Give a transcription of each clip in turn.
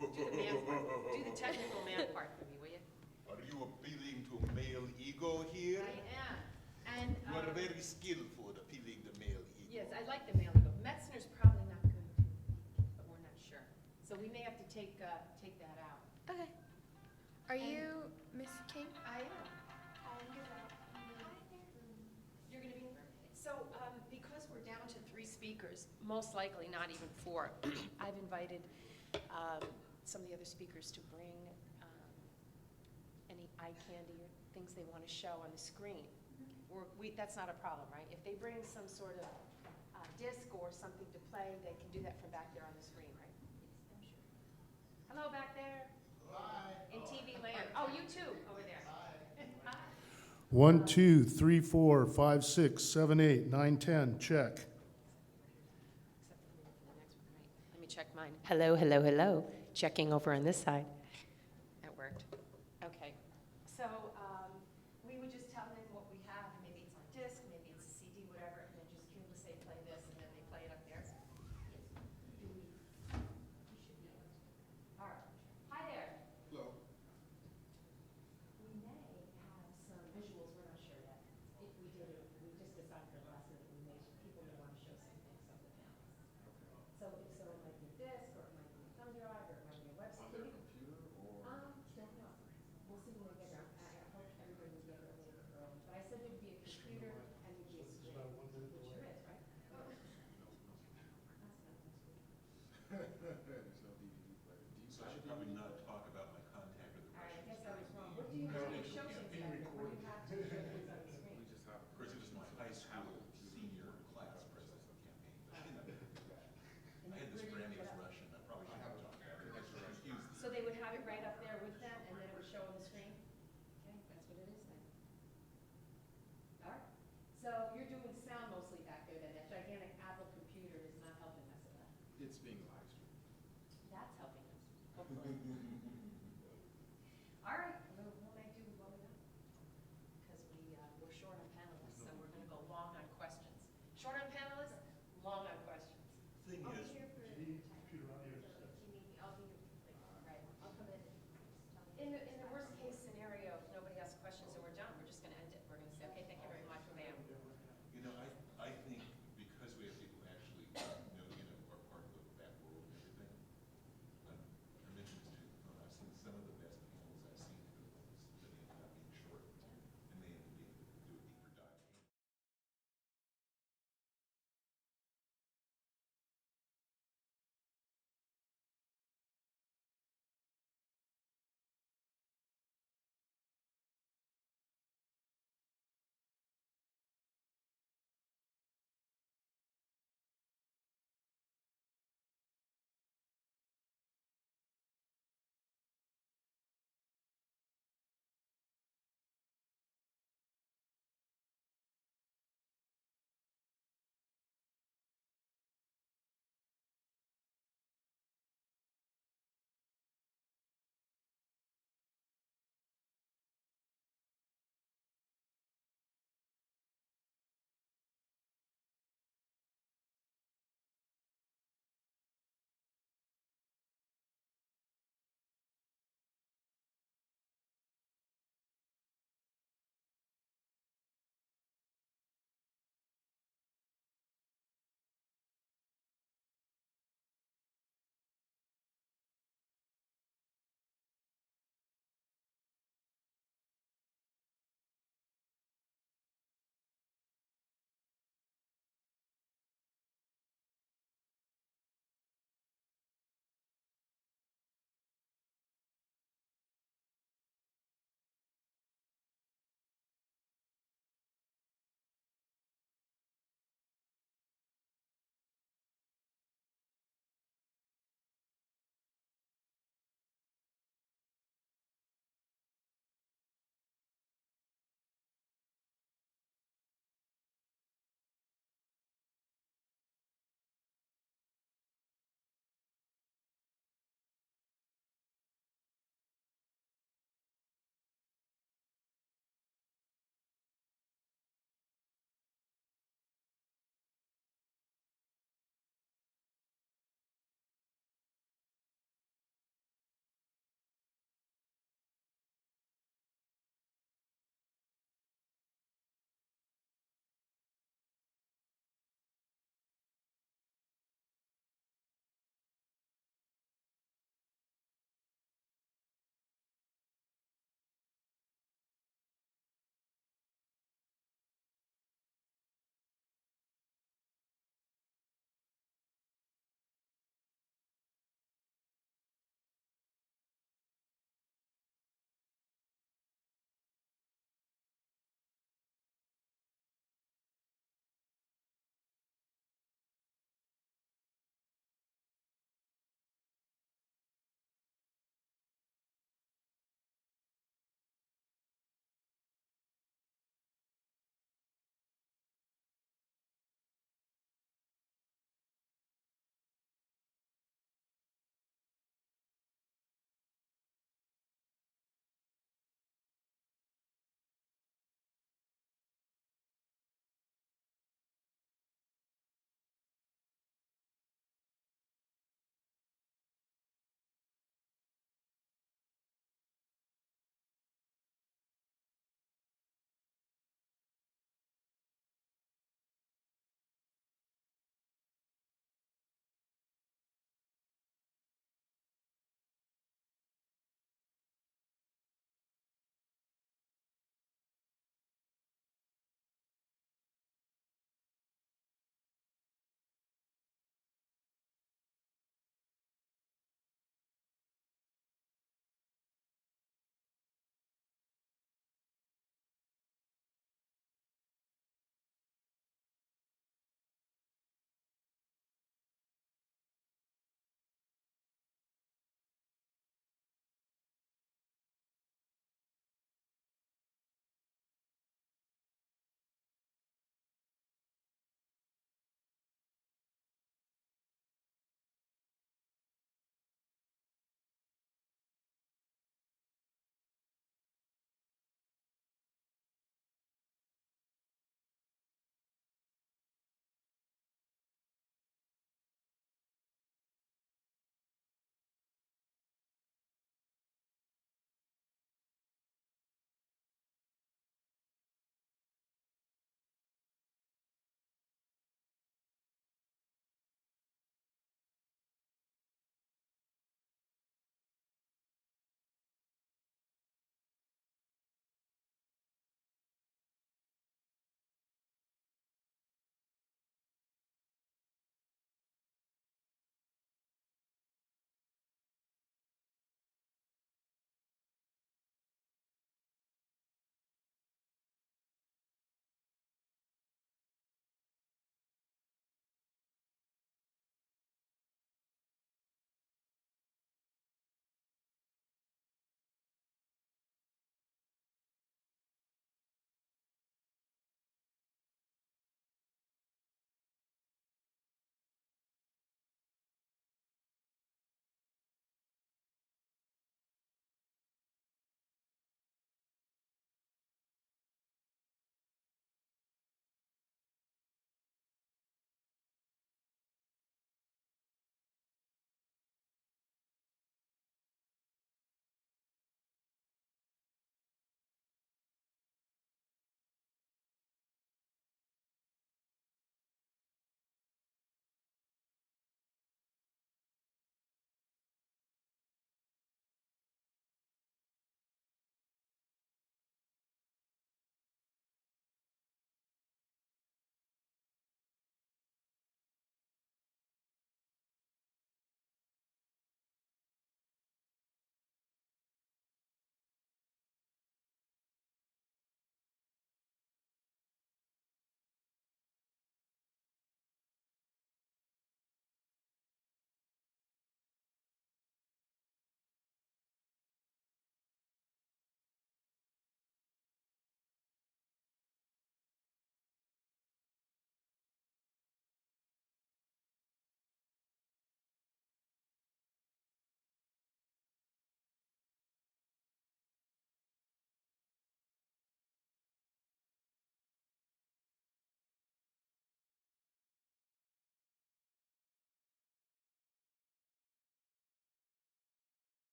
Do the math part. Do the technical math part for me, will you? Are you appealing to male ego here? I am. And, You are very skillful at appealing to male ego. yes, I like the male ego. Metzner's probably not going to, but we're not sure. So we may have to take that out. Okay. Are you Miss King? I am. You're gonna be, so, because we're down to 3 speakers, most likely not even 4, I've invited, some of the other speakers to bring, any eye candy or things they wanna show on the screen. That's not a problem, right? If they bring some sort of, disc or something to play, they can do that from back there on the screen, right? I'm sure. Hello back there. Hi. In TV land. Oh, you too, over there. Hi. 1, 2, 3, 4, 5, 6, 7, 8, 9, 10. Check. Except for the next one, right? Let me check mine. Hello, hello, hello. Checking over on this side. That worked. Okay. So we would just tell them what we have. Maybe it's on disc, maybe it's a CD, whatever, and then just cue them to say, play this, and then they play it up there. Do we? You should be able to. All right. Hi there. Hello. We may have some visuals, we're not sure yet. If we did it, we just decided for the last minute, we may, people may want to show some things of the panels. So if so, it might be a disc, or it might be a thumb drive, or it might be a website. On their computer or? Don't know. We'll see when we get there. I hope everybody will get there a little bit early. But I said there'd be a computer and there'd be a screen. Which there is, right? That's not much. So DVD player. So I should probably not talk about my contact with the All right, I Russians. guess I was wrong. What do you have to show things back there? What do you have to show things on the screen? Of course, it was my high school senior class president campaign. I had this Grammy as Russian. I probably shouldn't talk about it. Excuse me. So they would have it right up there with them, and then it would show on the screen? Okay, that's what it is then. All right. So you're doing sound mostly back there then. That gigantic Apple computer is not helping us at all. It's being live streamed. That's helping us, hopefully. All right, we'll make do with what we got. Because we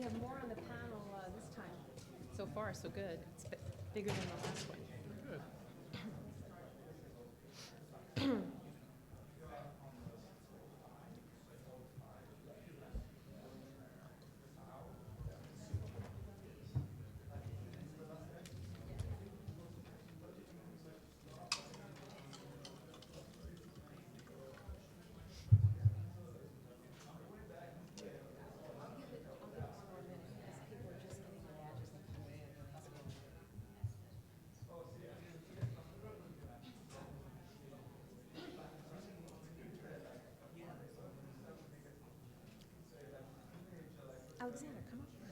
have more on the panel this time. So far, so good. It's bigger than the last one. Alexander, come up here.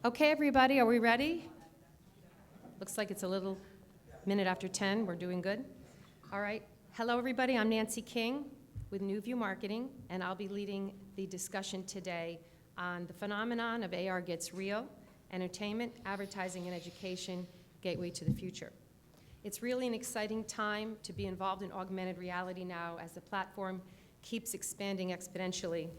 Okay, everybody, are we ready? Looks like it's a little minute after 10. We're doing good. All right. Hello, everybody. I'm Nancy King with New View Marketing, and I'll be leading the discussion today on the phenomenon of AR Gets Real, entertainment, advertising, and education, gateway to the future. It's really an exciting time to be involved in augmented reality now as the platform keeps expanding exponentially.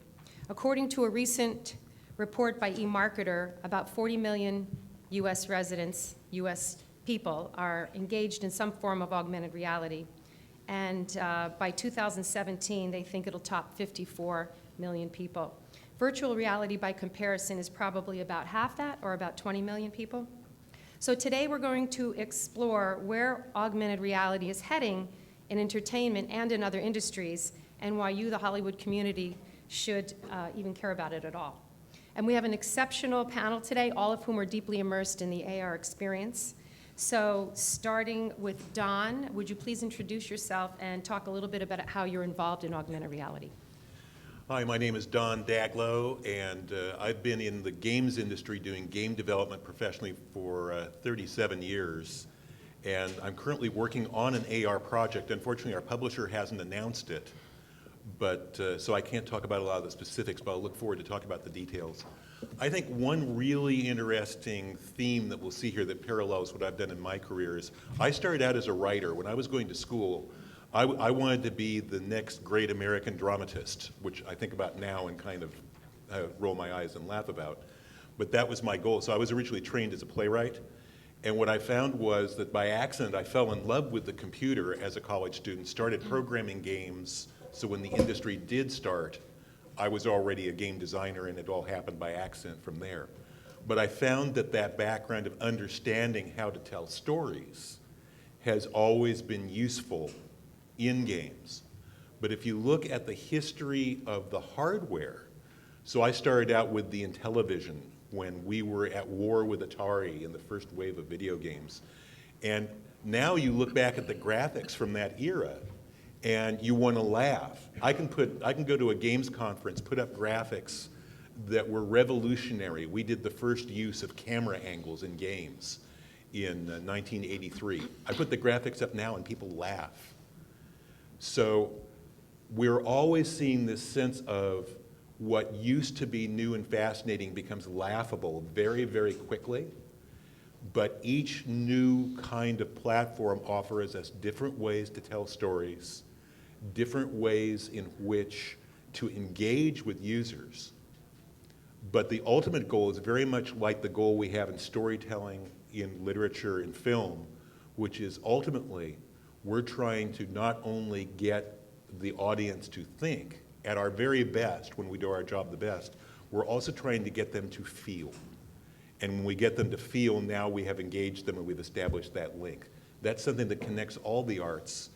According to a recent report by eMarketer, about 40 million U.S. residents, U.S. people, are engaged in some form of augmented reality. And by 2017, they think it'll top 54 million people. Virtual reality, by comparison, is probably about half that, or about 20 million people. So today we're going to explore where augmented reality is heading in entertainment and in other industries, and why you, the Hollywood community, should even care about it at all. And we have an exceptional panel today, all of whom are deeply immersed in the AR experience. So starting with Don, would you please introduce yourself and talk a little bit about how you're involved in augmented reality? Hi, my name is Don Daglow, and I've been in the games industry doing game development professionally for 37 years. And I'm currently working on an AR project. Unfortunately, our publisher hasn't announced it, but so I can't talk about a lot of the specifics, but I'll look forward to talking about the details. I think one really interesting theme that we'll see here that parallels what I've done in my career is I started out as a writer. When I was going to school, I wanted to be the next great American dramatist, which I think about now and kind of roll my eyes and laugh about. But that was my goal. So I was originally trained as a playwright. And what I found was that by accident, I fell in love with the computer as a college student, started programming games. So when the industry did start, I was already a game designer, and it all happened by accident from there. But I found that that background of understanding how to tell stories has always been useful in games. But if you look at the history of the hardware, so I started out with the Intellivision when we were at war with Atari in the first wave of video games. And now you look back at the graphics from that era, and you want to laugh. I can go to a games conference, put up graphics that were revolutionary. We did the first use of camera angles in games in 1983. I put the graphics up now and people laugh. So we're always seeing this sense of what used to be new and fascinating becomes laughable very, very quickly. But each new kind of platform offers us different ways to tell stories, different ways in which to engage with users. But the ultimate goal is very much like the goal we have in storytelling, in literature, in film, which is ultimately we're trying to not only get the audience to think at our very best when we do our job the best, we're also trying to get them to feel. And when we get them to feel, now we have engaged them and we've established that link. That's something that connects all the arts,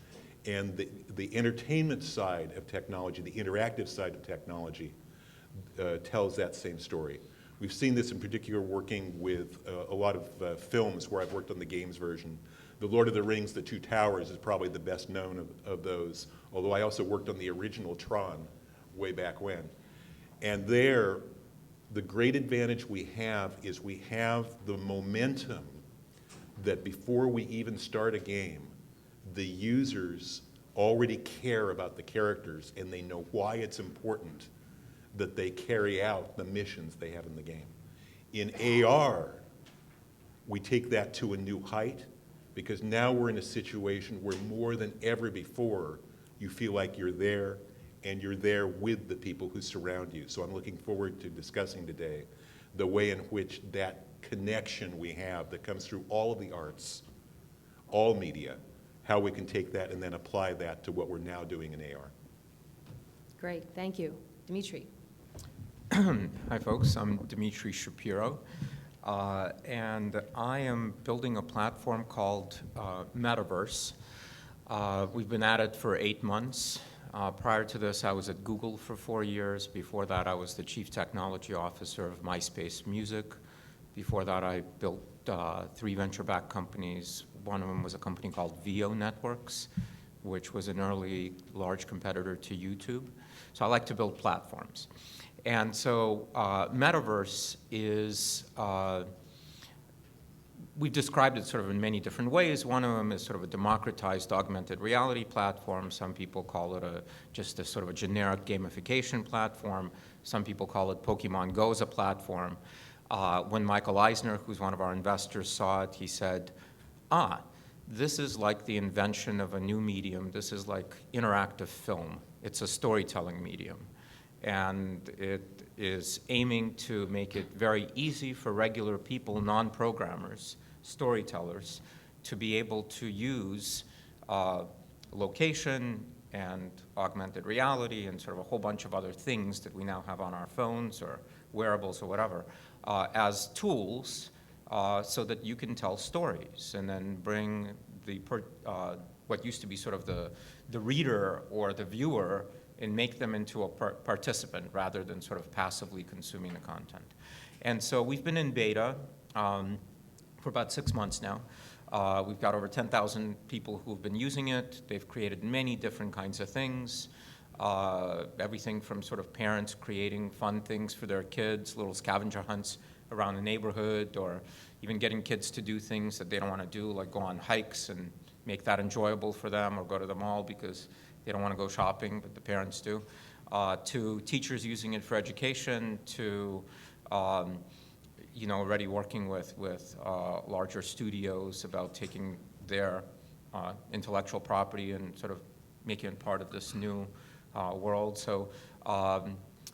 and the entertainment side of technology, the interactive side of technology, tells that same story. We've seen this in particular working with a lot of films where I've worked on the games version. The Lord of the Rings, The Two Towers is probably the best known of those, although I also worked on the original Tron way back when. And there, the great advantage we have is we have the momentum that before we even start a game, the users already care about the characters and they know why it's important that they carry out the missions they have in the game. In AR, we take that to a new height because now we're in a situation where more than ever before, you feel like you're there and you're there with the people who surround you. So I'm looking forward to discussing today the way in which that connection we have that comes through all of the arts, all media, how we can take that and then apply that to what we're now doing in AR. Great, thank you. Dimitri? Hi, folks. I'm Dimitri Shapiro, and I am building a platform called Metaverse. We've been at it for 8 months. Prior to this, I was at Google for 4 years. Before that, I was the Chief Technology Officer of MySpace Music. Before that, I built 3 venture-backed companies. One of them was a company called VO Networks, which was an early large competitor to YouTube. So I like to build platforms. And so Metaverse is, we've described it sort of in many different ways. One of them is sort of a democratized augmented reality platform. Some people call it just a sort of a generic gamification platform. Some people call it Pokemon Go as a platform. When Michael Eisner, who's one of our investors, saw it, he said, this is like the invention of a new medium. This is like interactive film. It's a storytelling medium. And it is aiming to make it very easy for regular people, non-programmers, storytellers, to be able to use location and augmented reality and sort of a whole bunch of other things that we now have on our phones or wearables or whatever as tools so that you can tell stories and then bring what used to be sort of the reader or the viewer and make them into a participant rather than sort of passively consuming the content. And so we've been in beta for about 6 months now. We've got over 10,000 people who've been using it. They've created many different kinds of things, everything from sort of parents creating fun things for their kids, little scavenger hunts around the neighborhood, or even getting kids to do things that they don't want to do, like go on hikes and make that enjoyable for them, or go to the mall because they don't want to go shopping, but the parents do, to teachers using it for education, to already working with larger studios about taking their intellectual property and sort of making it part of this new world. So,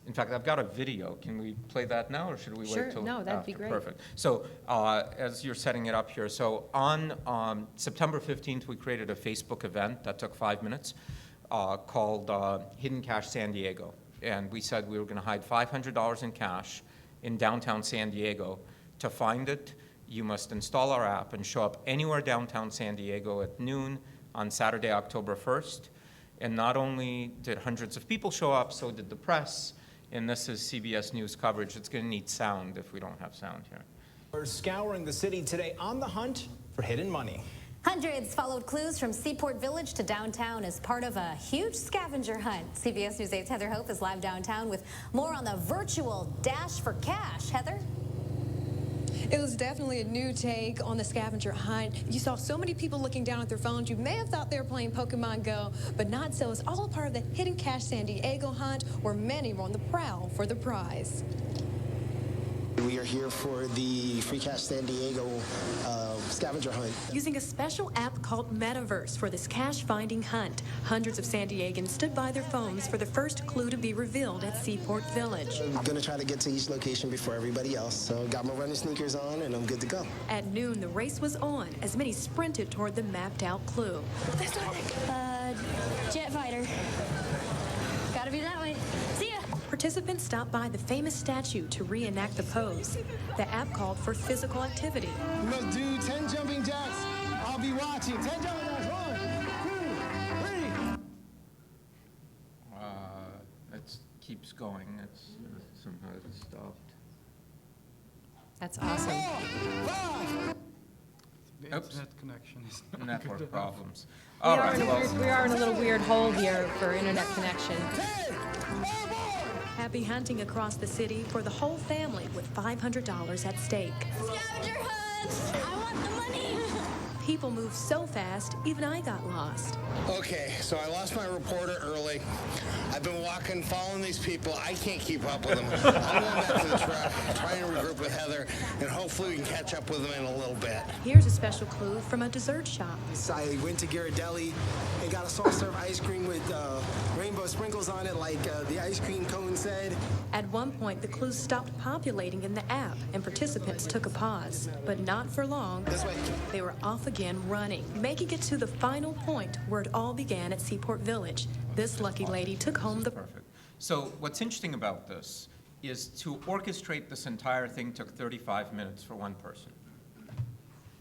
in fact, I've got a video. Can we play that now, or should we wait till Sure, no, that'd be great. Perfect. So, as you're setting it up here, so on September 15th, we created a Facebook event that took 5 minutes. Called Hidden Cash San Diego. And we said we were going to hide $500 in cash in downtown San Diego. To find it, you must install our app and show up anywhere downtown San Diego at noon on Saturday, October 1st. And not only did hundreds of people show up, so did the press. And this is CBS News coverage. It's going to need sound if we don't have sound here. We're scouring the city today on the hunt for hidden money. Hundreds followed clues from Seaport Village to downtown as part of a huge scavenger hunt. CBS News 8's Heather Hope is live downtown with more on the virtual dash for cash. Heather? It was definitely a new take on the scavenger hunt. You saw so many people looking down at their phones. You may have thought they were playing Pokemon Go, but not so. It's all a part of the Hidden Cash San Diego hunt, where many were on the prowl for the prize. We are here for the Free Cash San Diego scavenger hunt. Using a special app called Metaverse for this cash-finding hunt, hundreds of San Diegans stood by their phones for the first clue to be revealed at Seaport Village. I'm going to try to get to each location before everybody else, so got my running sneakers on and I'm good to go. At noon, the race was on as many sprinted toward the mapped-out clue. Jet fighter. Gotta be that way. See ya. Participants stopped by the famous statue to reenact the pose. The app called for physical activity. We must do 10 jumping jacks. I'll be watching. 10 jumping jacks. 1, 2, 3. It keeps going. It's somehow it's stopped. That's awesome. Oops. Internet connections. Network problems. We All are right. in a Well, weird- we are in a little weird hole here for internet connection. Happy hunting across the city for the whole family with $500 at stake. Scavenger hunt! I want the money! People move so fast, even I got lost. Okay, so I lost my reporter early. I've been walking, following these people. I can't keep up with them. I'm going back to the truck, trying to regroup with Heather, and hopefully we can catch up with them in a little bit. Here's a special clue from a dessert shop. I went to Ghirardelli and got a soft-serve ice cream with rainbow sprinkles on it, like the ice cream cone said. At one point, the clues stopped populating in the app, and participants took a pause. But not for long. This way. They were off again running, making it to the final point where it all began at Seaport Village. This lucky lady took home the... Perfect. So what's interesting about this is to orchestrate this entire thing took 35 minutes for one person.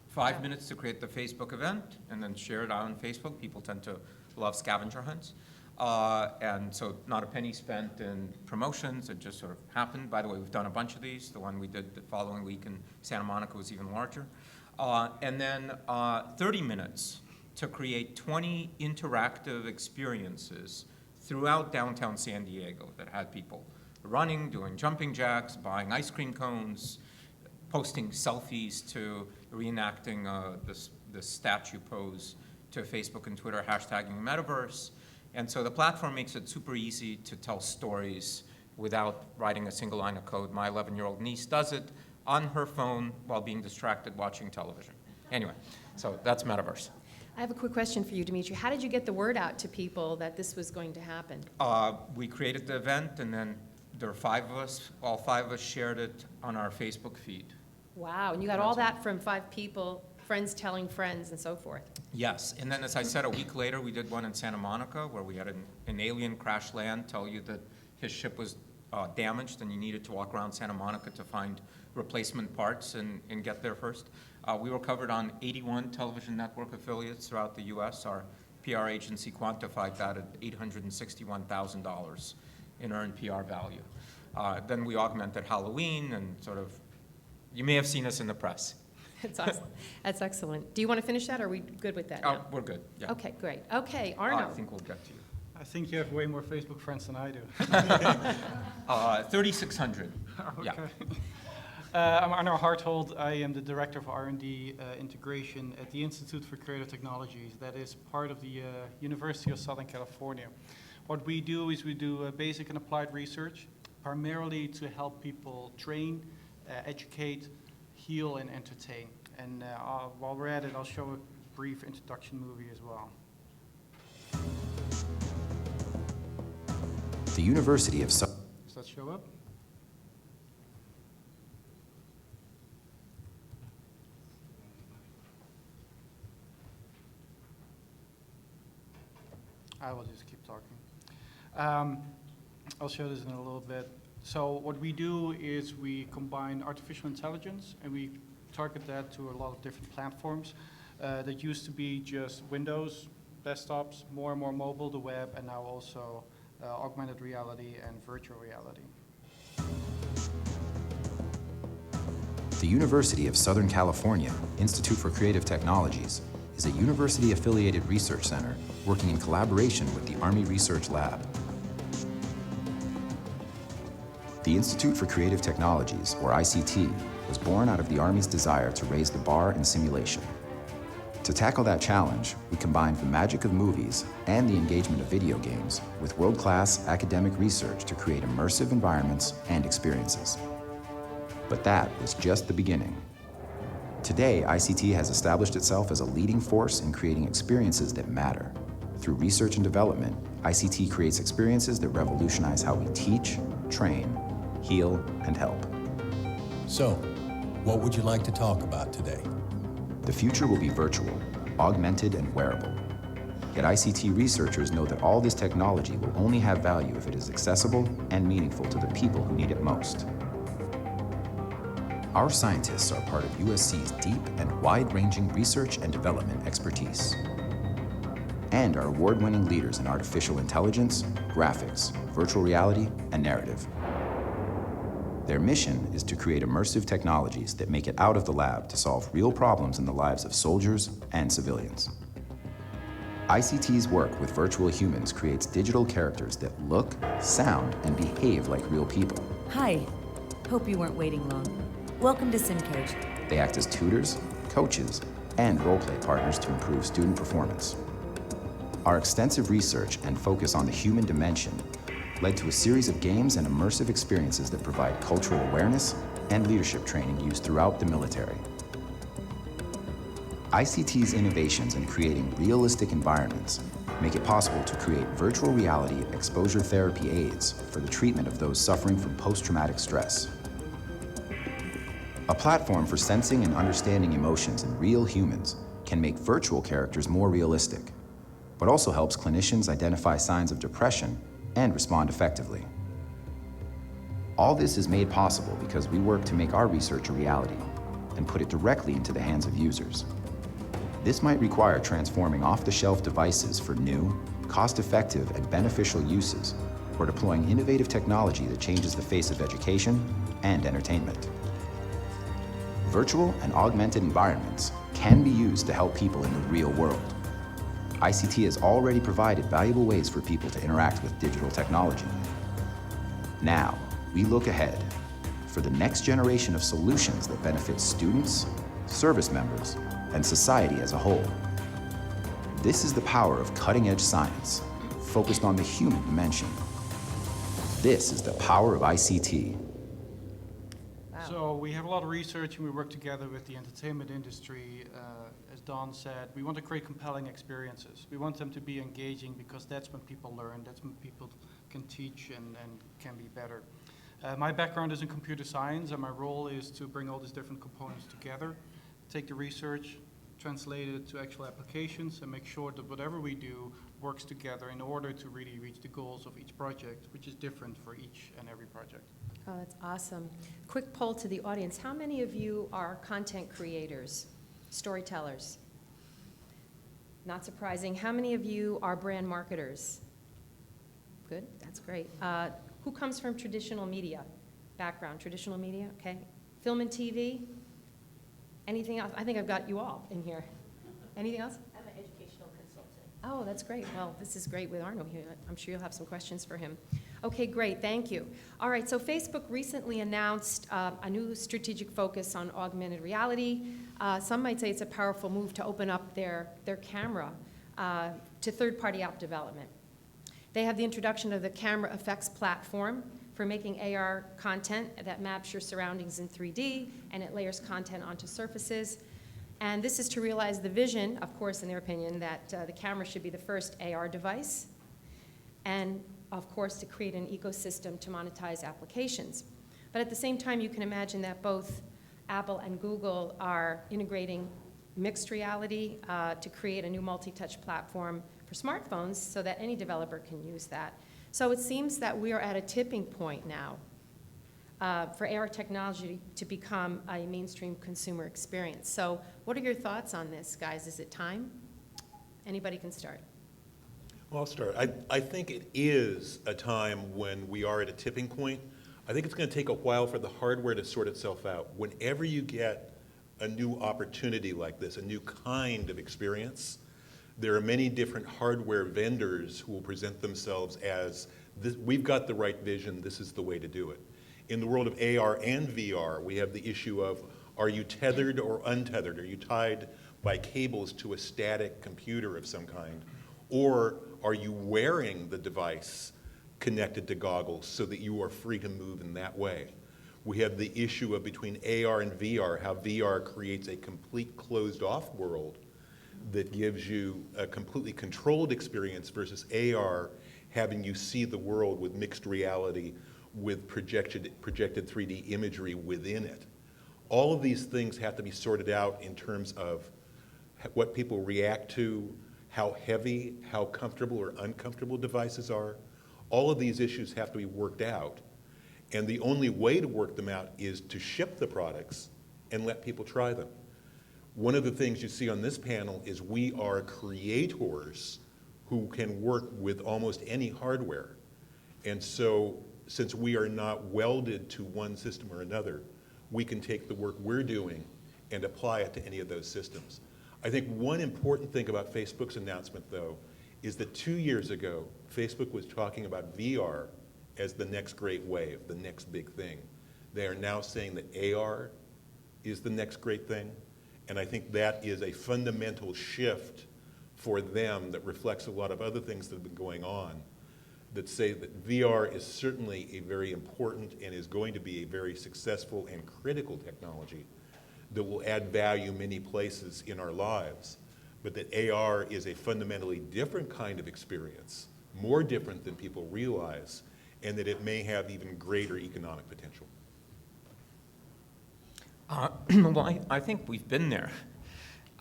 5 minutes to create the Facebook event and then share it out on Facebook. People tend to love scavenger hunts. And so not a penny spent in promotions, it just sort of happened. By the way, we've done a bunch of these. The one we did the following week in Santa Monica was even larger. And then 30 minutes to create 20 interactive experiences throughout downtown San Diego that had people running, doing jumping jacks, buying ice cream cones, posting selfies to reenacting this statue pose to Facebook and Twitter, hashtagging Metaverse. And so the platform makes it super easy to tell stories without writing a single line of code. My 11-year-old niece does it on her phone while being distracted watching television. Anyway, so that's Metaverse. I have a quick question for you, Dimitri. How did you get the word out to people that this was going to happen? We created the event, and then there were 5 of us. All 5 of us shared it on our Facebook feed. Wow, and you got all that from 5 people, friends telling friends and so forth. Yes, and then as I said, a week later, we did one in Santa Monica where we had an alien crash land tell you that his ship was damaged and you needed to walk around Santa Monica to find replacement parts and get there first. We were covered on 81 television network affiliates throughout the U.S. Our PR agency quantified that at $861,000 in earned PR value. Then we augmented Halloween and sort of, you may have seen us in the press. That's awesome. That's excellent. Do you want to finish that, or are we good with that now? We're good, yeah. Okay, great. Okay, Arno. I think we'll get to you. I think you have way more Facebook friends than I do. 3,600, yeah. I'm Arno Harthold. I am the Director of R&D Integration at the Institute for Creative Technologies. That is part of the University of Southern California. What we do is we do basic and applied research, primarily to help people train, educate, heal, and entertain. And while we're at it, I'll show a brief introduction movie as well. The University of Southern... Does that show up? I will just keep talking. I'll show this in a little bit. So what we do is we combine artificial intelligence and we target that to a lot of different platforms that used to be just Windows, desktops, more and more mobile, the web, and now also augmented reality and virtual reality. The University of Southern California Institute for Creative Technologies is a university-affiliated research center working in collaboration with the Army Research Lab. The Institute for Creative Technologies, or ICT, was born out of the Army's desire to raise the bar in simulation. To tackle that challenge, we combined the magic of movies and the engagement of video games with world-class academic research to create immersive environments and experiences. But that was just the beginning. Today, ICT has established itself as a leading force in creating experiences that matter. Through research and development, ICT creates experiences that revolutionize how we teach, train, heal, and help. So, what would you like to talk about today? The future will be virtual, augmented, and wearable. Yet ICT researchers know that all this technology will only have value if it is accessible and meaningful to the people who need it most. Our scientists are part of USC's deep and wide-ranging research and development expertise, and are award-winning leaders in artificial intelligence, graphics, virtual reality, and narrative. Their mission is to create immersive technologies that make it out of the lab to solve real problems in the lives of soldiers and civilians. ICT's work with virtual humans creates digital characters that look, sound, and behave like real people. Hi. Hope you weren't waiting long. Welcome to SimCage. They act as tutors, coaches, and role-play partners to improve student performance. Our extensive research and focus on the human dimension led to a series of games and immersive experiences that provide cultural awareness and leadership training used throughout the military. ICT's innovations in creating realistic environments make it possible to create virtual reality exposure therapy aids for the treatment of those suffering from post-traumatic stress. A platform for sensing and understanding emotions in real humans can make virtual characters more realistic, but also helps clinicians identify signs of depression and respond effectively. All this is made possible because we work to make our research a reality and put it directly into the hands of users. This might require transforming off-the-shelf devices for new, cost-effective, and beneficial uses, or deploying innovative technology that changes the face of education and entertainment. Virtual and augmented environments can be used to help people in the real world. ICT has already provided valuable ways for people to interact with digital technology. Now, we look ahead for the next generation of solutions that benefit students, service members, and society as a whole. This is the power of cutting-edge science, focused on the human dimension. This is the power of ICT. So we have a lot of research and we work together with the entertainment industry. As Don said, we want to create compelling experiences. We want them to be engaging because that's when people learn, that's when people can teach and can be better. My background is in computer science and my role is to bring all these different components together, take the research, translate it to actual applications, and make sure that whatever we do works together in order to really reach the goals of each project, which is different for each and every project. Oh, that's awesome. Quick poll to the audience. How many of you are content creators, storytellers? Not surprising. How many of you are brand marketers? Good, that's great. Who comes from traditional media background? Traditional media, okay. Film and TV? Anything else? I think I've got you all in here. Anything else? I'm an educational consultant. Oh, that's great. Well, this is great with Arno here. I'm sure you'll have some questions for him. Okay, great. Thank you. All right, so Facebook recently announced a new strategic focus on augmented reality. Some might say it's a powerful move to open up their camera to third-party app development. They have the introduction of the Camera Effects platform for making AR content that maps your surroundings in 3D, and it layers content onto surfaces. And this is to realize the vision, of course, in their opinion, that the camera should be the first AR device, and of course, to create an ecosystem to monetize applications. But at the same time, you can imagine that both Apple and Google are integrating mixed reality to create a new multi-touch platform for smartphones so that any developer can use that. So it seems that we are at a tipping point now for AR technology to become a mainstream consumer experience. So what are your thoughts on this, guys? Is it time? Anybody can start. Well, I'll start. I think it is a time when we are at a tipping point. I think it's going to take a while for the hardware to sort itself out. Whenever you get a new opportunity like this, a new kind of experience, there are many different hardware vendors who will present themselves as, we've got the right vision, this is the way to do it. In the world of AR and VR, we have the issue of, are you tethered or untethered? Are you tied by cables to a static computer of some kind? Or are you wearing the device connected to goggles so that you are free to move in that way? We have the issue of between AR and VR, how VR creates a complete closed-off world that gives you a completely controlled experience versus AR having you see the world with mixed reality with projected 3D imagery within it. All of these things have to be sorted out in terms of what people react to, how heavy, how comfortable or uncomfortable devices are. All of these issues have to be worked out. And the only way to work them out is to ship the products and let people try them. One of the things you see on this panel is we are creators who can work with almost any hardware. And so, since we are not welded to one system or another, we can take the work we're doing and apply it to any of those systems. I think one important thing about Facebook's announcement, though, is that 2 years ago, Facebook was talking about VR as the next great wave, the next big thing. They are now saying that AR is the next great thing. And I think that is a fundamental shift for them that reflects a lot of other things that have been going on that say that VR is certainly a very important and is going to be a very successful and critical technology that will add value many places in our lives, but that AR is a fundamentally different kind of experience, more different than people realize, and that it may have even greater economic potential. Well, I think we've been there.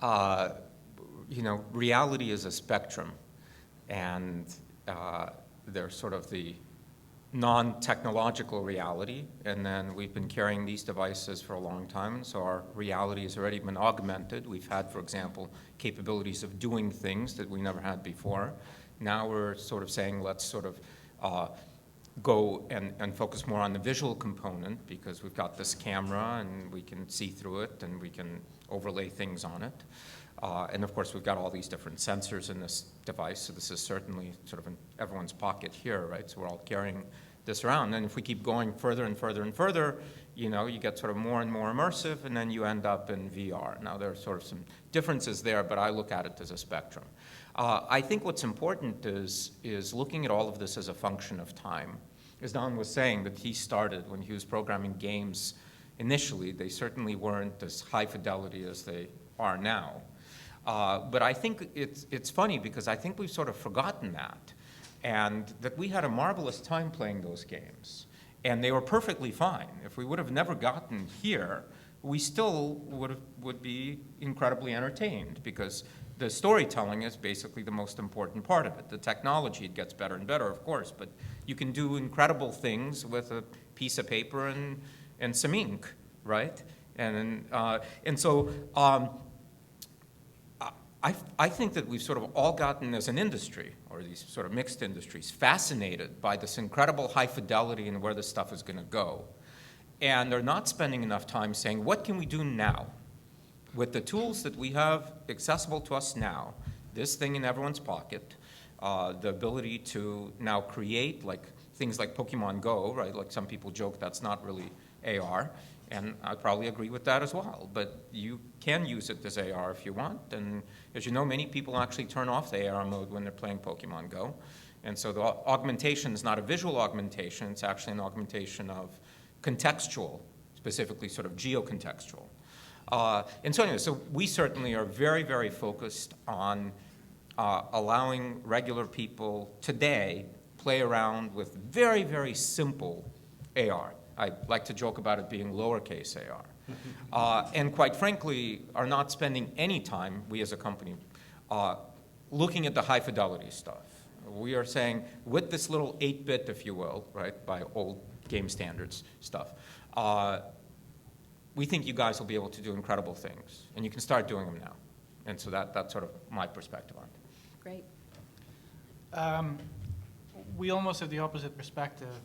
You know, reality is a spectrum, and there's sort of the non-technological reality, and then we've been carrying these devices for a long time, so our reality has already been augmented. We've had, for example, capabilities of doing things that we never had before. Now we're sort of saying, let's sort of go and focus more on the visual component, because we've got this camera and we can see through it and we can overlay things on it. And of course, we've got all these different sensors in this device, so this is certainly sort of in everyone's pocket here, right? So we're all carrying this around. And if we keep going further and further and further, you know, you get sort of more and more immersive, and then you end up in VR. Now, there are sort of some differences there, but I look at it as a spectrum. I think what's important is looking at all of this as a function of time. As Don was saying, that he started when he was programming games initially, they certainly weren't as high fidelity as they are now. But I think it's funny because I think we've sort of forgotten that, and that we had a marvelous time playing those games, and they were perfectly fine. If we would have never gotten here, we still would be incredibly entertained, because the storytelling is basically the most important part of it. The technology, it gets better and better, of course, but you can do incredible things with a piece of paper and some ink, right? And so I think that we've sort of all gotten, as an industry, or these sort of mixed industries, fascinated by this incredible high fidelity and where this stuff is going to go. And they're not spending enough time saying, what can we do now? With the tools that we have accessible to us now, this thing in everyone's pocket, the ability to now create things like Pokemon Go, right? Like some people joke that's not really AR, and I probably agree with that as well. But you can use it as AR if you want, and as you know, many people actually turn off the AR mode when they're playing Pokemon Go. And so the augmentation is not a visual augmentation, it's actually an augmentation of contextual, specifically sort of geocontextual. And so anyway, so we certainly are very, very focused on allowing regular people today play around with very, very simple AR. I like to joke about it being lowercase AR. And quite frankly, are not spending any time, we as a company, looking at the high fidelity stuff. We are saying, with this little 8-bit, if you will, right, by old game standards stuff, we think you guys will be able to do incredible things, and you can start doing them now. And so that's sort of my perspective on it. Great. We almost have the opposite perspective,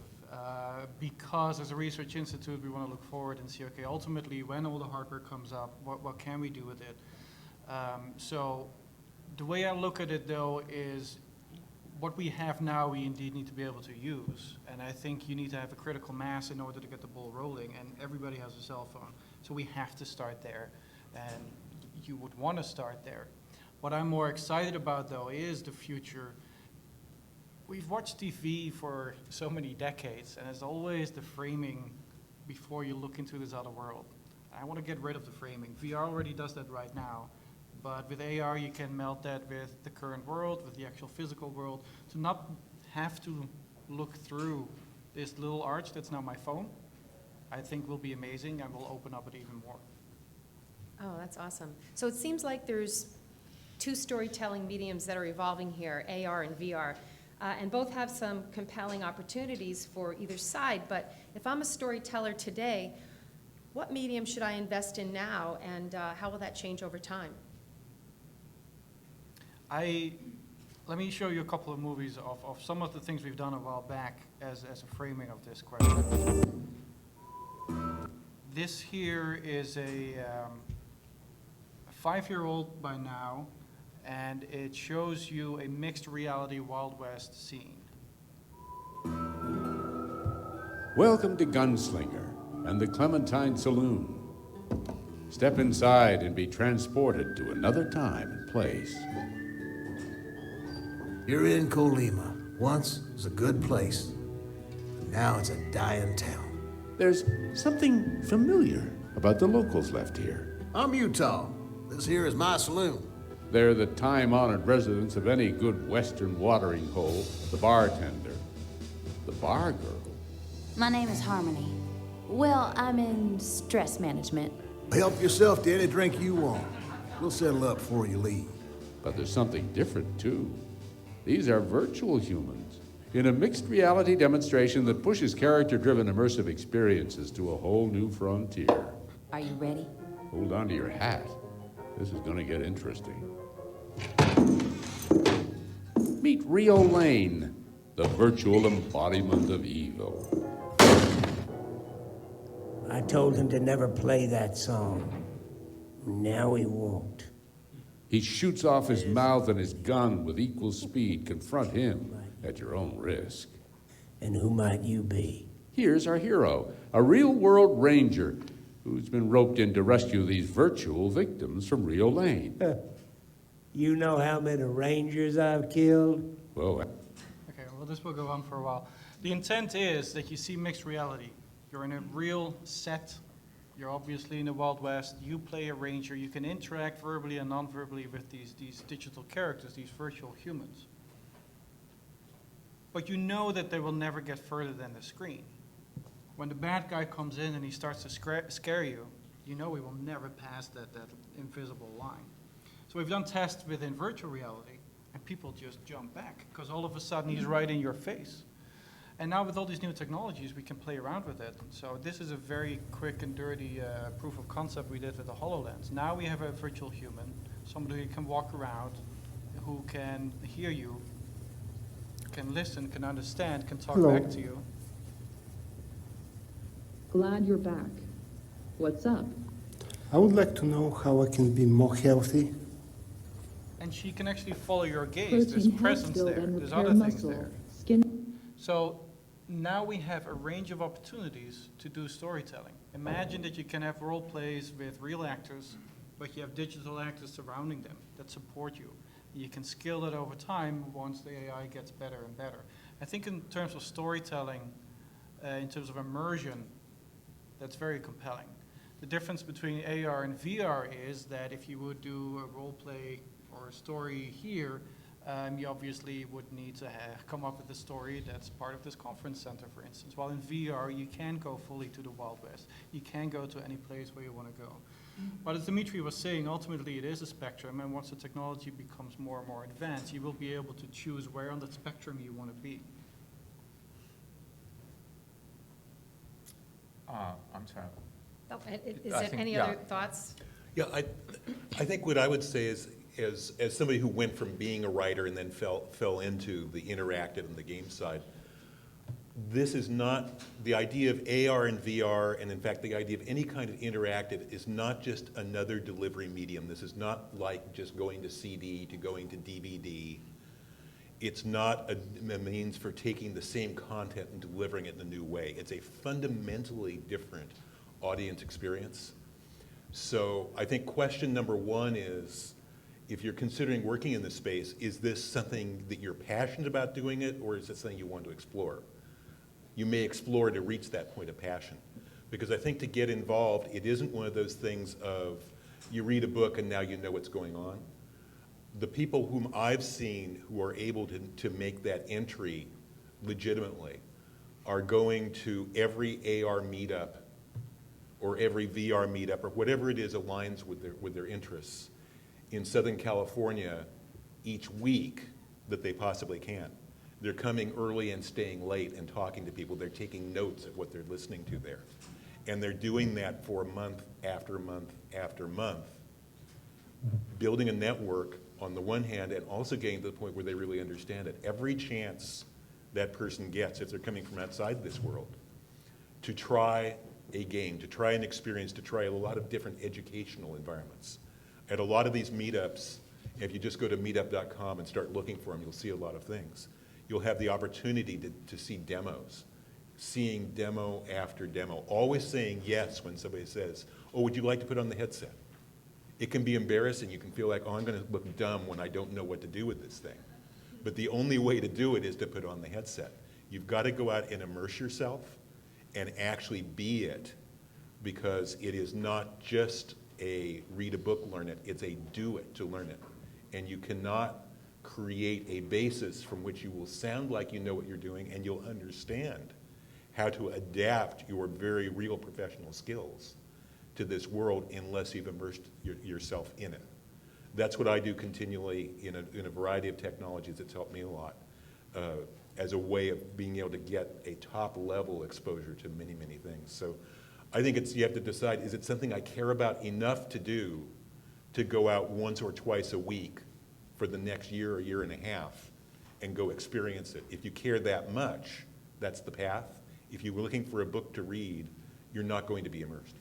because as a research institute, we want to look forward and see, okay, ultimately, when all the hardware comes up, what can we do with it? So the way I look at it, though, is what we have now, we indeed need to be able to use. And I think you need to have a critical mass in order to get the ball rolling, and everybody has a cell phone. So we have to start there, and you would want to start there. What I'm more excited about, though, is the future. We've watched TV for so many decades, and it's always the framing before you look into this other world. I want to get rid of the framing. VR already does that right now. But with AR, you can meld that with the current world, with the actual physical world, to not have to look through this little arch that's now my phone. I think will be amazing and will open up it even more. Oh, that's awesome. So it seems like there's two storytelling mediums that are evolving here, AR and VR, and both have some compelling opportunities for either side. But if I'm a storyteller today, what medium should I invest in now, and how will that change over time? Let me show you a couple of movies of some of the things we've done a while back as a framing of this question. This here is a 5-year-old by now, and it shows you a mixed reality Wild West scene. Welcome to Gunslinger and the Clementine Saloon. Step inside and be transported to another time and place. You're in Colima. Once it was a good place. Now it's a dying town. There's something familiar about the locals left here. I'm Utah. This here is my saloon. They're the time-honored residents of any good western watering hole, the bartender, the bar girl. My name is Harmony. Well, I'm in stress management. Help yourself to any drink you want. We'll settle up before you leave. But there's something different, too. These are virtual humans in a mixed reality demonstration that pushes character-driven immersive experiences to a whole new frontier. Are you ready? Hold on to your hat. This is going to get interesting. Meet Rio Lane, the virtual embodiment of evil. I told him to never play that song. Now he won't. He shoots off his mouth and his gun with equal speed. Confront him at your own risk. And who might you be? Here's our hero, a real-world ranger who's been roped in to rescue these virtual victims from Rio Lane. You know how many rangers I've killed? Well, Okay, well, this will go on for a while. The intent is that you see mixed reality. You're in a real set. You're obviously in the Wild West. You play a ranger. You can interact verbally and non-verbally with these digital characters, these virtual humans. But you know that they will never get further than the screen. When the bad guy comes in and he starts to scare you, you know he will never pass that invisible line. So we've done tests within virtual reality, and people just jump back, because all of a sudden he's right in your face. And now with all these new technologies, we can play around with it. So this is a very quick and dirty proof of concept we did with the HoloLens. Now we have a virtual human, somebody who can walk around, who can hear you, can listen, can understand, can talk Hello. back to you. Glad you're back. What's up? I would like to know how I can be more healthy. And she can actually follow your gaze. There's Protein helps presence build there. and There's repair other things muscle, there. skin. So now we have a range of opportunities to do storytelling. Imagine that you can have role plays with real actors, but you have digital actors surrounding them that support you. You can scale that over time once the AI gets better and better. I think in terms of storytelling, in terms of immersion, that's very compelling. The difference between AR and VR is that if you would do a role play or a story here, you obviously would need to come up with a story that's part of this conference center, for instance. While in VR, you can go fully to the Wild West. You can go to any place where you want to go. But as Dimitri was saying, ultimately it is a spectrum, and once the technology becomes more and more advanced, you will be able to choose where on the spectrum you want to be. I'm sorry. Oh, is I there think- any yeah. other thoughts? Yeah, I think what I would say is, as somebody who went from being a writer and then fell into the interactive and the game side, this is not, the idea of AR and VR, and in fact the idea of any kind of interactive is not just another delivery medium. This is not like just going to CD to going to DVD. It's not a means for taking the same content and delivering it in a new way. It's a fundamentally different audience experience. So I think question number one is, if you're considering working in this space, is this something that you're passionate about doing it, or is it something you want to explore? You may explore to reach that point of passion. Because I think to get involved, it isn't one of those things of you read a book and now you know what's going on. The people whom I've seen who are able to make that entry legitimately are going to every AR meetup or every VR meetup or whatever it is aligns with their interests in Southern California each week that they possibly can. They're coming early and staying late and talking to people. They're taking notes of what they're listening to there. And they're doing that for month after month after month, building a network on the one hand and also getting to the point where they really understand it. Every chance that person gets, if they're coming from outside this world, to try a game, to try an experience, to try a lot of different educational environments. At a lot of these meetups, if you just go to meetup.com and start looking for them, you'll see a lot of things. You'll have the opportunity to see demos seeing demo after demo, always saying yes when somebody says, oh, would you like to put on the headset? It can be embarrassing. You can feel like, oh, I'm going to look dumb when I don't know what to do with this thing. But the only way to do it is to put on the headset. You've got to go out and immerse yourself and actually be it, because it is not just a read a book, learn it. It's a do it to learn it. And you cannot create a basis from which you will sound like you know what you're doing, and you'll understand how to adapt your very real professional skills to this world unless you've immersed yourself in it. That's what I do continually in a variety of technologies. It's helped me a lot as a way of being able to get a top-level exposure to many, many things. So I think you have to decide, is it something I care about enough to do to go out once or twice a week for the next year or year and a half and go experience it? If you care that much, that's the path. If you're looking for a book to read, you're not going to be immersed.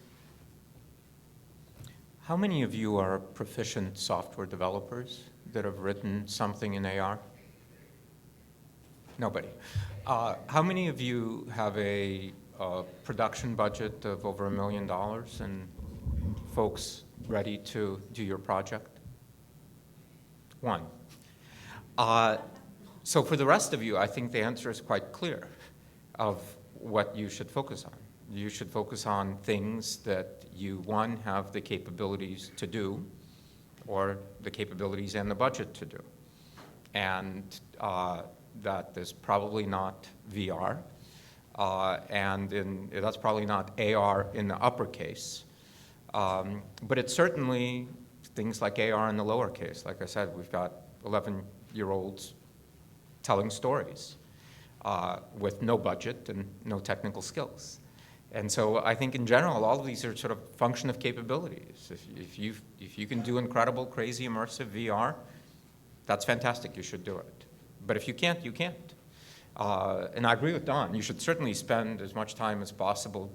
How many of you are proficient software developers that have written something in AR? Nobody. How many of you have a production budget of over $1 million and folks ready to do your project? One. So for the rest of you, I think the answer is quite clear of what you should focus on. You should focus on things that you, one, have the capabilities to do, or the capabilities and the budget to do. And that is probably not VR, and that's probably not AR in the uppercase. But it's certainly things like AR in the lowercase. Like I said, we've got 11-year-olds telling stories with no budget and no technical skills. And so I think in general, all of these are sort of function of capabilities. If you can do incredible, crazy, immersive VR, that's fantastic, you should do it. But if you can't, you can't. And I agree with Don, you should certainly spend as much time as possible,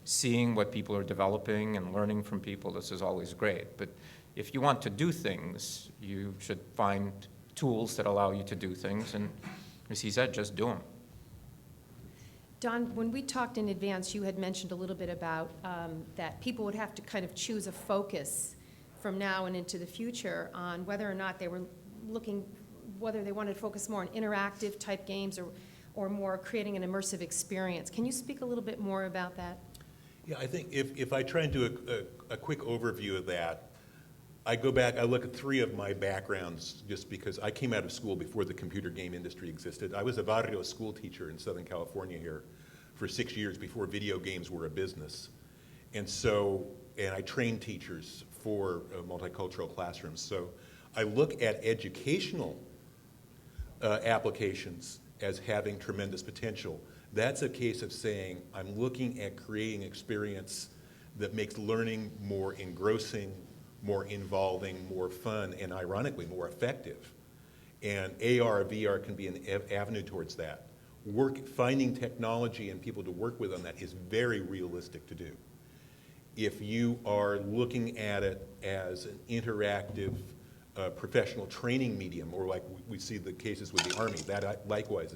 seeing what people are developing and learning from people. This is always great. But if you want to do things, you should find tools that allow you to do things, and as he said, just do them. Don, when we talked in advance, you had mentioned a little bit about that people would have to kind of choose a focus from now and into the future on whether or not they were looking, whether they wanted to focus more on interactive type games or more creating an immersive experience. Can you speak a little bit more about that? Yeah, I think if I try and do a quick overview of that, I go back, I look at 3 of my backgrounds just because I came out of school before the computer game industry existed. I was a barrio school teacher in Southern California here for 6 years before video games were a business. And I trained teachers for multicultural classrooms. So I look at educational applications as having tremendous potential. That's a case of saying, I'm looking at creating experience that makes learning more engrossing, more involving, more fun, and ironically, more effective. And AR, VR can be an avenue towards that. Finding technology and people to work with on that is very realistic to do. If you are looking at it as an interactive professional training medium, or like we see the cases with the Army, that likewise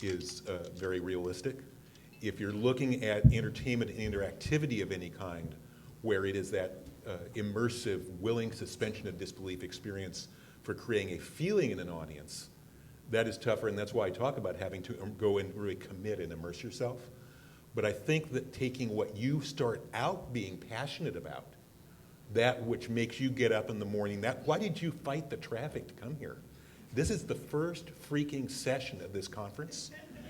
is very realistic. If you're looking at entertainment and interactivity of any kind, where it is that immersive, willing suspension of disbelief experience for creating a feeling in an audience, that is tougher, and that's why I talk about having to go and really commit and immerse yourself. But I think that taking what you start out being passionate about, that which makes you get up in the morning, why did you fight the traffic to come here? This is the first freaking session of this conference,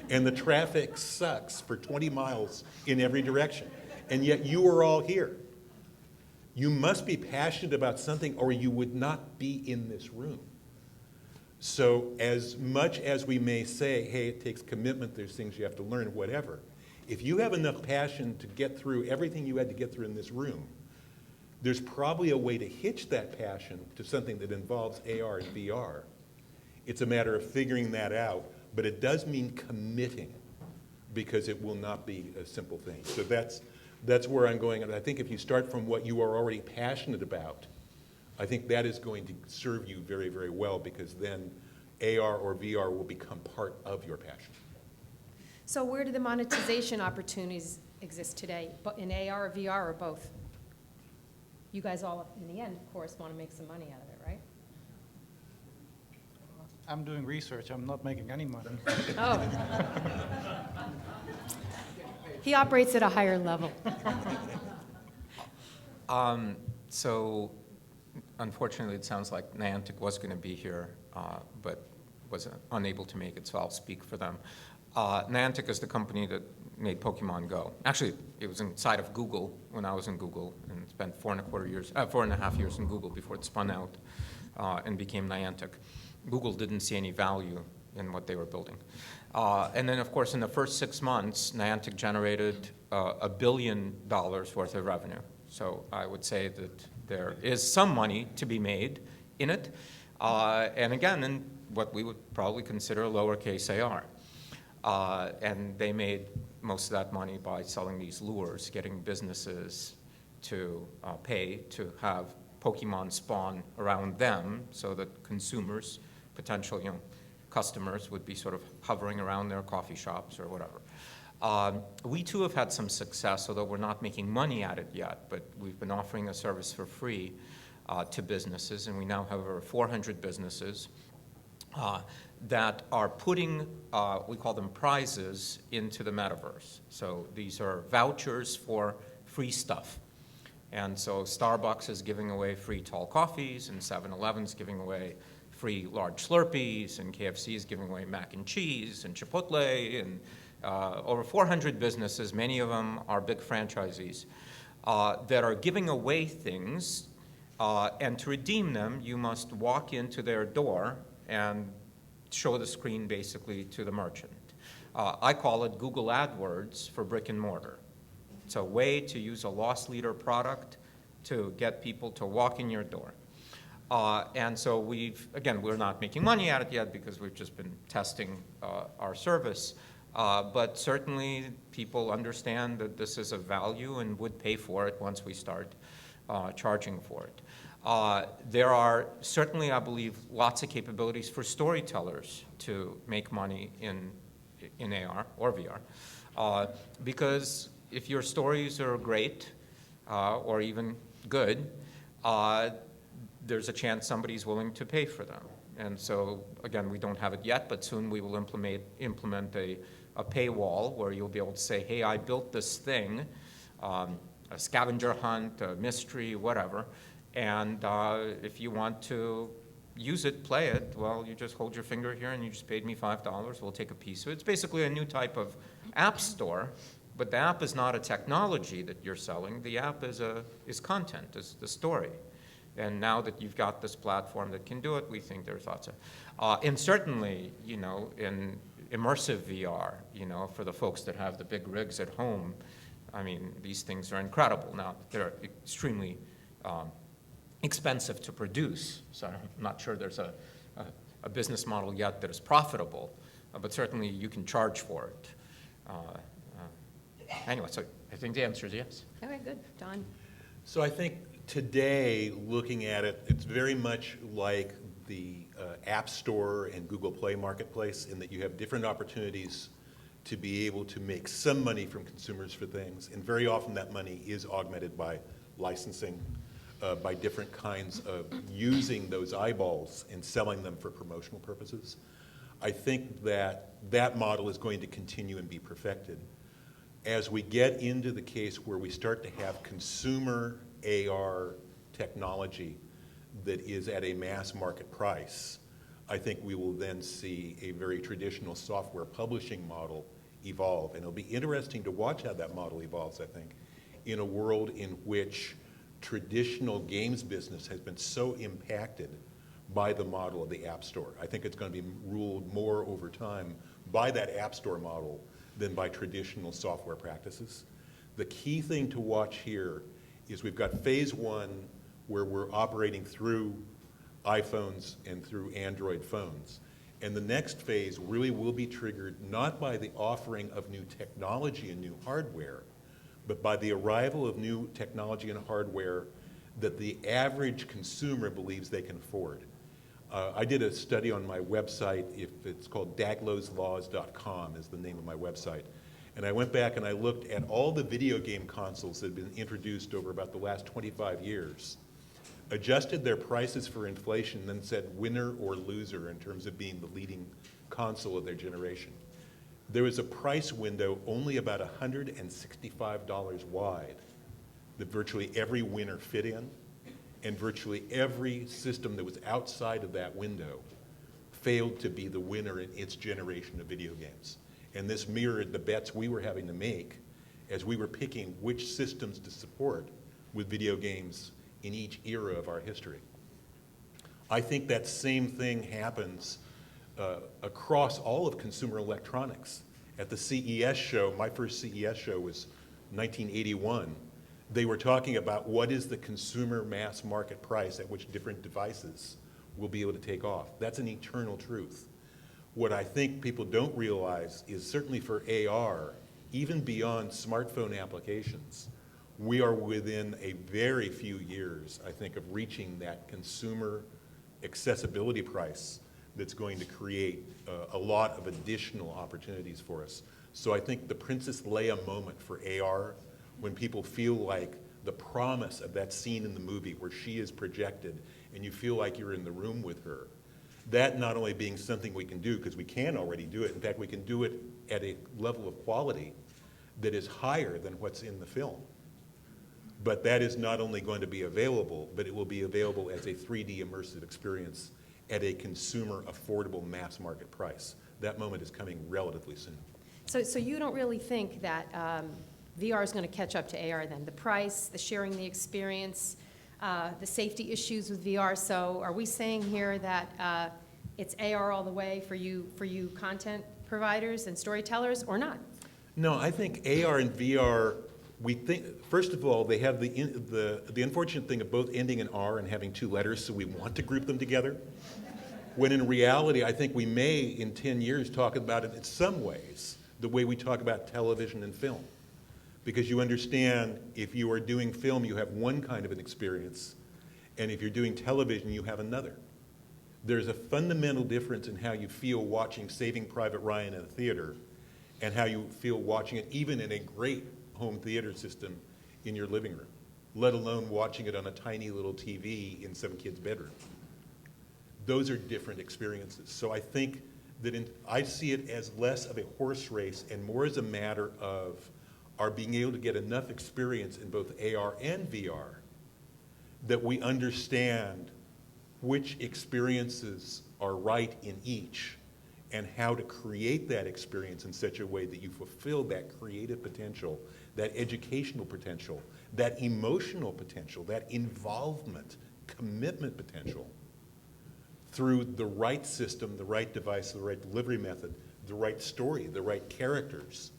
and the traffic sucks for 20 miles in every direction, and yet you are all here. You must be passionate about something or you would not be in this room. So as much as we may say, hey, it takes commitment, there's things you have to learn, whatever, if you have enough passion to get through everything you had to get through in this room, there's probably a way to hitch that passion to something that involves AR and VR. It's a matter of figuring that out, but it does mean committing, because it will not be a simple thing. So that's where I'm going, and I think if you start from what you are already passionate about, I think that is going to serve you very, very well, because then AR or VR will become part of your passion. So where do the monetization opportunities exist today? In AR or VR or both? You guys all, in the end, of course, want to make some money out of it, right? I'm doing research. I'm not making any money. Oh. He operates at a higher level. So unfortunately, it sounds like Niantic was going to be here, but was unable to make it, so I'll speak for them. Niantic is the company that made Pokemon Go. Actually, it was inside of Google when I was in Google, and spent 4.5 years in Google before it spun out and became Niantic. Google didn't see any value in what they were building. And then, of course, in the first 6 months, Niantic generated $1 billion worth of revenue. So I would say that there is some money to be made in it. And again, in what we would probably consider a lowercase AR. And they made most of that money by selling these lures, getting businesses to pay to have Pokemon spawn around them so that consumers, potential customers, would be sort of hovering around their coffee shops or whatever. We too have had some success, although we're not making money at it yet, but we've been offering a service for free to businesses, and we now have over 400 businesses that are putting, we call them prizes, into the metaverse. So these are vouchers for free stuff. And so Starbucks is giving away free tall coffees, and 7-Eleven's giving away free large Slurpees, and KFC is giving away mac and cheese, and Chipotle, and over 400 businesses, many of them are big franchisees, that are giving away things, and to redeem them, you must walk into their door and show the screen basically to the merchant. I call it Google AdWords for brick and mortar. It's a way to use a loss leader product to get people to walk in your door. And so we're not making money at it yet because we've just been testing our service. But certainly people understand that this is a value and would pay for it once we start charging for it. There are certainly, I believe, lots of capabilities for storytellers to make money in AR or VR. Because if your stories are great or even good, there's a chance somebody's willing to pay for them. And so, again, we don't have it yet, but soon we will implement a paywall where you'll be able to say, hey, I built this thing, a scavenger hunt, a mystery, whatever, and if you want to use it, play it, well, you just hold your finger here and you just paid me $5, we'll take a piece of it. It's basically a new type of app store, but the app is not a technology that you're selling. The app is content, is the story. And now that you've got this platform that can do it, we think there's lots of, and certainly, in immersive VR, for the folks that have the big rigs at home, I mean, these things are incredible. Now, they're extremely expensive to produce, so I'm not sure there's a business model yet that is profitable, but certainly you can charge for it. Anyway, so I think the answer is yes. Okay, good. Don? So I think today, looking at it, it's very much like the App Store and Google Play Marketplace in that you have different opportunities to be able to make some money from consumers for things. And very often that money is augmented by licensing, by different kinds of using those eyeballs and selling them for promotional purposes. I think that that model is going to continue and be perfected. As we get into the case where we start to have consumer AR technology that is at a mass market price, I think we will then see a very traditional software publishing model evolve. And it'll be interesting to watch how that model evolves, I think, in a world in which traditional games business has been so impacted by the model of the App Store. I think it's going to be ruled more over time by that App Store model than by traditional software practices. The key thing to watch here is we've got phase one where we're operating through iPhones and through Android phones. And the next phase really will be triggered not by the offering of new technology and new hardware, but by the arrival of new technology and hardware that the average consumer believes they can afford. I did a study on my website. If it's called daglowslaws.com is the name of my website. And I went back and I looked at all the video game consoles that had been introduced over about the last 25 years, adjusted their prices for inflation, then said winner or loser in terms of being the leading console of their generation. There was a price window only about $165 wide that virtually every winner fit in, and virtually every system that was outside of that window failed to be the winner in its generation of video games. And this mirrored the bets we were having to make as we were picking which systems to support with video games in each era of our history. I think that same thing happens across all of consumer electronics. At the CES show, my first CES show was 1981, they were talking about what is the consumer mass market price at which different devices will be able to take off. That's an eternal truth. What I think people don't realize is certainly for AR, even beyond smartphone applications, we are within a very few years, I think, of reaching that consumer accessibility price that's going to create a lot of additional opportunities for us. So I think the Princess Leia moment for AR, when people feel like the promise of that scene in the movie where she is projected and you feel like you're in the room with her, that not only being something we can do, because we can already do it, in fact, we can do it at a level of quality that is higher than what's in the film. But that is not only going to be available, but it will be available as a 3D immersive experience at a consumer affordable mass market price. That moment is coming relatively soon. So you don't really think that VR is going to catch up to AR then? The price, the sharing the experience, the safety issues with VR. So are we saying here that it's AR all the way for you content providers and storytellers, or not? No, I think AR and VR, we think, first of all, they have the unfortunate thing of both ending in R and having two letters, so we want to group them together. When in reality, I think we may, in 10 years, talk about it in some ways the way we talk about television and film. Because you understand, if you are doing film, you have one kind of an experience, and if you're doing television, you have another. There's a fundamental difference in how you feel watching Saving Private Ryan in a theater and how you feel watching it even in a great home theater system in your living room, let alone watching it on a tiny little TV in some kid's bedroom. Those are different experiences. So I think that I see it as less of a horse race and more as a matter of our being able to get enough experience in both AR and VR that we understand which experiences are right in each and how to create that experience in such a way that you fulfill that creative potential, that educational potential, that emotional potential, that involvement, commitment potential through the right system, the right device, the right delivery method, the right story, the right characters.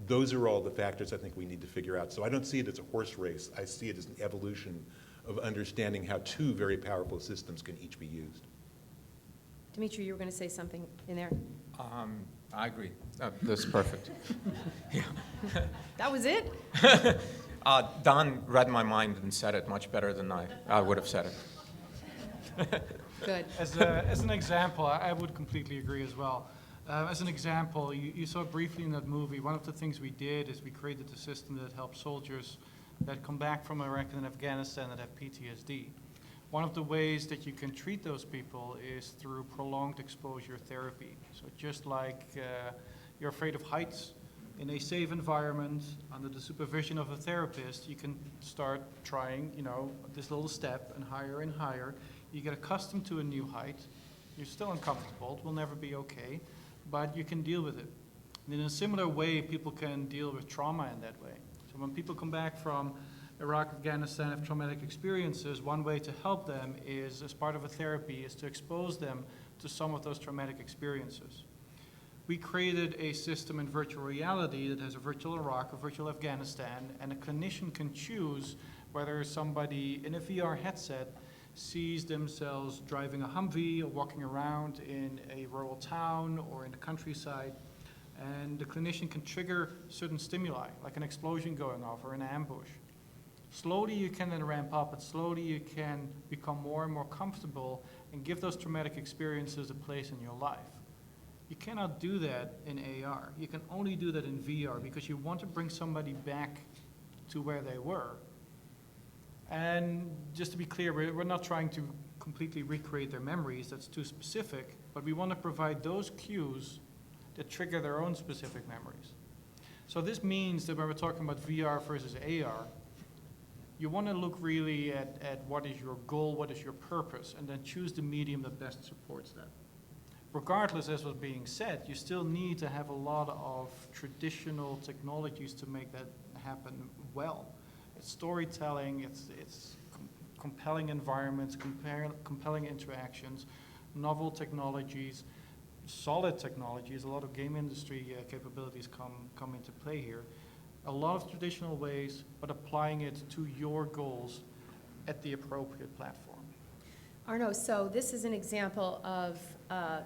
Those are all the factors I think we need to figure out. So I don't see it as a horse race. I see it as an evolution of understanding how two very powerful systems can each be used. Dimitri, you were going to say something in there. I agree. That's perfect. Yeah. That was it? Don read my mind and said it much better than I would have said it. Good. As an example, I would completely agree as well. As an example, you saw briefly in that movie, one of the things we did is we created a system that helps soldiers that come back from Iraq and Afghanistan that have PTSD. One of the ways that you can treat those people is through prolonged exposure therapy. So just like you're afraid of heights, in a safe environment, under the supervision of a therapist, you can start trying, this little step and higher. You get accustomed to a new height. You're still uncomfortable. It will never be okay, but you can deal with it. And in a similar way, people can deal with trauma in that way. So when people come back from Iraq, Afghanistan, have traumatic experiences, one way to help them is, as part of a therapy, is to expose them to some of those traumatic experiences. We created a system in virtual reality that has a virtual Iraq, a virtual Afghanistan, and a clinician can choose whether somebody in a VR headset sees themselves driving a Humvee or walking around in a rural town or in the countryside. And the clinician can trigger certain stimuli, like an explosion going off or an ambush. Slowly you can then ramp up, and slowly you can become more and more comfortable and give those traumatic experiences a place in your life. You cannot do that in AR. You can only do that in VR because you want to bring somebody back to where they were. And just to be clear, we're not trying to completely recreate their memories, that's too specific, but we want to provide those cues that trigger their own specific memories. So this means that when we're talking about VR versus AR, you want to look really at what is your goal, what is your purpose, and then choose the medium that best supports that. Regardless, as was being said, you still need to have a lot of traditional technologies to make that happen well. It's storytelling, it's compelling environments, compelling interactions, novel technologies, solid technologies. A lot of game industry capabilities come into play here. A lot of traditional ways, but applying it to your goals at the appropriate platform. Arno, so this is an example of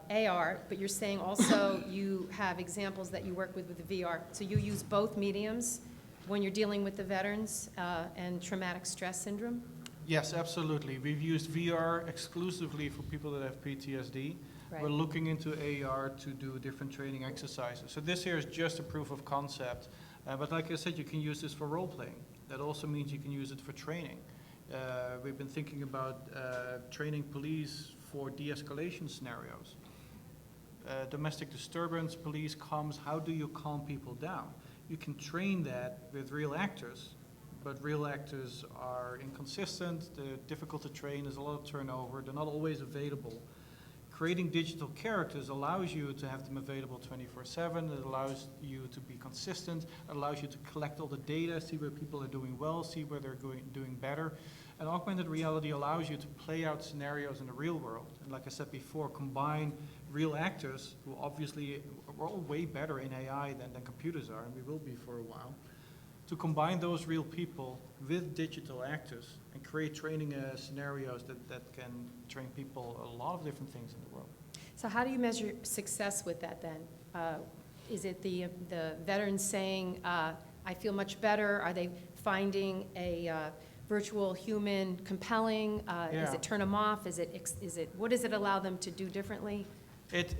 AR, but you're saying also you have examples that you work with the VR. So you use both mediums when you're dealing with the veterans and traumatic stress syndrome? Yes, absolutely. We've used VR exclusively for people that have PTSD. Right. We're looking into AR to do different training exercises. So this here is just a proof of concept. But like I said, you can use this for role-playing. That also means you can use it for training. We've been thinking about training police for de-escalation scenarios. Domestic disturbance, police comes, how do you calm people down? You can train that with real actors, but real actors are inconsistent, they're difficult to train, there's a lot of turnover, they're not always available. Creating digital characters allows you to have them available 24/7, it allows you to be consistent, it allows you to collect all the data, see where people are doing well, see where they're doing better. And augmented reality allows you to play out scenarios in the real world. And like I said before, combine real actors, who obviously are all way better in AI than computers are, and we will be for a while, to combine those real people with digital actors and create training scenarios that can train people a lot of different things in the world. So how do you measure success with that then? Is it the veterans saying, I feel much better? Are they finding a virtual human compelling? Is it turn them off? What does it allow them to do differently? It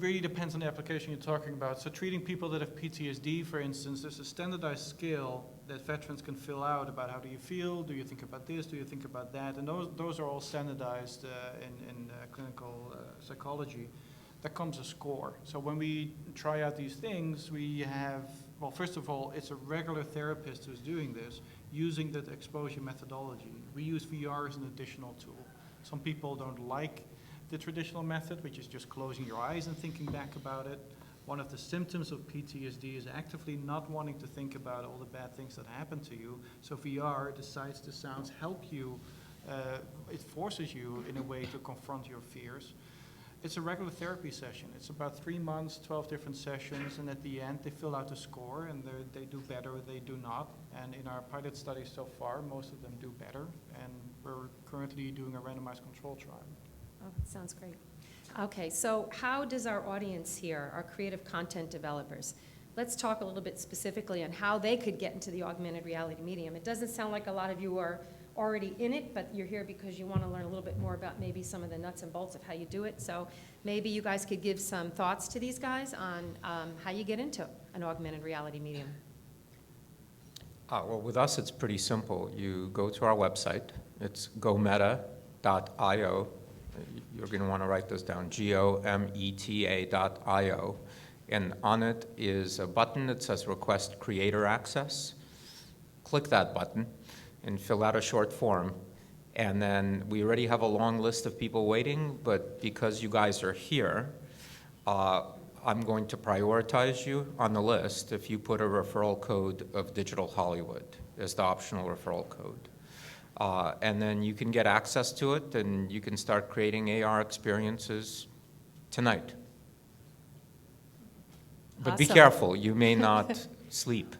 really depends on the application you're talking about. So treating people that have PTSD, for instance, there's a standardized scale that veterans can fill out about how do you feel, do you think about this, do you think about that, and those are all standardized in clinical psychology. That comes a score. So when we try out these things, we have, well, first of all, it's a regular therapist who's doing this, using that exposure methodology. We use VR as an additional tool. Some people don't like the traditional method, which is just closing your eyes and thinking back about it. One of the symptoms of PTSD is actively not wanting to think about all the bad things that happen to you. So VR, the sights, the sounds help you, it forces you in a way to confront your fears. It's a regular therapy session. It's about 3 months, 12 different sessions, and at the end they fill out a score and they do better or they do not. And in our pilot studies so far, most of them do better, and we're currently doing a randomized control trial. Oh, that sounds great. Okay, so how does our audience here, our creative content developers, let's talk a little bit specifically on how they could get into the augmented reality medium. It doesn't sound like a lot of you are already in it, but you're here because you want to learn a little bit more about maybe some of the nuts and bolts of how you do it. So maybe you guys could give some thoughts to these guys on how you get into an augmented reality medium. Well, with us, it's pretty simple. You go to our website. It's gometa.io. You're going to want to write this down, gometa.io. And on it is a button that says Request Creator Access. Click that button and fill out a short form. And then we already have a long list of people waiting, but because you guys are here, I'm going to prioritize you on the list if you put a referral code of Digital Hollywood as the optional referral code. And then you can get access to it, and you can start creating AR experiences tonight. But be Awesome. careful, you may not sleep.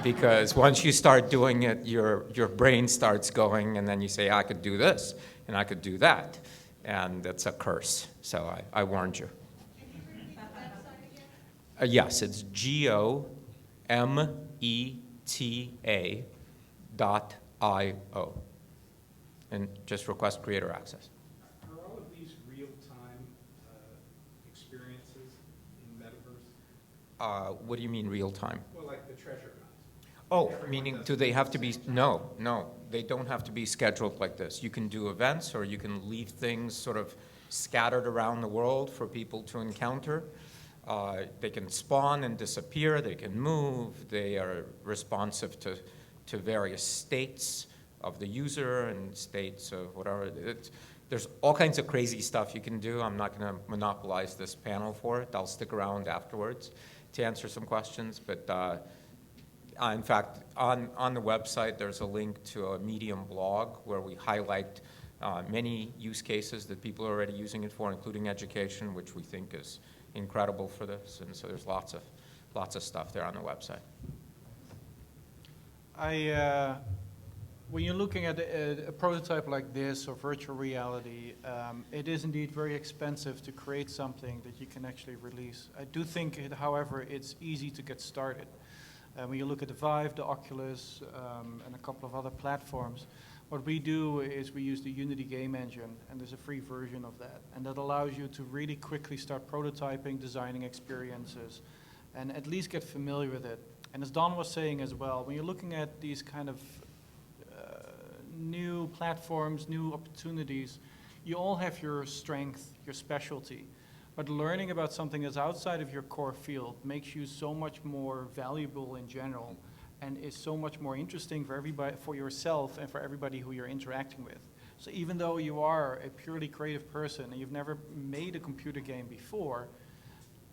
Because once you start doing it, your brain starts going, and then you say, I could do this, and I could do that. And that's a curse, so I warned you. Yes, it's gometa.io. And just request creator access. Are all of these real-time experiences in Metaverse? What do you mean real time? Well, like the treasure hunt. Oh, meaning do they have to be, no, they don't have to be scheduled like this. You can do events or you can leave things sort of scattered around the world for people to encounter. They can spawn and disappear, they can move, they are responsive to various states of the user and states of whatever. There's all kinds of crazy stuff you can do. I'm not going to monopolize this panel for it. I'll stick around afterwards to answer some questions, but in fact, on the website, there's a link to a Medium blog where we highlight many use cases that people are already using it for, including education, which we think is incredible for this. And so there's lots of stuff there on the website. When you're looking at a prototype like this or virtual reality, it is indeed very expensive to create something that you can actually release. I do think, however, it's easy to get started. When you look at the Vive, the Oculus, and a couple of other platforms, what we do is we use the Unity game engine, and there's a free version of that. And that allows you to really quickly start prototyping, designing experiences, and at least get familiar with it. And as Don was saying as well, when you're looking at these kind of new platforms, new opportunities, you all have your strength, your specialty. But learning about something that's outside of your core field makes you so much more valuable in general and is so much more interesting for everybody, for yourself and for everybody who you're interacting with. So even though you are a purely creative person and you've never made a computer game before,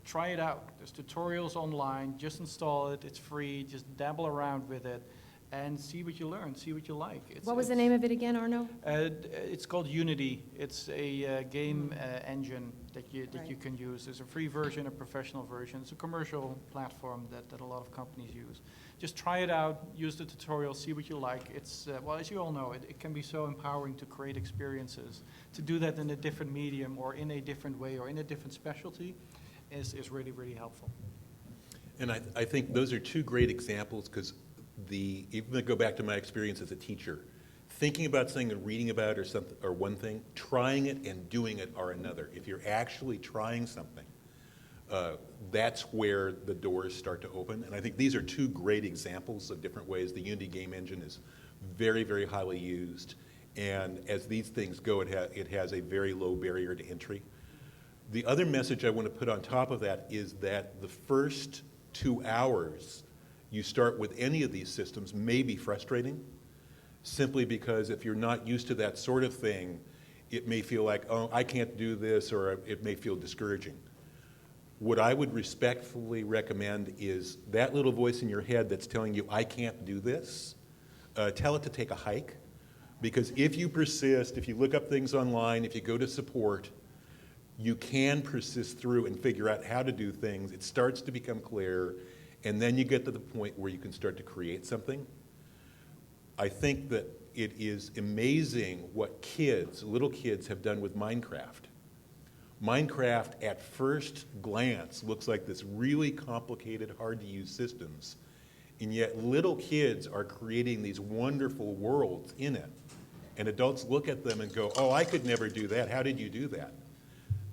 try it out. There's tutorials online, just install it, it's free, just dabble around with it and see what you learn, see what you like. What was the name of it again, Arno? It's called Unity. It's a game engine that you can use. There's a free version, a professional version. It's a commercial platform that a lot of companies use. Just try it out, use the tutorial, see what you like. It's, well, as you all know, it can be so empowering to create experiences. To do that in a different medium or in a different way or in a different specialty is really, really helpful. And I think those are two great examples because even to go back to my experience as a teacher, thinking about something and reading about it or something or one thing, trying it and doing it are another. If you're actually trying something, that's where the doors start to open. And I think these are two great examples of different ways. The Unity game engine is very, very highly used. And as these things go, it has a very low barrier to entry. The other message I want to put on top of that is that the first 2 hours you start with any of these systems may be frustrating, simply because if you're not used to that sort of thing, it may feel like, oh, I can't do this, or it may feel discouraging. What I would respectfully recommend is that little voice in your head that's telling you, I can't do this, tell it to take a hike. Because if you persist, if you look up things online, if you go to support, you can persist through and figure out how to do things. It starts to become clear, and then you get to the point where you can start to create something. I think that it is amazing what little kids have done with Minecraft. Minecraft, at first glance, looks like this really complicated, hard-to-use systems, and yet little kids are creating these wonderful worlds in it. And adults look at them and go, oh, I could never do that. How did you do that?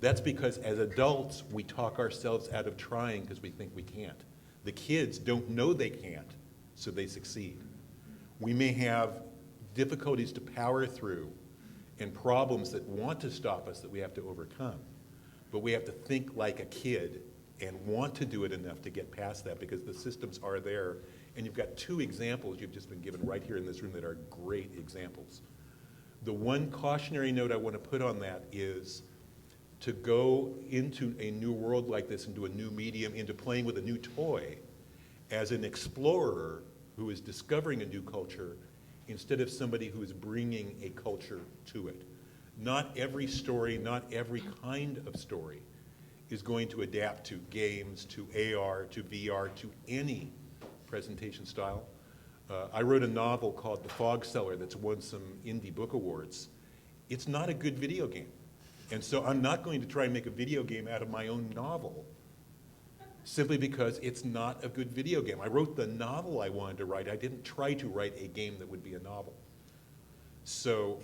That's because as adults, we talk ourselves out of trying because we think we can't. The kids don't know they can't, so they succeed. We may have difficulties to power through and problems that want to stop us that we have to overcome. But we have to think like a kid and want to do it enough to get past that because the systems are there. And you've got two examples you've just been given right here in this room that are great examples. The one cautionary note I want to put on that is to go into a new world like this, into a new medium, into playing with a new toy as an explorer who is discovering a new culture instead of somebody who is bringing a culture to it. Not every story, not every kind of story is going to adapt to games, to AR, to VR, to any presentation style. I wrote a novel called The Fog Cellar that's won some indie book awards. It's not a good video game. And so I'm not going to try and make a video game out of my own novel simply because it's not a good video game. I wrote the novel I wanted to write. I didn't try to write a game that would be a novel. So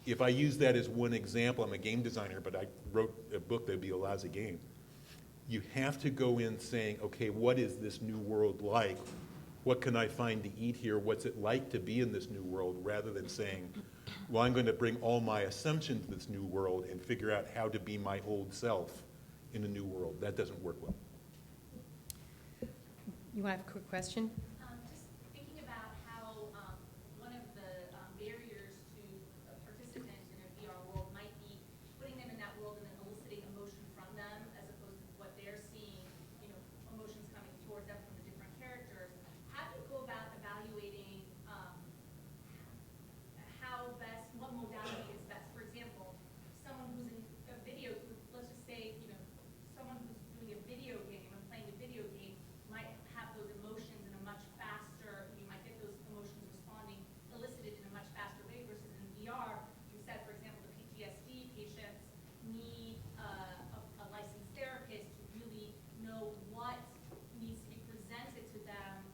if I use that as one example, I'm a game designer, but I wrote a book that would be a lousy game. You have to go in saying, okay, what is this new world like? What can I find to eat here? What's it like to be in this new world? Rather than saying, well, I'm going to bring all my assumptions to this new world and figure out how to be my old self in a new world. That doesn't work well. You want to have a quick question? Just thinking about how one of the barriers to participants in a VR world might be putting them in that world and then eliciting emotion from them as opposed to what they're seeing, emotions coming toward them from the different characters. How do you go about evaluating how best, what modality is best? For example, someone who's in a video, let's just say, someone who's doing a video game and playing a video game might have those emotions in a much faster, you might get those emotions responding, elicited in a much faster way versus in VR. You said, for example, the PTSD patients need a licensed therapist to really know what needs to be presented to them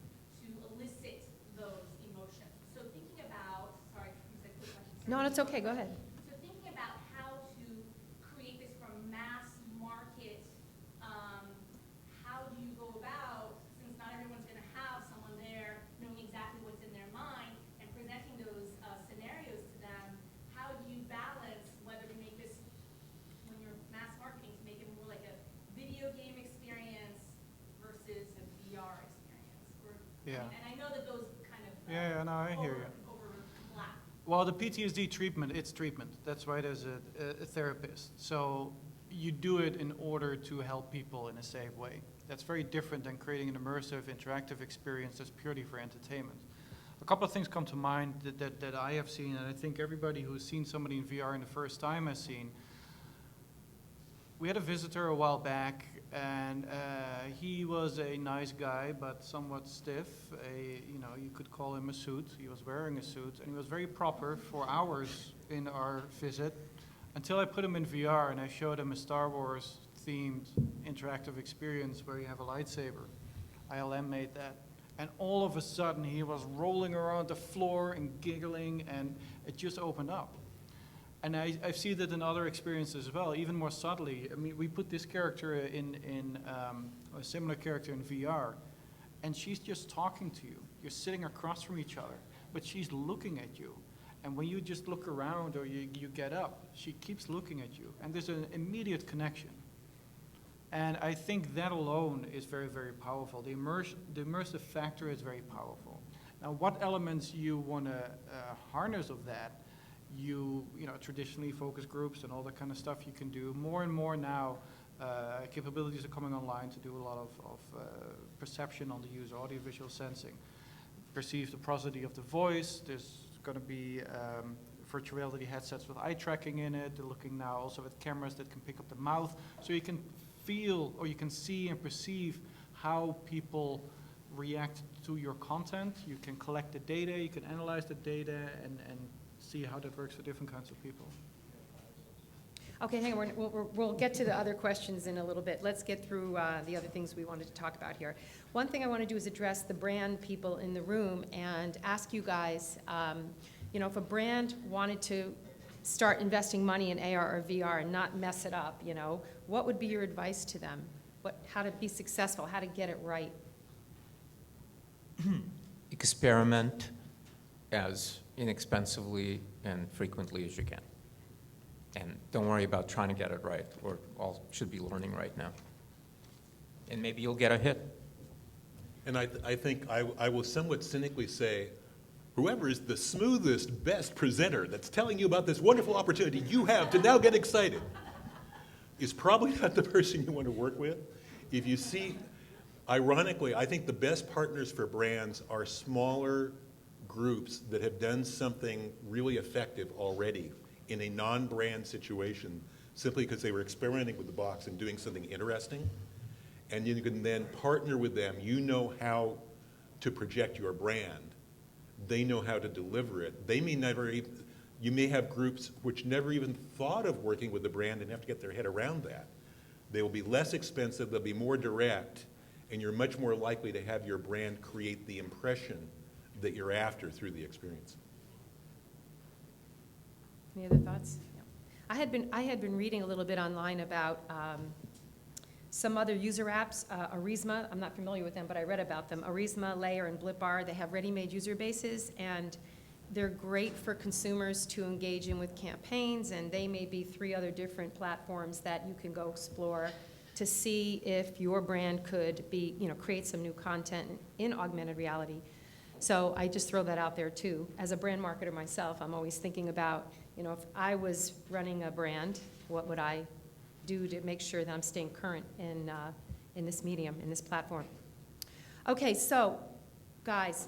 to elicit those emotions. So thinking about, sorry, you said quick question. No, it's okay. Go ahead. So thinking about how to create this from mass market, how do you go about, since not everyone's going to have someone there knowing exactly what's in their mind and presenting those scenarios to them, how do you balance whether to make this, when you're mass marketing, to make it more like a video game experience versus a VR experience? Yeah. And I know that those kind of Yeah, no, I hear you. overlap. Well, the PTSD treatment, it's treatment. That's right, as a therapist. So you do it in order to help people in a safe way. That's very different than creating an immersive, interactive experience that's purely for entertainment. A couple of things come to mind that I have seen, and I think everybody who's seen somebody in VR in the first time has seen. We had a visitor a while back, and he was a nice guy, but somewhat stiff. You could call him a suit. He was wearing a suit, and he was very proper for hours in our visit, until I put him in VR and I showed him a Star Wars themed interactive experience where you have a lightsaber. ILM made that. And all of a sudden he was rolling around the floor and giggling, and it just opened up. And I see that in other experiences as well, even more subtly. I mean, we put this character in a similar character in VR, and she's just talking to you. You're sitting across from each other, but she's looking at you. And when you just look around or you get up, she keeps looking at you. And there's an immediate connection. And I think that alone is very, very powerful. The immersive factor is very powerful. Now, what elements you want to harness of that, traditionally focus groups and all that kind of stuff you can do. More and more now, capabilities are coming online to do a lot of perception on the user, audiovisual sensing. Perceive the prosody of the voice. There's going to be virtual reality headsets with eye tracking in it. They're looking now also at cameras that can pick up the mouth, so you can feel or you can see and perceive how people react to your content. You can collect the data, you can analyze the data, and see how that works for different kinds of people. Okay, hang on. We'll get to the other questions in a little bit. Let's get through the other things we wanted to talk about here. One thing I want to do is address the brand people in the room and ask you guys, if a brand wanted to start investing money in AR or VR and not mess it up, what would be your advice to them? How to be successful, how to get it right? Experiment as inexpensively and frequently as you can. And don't worry about trying to get it right. We're all should be learning right now. And maybe you'll get a hit. And I think I will somewhat cynically say, whoever is the smoothest, best presenter that's telling you about this wonderful opportunity you have to now get excited is probably not the person you want to work with. If you see, ironically, I think the best partners for brands are smaller groups that have done something really effective already in a non-brand situation, simply because they were experimenting with the box and doing something interesting. And you can then partner with them. You know how to project your brand. They know how to deliver it. They may never even, you may have groups which never even thought of working with the brand and have to get their head around that. They will be less expensive, they'll be more direct, and you're much more likely to have your brand create the impression that you're after through the experience. Any other thoughts? Yeah. I had been reading a little bit online about some other user apps, Arisma. I'm not familiar with them, but I read about them. Arisma, Layer, and Blipbar, they have ready-made user bases, and they're great for consumers to engage in with campaigns, and they may be 3 other different platforms that you can go explore to see if your brand could be, create some new content in augmented reality. So I just throw that out there too. As a brand marketer myself, I'm always thinking about, if I was running a brand, what would I do to make sure that I'm staying current in this medium, in this platform? Okay, so guys,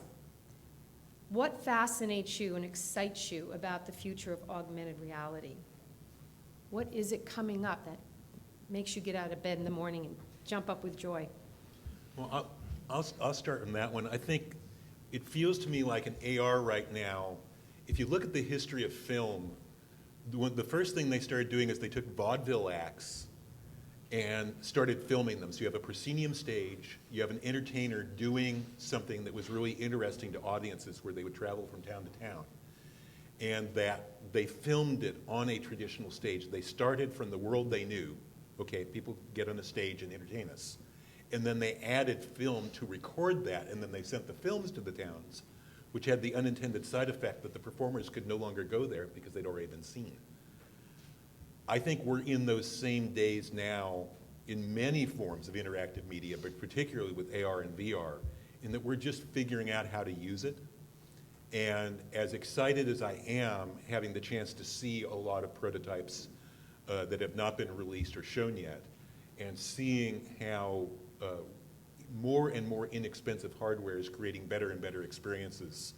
what fascinates you and excites you about the future of augmented reality? What is it coming up that makes you get out of bed in the morning and jump up with joy? Well, I'll start on that one. I think it feels to me like an AR right now. If you look at the history of film, the first thing they started doing is they took vaudeville acts and started filming them. So you have a proscenium stage, you have an entertainer doing something that was really interesting to audiences where they would travel from town to town. And that they filmed it on a traditional stage. They started from the world they knew. Okay, people get on a stage and entertain us. And then they added film to record that, and then they sent the films to the towns, which had the unintended side effect that the performers could no longer go there because they'd already been seen. I think we're in those same days now in many forms of interactive media, but particularly with AR and VR, in that we're just figuring out how to use it. And as excited as I am having the chance to see a lot of prototypes that have not been released or shown yet, and seeing how more and more inexpensive hardware is creating better and better experiences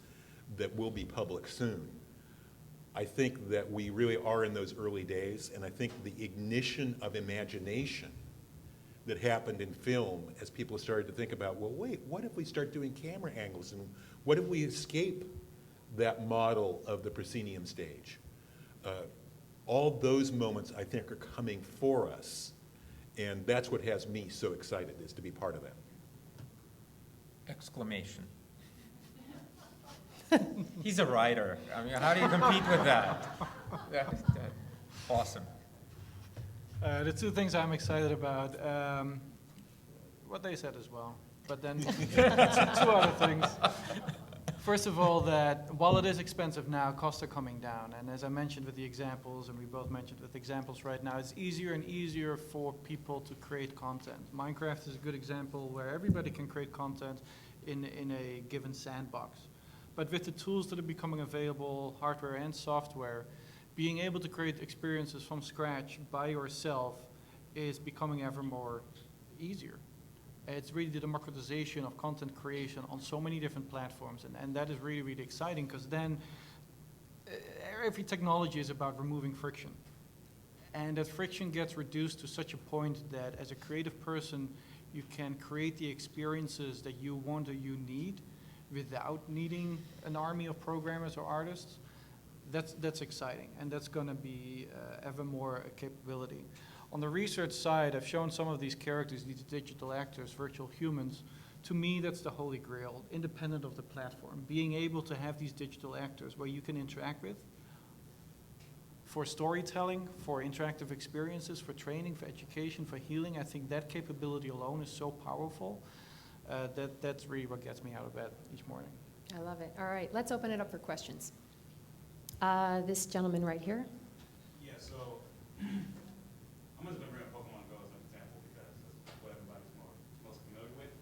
that will be public soon. I think that we really are in those early days, and I think the ignition of imagination that happened in film as people started to think about, well, wait, what if we start doing camera angles, and what if we escape that model of the proscenium stage? All those moments, I think, are coming for us, and that's what has me so excited, is to be part of that. Exclamation. He's a writer. I mean, how do you compete with that? Awesome. The 2 things I'm excited about, what they said as well, but then 2 other things. First of all, that while it is expensive now, costs are coming down. And as I mentioned with the examples, and we both mentioned with examples right now, it's easier and easier for people to create content. Minecraft is a good example where everybody can create content in a given sandbox. But with the tools that are becoming available, hardware and software, being able to create experiences from scratch by yourself is becoming ever more easier. It's really the democratization of content creation on so many different platforms, and that is really, really exciting, because then every technology is about removing friction. And that friction gets reduced to such a point that as a creative person, you can create the experiences that you want or you need without needing an army of programmers or artists. That's exciting, and that's going to be ever more a capability. On the research side, I've shown some of these characters, these digital actors, virtual humans. To me, that's the holy grail, independent of the platform. Being able to have these digital actors where you can interact with for storytelling, for interactive experiences, for training, for education, for healing. I think that capability alone is so powerful that's really what gets me out of bed each morning. I love it. All right, let's open it up for questions. This gentleman right here. Yeah, so I'm just going to bring up Pokemon Go as an example because that's what everybody's most familiar with.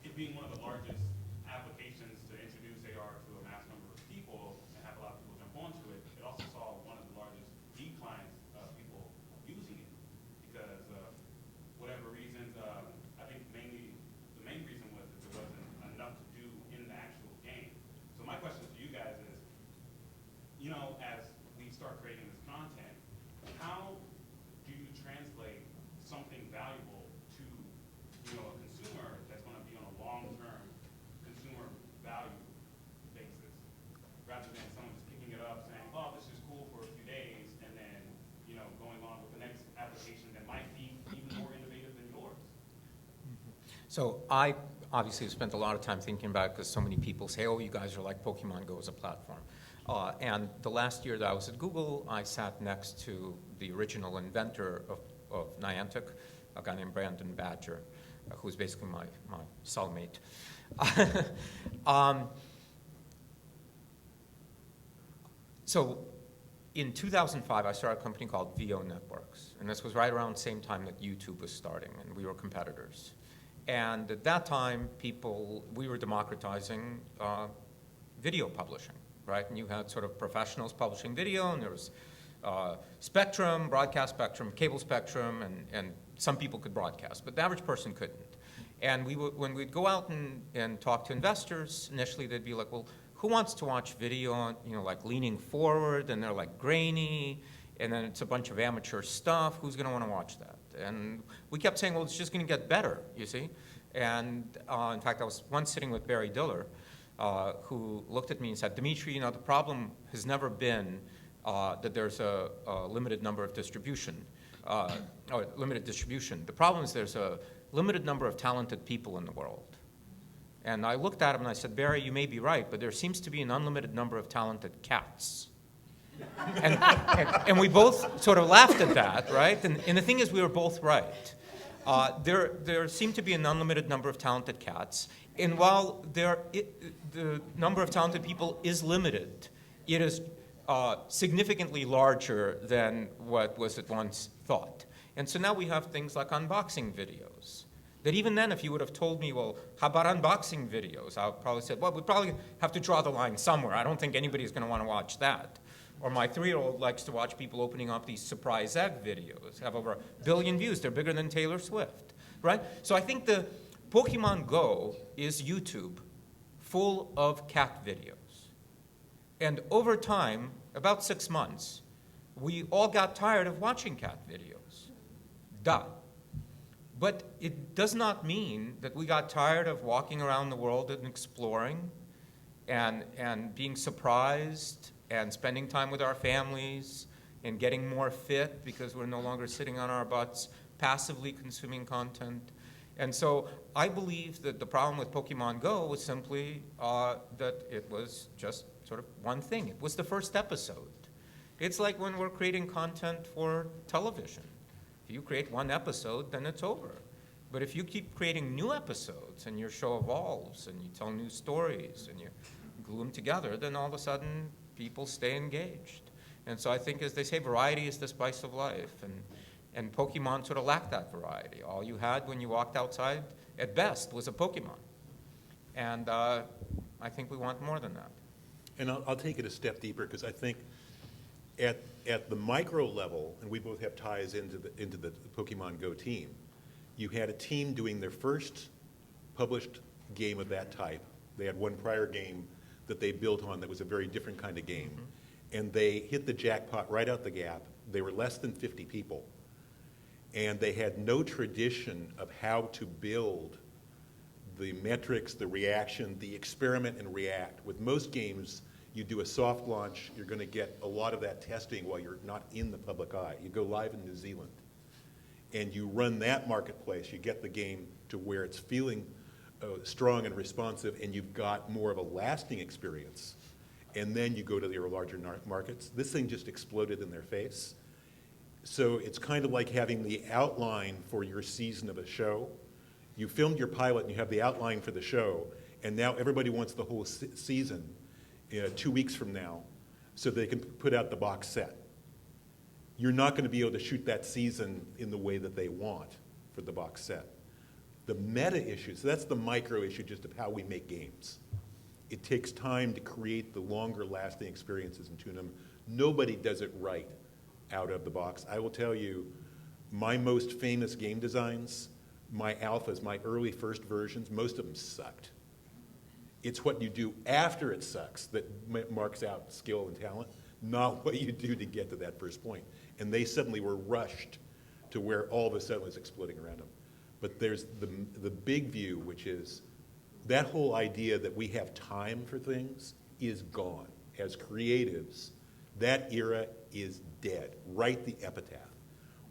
It being one of the largest applications to introduce AR to a mass number of people and have a lot of people jump onto it, it also saw one of the largest declines of people using it because of whatever reasons. I think the main reason was that there wasn't enough to do in the actual game. So my question to you guys is, as we start creating this content, how So I obviously have spent a lot of time thinking about it because so many people say, oh, you guys are like Pokemon Go as a platform. And the last year that I was at Google, I sat next to the original inventor of Niantic, a guy named Brandon Badger, who's basically my cellmate. So in 2005, I started a company called VO Networks, and this was right around the same time that YouTube was starting, and we were competitors. And at that time, we were democratizing video publishing, right? And you had sort of professionals publishing video, and there was Spectrum, broadcast Spectrum, cable Spectrum, and some people could broadcast, but the average person couldn't. And when we'd go out and talk to investors, initially they'd be like, well, who wants to watch video, like leaning forward, and they're like grainy, and then it's a bunch of amateur stuff. Who's going to want to watch that? And we kept saying, well, it's just going to get better, you see? And in fact, I was once sitting with Barry Diller, who looked at me and said, Dimitri, the problem has never been that there's a limited number of distribution, or limited distribution. The problem is there's a limited number of talented people in the world. And I looked at him and I said, Barry, you may be right, but there seems to be an unlimited number of talented cats. and we both sort of laughed at that, right? And the thing is, we were both right. There seemed to be an unlimited number of talented cats, and while the number of talented people is limited, it is significantly larger than what was at once thought. And so now we have things like unboxing videos. That even then, if you would have told me, well, how about unboxing videos? I would probably said, well, we probably have to draw the line somewhere. I don't think anybody's going to want to watch that. Or my 3-year-old likes to watch people opening up these surprise egg videos. Have over 1 billion views. They're bigger than Taylor Swift, right? So I think the Pokemon Go is YouTube full of cat videos. And over time, about 6 months, we all got tired of watching cat videos. Duh. But it does not mean that we got tired of walking around the world and exploring and being surprised and spending time with our families and getting more fit because we're no longer sitting on our butts passively consuming content. And so I believe that the problem with Pokemon Go was simply that it was just sort of one thing. It was the first episode. It's like when we're creating content for television. If you create one episode, then it's over. But if you keep creating new episodes and your show evolves and you tell new stories and you glue them together, then all of a sudden people stay engaged. And so I think, as they say, variety is the spice of life. And Pokemon sort of lacked that variety. All you had when you walked outside, at best, was a Pokemon. And I think we want more than that. And I'll take it a step deeper, because I think at the micro level, and we both have ties into the Pokemon Go team, you had a team doing their first published game of that type. They had one prior game that they built on that was a very different kind of game. Mm-hmm. And they hit the jackpot right out the gap. They were less than 50 people. And they had no tradition of how to build the metrics, the reaction, the experiment and react. With most games, you do a soft launch, you're going to get a lot of that testing while you're not in the public eye. You go live in New Zealand, and you run that marketplace. You get the game to where it's feeling strong and responsive, and you've got more of a lasting experience. And then you go to your larger markets. This thing just exploded in their face. So it's kind of like having the outline for your season of a show. You filmed your pilot, and you have the outline for the show, and now everybody wants the whole season 2 weeks from now so they can put out the box set. You're not going to be able to shoot that season in the way that they want for the box set. The meta issue, so that's the micro issue just of how we make games. It takes time to create the longer lasting experiences and tune them. Nobody does it right out of the box. I will tell you, my most famous game designs, my alphas, my early first versions, most of them sucked. It's what you do after it sucks that marks out skill and talent, not what you do to get to that first point. And they suddenly were rushed to where all of a sudden it was exploding around them. But there's the big view, which is that whole idea that we have time for things is gone. As creatives, that era is dead. Write the epitaph.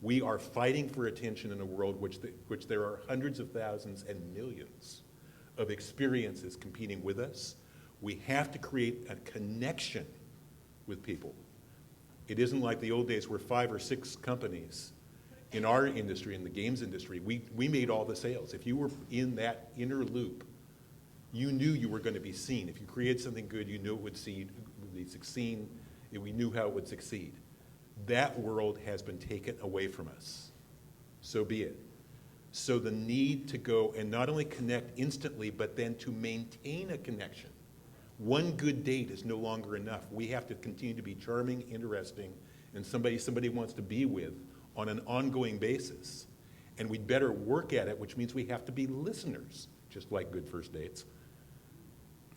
We are fighting for attention in a world which there are hundreds of thousands and millions of experiences competing with us. We have to create a connection with people. It isn't like the old days where 5 or 6 companies in our industry, in the games industry, we made all the sales. If you were in that inner loop, you knew you were going to be seen. If you created something good, you knew it would succeed. We knew how it would succeed. That world has been taken away from us. So be it. So the need to go and not only connect instantly, but then to maintain a connection. One good date is no longer enough. We have to continue to be charming, interesting, and somebody wants to be with on an ongoing basis. And we'd better work at it, which means we have to be listeners, just like good first dates,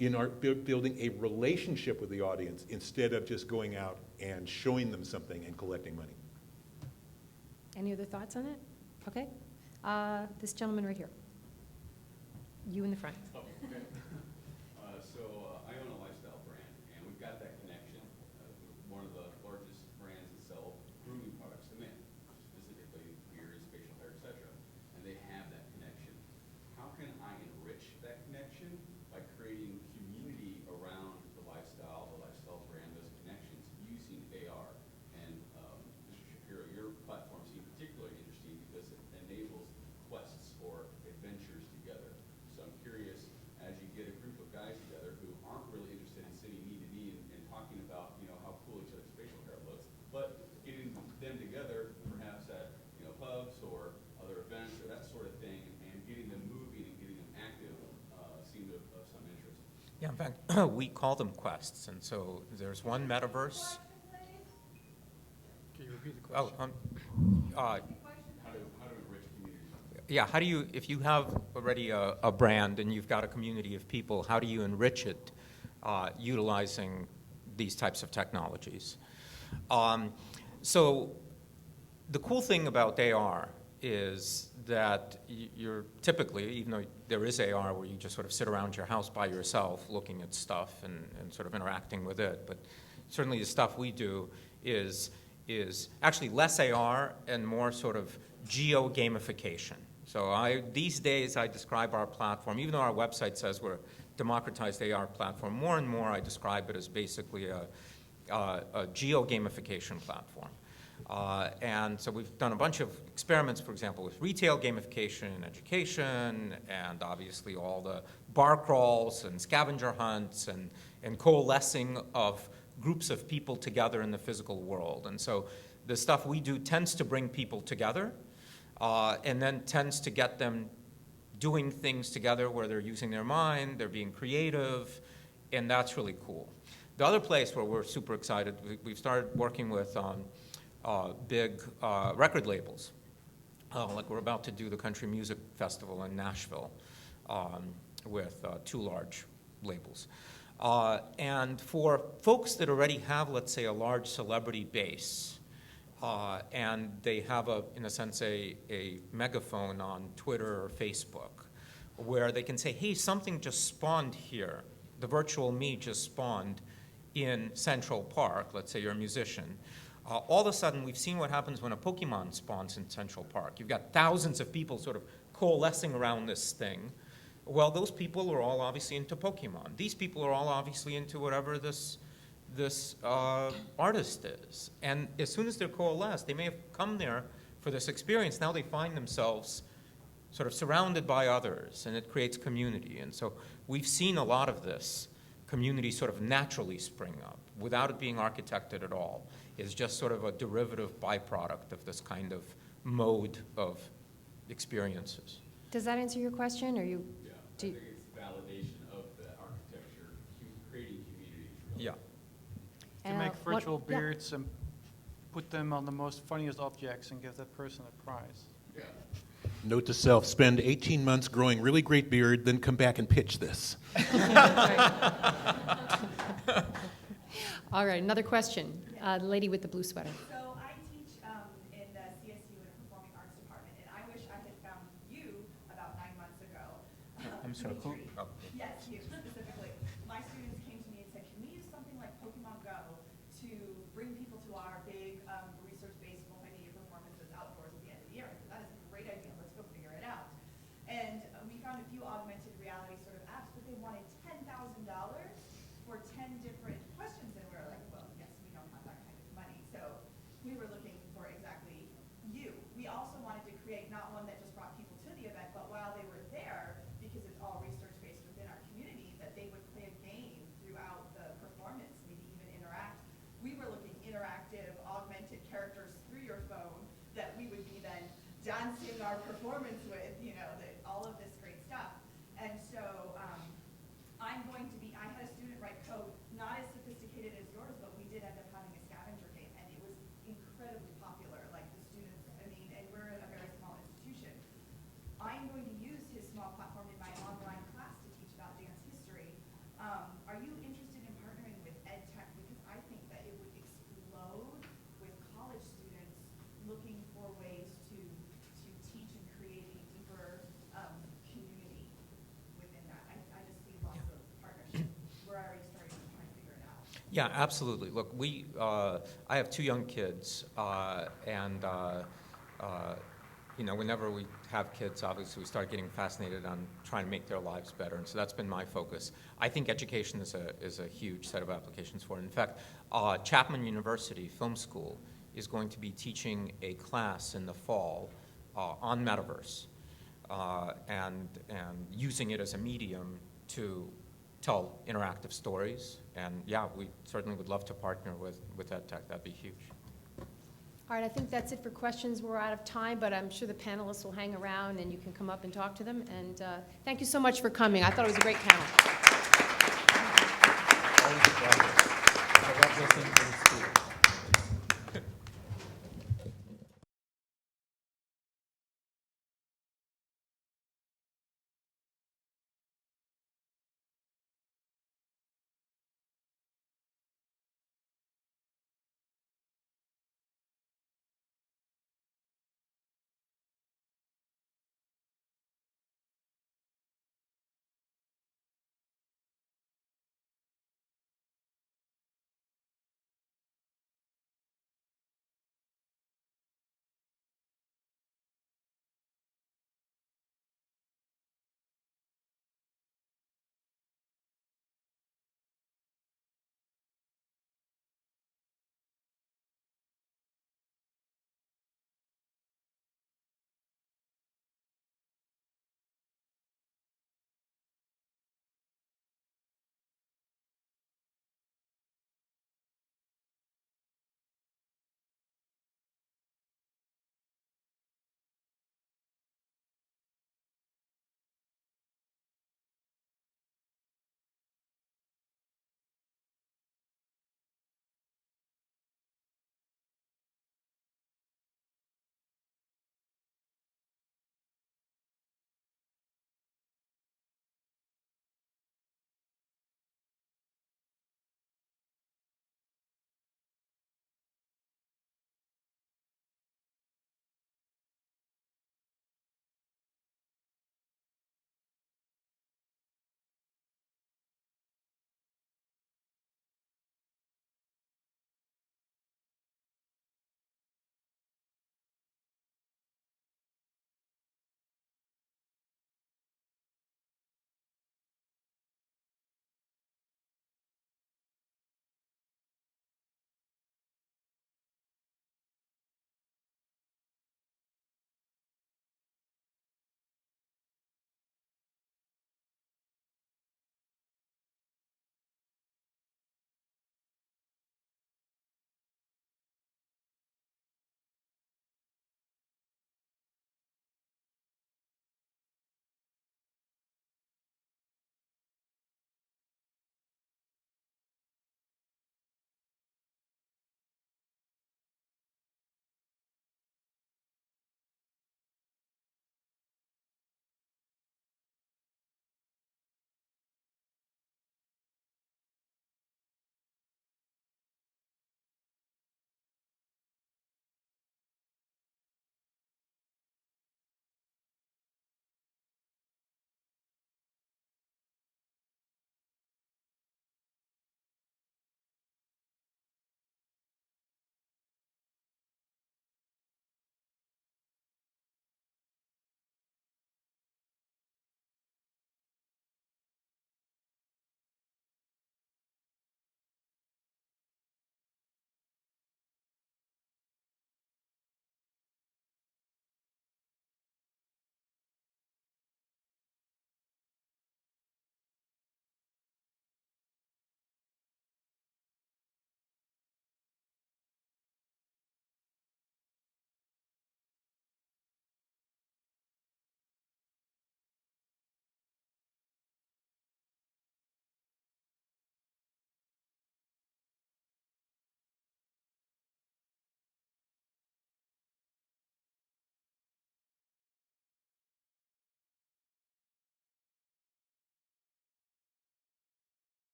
in our building a relationship with the audience instead of just going out and showing them something and collecting money. Any other thoughts on it? Okay. This gentleman right here. You in the front. Oh, okay. I own a lifestyle brand, and we've got that connection. One of the largest brands that sell grooming products to men, specifically beards, facial hair, etc. And they have that connection. How can I enrich that connection by creating community around the lifestyle brand, those connections using AR? And Mr. Shapiro, your platform seems particularly interesting because it enables quests or adventures together. So I'm curious, as you get a group of guys together who aren't really interested in sitting knee to knee and talking about, how cool each other's facial hair looks, but getting them together perhaps at, pubs or other events or that sort of thing, and getting them moving and getting them active seemed of some interest. Yeah, in fact, we call them quests, and so there's one metaverse. Can you repeat the question? How to enrich communities. Yeah, how do you, if you have already a brand and you've got a community of people, how do you enrich it utilizing these types of technologies? So the cool thing about AR is that you're typically, even though there is AR where you just sort of sit around your house by yourself looking at stuff and sort of interacting with it, but certainly the stuff we do is actually less AR and more sort of geo-gamification. So these days I describe our platform, even though our website says we're a democratized AR platform, more and more I describe it as basically a geo-gamification platform. And so we've done a bunch of experiments, for example, with retail gamification and education, and obviously all the bar crawls and scavenger hunts and coalescing of groups of people together in the physical world. And so the stuff we do tends to bring people together, and then tends to get them doing things together where they're using their mind, they're being creative, and that's really cool. The other place where we're super excited, we've started working with big record labels. Like we're about to do the Country Music Festival in Nashville with 2 large labels. And for folks that already have, let's say, a large celebrity base, and they have, in a sense, a megaphone on Twitter or Facebook, where they can say, hey, something just spawned here. The virtual me just spawned in Central Park. Let's say you're a musician. All of a sudden, we've seen what happens when a Pokemon spawns in Central Park. You've got thousands of people sort of coalescing around this thing. Well, those people are all obviously into Pokemon. These people are all obviously into whatever this artist is. And as soon as they're coalesced, they may have come there for this experience. Now they find themselves sort of surrounded by others, and it creates community. And so we've seen a lot of this community sort of naturally spring up without it being architected at all. It's just sort of a derivative byproduct of this kind of mode of experiences. Does that answer your question, or you? Yeah, I think it's validation of the architecture, creating communities. Really. Yeah. To make virtual beards and put them on the most funniest objects and give that person a prize. Yeah. Note to self, spend 18 months growing really great beard, then come back and pitch this. All right, another question. The lady with the blue sweater. So I teach in the CSU in the Performing Arts Department, and I wish I had found you about 9 months ago. I'm sorry, who? Oh. Yes, you specifically. My students came to me and said, can we use something like Pokemon Go to bring people to our big research-based multimedia performances out your phone that we would be then dancing our performance with, you know, all of this great stuff. And so I had a student write code, not as sophisticated as yours, but we did end up having a scavenger game, and it was incredibly popular. Like the students, I mean, and we're a very small institution. I'm going to use his small platform in my online class to teach about dance history. Are you interested in partnering with ed tech? Because I think that it would explode with college students looking for ways to teach and create a deeper community within that. I just see lots of partnerships. We're already starting to try and figure it out. Yeah, absolutely. Look, I have 2 young kids, and you know, whenever we have kids, obviously we start getting fascinated on trying to make their lives better, and so that's been my focus. I think education is a huge set of applications for it. In fact, Chapman University Film School is going to be teaching a class in the fall on metaverse and using it as a medium to tell interactive stories. And yeah, we certainly would love to partner with EdTech. That'd be huge. All right, I think that's it for questions. We're out of time, but I'm sure the panelists will hang around and you can come up and talk to them. And thank you so much for coming. I thought it was a great panel. Always a pleasure. Congratulations.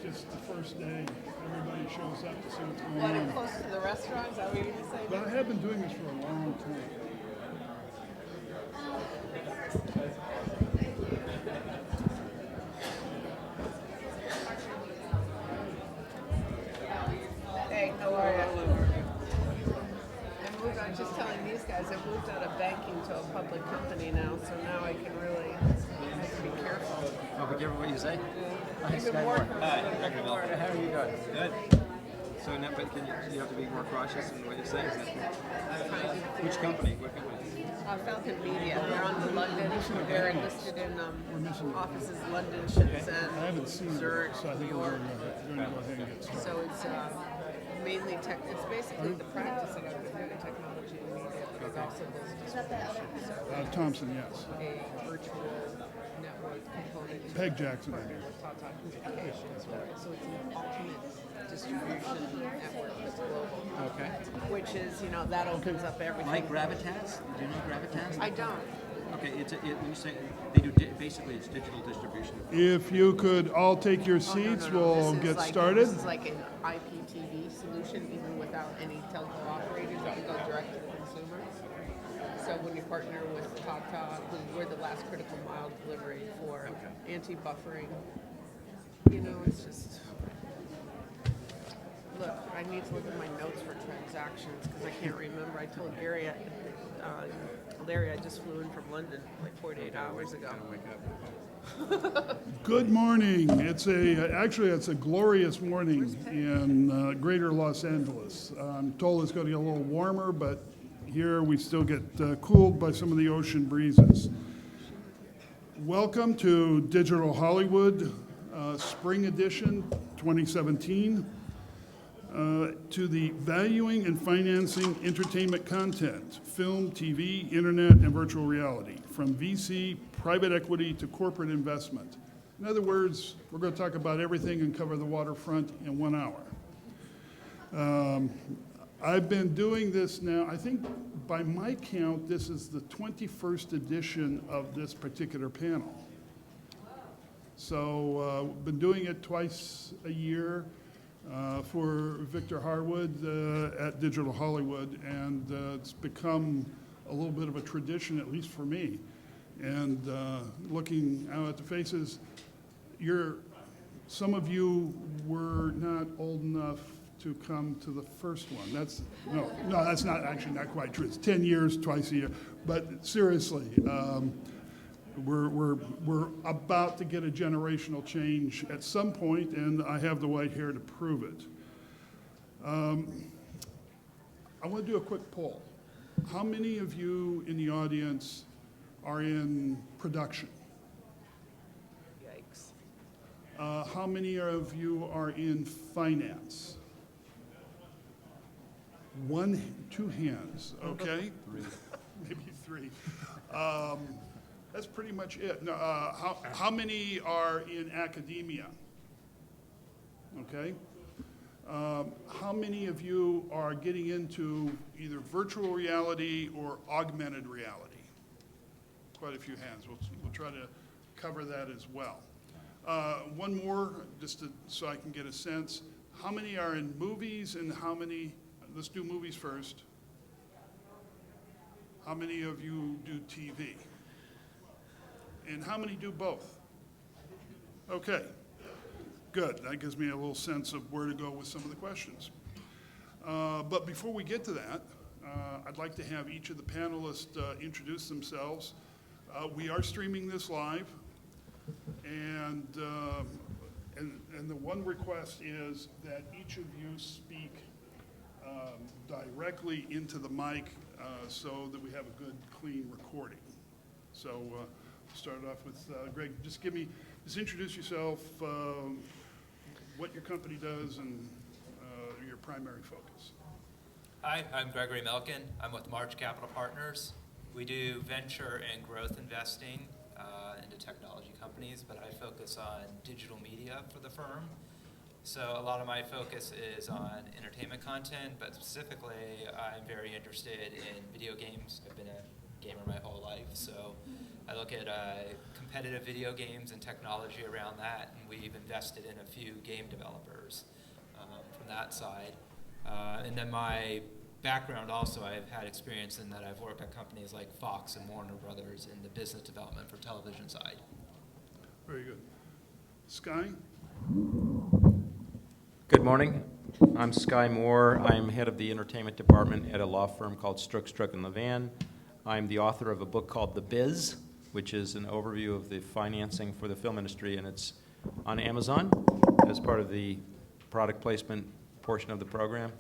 just the first day. Everybody shows up to see what's going What, on. close to the restaurant? Is that what you were going to say? But I have been doing this for a long time. Hey, how are you? I was just telling these guys, I've moved out of banking to a public company now, so now I can really have to be careful. Oh, be careful what you say? I've been working for Hi, them Dr. before. Miller. How are you doing? Good. So now, but you have to be more cautious in what you say? Is that which company? What company? Falcon Media. They're on the London. They're listed in offices London, Shenzhen, I haven't seen Zurich, it, so I think New we're York. going to go ahead and get started. So it's mainly tech. It's basically the practice that I've been doing technology and media, but it also does distribution. So Thompson, yes. a virtual network component. to Peg Jackson. partner with Tata Communications, right? So it's an ultimate distribution network that's global. Okay. Which is, that opens up everything. Like Gravitas? Do you know Gravitas? I don't. Okay, when you say they do basically it's digital distribution. If you could all take your seats, we'll This is get like- started. This is like an IPTV solution, even without any telco operators. You can go direct to the consumer. So when you partner with Tata, we're the last critical mile delivery for anti-buffering. It's just... Look, I need to look at my notes for transactions because I can't remember. I told Gary, Larry, I just flew in from London like 48 hours ago. Good morning. It's a glorious morning in greater Los Angeles. I'm told it's going to get a little warmer, but here we still get cooled by some of the ocean breezes. Welcome to Digital Hollywood Spring Edition 2017. To the valuing and financing entertainment content, film, TV, internet, and virtual reality, from VC, private equity, to corporate investment. In other words, we're going to talk about everything and cover the waterfront in 1 hour. I've been doing this now, I think by my count, this is the 21st edition of this particular panel. So been doing it twice a year. For Victor Harwood at Digital Hollywood, and it's become a little bit of a tradition, at least for me. And looking out at the faces, some of you were not old enough to come to the first one. That's not quite true. It's 10 years, twice a year. But seriously, we're about to get a generational change at some point, and I have the white hair to prove it. I want to do a quick poll. How many of you in the audience are in production? Yikes. How many of you are in finance? 2 hands, okay? Maybe 3. That's pretty much it. No, how many are in academia? Okay. How many of you are getting into either virtual reality or augmented reality? Quite a few hands. We'll try to cover that as well. One more, so I can get a sense. How many are in movies and how many, let's do movies first. How many of you do TV? And how many do both? Okay, good. That gives me a little sense of where to go with some of the questions. But before we get to that, I'd like to have each of the panelists introduce themselves. We are streaming this live, and the one request is that each of you speak directly into the mic so that we have a good, clean recording. So. Start off with Greg. Just introduce yourself, what your company does, and your primary focus. Hi, I'm Gregory Melkin. I'm with March Capital Partners. We do venture and growth investing into technology companies, but I focus on digital media for the firm. So a lot of my focus is on entertainment content, but specifically I'm very interested in video games. I've been a gamer my whole life, so I look at competitive video games and technology around that, and we've invested in a few game developers from that side. And then my background also, I've had experience in that I've worked at companies like Fox and Warner Brothers in the business development for television side. Very good. Sky? Good morning. I'm Sky Moore. I'm head of the entertainment department at a law firm called Strzok, Strick & Levan. I'm the author of a book called The Biz, which is an overview of the financing for the film industry, and it's on Amazon as part of the product placement portion of the program.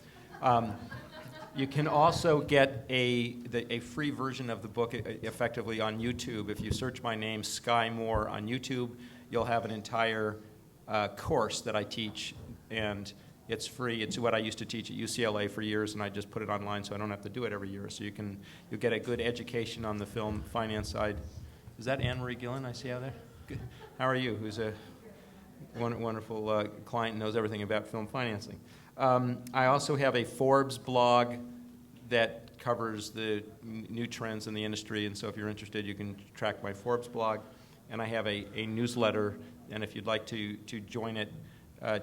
You can also get a free version of the book effectively on YouTube. If you search my name, Sky Moore, on YouTube, you'll have an entire course that I teach, and it's free. It's what I used to teach at UCLA for years, and I just put it online so I don't have to do it every year. So you'll get a good education on the film finance side. Is that Anne-Marie Gillen I see out there? Good. How are you? Who's a wonderful client, knows everything about film financing. I also have a Forbes blog that covers the new trends in the industry, and so if you're interested, you can track my Forbes blog. And I have a newsletter, and if you'd like to join it,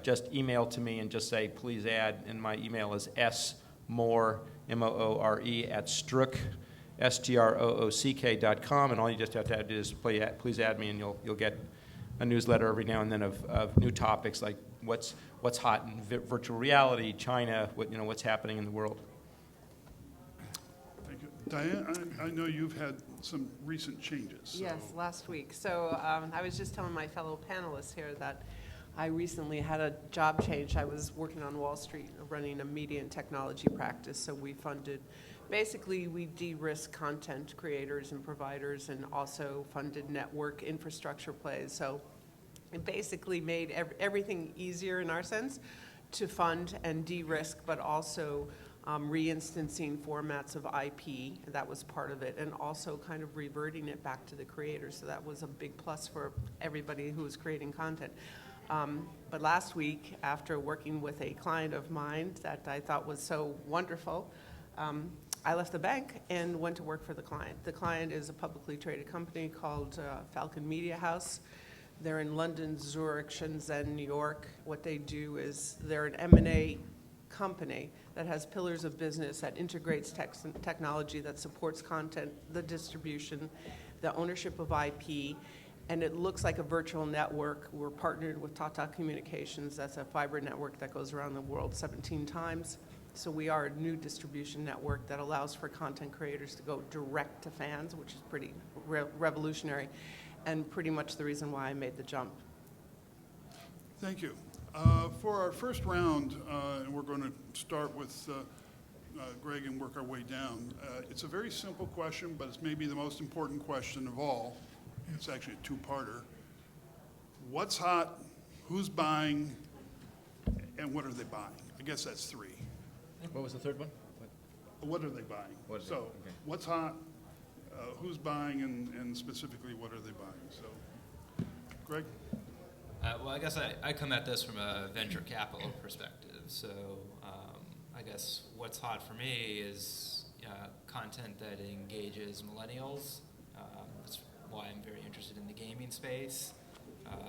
just email to me and just say, please add, and my email is smoore, M-O-O-R-E, @strook, STROOCK.com, and all you just have to do is please add me, and you'll get a newsletter every now and then of new topics like what's hot in virtual reality, China, what's happening in the world. Thank you. Diane, I know you've had some recent changes. So. Yes, last week. So I was just telling my fellow panelists here that I recently had a job change. I was working on Wall Street running a media and technology practice, so we de-risk content creators and providers and also funded network infrastructure plays. So it basically made everything easier in our sense to fund and de-risk, but also reinstancing formats of IP. That was part of it, and also kind of reverting it back to the creators. So that was a big plus for everybody who was creating content. But last week, after working with a client of mine that I thought was so wonderful, I left the bank and went to work for the client. The client is a publicly traded company called Falcon Media House. They're in London, Zurich, Shenzhen, New York. What they do is they're an M&A company that has pillars of business that integrates technology that supports content, the distribution, the ownership of IP, and it looks like a virtual network. We're partnered with Tata Communications. That's a fiber network that goes around the world 17 times. So we are a new distribution network that allows for content creators to go direct to fans, which is pretty revolutionary, and pretty much the reason why I made the jump. Thank you. For our first round, and we're going to start with Greg and work our way down. It's a very simple question, but it's maybe the most important question of all. It's actually a two-parter. What's hot, who's buying, and what are they buying? I guess that's three. What was the third one? What are they buying? What's hot, who's buying, and specifically what are they buying? So, Greg? Well, I guess I come at this from a venture capital perspective. So I guess what's hot for me is content that engages millennials. That's why I'm very interested in the gaming space.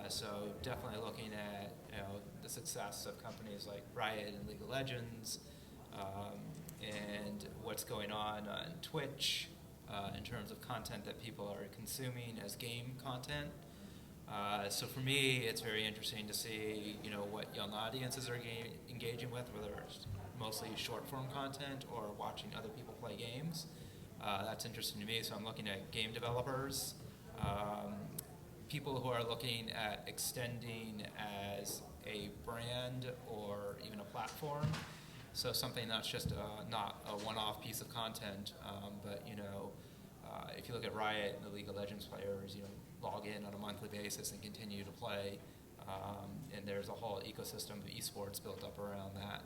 So definitely looking at the success of companies like Riot and League of Legends, and what's going on Twitch in terms of content that people are consuming as game content. So for me, it's very interesting to see, what young audiences are engaging with, whether it's mostly short-form content or watching other people play games. That's interesting to me. So I'm looking at game developers, people who are looking at extending as a brand or even a platform. So something that's just not a one-off piece of content, but if you look at Riot and the League of Legends players, log in on a monthly basis and continue to play, and there's a whole ecosystem of esports built up around that.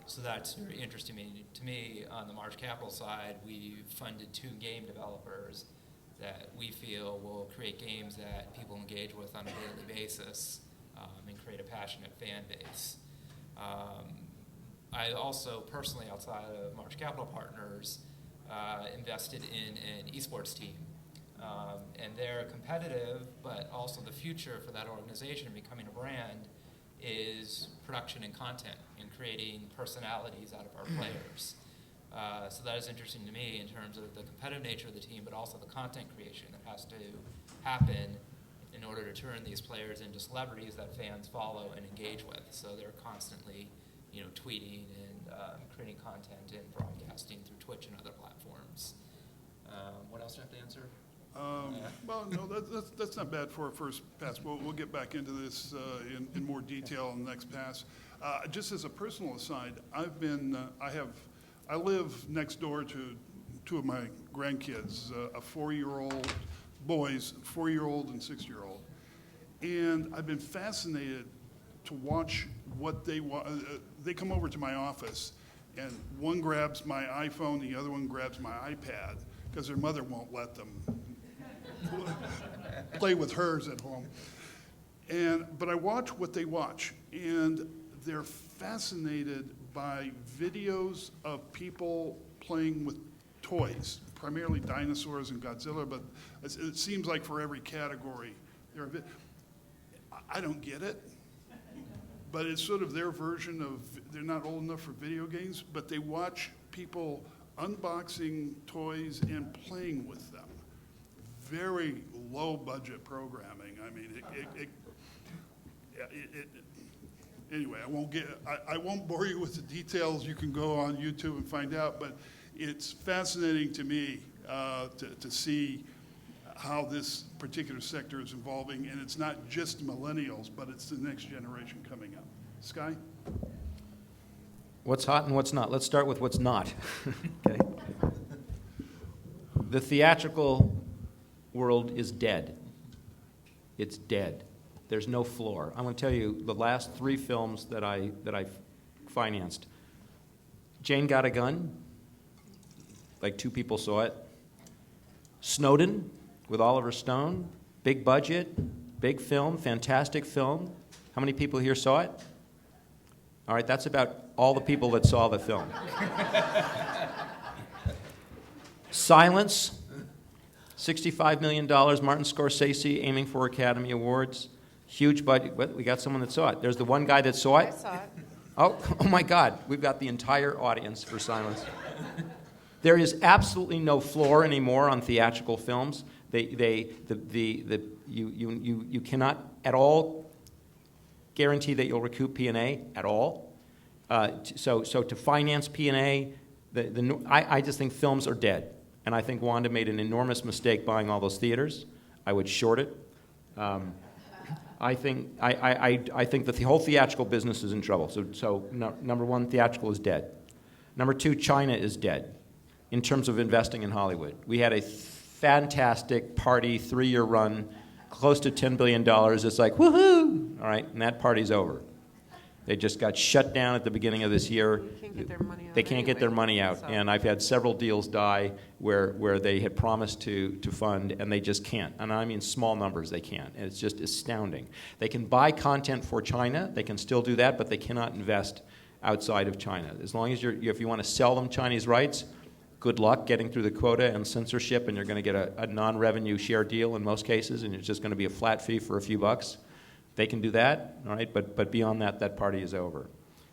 So that's very interesting to me. On the March Capital side, we've funded 2 game developers that we feel will create games that people engage with on a daily basis and create a passionate fan base. I also personally, outside of March Capital Partners, invested in an esports team. And they're competitive, but also the future for that organization becoming a brand is production and content and creating personalities out of our players. So that is interesting to me in terms of the competitive nature of the team, but also the content creation that has to happen in order to turn these players into celebrities that fans follow and engage with. So they're constantly, tweeting and creating content and broadcasting through Twitch and other platforms. What else do I have to answer? Well, no, that's not bad for a first pass. We'll get back into this in more detail in the next pass. Just as a personal aside, I live next door to two of my grandkids, a 4-year-old boys, 4-year-old and 6-year-old, and I've been fascinated to watch what they want. They come over to my office, and one grabs my iPhone, the other one grabs my iPad, because their mother won't let them play with hers at home. But I watch what they watch, and they're fascinated by videos of people playing with toys, primarily dinosaurs and Godzilla, but it seems like for every category, I don't get it, but it's sort of their version of, they're not old enough for video games, but they watch people unboxing toys and playing with them. Very low budget programming. I mean, anyway, I won't bore you with the details. You can go on YouTube and find out, but it's fascinating to me to see how this particular sector is evolving, and it's not just millennials, but it's the next generation coming up. Sky? What's hot and what's not? Let's start with what's not. Okay. The theatrical world is dead. It's dead. There's no floor. I'm going to tell you the last 3 films that I financed. Jane Got a Gun, like 2 people saw it. Snowden with Oliver Stone, big budget, big film, fantastic film. How many people here saw it? All right, that's about all the people that saw the film. Silence, $65 million, Martin Scorsese aiming for Academy Awards. Huge budget. We got someone that saw it. There's the one guy that saw it. I saw it. Oh my God, we've got the entire audience for Silence. There is absolutely no floor anymore on theatrical films. You cannot at all guarantee that you'll recoup P&A at all. So to finance P&A, I just think films are dead. And I think Wanda made an enormous mistake buying all those theaters. I would short it. I think that the whole theatrical business is in trouble. So number one, theatrical is dead. Number 2, China is dead in terms of investing in Hollywood. We had a fantastic party, 3-year run, close to $10 billion. It's like, woohoo! All right, and that party's over. They just got shut down at the beginning of this year. They can't get their money out. And I've had several deals die where they had promised to fund, and they just can't. And I mean small numbers, they can't. And it's just astounding. They can buy content for China. They can still do that, but they cannot invest outside of China. As long as if you want to sell them Chinese rights, good luck getting through the quota and censorship, and you're going to get a non-revenue share deal in most cases, and it's just going to be a flat fee for a few bucks. They can do that, all right, but beyond that, that party is over.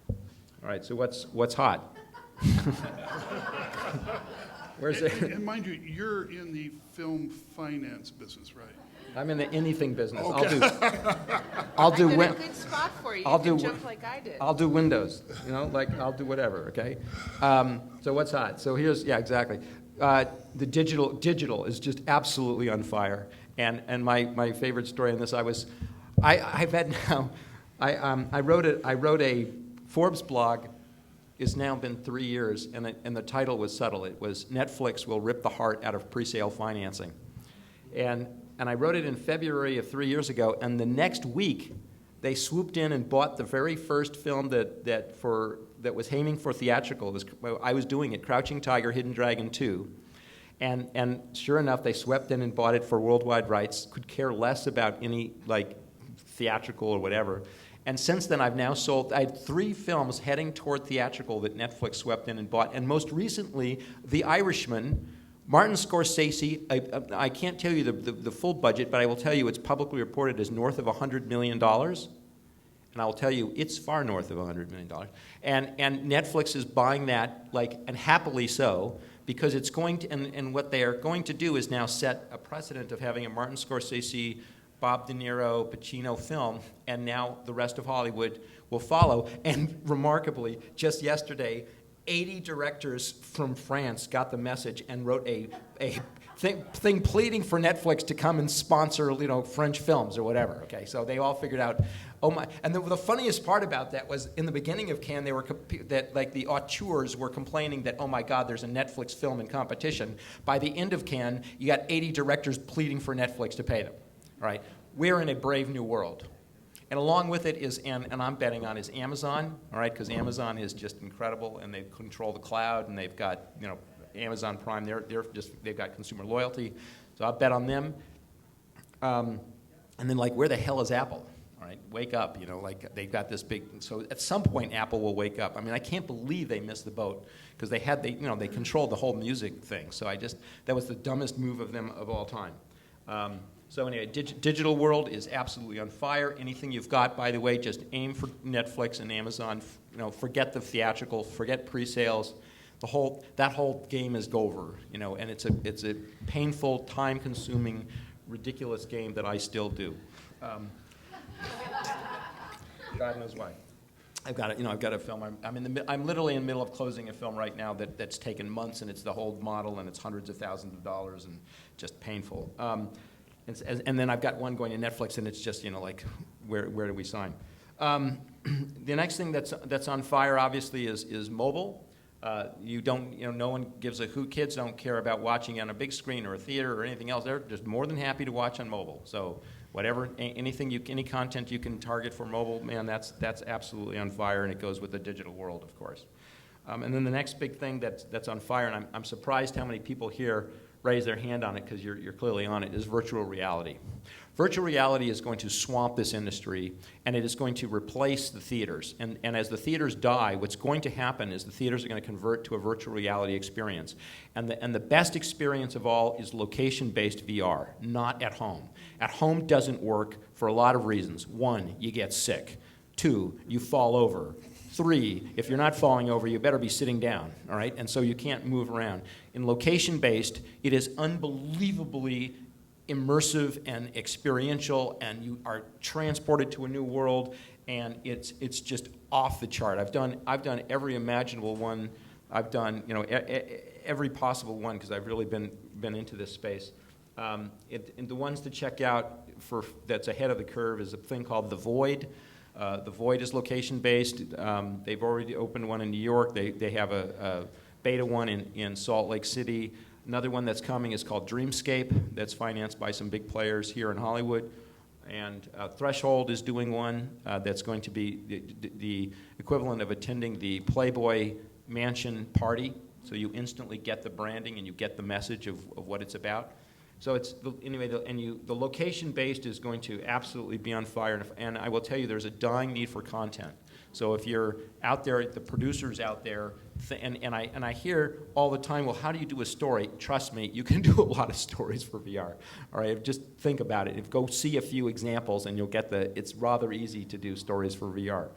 All right, so what's hot? Where's it? And mind you, you're in the film finance business, right? I'm in the anything business. Okay. I'll do. I did a good spot for you. You can jump like I did. I'll do Windows. I'll do whatever. Okay. So what's hot? So exactly. The digital is just absolutely on fire. And my favorite story on this, I wrote a Forbes blog. It's now been 3 years, and the title was subtle. It was Netflix will rip the heart out of presale financing, and I wrote it in February of 3 years ago. And the next week, they swooped in and bought the very first film that was aiming for theatrical. I was doing it, Crouching Tiger, Hidden Dragon 2. And sure enough, they swept in and bought it for worldwide rights. Could care less about any theatrical or whatever. And since then, I had 3 films heading toward theatrical that Netflix swept in and bought. And most recently, The Irishman, Martin Scorsese, I can't tell you the full budget, but I will tell you it's publicly reported as north of $100 million. And I will tell you it's far north of $100 million. And Netflix is buying that, and happily so, because it's going to, and what they are going to do is now set a precedent of having a Martin Scorsese, Bob De Niro, Pacino film, and now the rest of Hollywood will follow. And remarkably, just yesterday, 80 directors from France got the message and wrote a thing pleading for Netflix to come and sponsor, French films or whatever. Okay, so they all figured out, oh my! And the funniest part about that was in the beginning of Cannes, the auteurs were complaining that, oh my God, there's a Netflix film in competition. By the end of Cannes, you got 80 directors pleading for Netflix to pay them. All right, we're in a brave new world. And along with it is, and I'm betting on, is Amazon, all right, because Amazon is just incredible, and they control the cloud, and they've got, Amazon Prime, they've got consumer loyalty, so I'll bet on them. And then, where the hell is Apple? All right, wake up, they've got this big, so at some point Apple will wake up. I mean, I can't believe they missed the boat, because they controlled the whole music thing, so that was the dumbest move of them of all time. So anyway, digital world is absolutely on fire. Anything you've got, by the way, just aim for Netflix and Amazon. Forget the theatrical, forget pre-sales. That whole game is over. And it's a painful, time-consuming, ridiculous game that I still do. God knows why. I've got a film. I'm literally in the middle of closing a film right now that's taken months, and it's the whole model, and it's hundreds of thousands of dollars, and just painful. And then I've got one going to Netflix, and it's just, where do we sign? The next thing that's on fire, obviously, is mobile. No one gives a hoot. Kids don't care about watching on a big screen or a theater or anything else. They're just more than happy to watch on mobile. So any content you can target for mobile, man, that's absolutely on fire, and it goes with the digital world, of course. And then the next big thing that's on fire, and I'm surprised how many people here raise their hand on it, because you're clearly on it, is virtual reality. Virtual reality is going to swamp this industry, and it is going to replace the theaters. And as the theaters die, what's going to happen is the theaters are going to convert to a virtual reality experience. And the best experience of all is location-based VR, not at home. At home doesn't work for a lot of reasons. 1, you get sick. 2, you fall over. 3, if you're not falling over, you better be sitting down, all right? And so you can't move around. In location-based, it is unbelievably immersive and experiential, and you are transported to a new world, and it's just off the chart. I've done every imaginable one. I've done every possible one, because I've really been into this space. And the ones to check out that's ahead of the curve is a thing called The Void. The Void is location-based. They've already opened one in New York. They have a beta one in Salt Lake City. Another one that's coming is called Dreamscape, that's financed by some big players here in Hollywood. And Threshold is doing one that's going to be the equivalent of attending the Playboy Mansion party. So you instantly get the branding and you get the message of what it's about. So the location-based is going to absolutely be on fire, and I will tell you, there's a dying need for content. So if you're out there, the producers out there, and I hear all the time, well, how do you do a story? Trust me, you can do a lot of stories for VR. All right, just think about it. Go see a few examples, and you'll get it's rather easy to do stories for VR.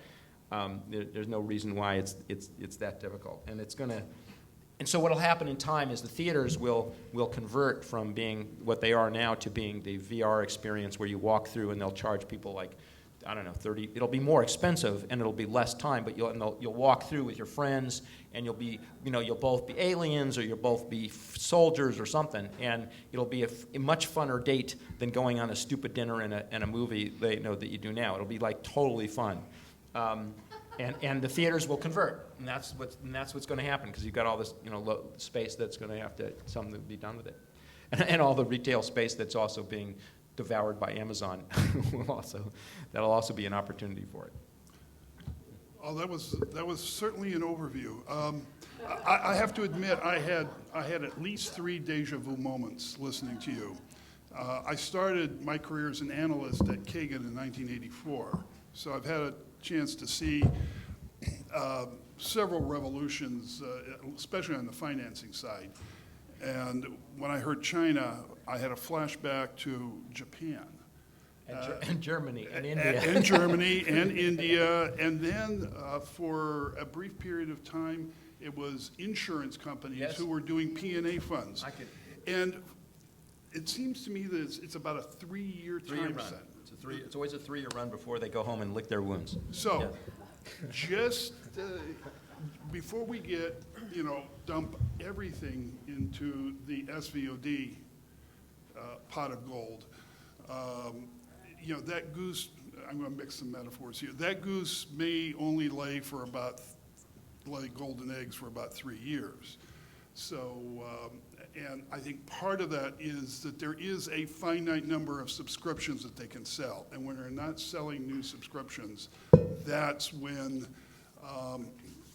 There's no reason why it's that difficult, and it's going to. And so what will happen in time is the theaters will convert from being what they are now to being the VR experience where you walk through and they'll charge people $30. It'll be more expensive and it'll be less time, but you'll walk through with your friends, and you'll both be aliens or you'll both be soldiers or something, and it'll be a much funner date than going on a stupid dinner and a movie that you do now. It'll be totally fun. And the theaters will convert, and that's what's going to happen, because you've got all this space that's going to have something to be done with it, and all the retail space that's also being devoured by Amazon that'll also be an opportunity for it. Oh, that was certainly an overview. I have to admit, I had at least 3 deja vu moments listening to you. I started my career as an analyst at Kagan in 1984, so I've had a chance to see several revolutions, especially on the financing side. And when I heard China, I had a flashback to Japan. And Germany and India. And Germany and India. And then for a brief period of time, it was insurance companies Yes. who were doing P&A funds. I could- And it seems to me that it's about a 3-year Three-year time run. set. It's always a 3-year run before they go home and lick their wounds. So, Yeah. just before we get, dump everything into the SVOD pot of gold, that goose, I'm going to mix some metaphors here, that goose may only lay golden eggs for about 3 years. So, and I think part of that is that there is a finite number of subscriptions that they can sell. And when they're not selling new subscriptions, that's when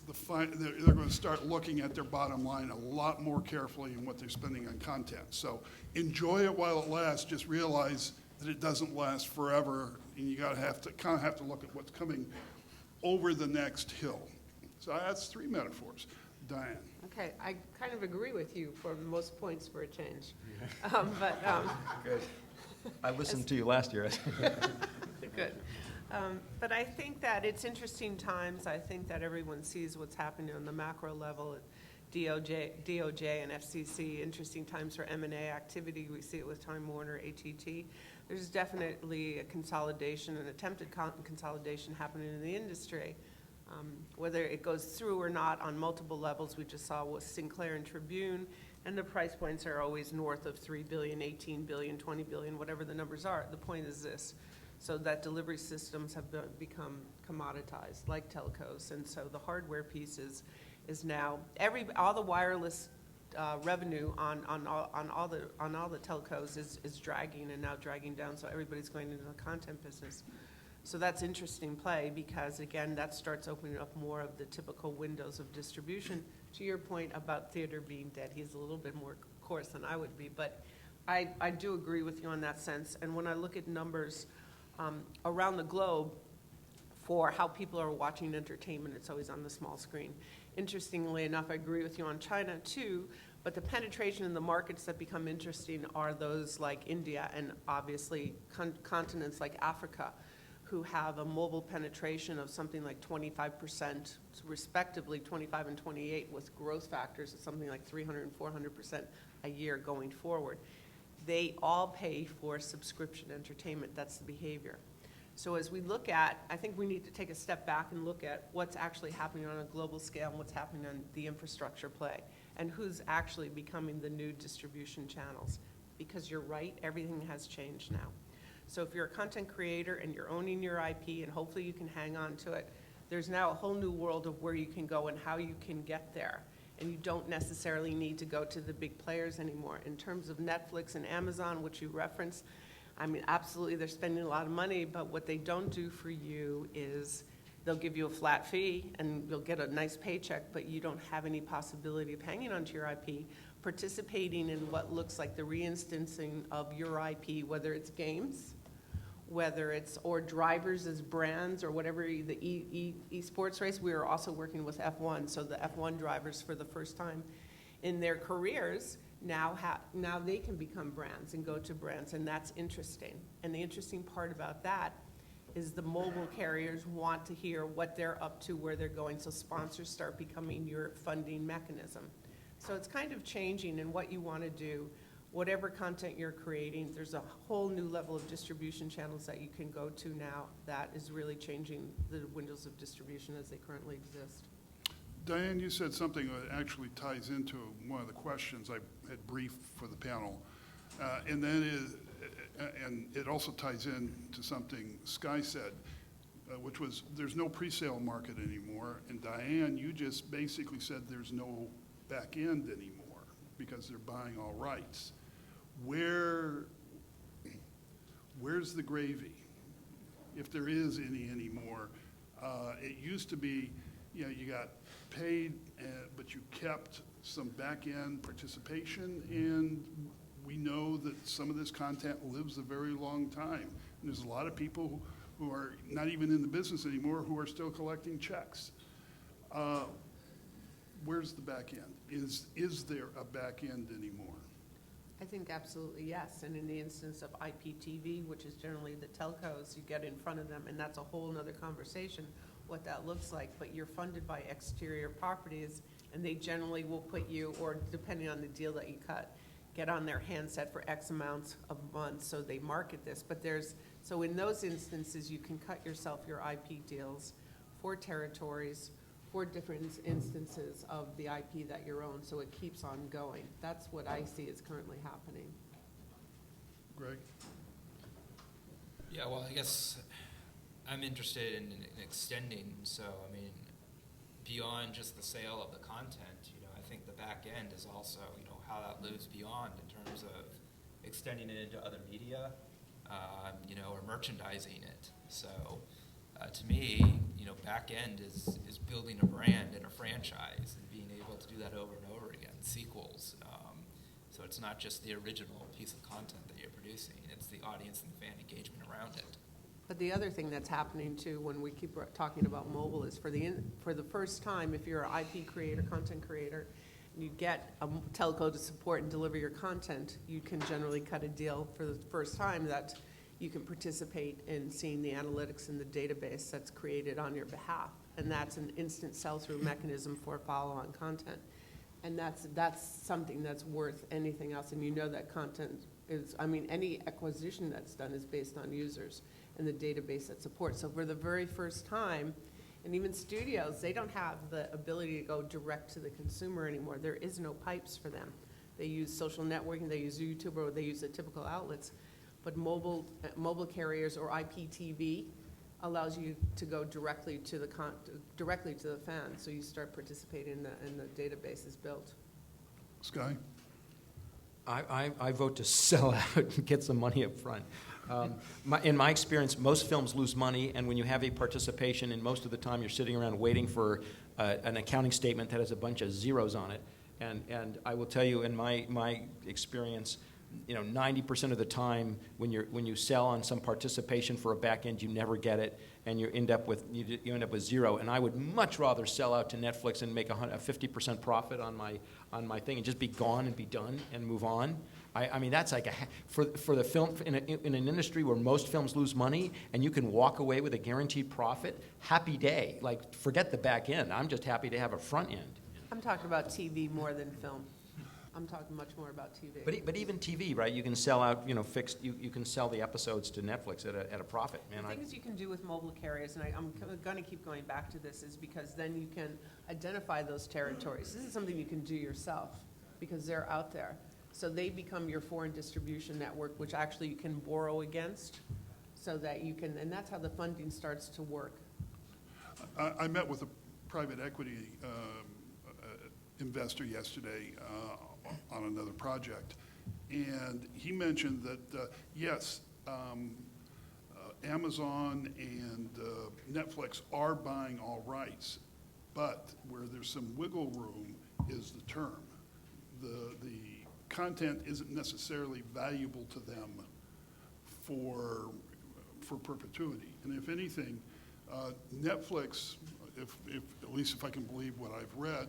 they're going to start looking at their bottom line a lot more carefully in what they're spending on content. So enjoy it while it lasts. Just realize that it doesn't last forever, and you have to look at what's coming over the next hill. So that's 3 metaphors. Diane. Okay, I kind of agree with you for most points for a change. Good. I listened to you last year. Good. But I think that it's interesting times. I think that everyone sees what's happening on the macro level at DOJ and FCC. Interesting times for M&A activity. We see it with Time Warner, AT&T. There's definitely a consolidation, an attempted consolidation happening in the industry. Whether it goes through or not on multiple levels, we just saw with Sinclair and Tribune, and the price points are always north of $3 billion, $18 billion, $20 billion, whatever the numbers are. The point is this, so that delivery systems have become commoditized, like telcos, and so the hardware piece is now, all the wireless revenue on all the telcos is dragging and now dragging down, so everybody's going into the content business. So that's interesting play because, again, that starts opening up more of the typical windows of distribution. To your point about theater being dead, he's a little bit more coarse than I would be, but I do agree with you on that sense. And when I look at numbers around the globe for how people are watching entertainment, it's always on the small screen. Interestingly enough, I agree with you on China too, but the penetration in the markets that become interesting are those like India and obviously continents like Africa, who have a mobile penetration of something like 25%, respectively 25 and 28, with growth factors of something like 300 and 400% a year going forward. They all pay for subscription entertainment. That's the behavior. So as we look at, I think we need to take a step back and look at what's actually happening on a global scale and what's happening on the infrastructure play, and who's actually becoming the new distribution channels. Because you're right, everything has changed now. So if you're a content creator and you're owning your IP and hopefully you can hang on to it, there's now a whole new world of where you can go and how you can get there. And you don't necessarily need to go to the big players anymore. In terms of Netflix and Amazon, which you referenced, I mean, absolutely they're spending a lot of money, but what they don't do for you is they'll give you a flat fee and you'll get a nice paycheck, but you don't have any possibility of hanging onto your IP, participating in what looks like the reinstancing of your IP, whether it's games, whether it's, or drivers as brands or whatever, the esports race. We are also working with F1, so the F1 drivers for the first time in their careers now they can become brands and go to brands, and that's interesting. And the interesting part about that is the mobile carriers want to hear what they're up to, where they're going, so sponsors start becoming your funding mechanism. So it's kind of changing in what you want to do. Whatever content you're creating, there's a whole new level of distribution channels that you can go to now that is really changing the windows of distribution as they currently exist. Diane, you said something that actually ties into one of the questions I had briefed for the panel, and that is, and it also ties in to something Sky said, which was there's no pre-sale market anymore, and Diane, you just basically said there's no back end anymore because they're buying all rights. Where's the gravy, if there is any anymore? It used to be, you got paid, but you kept some back-end participation, and we know that some of this content lives a very long time. And there's a lot of people who are not even in the business anymore who are still collecting checks. where's the back end? Is there a back end anymore? I think absolutely yes. And in the instance of IPTV, which is generally the telcos, you get in front of them, and that's a whole nother conversation, what that looks like. But you're funded by exterior properties, and they generally will put you, or depending on the deal that you cut, get on their handset for X amounts of months, so they market this. But so in those instances, you can cut yourself your IP deals for territories, for different instances of the IP that you're own, so it keeps on going. That's what I see is currently happening. Greg? Yeah, well, I guess I'm interested in extending, so, I mean, beyond just the sale of the content, I think the back end is also, how that lives beyond in terms of extending it into other media, or merchandising it. So, to me, back end is building a brand and a franchise and being able to do that over and over again, sequels. So it's not just the original piece of content that you're producing, it's the audience and fan engagement around it. But the other thing that's happening too, when we keep talking about mobile, is for the first time, if you're an IP creator, content creator, and you get a telco to support and deliver your content, you can generally cut a deal for the first time that you can participate in seeing the analytics in the database that's created on your behalf. And that's an instant sell-through mechanism for follow-on content. And that's something that's worth anything else. And that content is, any acquisition that's done is based on users and the database that supports. So for the very first time, and even studios, they don't have the ability to go direct to the consumer anymore. There is no pipes for them. They use social networking, they use YouTube, or they use the typical outlets. But mobile carriers or IPTV allows you to go directly to the fan, so you start participating in the databases built. Sky? I vote to sell out and get some money up front. In my experience, most films lose money, and when you have a participation, and most of the time you're sitting around waiting for an accounting statement that has a bunch of zeros on it. And I will tell you, in my experience, 90% of the time when you sell on some participation for a back end, you never get it, and you end up with zero. And I would much rather sell out to Netflix and make a 50% profit on my thing and just be gone and be done and move on. I mean, that's like for the film in an industry where most films lose money and you can walk away with a guaranteed profit. Happy day. Like, forget the back end. I'm just happy to have a front end. I'm talking about TV more than film. I'm talking much more about TV. But even TV, right? You can sell out, fixed. You can sell the episodes to Netflix at a profit, man. The things you can do with mobile carriers, and I'm going to keep going back to this, is because then you can identify those territories. This is something you can do yourself because they're out there. So they become your foreign distribution network, which actually you can borrow against, so that you can, and that's how the funding starts to work. I met with a private equity investor yesterday on another project, and he mentioned that yes, Amazon and Netflix are buying all rights, but where there's some wiggle room is the term. The content isn't necessarily valuable to them for perpetuity, and if anything, Netflix, if at least if I can believe what I've read,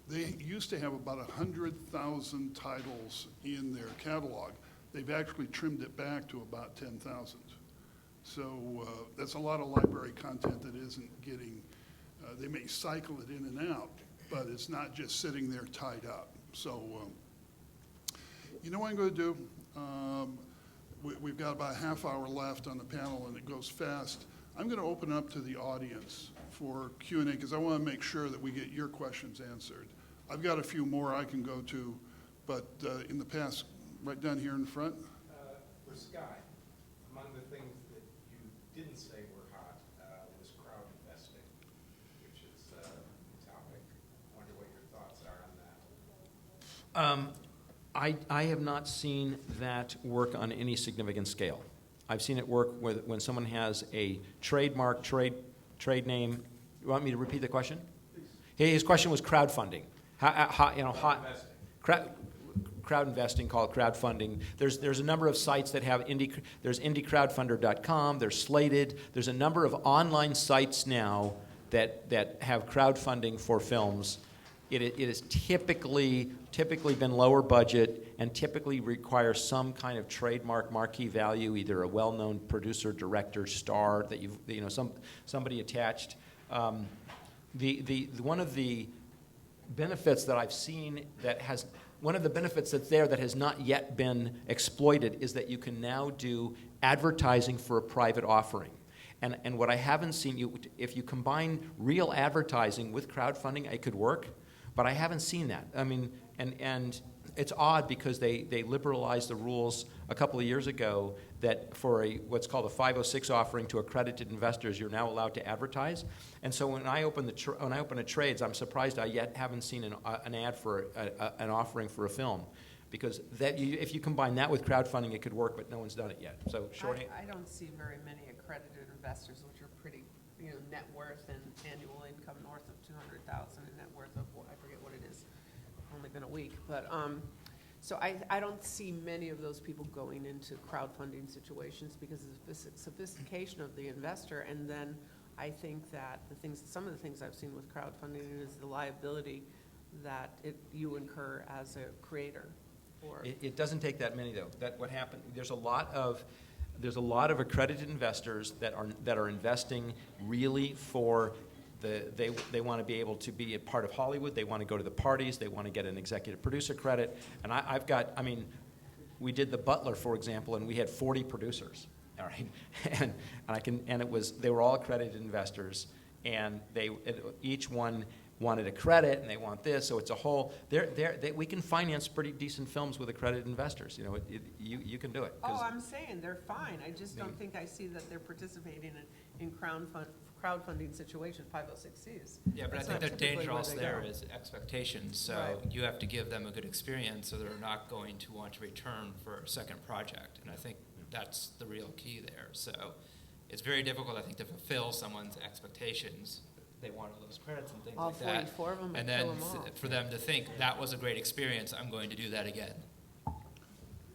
they used to have about 100,000 titles in their catalog. They've actually trimmed it back to about 10,000. So that's a lot of library content that isn't getting, they may cycle it in and out, but it's not just sitting there tied up. So you know what I'm going to do? We've got about a half hour left on the panel, and it goes fast. I'm going to open up to the audience for Q&A because I want to make sure that we get your questions answered. I've got a few more I can go to, but in the past, right down here in front. For Sky, among the things that you didn't say were hot was crowd investing, which is a topic. I wonder what your thoughts are on that. I have not seen that work on any significant scale. I've seen it work when someone has a trademark, trade name. You want me to repeat the question? His question was crowdfunding. Crowd investing, called crowdfunding. There's a number of sites that have there's indiecrowdfunder.com, there's Slated, there's a number of online sites now that have crowdfunding for films. it is typically been lower budget and typically requires some kind of trademark marquee value, either a well-known producer, director, star that somebody attached. One of the benefits that I've seen one of the benefits that's there that has not yet been exploited is that you can now do advertising for a private offering. And what I haven't seen, if you combine real advertising with crowdfunding, it could work, but I haven't seen that. I mean, and it's odd because they liberalized the rules a couple of years ago that for what's called a 506 offering to accredited investors, you're now allowed to advertise. And so when I open a trades, I'm surprised I yet haven't seen an ad for an offering for a film. Because if you combine that with crowdfunding, it could work, but no one's done it yet. So I don't see very many accredited investors, which are pretty, net worth and annual income north of 200,000 and net worth of, I forget what it is, only been a week. But so I don't see many of those people going into crowdfunding situations because of the sophistication of the investor. And then I think that some of the things I've seen with crowdfunding is the liability that you incur as a creator. It doesn't take that many, though. What happened? There's a lot of accredited investors that are investing really for they want to be able to be a part of Hollywood. They want to go to the parties. They want to get an executive producer credit. And we did The Butler, for example, and we had 40 producers. All right, they were all accredited investors, and each one wanted a credit, and they want this, so it's a whole. We can finance pretty decent films with accredited investors. You can do it. Oh, I'm saying they're fine. I just don't think I see that they're participating in crowdfunding situations, 506Cs. Yeah, but I think the danger also there is expectations. So you have to give them a good experience, so they're not going to want to return for a second project. And I think that's the real key there. So it's very difficult, I think, to fulfill someone's expectations. They want all those credits and things all like that. 44 of them, and then for them to think, that was a great experience, I'm going to do that again.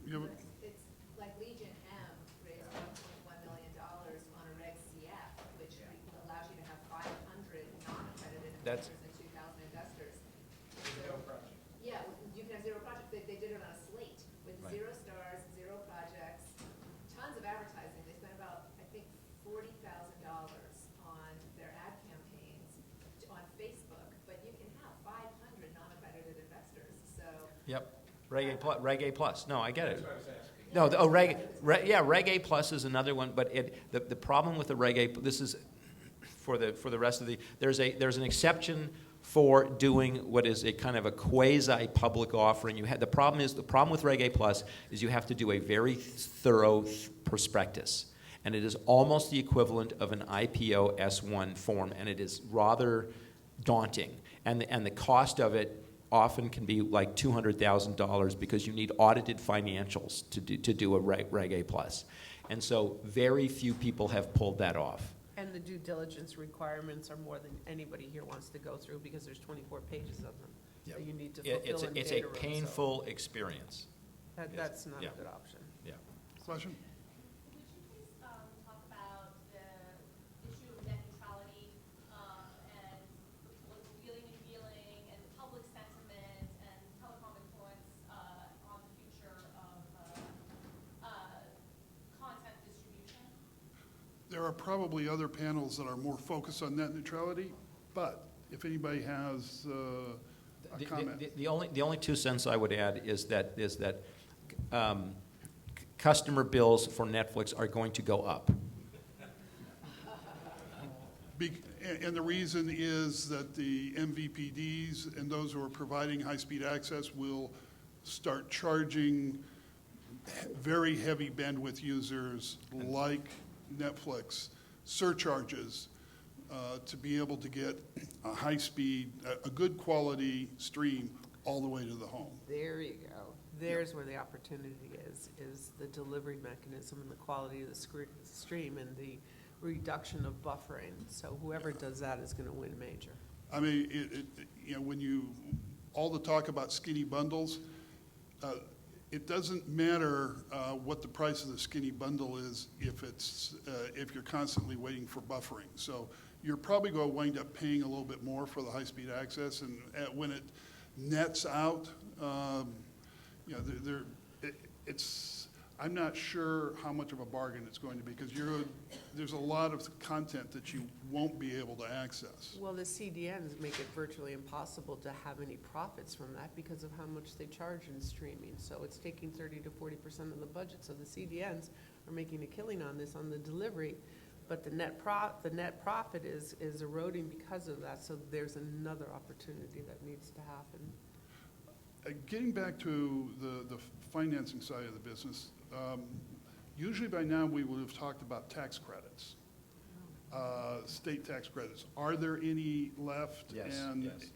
It's like Legion M raised $1.1 million on a Reg CF, which allows you to have 500 non-accredited investors and 2,000 investors. Zero project. Yeah, you can have zero projects. They did it on a slate with 0 stars, 0 projects, tons of advertising. They spent about, I think, $40,000 on their ad campaigns on Facebook, but you can have 500 non-accredited investors. So. Yep. Reg A plus. No, I get it. No, Reg A plus is another one, but the problem with the Reg A, this is for the rest of there's an exception for doing what is a kind of a quasi-public offering. The problem with Reg A plus is you have to do a very thorough prospectus, and it is almost the equivalent of an IPO S1 form, and it is rather daunting, and the cost of it often can be like $200,000 because you need audited financials to do a Reg A plus. And so very few people have pulled that off. And the due diligence requirements are more than anybody here wants to go through because there's 24 pages of them. Yep. So you need to fulfill It's a painful experience. That's not a good option. Yeah. Question? There are probably other panels that are more focused on net neutrality, but if anybody has a comment. The only 2 cents I would add is that customer bills for Netflix are going to go up. And the reason is that the MVPDs and those who are providing high-speed access will start charging very heavy bandwidth users like Netflix surcharges to be able to get a high-speed, a good quality stream all the way to the home. There you go. There's where the opportunity is the delivery mechanism and the quality of the stream and the reduction of buffering. So whoever does that is going to win major. I mean, when all the talk about skinny bundles, it doesn't matter what the price of the skinny bundle is if you're constantly waiting for buffering. So you're probably going to wind up paying a little bit more for the high-speed access, and when it nets out, I'm not sure how much of a bargain it's going to be, because there's a lot of content that you won't be able to access. Well, the CDNs make it virtually impossible to have any profits from that because of how much they charge in streaming. So it's taking 30 to 40% of the budget. So the CDNs are making a killing on this on the delivery, but the net profit is eroding because of that. So there's another opportunity that needs to happen. Getting back to the financing side of the business, usually by now we would have talked about tax credits, state tax credits. Are there any left? Yes, And, yes.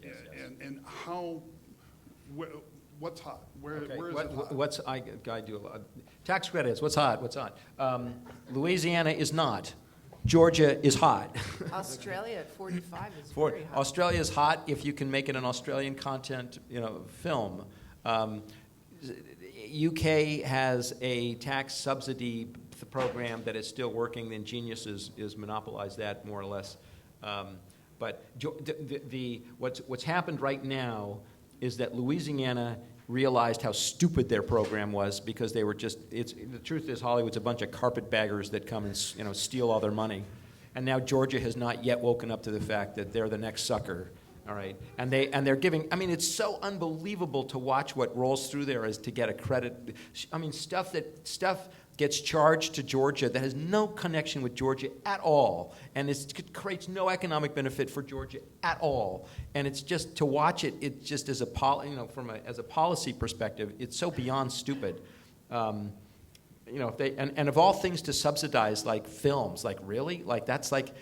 and how, what's hot? Where is it hot? I do a lot. Tax credits, what's hot? Louisiana is not. Georgia is hot. Australia at 45 is very hot. Australia is hot if you can make it an Australian content, film. UK has a tax subsidy program that is still working. Ingenious is monopolized that more or less. But what's happened right now is that Louisiana realized how stupid their program was, because they were the truth is Hollywood's a bunch of carpetbaggers that come and steal all their money. And now Georgia has not yet woken up to the fact that they're the next sucker. All right, and they're giving. I mean, it's so unbelievable to watch what rolls through there as to get a credit. I mean, stuff gets charged to Georgia that has no connection with Georgia at all, and it creates no economic benefit for Georgia at all. And it's just to watch it. It just as as a policy perspective, it's so beyond stupid. If they and of all things to subsidize like films, like really, like that's like.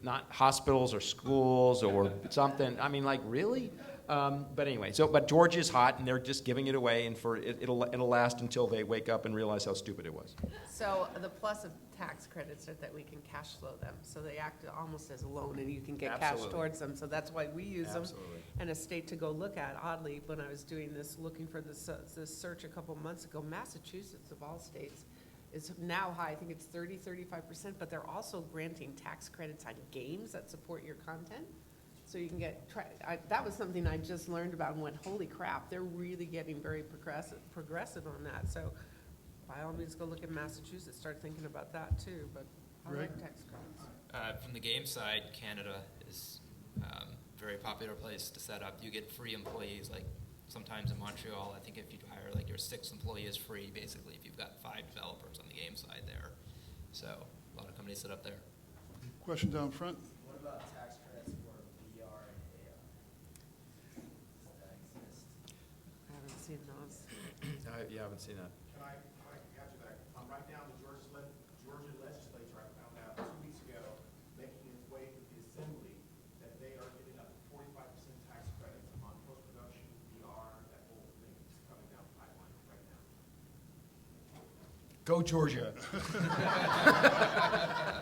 Not hospitals or schools or something. I mean, like, really? But anyway, but Georgia's hot, and they're just giving it away, and it'll last until they wake up and realize how stupid it was. So the plus of tax credits is that we can cash flow them. So they act almost as a loan, and you can get cash towards them. So that's why we use them. And a state to go look at. Oddly, when I was doing this, looking for this search a couple months ago, Massachusetts, of all states, is now high. I think it's 35%, but they're also granting tax credits on games that support your content. So you can get, that was something I just learned about and went, holy crap, they're really getting very progressive on that. So by all means, go look at Massachusetts, start thinking about that too, but I like tax credits. From the game side, Canada is a very popular place to set up. You get free employees, like sometimes in Montreal, I think if you hire like your 6th employee is free, basically, if you've got 5 developers on the game side there. So a lot of companies set up there. Question down front. What about tax credits for VR and AR? Does that exist? I haven't seen those. I haven't seen that. Can I answer that? Right now, the Georgia legislature, I found out 2 weeks ago, making its way through the assembly, that they are giving up 45% tax credits on post-production, VR, that whole thing is coming down the pipeline right now. Go Georgia.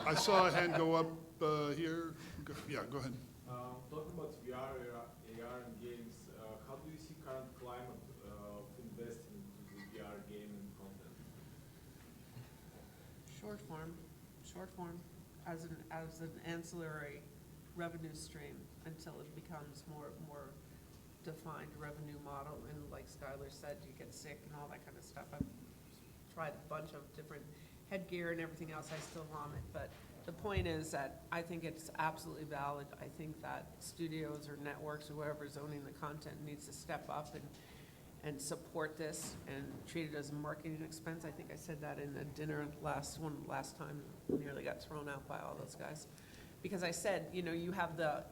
I saw a hand go up here. Yeah, go ahead. Talking about VR, AR, and games, how do you see current climate of investing into the VR gaming content? Short form, as an ancillary revenue stream until it becomes more defined revenue model. And like Skylar said, you get sick and all that kind of stuff. I've tried a bunch of different headgear and everything else. I still vomit, but the point is that I think it's absolutely valid. I think that studios or networks or whoever's owning the content needs to step up and support this and treat it as a marketing expense. I think I said that in a dinner last time, nearly got thrown out by all those guys. Because I said, you have the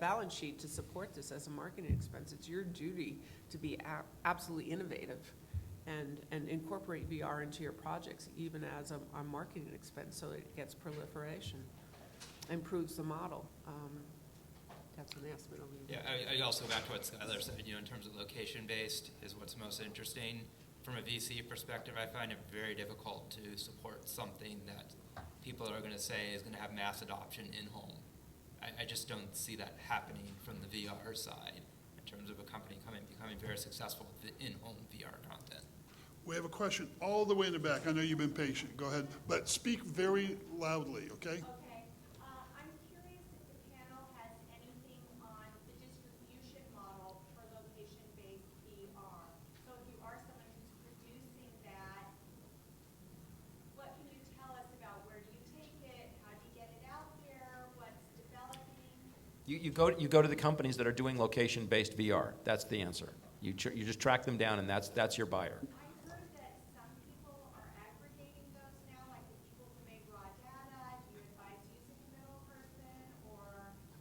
balance sheet to support this as a marketing expense. It's your duty to be absolutely innovative and incorporate VR into your projects, even as a marketing expense, so it gets proliferation, improves the model. That's when they asked me to leave. Yeah, I also go back to what Skylar said, in terms of location-based is what's most interesting. From a VC perspective, I find it very difficult to support something that people are going to say is going to have mass adoption in-home. I just don't see that happening from the VR side in terms of a company becoming very successful with the in-home VR content. We have a question all the way in the back. I know you've been patient. Go ahead. But speak very loudly, okay? Okay. I'm curious if the panel has anything on the distribution model for location-based VR. So if you are someone who's producing that, what can you tell us about where do you take it? How do you get it out there? What's developing? You go to the companies that are doing location-based VR. That's the answer. You just track them down, and that's your buyer. I heard that some people are aggregating those now, like the people who make raw data. Do you advise using a middle person or?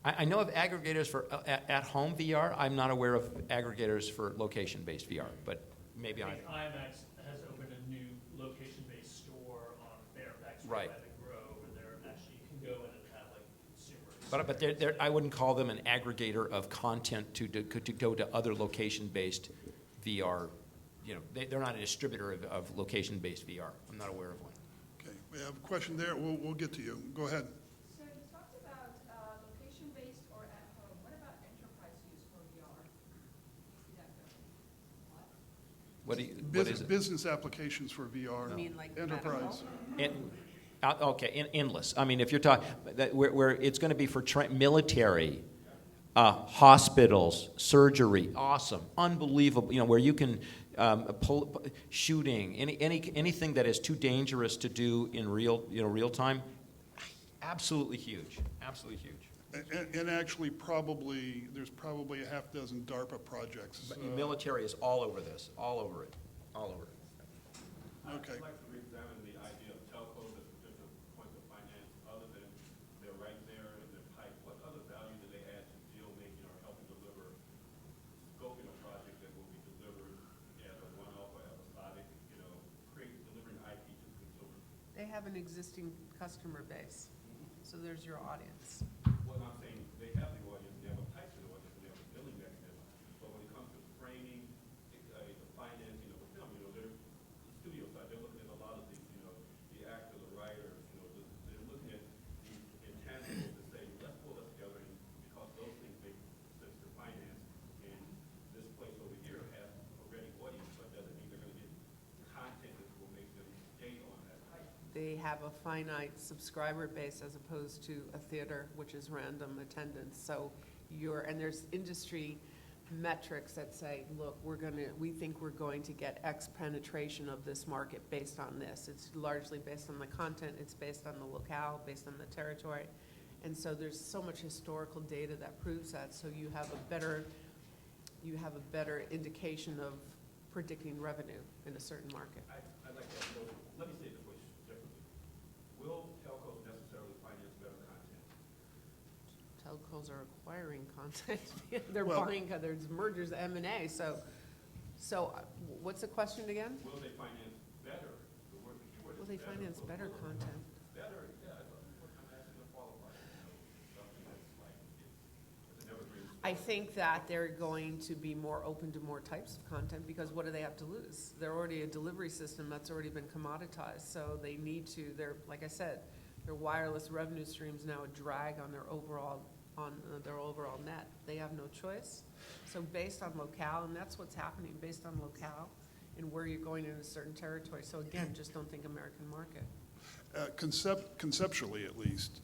I know of aggregators for at-home VR. I'm not aware of aggregators for location-based VR, but maybe I. IMAX has opened a new location-based store on Fairfax Right. by the Grove, where they're actually, you can go in and have like consumers. But I wouldn't call them an aggregator of content to go to other location-based VR. You know, they're not a distributor of location-based VR. I'm not aware of one. Okay, we have a question there. We'll get to you. Go ahead. So you talked about location-based or at home. What about enterprise use for VR? You see that going? What is it? Business applications for VR. You mean like enterprise. Okay, endless. I mean, if you're talking, where it's going to be for military, hospitals, surgery, awesome, unbelievable. You know, where you can shooting, anything that is too dangerous to do in real time, absolutely huge, absolutely huge. And actually, there's probably a half dozen DARPA projects. But military is all over this, all over it. Okay. I'd like to re-examine the idea of telcos as potential points of finance, other than they're right there in the pipe. What other value do they add to deal making or helping deliver, scoping a project that will be delivered as a one-off or episodic, delivering IP to the consumer? They have an existing customer base, so there's your audience. Well, I'm saying they have the audience, they have a pipe to the audience, and they have a billing mechanism. But when it comes to framing, the financing of a film, they're studio side, they're looking at a lot of these, the actors, the writers, they're looking at the intangibles to say, let's pull this together, and because those things make sense to finance, and this place over here has already audience, but doesn't mean they're going to get content that will make them stay on that pipe. They have a finite subscriber base as opposed to a theater, which is random attendance. So and there's industry metrics that say, look, we think we're going to get X penetration of this market based on this. It's largely based on the content, it's based on the locale, based on the territory. And so there's so much historical data that proves that, so you have a better indication of predicting revenue in a certain market. I'd like to let me say it this way differently. Will telcos necessarily finance better content? Telcos are acquiring content. They're Well- buying, there's mergers, M&A, so what's the question again? Will they finance better? The word, the keyword is Will they better. finance better content? Better, yeah. I'm asking a qualifier. Something that's like, it's an evergreen. I think that they're going to be more open to more types of content, because what do they have to lose? They're already a delivery system that's already been commoditized, so they need to, like I said, their wireless revenue streams now a drag on their overall net. They have no choice. So based on locale, and that's what's happening, based on locale and where you're going in a certain territory. So again, just don't think American market. Conceptually, at least,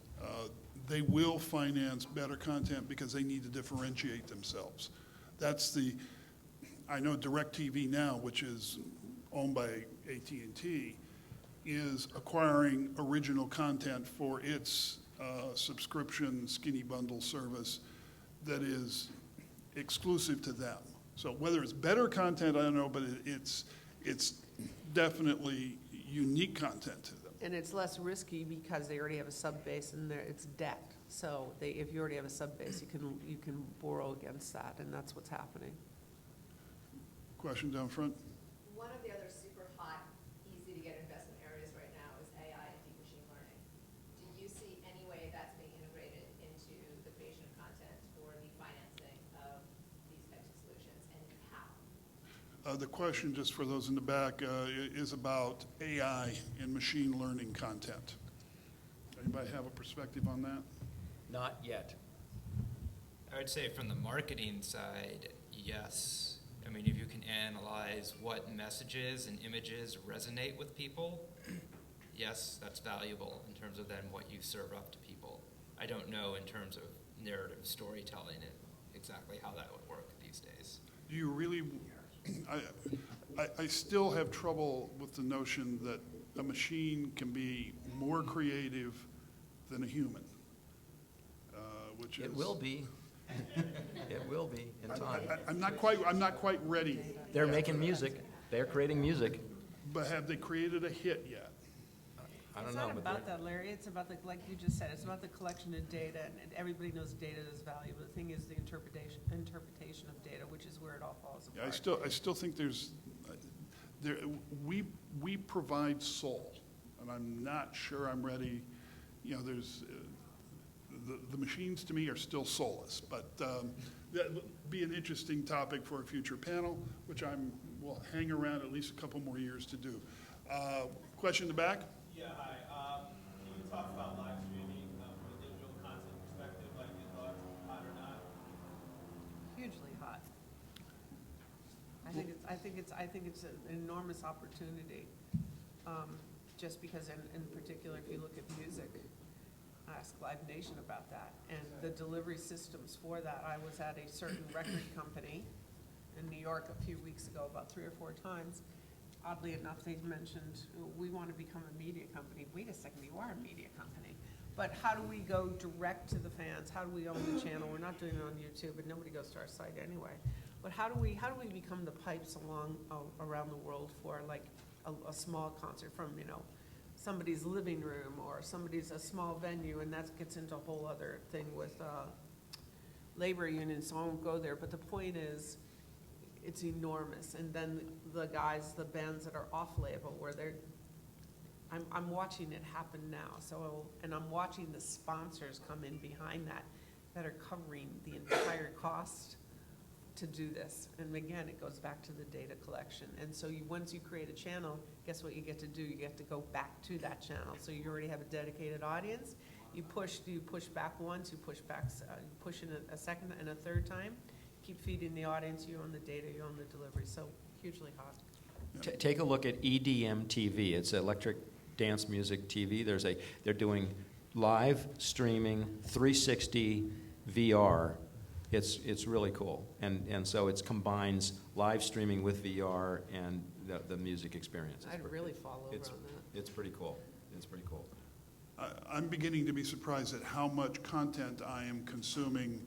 they will finance better content because they need to differentiate themselves. I know DirecTV now, which is owned by AT&T, is acquiring original content for its subscription skinny bundle service that is exclusive to them. So whether it's better content, I don't know, but it's definitely unique content to them. And it's less risky because they already have a sub base and it's debt. So if you already have a sub base, you can borrow against that, and that's what's happening. Question down front? One of the other super hot, easy to get investment areas right now is AI and deep machine learning. Do you see any way that's being integrated into the creation of content or the financing of these types of solutions, and how? The question, just for those in the back, is about AI and machine learning content. Anybody have a perspective on that? Not yet. I would say from the marketing side, yes. I mean, if you can analyze what messages and images resonate with people, yes, that's valuable in terms of then what you serve up to people. I don't know in terms of narrative storytelling and exactly how that would work these days. Do you really, I still have trouble with the notion that a machine can be more creative than a human, which is. It will be. It will be in time. I'm not quite ready. They're making music. They're creating music. But have they created a hit yet? I don't It's know. not but about they're- that, Larry. It's about like you just said, it's about the collection of data, and everybody knows data is valuable. The thing is the interpretation of data, which is where it all falls apart. I still think we provide soul, and I'm not sure I'm ready. You know, there's the machines to me are still soulless, but that would be an interesting topic for a future panel, which will hang around at least a couple more years to do. Question in the back? Yeah, hi. Can you talk about live streaming from a digital content perspective, like your thoughts, hot or not? Hugely hot. I think it's an enormous opportunity. Just because, in particular, if you look at music, ask Live Nation about that, and the delivery systems for that. I was at a certain record company in New York a few weeks ago, about 3 or 4 times. Oddly enough, they mentioned, we want to become a media company. Wait a second, you are a media company. But how do we go direct to the fans? How do we own the channel? We're not doing it on YouTube, but nobody goes to our site anyway. But how do we become the pipes around the world for like a small concert from, somebody's living room or a small venue, and that gets into a whole other thing with labor unions, so I won't go there. But the point is, it's enormous. And then the bands that are off-label, where I'm watching it happen now. And I'm watching the sponsors come in behind that are covering the entire cost to do this. And again, it goes back to the data collection. And so once you create a channel, guess what you get to do? You get to go back to that channel. So you already have a dedicated audience. You push back once, you push in a second and a third time. Keep feeding the audience, you own the data, you own the delivery. So hugely hot. Take a look at EDM TV. It's Electric Dance Music TV. They're doing live streaming, 360 VR. It's really cool, and so it combines live streaming with VR and the music experience. I'd really fall over on that. It's pretty cool. It's pretty cool. I'm beginning to be surprised at how much content I am consuming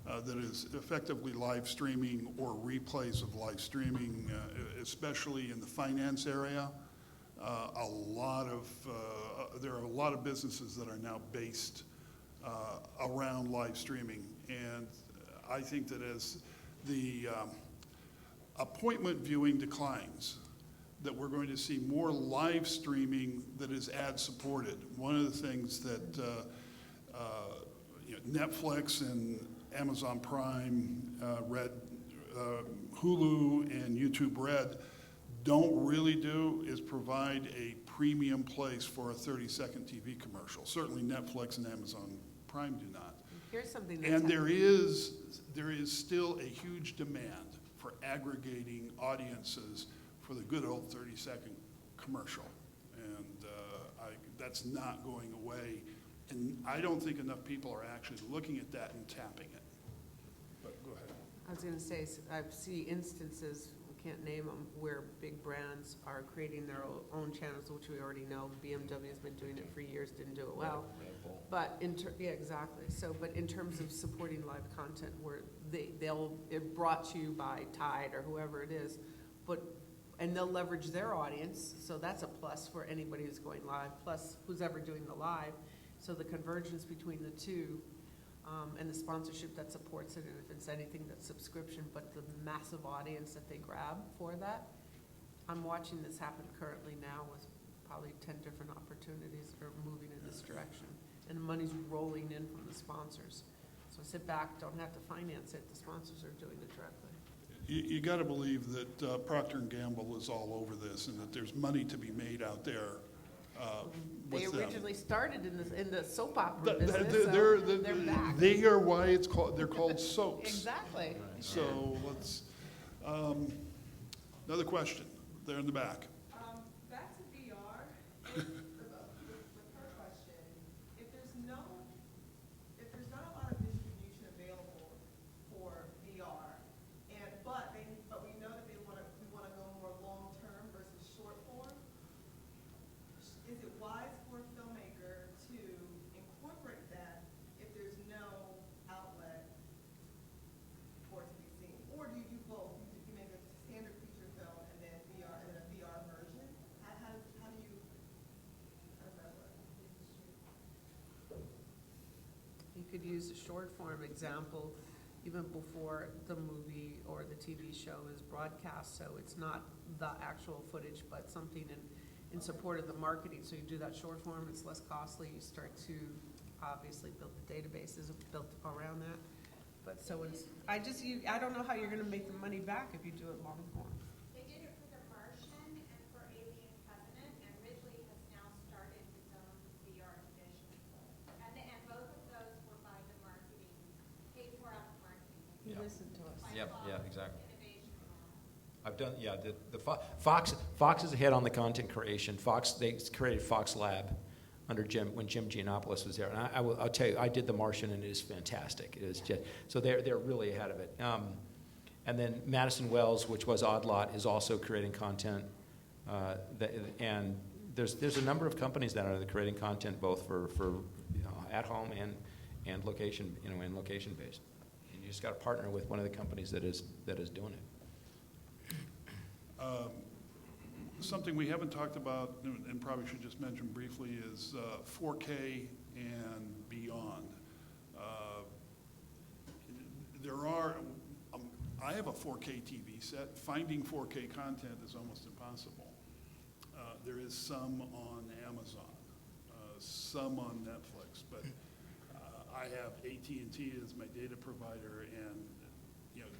that is effectively live streaming or replays of live streaming, especially in the finance area. There are a lot of businesses that are now based around live streaming, and I think that as the appointment viewing declines, that we're going to see more live streaming that is ad supported. One of the things that Netflix and Amazon Prime, Hulu and YouTube Red don't really do is provide a premium place for a 30-second TV commercial. Certainly Netflix and Amazon Prime do not. Here's something And there is still a huge demand for aggregating audiences for the good old 30-second commercial. And that's not going away. And I don't think enough people are actually looking at that and tapping it. But go ahead. I was going to say, I see instances, we can't name them, where big brands are creating their own channels, which we already know. BMW has been doing it for years, didn't do it well. But yeah, exactly. So, but in terms of supporting live content, where it brought to you by Tide or whoever it is, and they'll leverage their audience, so that's a plus for anybody who's going live, plus who's ever doing the live. So the convergence between the two, and the sponsorship that supports it, and if it's anything that's subscription, but the massive audience that they grab for that. I'm watching this happen currently now with probably 10 different opportunities that are moving in this direction. And the money's rolling in from the sponsors. So sit back, don't have to finance it, the sponsors are doing it directly. You got to believe that Procter & Gamble is all over this and that there's money to be made out there They with them. originally started in the soap opera Th- th- business, they're- so they're back. They are why they're called soaps. Exactly. So let's, another question, there in the back. Back to VR, with her question, if there's not a lot of distribution available for VR, but we know that we wanna go more long-term versus short form, is it wise for a filmmaker to incorporate that if there's no outlet for it to be seen? Or do you do both? You make a standard feature film and then VR, and then a VR version? How does that work? You could use a short form example even before the movie or the TV show is broadcast, so it's not the actual footage, but something in support of the marketing. So you do that short form, it's less costly, you start to obviously build the databases built around that. But so it's, I don't know how you're gonna make the money back if you do it long form. They did it for The Martian and for Alien Covenant, and Ridley has now started his own VR division. And both of those were by the marketing, paid for out of marketing. You listen to us. Yeah, exactly. I've done, the Fox is ahead on the content creation. They created Fox Lab under when Jim Giannopoulos was there. And I'll tell you, I did The Martian, and it is fantastic. It is just, so they're really ahead of it. And then Madison Wells, which was Odd Lot, is also creating content. And there's a number of companies that are creating content both for at home and location, and location based. And you just got to partner with one of the companies that is doing it. Something we haven't talked about and probably should just mention briefly is 4K and beyond. I have a 4K TV set. Finding 4K content is almost impossible. There is some on Amazon, some on Netflix, but I have AT&T as my data provider, and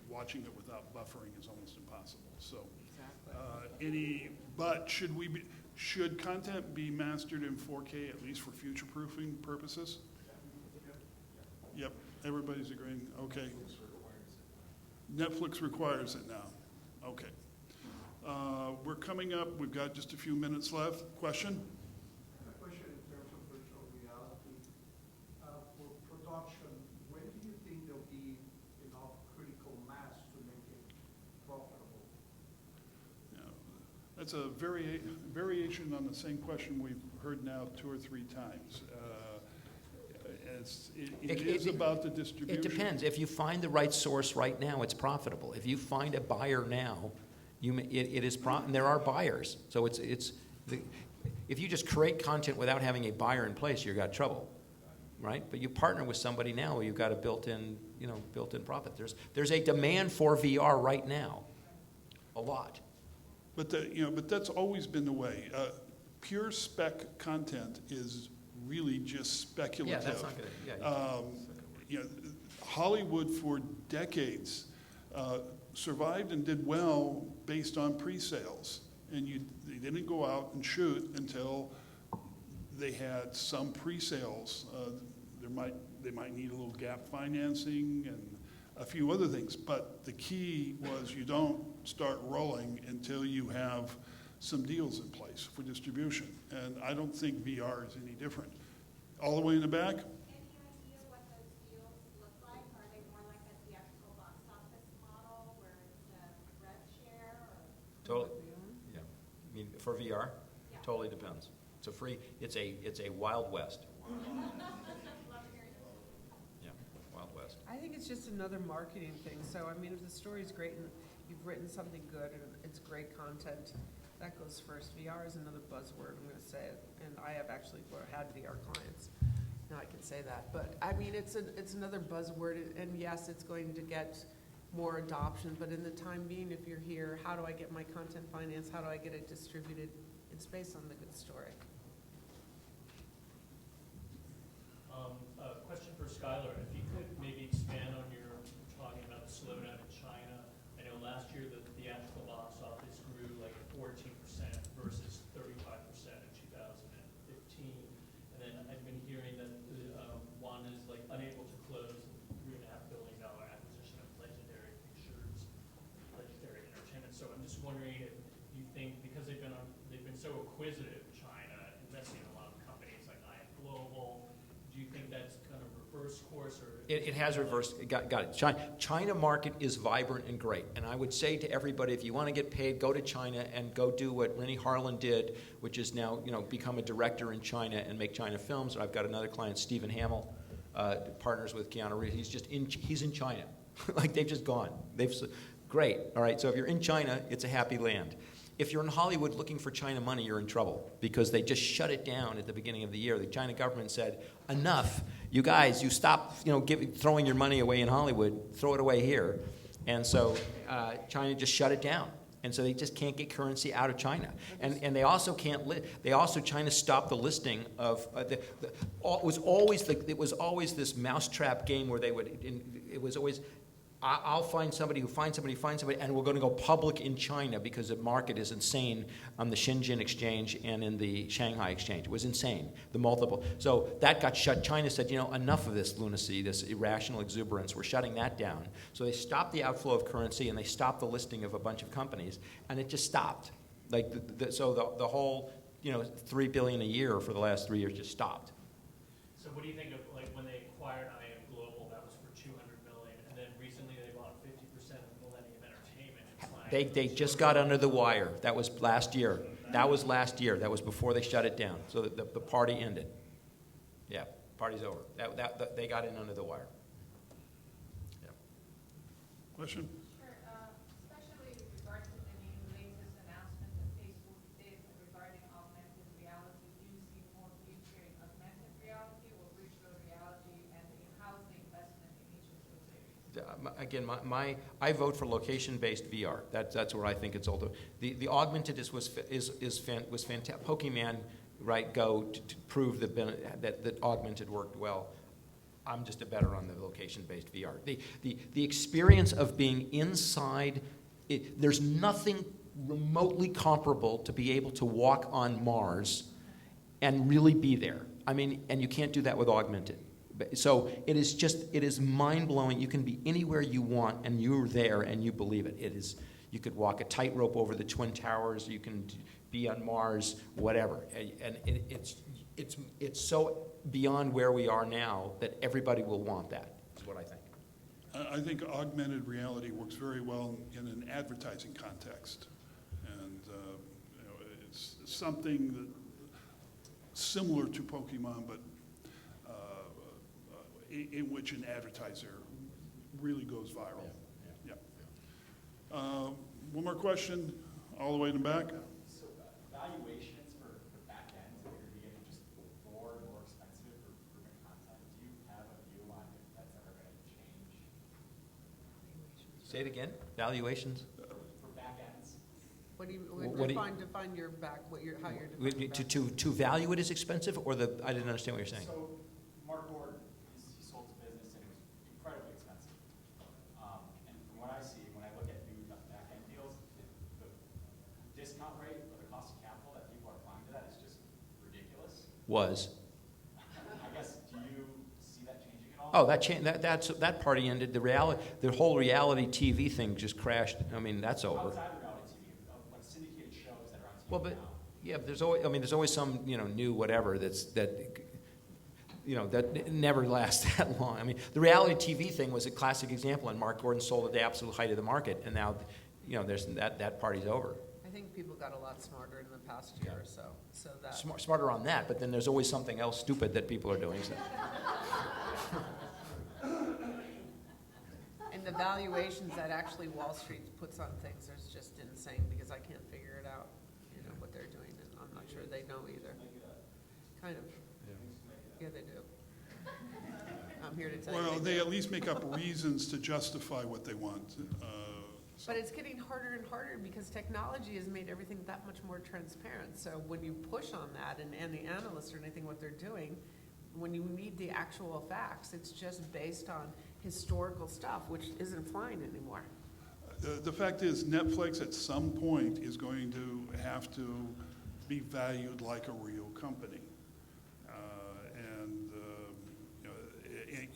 watching it without buffering is almost impossible. So. But should content be mastered in 4K at least for future-proofing purposes? Yep, everybody's agreeing, okay. Netflix requires it now, okay. We're coming up, we've got just a few minutes left. Question? A question in terms of virtual reality. For production, when do you think there'll be enough critical mass to make it profitable? That's a variation on the same question we've heard now 2 or 3 times. It is about the distribution. It depends. If you find the right source right now, it's profitable. If you find a buyer now, it is and there are buyers. So if you just create content without having a buyer in place, you've got trouble, right? But you partner with somebody now, you've got a built-in profit. There's a demand for VR right now, a lot. But but that's always been the way. Pure spec content is really just speculative. Yeah, that's not good. Hollywood for decades survived and did well based on pre-sales, and they didn't go out and shoot until they had some pre-sales. They might need a little gap financing and a few other things, but the key was you don't start rolling until you have some deals in place for distribution. And I don't think VR is any different. All the way in the back? Any idea what those deals look like? Are they more like a theatrical box office model where it's a rev share or? Totally. Yeah. I mean, for VR, totally depends. It's a Wild West. Yeah, Wild West. I think it's just another marketing thing. So, I mean, if the story's great and you've written something good and it's great content, that goes first. VR is another buzzword, I'm going to say it. And I have actually had VR clients. Now I can say that. But, I mean, it's another buzzword. And, yes, it's going to get more adoption. But in the time being, if you're here, how do I get my content financed? How do I get it distributed? It's based on the good story. A question for Skylar. If you could maybe expand on your talking about the slowdown in China. I know last year the theatrical box office grew like 14% versus 35% in 2009. It has reversed, got it. China market is vibrant and great. And I would say to everybody, if you want to get paid, go to China and go do what Rennie Harlan did, which is now, become a director in China and make China films. I've got another client, Stephen Hamill, partners with Keanu Reeves. He's in China. Like, they've just gone. Great. All right, so if you're in China, it's a happy land. If you're in Hollywood looking for China money, you're in trouble because they just shut it down at the beginning of the year. The China government said, enough. You guys, you stop throwing your money away in Hollywood, throw it away here. And so China just shut it down. And so they just can't get currency out of China. And they also can't, China stopped the listing of, it was always this mousetrap game where it was always, I'll find somebody who finds somebody, and we're going to go public in China because the market is insane on the Shenzhen exchange and in the Shanghai exchange. It was insane, the multiple. So that got shut. China said, enough of this lunacy, this irrational exuberance. We're shutting that down. So they stopped the outflow of currency and they stopped the listing of a bunch of companies, and it just stopped. So the whole, $3 billion a year for the last 3 years just stopped. So what do you think of, when they acquired IM Global, that was for $200 million, and then recently they bought 50% of Millennium Entertainment. It's They just got under the wire. That was last year. That was last year. That was before they shut it down. So the party ended. Yeah, party's over. They got in under the wire. Yeah. Question? Sure. Especially with regard to the new latest announcement that Facebook did regarding augmented reality, do you see more future in augmented reality or virtual reality, and how's the investment in each of those areas? Again, I vote for location-based VR. That's where I think it's ultimate. The augmented was fantastic. Pokemon, right? Go to prove that augmented worked well. I'm just a better on the location-based VR. The experience of being inside, there's nothing remotely comparable to be able to walk on Mars and really be there. I mean, and you can't do that with augmented. So it is mind-blowing. You can be anywhere you want, and you're there, and you believe it. You could walk a tightrope over the Twin Towers. You can be on Mars, whatever. And it's so beyond where we are now that everybody will want that, is what I think. I think augmented reality works very well in an advertising context. And it's something that similar to Pokemon, but in which an advertiser really goes viral. Yeah. One more question, all the way in the back. So valuations for back end, are you getting just more and more expensive for proven content? Do you have a view on if that's ever going to change? Say it again. Valuations. For back ends. What do you, define your back, how you're defining back? To value it as expensive, or I didn't understand what you're saying. So Mark Gordon, he sold his business and it was incredibly expensive. And from what I see, when I look at new back end deals, the discount rate or the cost of capital that people are applying to that is just ridiculous. I guess, do you see that changing at all? Oh, that party ended. The whole reality TV thing just crashed. I mean, that's over. Outside of reality TV, like syndicated shows that are on TV Well, but now. yeah, there's always some new whatever that never lasts that long. I mean, the reality TV thing was a classic example, and Mark Gordon sold at the absolute height of the market, and now there's that party's over. I think people got a lot smarter in the past year or so. So that Smarter on that, but then there's always something else stupid that people are doing. So. And the valuations that actually Wall Street puts on things is just insane because I can't figure it out, what they're doing, and I'm not sure they know either. Kind of. Yeah, they do. I'm here to tell you. Well, they at least make up reasons to justify what they want. But it's getting harder and harder because technology has made everything that much more transparent. So when you push on that, and any analyst or anything, what they're doing, when you need the actual facts, it's just based on historical stuff, which isn't flying anymore. The fact is, Netflix at some point is going to have to be valued like a real company.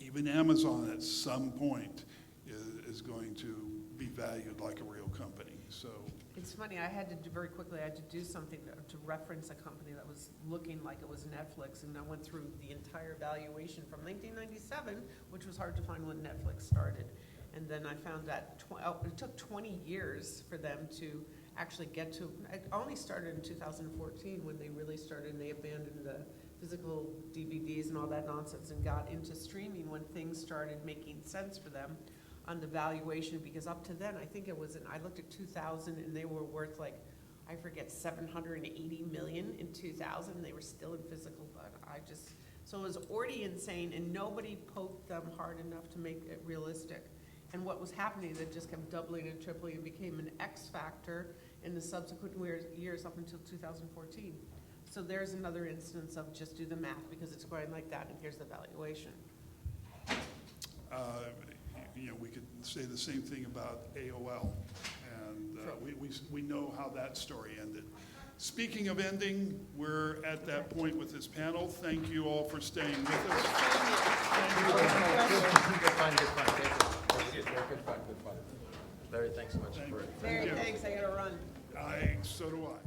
Even Amazon at some point is going to be valued like a real company. So It's funny, I had to do, very quickly, I had to do something to reference a company that was looking like it was Netflix, and I went through the entire valuation from 1997, which was hard to find when Netflix started. And then I found that it took 20 years for them to actually get to, it only started in 2014 when they really started, and they abandoned the physical DVDs and all that nonsense and got into streaming when things started making sense for them on the valuation, because up to then, I think it was, I looked at 2000 and they were worth like, I forget, 780 million in 2000. They were still in physical, but so it was already insane, and nobody poked them hard enough to make it realistic. And what was happening, it just kept doubling and tripling and became an X factor in the subsequent years up until 2014. So there's another instance of just do the math because it's going like that, and here's the valuation. We could say the same thing about AOL, and we know how that story ended. Speaking of ending, we're at that point with this panel. Thank you all for staying with us. Good fun. Larry, thanks so much for it. Larry, thanks, I gotta run. So do I.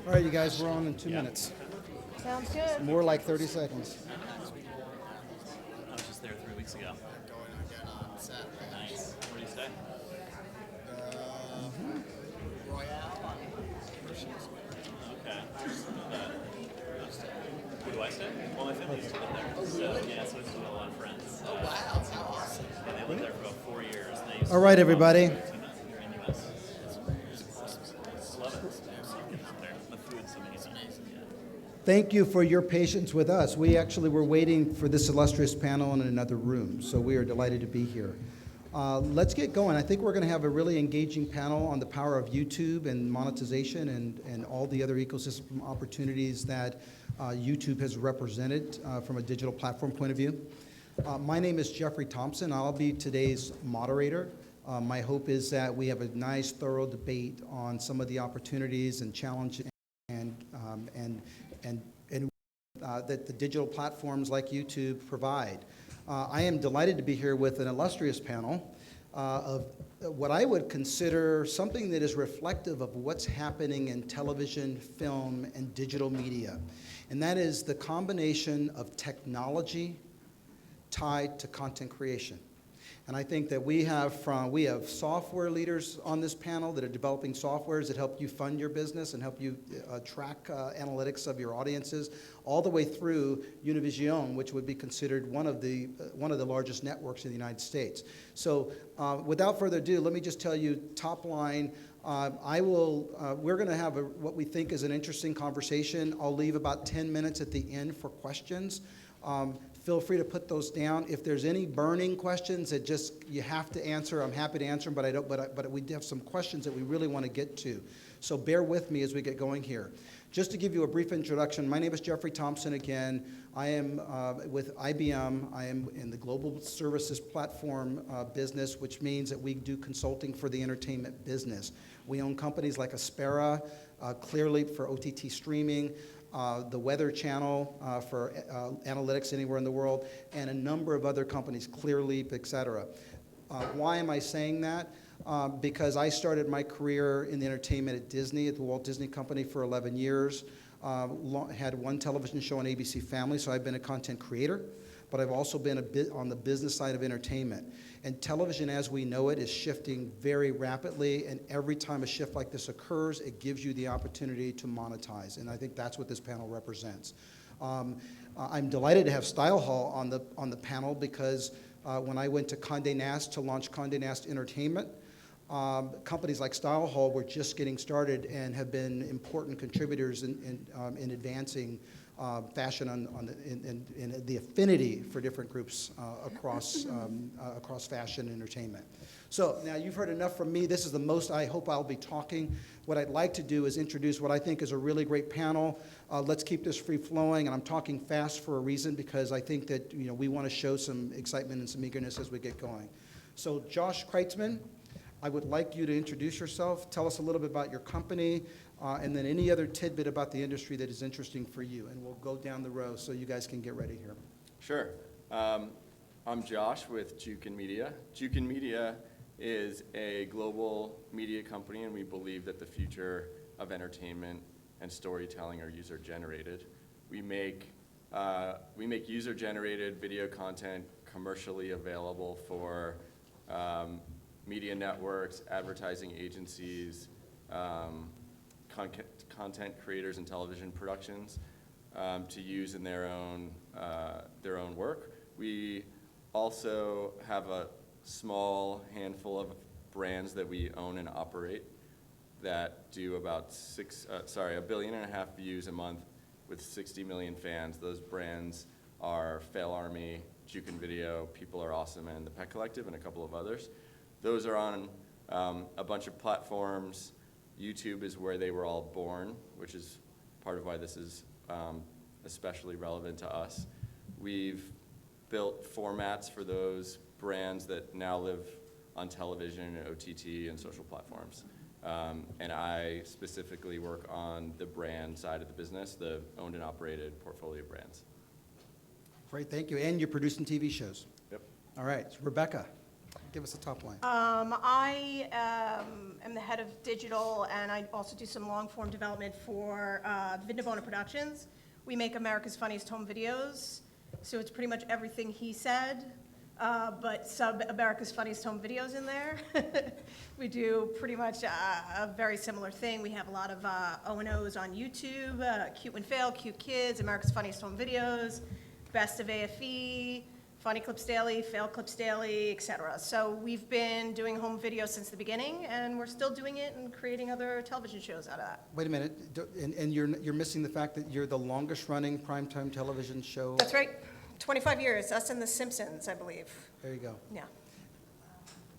All right, you guys, we're on in 2 minutes. Sounds good. More like 30 seconds. I was just there 3 weeks ago. Going again on Saturday. Nice. What do you say? Royale. Okay. Where do I stay? Well, my family used to live there. So, yeah, so it's a lot of friends. Oh, wow. How awesome. Yeah, they lived there for about 4 years. And they used All right, to everybody. here in the US. It's love it. Out there. The food's amazing. Yeah. Thank you for your patience with us. We actually were waiting for this illustrious panel in another room, so we are delighted to be here. Let's get going. I think we're going to have a really engaging panel on the power of YouTube and monetization and all the other ecosystem opportunities that YouTube has represented from a digital platform point of view. My name is Jeffrey Thompson. I'll be today's moderator. My hope is that we have a nice, thorough debate on some of the opportunities and challenges that the digital platforms like YouTube provide. I am delighted to be here with an illustrious panel of what I would consider something that is reflective of what's happening in television, film, and digital media. And that is the combination of technology tied to content creation. And I think that we have software leaders on this panel that are developing softwares that help you fund your business and help you track analytics of your audiences, all the way through Univision, which would be considered one of the largest networks in the United States. So without further ado, let me just tell you top line. We're going to have what we think is an interesting conversation. I'll leave about 10 minutes at the end for questions. Feel free to put those down. If there's any burning questions that just you have to answer, I'm happy to answer them, but we have some questions that we really want to get to. So bear with me as we get going here. Just to give you a brief introduction, my name is Jeffrey Thompson again. I am with IBM. I am in the global services platform business, which means that we do consulting for the entertainment business. We own companies like Aspera, Clearleap for OTT streaming, the Weather Channel for analytics anywhere in the world, and a number of other companies, Clearleap, et cetera. Why am I saying that? Because I started my career in the entertainment at Disney, at the Walt Disney Company for 11 years. Had one television show on ABC Family, so I've been a content creator, but I've also been a bit on the business side of entertainment. And television as we know it is shifting very rapidly, and every time a shift like this occurs, it gives you the opportunity to monetize, and I think that's what this panel represents. I'm delighted to have StyleHaul on the panel because when I went to Condé Nast to launch Condé Nast Entertainment, companies like StyleHaul were just getting started and have been important contributors in advancing fashion and the affinity for different groups across fashion and entertainment. So now you've heard enough from me. This is the most I hope I'll be talking. What I'd like to do is introduce what I think is a really great panel. Let's keep this free flowing, and I'm talking fast for a reason because I think that we want to show some excitement and some eagerness as we get going. So Josh Kreitzman, I would like you to introduce yourself, tell us a little bit about your company, and then any other tidbit about the industry that is interesting for you. And we'll go down the row so you guys can get ready here. Sure. I'm Josh with Jukin Media. Jukin Media is a global media company, and we believe that the future of entertainment and storytelling are user-generated. We make user-generated video content commercially available for media networks, advertising agencies, content creators and television productions to use in their own work. We also have a small handful of brands that we own and operate that do about 1.5 billion views a month with 60 million fans. Those brands are Fail Army, Jukin Video, People Are Awesome, and The Pet Collective, and a couple of others. Those are on a bunch of platforms. YouTube is where they were all born, which is part of why this is especially relevant to us. We've built formats for those brands that now live on television, OTT, and social platforms. And I specifically work on the brand side of the business, the owned and operated portfolio brands. Great, thank you. And you're producing TV shows. Yep. All right, Rebecca. Give us a top line. I am the head of digital, and I also do some long-form development for Vindabona Productions. We make America's Funniest Home Videos, so it's pretty much everything he said, but sub America's Funniest Home Videos in there. We do pretty much a very similar thing. We have a lot of O&Os on YouTube, Cute When Fail, Cute Kids, America's Funniest Home Videos, Best of AFE, Funny Clips Daily, Fail Clips Daily, etc. So we've been doing home videos since the beginning, and we're still doing it and creating other television shows out of that. Wait a minute, and you're missing the fact that you're the longest running primetime television show? That's right. 25 years, us and The Simpsons, I believe. There you go. Yeah,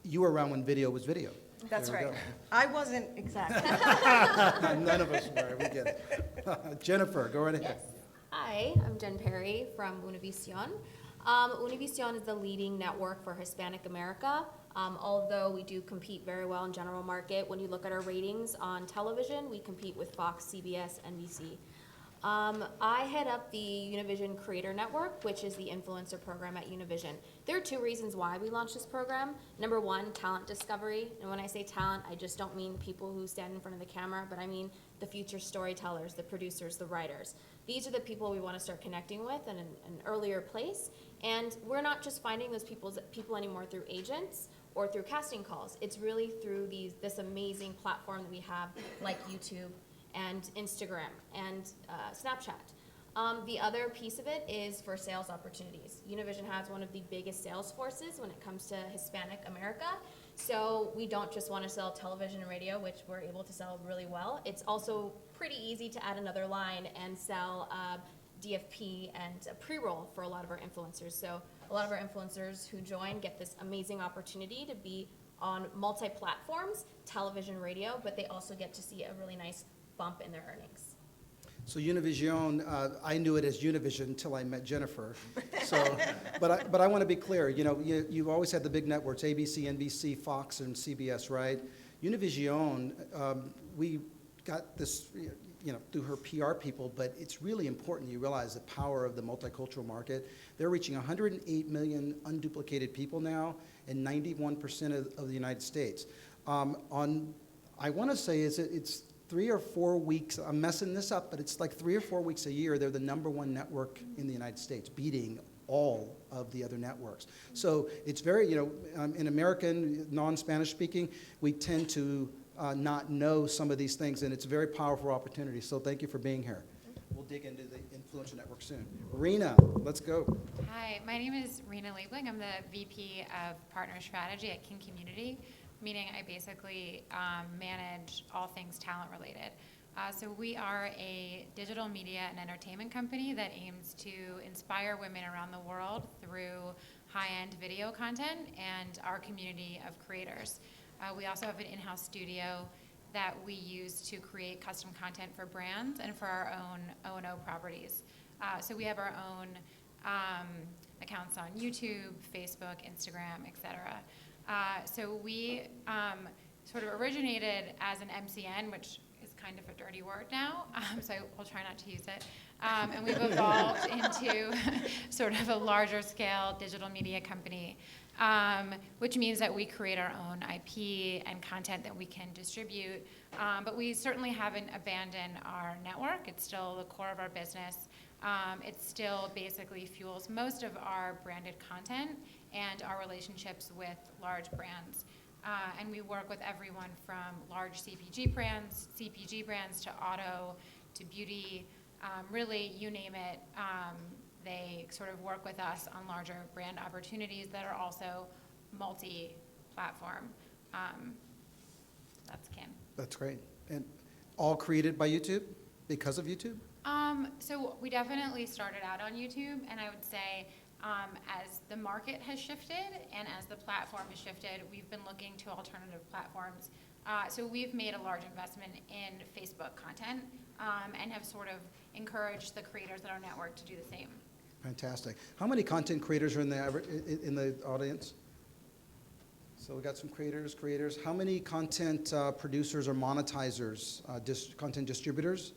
You were around when video was video. that's There we right. I wasn't exactly. go. None of us were, we get it. Jennifer, go right ahead. Hi, I'm Jen Perry from Univision. Univision is the leading network for Hispanic America. Although we do compete very well in general market, when you look at our ratings on television, we compete with Fox, CBS, NBC. I head up the Univision Creator Network, which is the influencer program at Univision. There are two reasons why we launched this program. Number one, talent discovery. And when I say talent, I just don't mean people who stand in front of the camera, but I mean the future storytellers, the producers, the writers. These are the people we want to start connecting with in an earlier place. And we're not just finding those people anymore through agents or through casting calls. It's really through this amazing platform that we have, like YouTube and Instagram and Snapchat. The other piece of it is for sales opportunities. Univision has one of the biggest sales forces when it comes to Hispanic America. So we don't just want to sell television and radio, which we're able to sell really well. It's also pretty easy to add another line and sell DFP and a pre-roll for a lot of our influencers. So a lot of our influencers who join get this amazing opportunity to be on multi-platforms, television, radio, but they also get to see a really nice bump in their earnings. So Univision, I knew it as Univision until I met Jennifer. So, but I want to be clear. You know, you've always had the big networks: ABC, NBC, Fox, and CBS, right? Univision, we got this, you know, through her PR people, but it's really important you realize the power of the multicultural market. They're reaching 108 million unduplicated people now, in 91% of the United States. I want to say it's 3 or 4 weeks, I'm messing this up, but it's like 3 or 4 weeks a year, they're the #1 network in the United States, beating all of the other networks. So it's very, you know, in American, non-Spanish speaking, we tend to not know some of these things, and it's a very powerful opportunity. So thank you for being here. We'll dig into the Influencer Network soon. Rena, let's go. Hi, my name is Rena Liebling. I'm the VP of Partner Strategy at King Community, meaning I basically manage all things talent related. So we are a digital media and entertainment company that aims to inspire women around the world through high-end video content and our community of creators. We also have an in-house studio that we use to create custom content for brands and for our own O&O properties. So we have our own accounts on YouTube, Facebook, Instagram, etc. So we sort of originated as an MCN, which is kind of a dirty word now, so I'll try not to use it. And we've evolved into sort of a larger scale digital media company, which means that we create our own IP and content that we can distribute. But we certainly haven't abandoned our network. It's still the core of our business. It still basically fuels most of our branded content and our relationships with large brands. And we work with everyone from large CPG brands to auto, to beauty, really, you name it. They sort of work with us on larger brand opportunities that are also multi-platform. That's Kim. That's great. And all created by YouTube, because of YouTube? So we definitely started out on YouTube, and I would say as the market has shifted and as the platform has shifted, we've been looking to alternative platforms. So we've made a large investment in Facebook content and have sort of encouraged the creators in our network to do the same. Fantastic. How many content creators are in the audience? So we got some creators. How many content producers or monetizers, content distributors?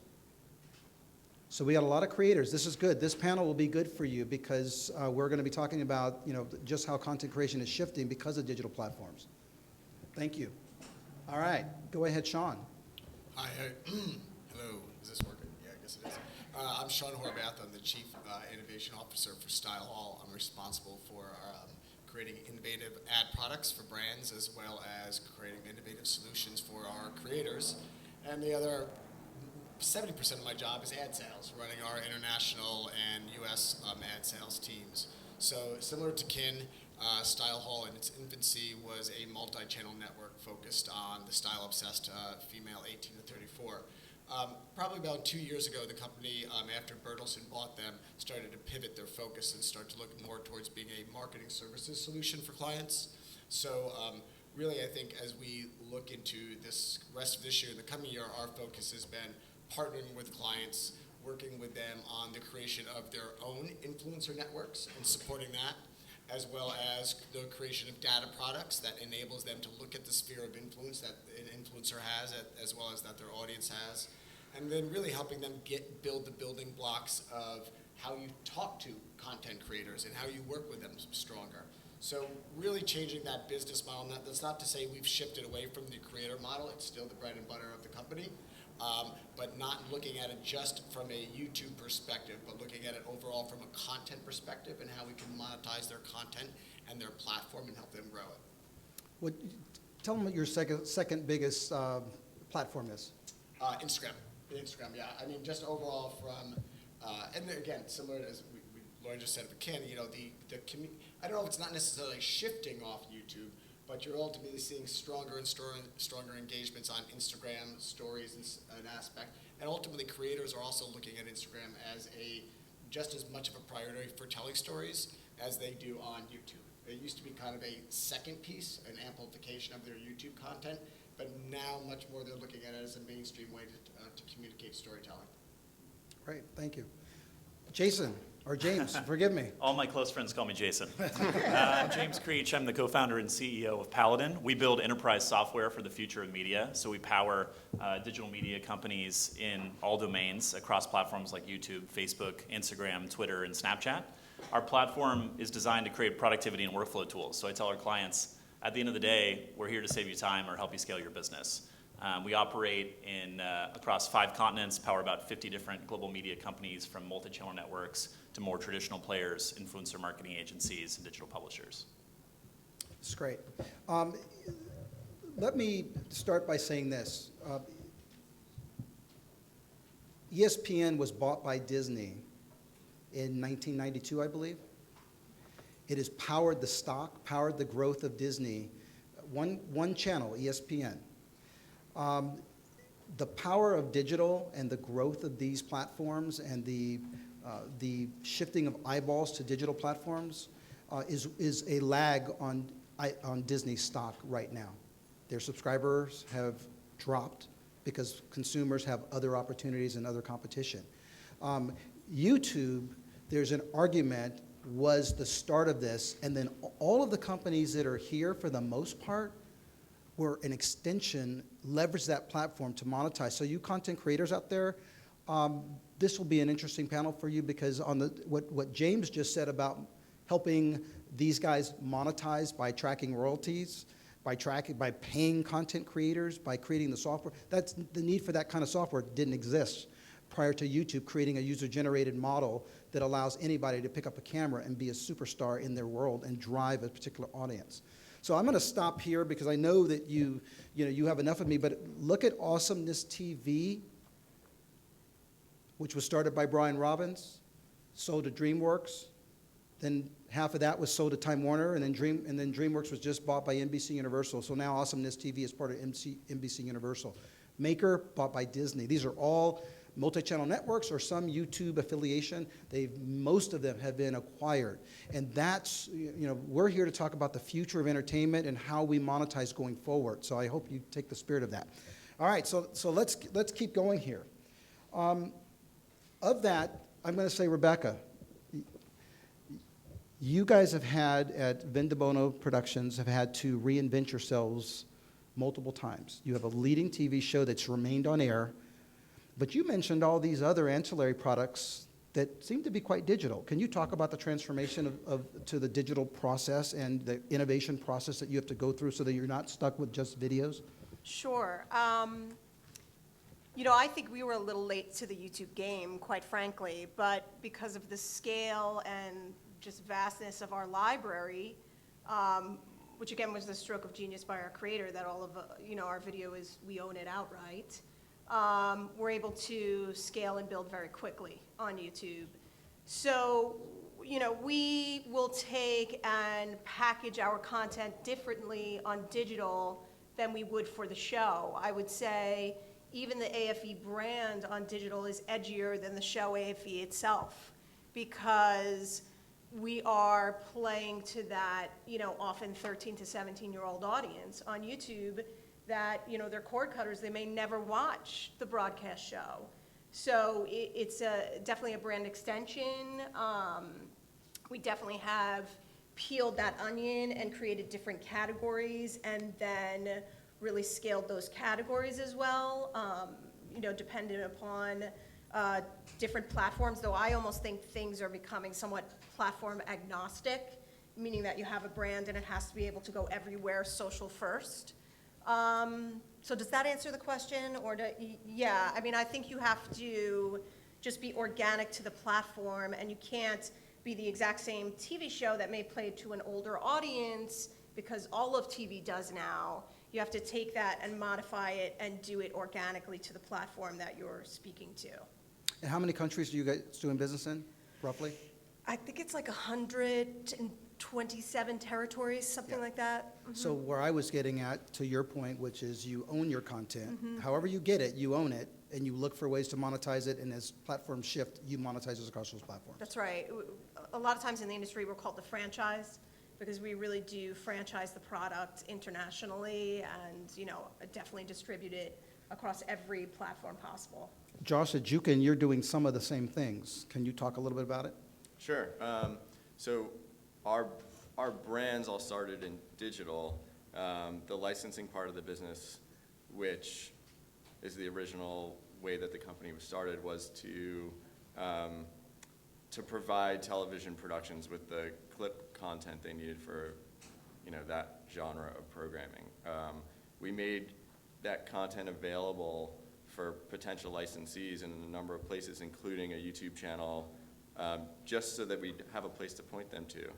So we got a lot of creators. This is good. This panel will be good for you because we're going to be talking about, just how content creation is shifting because of digital platforms. Thank you. All right, go ahead, Sean. Hi, hello, is this working? Yeah, I guess it is. I'm Sean Horvath, I'm the Chief Innovation Officer for Style Hall. I'm responsible for creating innovative ad products for brands as well as creating innovative solutions for our creators. And the other 70% of my job is ad sales, running our international and US ad sales teams. So similar to Kin, Style Hall in its infancy was a multi-channel network focused on the style-obsessed female 18 to 34. Probably about 2 years ago, the company, after Bertelsmann bought them, started to pivot their focus and start to look more towards being a marketing services solution for clients. So really, I think as we look into this rest of this year and the coming year, our focus has been partnering with clients, working with them on the creation of their own influencer networks and supporting that, as well as the creation of data products that enables them to look at the sphere of influence that an influencer has, as well as that their audience has, and then really helping them build the building blocks of how you talk to content creators and how you work with them stronger. So really changing that business model. Now, that's not to say we've shifted away from the creator model. It's still the bread and butter of the company. But not looking at it just from a YouTube perspective, but looking at it overall from a content perspective and how we can monetize their content and their platform and help them grow it. Tell them what your second biggest platform is. Instagram, yeah. I mean, just overall from, and then again, similar as Lauren just said for Ken, I don't know if it's not necessarily shifting off YouTube, but you're ultimately seeing stronger and stronger engagements on Instagram stories and an aspect. And ultimately, creators are also looking at Instagram as just as much of a priority for telling stories as they do on YouTube. It used to be kind of a second piece, an amplification of their YouTube content, but now much more they're looking at it as a mainstream way to communicate storytelling. Great, thank you. Jason, or James, forgive me. All my close friends call me Jason. I'm James Creech. I'm the co-founder and CEO of Paladin. We build enterprise software for the future of media. So we power digital media companies in all domains across platforms like YouTube, Facebook, Instagram, Twitter, and Snapchat. Our platform is designed to create productivity and workflow tools. So I tell our clients, at the end of the day, we're here to save you time or help you scale your business. We operate across 5 continents, power about 50 different global media companies, from multi-channel networks to more traditional players, influencer marketing agencies, and digital publishers. That's great. Let me start by saying this. ESPN was bought by Disney in 1992, I believe. It has powered the stock, powered the growth of Disney. One channel, ESPN. The power of digital and the growth of these platforms and the shifting of eyeballs to digital platforms is a lag on Disney stock right now. Their subscribers have dropped because consumers have other opportunities and other competition. YouTube, there's an argument, was the start of this, and then all of the companies that are here, for the most part, were an extension, leverage that platform to monetize. So you content creators out there, this will be an interesting panel for you, because on what James just said about helping these guys monetize by tracking royalties, by paying content creators, by creating the software, that's the need for that kind of software didn't exist prior to YouTube creating a user-generated model that allows anybody to pick up a camera and be a superstar in their world and drive a particular audience. So I'm going to stop here because I know that you have enough of me, but look at Awesomeness TV, which was started by Brian Robbins, sold to DreamWorks. Then half of that was sold to Time Warner, and then DreamWorks was just bought by NBC Universal. So now Awesomeness TV is part of NBC Universal. Maker, bought by Disney. These are all multi-channel networks or some YouTube affiliation. Most of them have been acquired. And that's, we're here to talk about the future of entertainment and how we monetize going forward. So I hope you take the spirit of that. All right, so let's keep going here. Of that, I'm going to say, Rebecca, you guys have had, at Vendabono Productions, have had to reinvent yourselves multiple times. You have a leading TV show that's remained on air. But you mentioned all these other ancillary products that seem to be quite digital. Can you talk about the transformation to the digital process and the innovation process that you have to go through so that you're not stuck with just videos? Sure. You know, I think we were a little late to the YouTube game, quite frankly, but because of the scale and just vastness of our library, which again was the stroke of genius by our creator, that all of, our video is, we own it outright, we're able to scale and build very quickly on YouTube. So, we will take and package our content differently on digital than we would for the show. I would say even the AFE brand on digital is edgier than the show AFE itself, because we are playing to that, often 13 to 17-year-old audience on YouTube that, they're cord cutters. They may never watch the broadcast show. So it's definitely a brand extension. We definitely have peeled that onion and created different categories, and then really scaled those categories as well, dependent upon different platforms, though I almost think things are becoming somewhat platform agnostic, meaning that you have a brand and it has to be able to go everywhere social first. So does that answer the question? Yeah, I mean, I think you have to just be organic to the platform, and you can't be the exact same TV show that may play to an older audience, because all of TV does now. You have to take that and modify it and do it organically to the platform that you're speaking to. And how many countries do you guys doing business in, roughly? I think it's like 127 territories, something like that. So where I was getting at, to your point, which is you own your content. Mhm. However you get it, you own it, and you look for ways to monetize it, and as platforms shift, you monetize it across those platforms. That's right. A lot of times in the industry, we're called the franchise, because we really do franchise the product internationally and, definitely distribute it across every platform possible. Josh, at Jukin, you're doing some of the same things. Can you talk a little bit about it? Sure. So our brands all started in digital. The licensing part of the business, which is the original way that the company was started, was to provide television productions with the clip content they needed for, that genre of programming. We made that content available for potential licensees in a number of places, including a YouTube channel, just so that we'd have a place to point them to.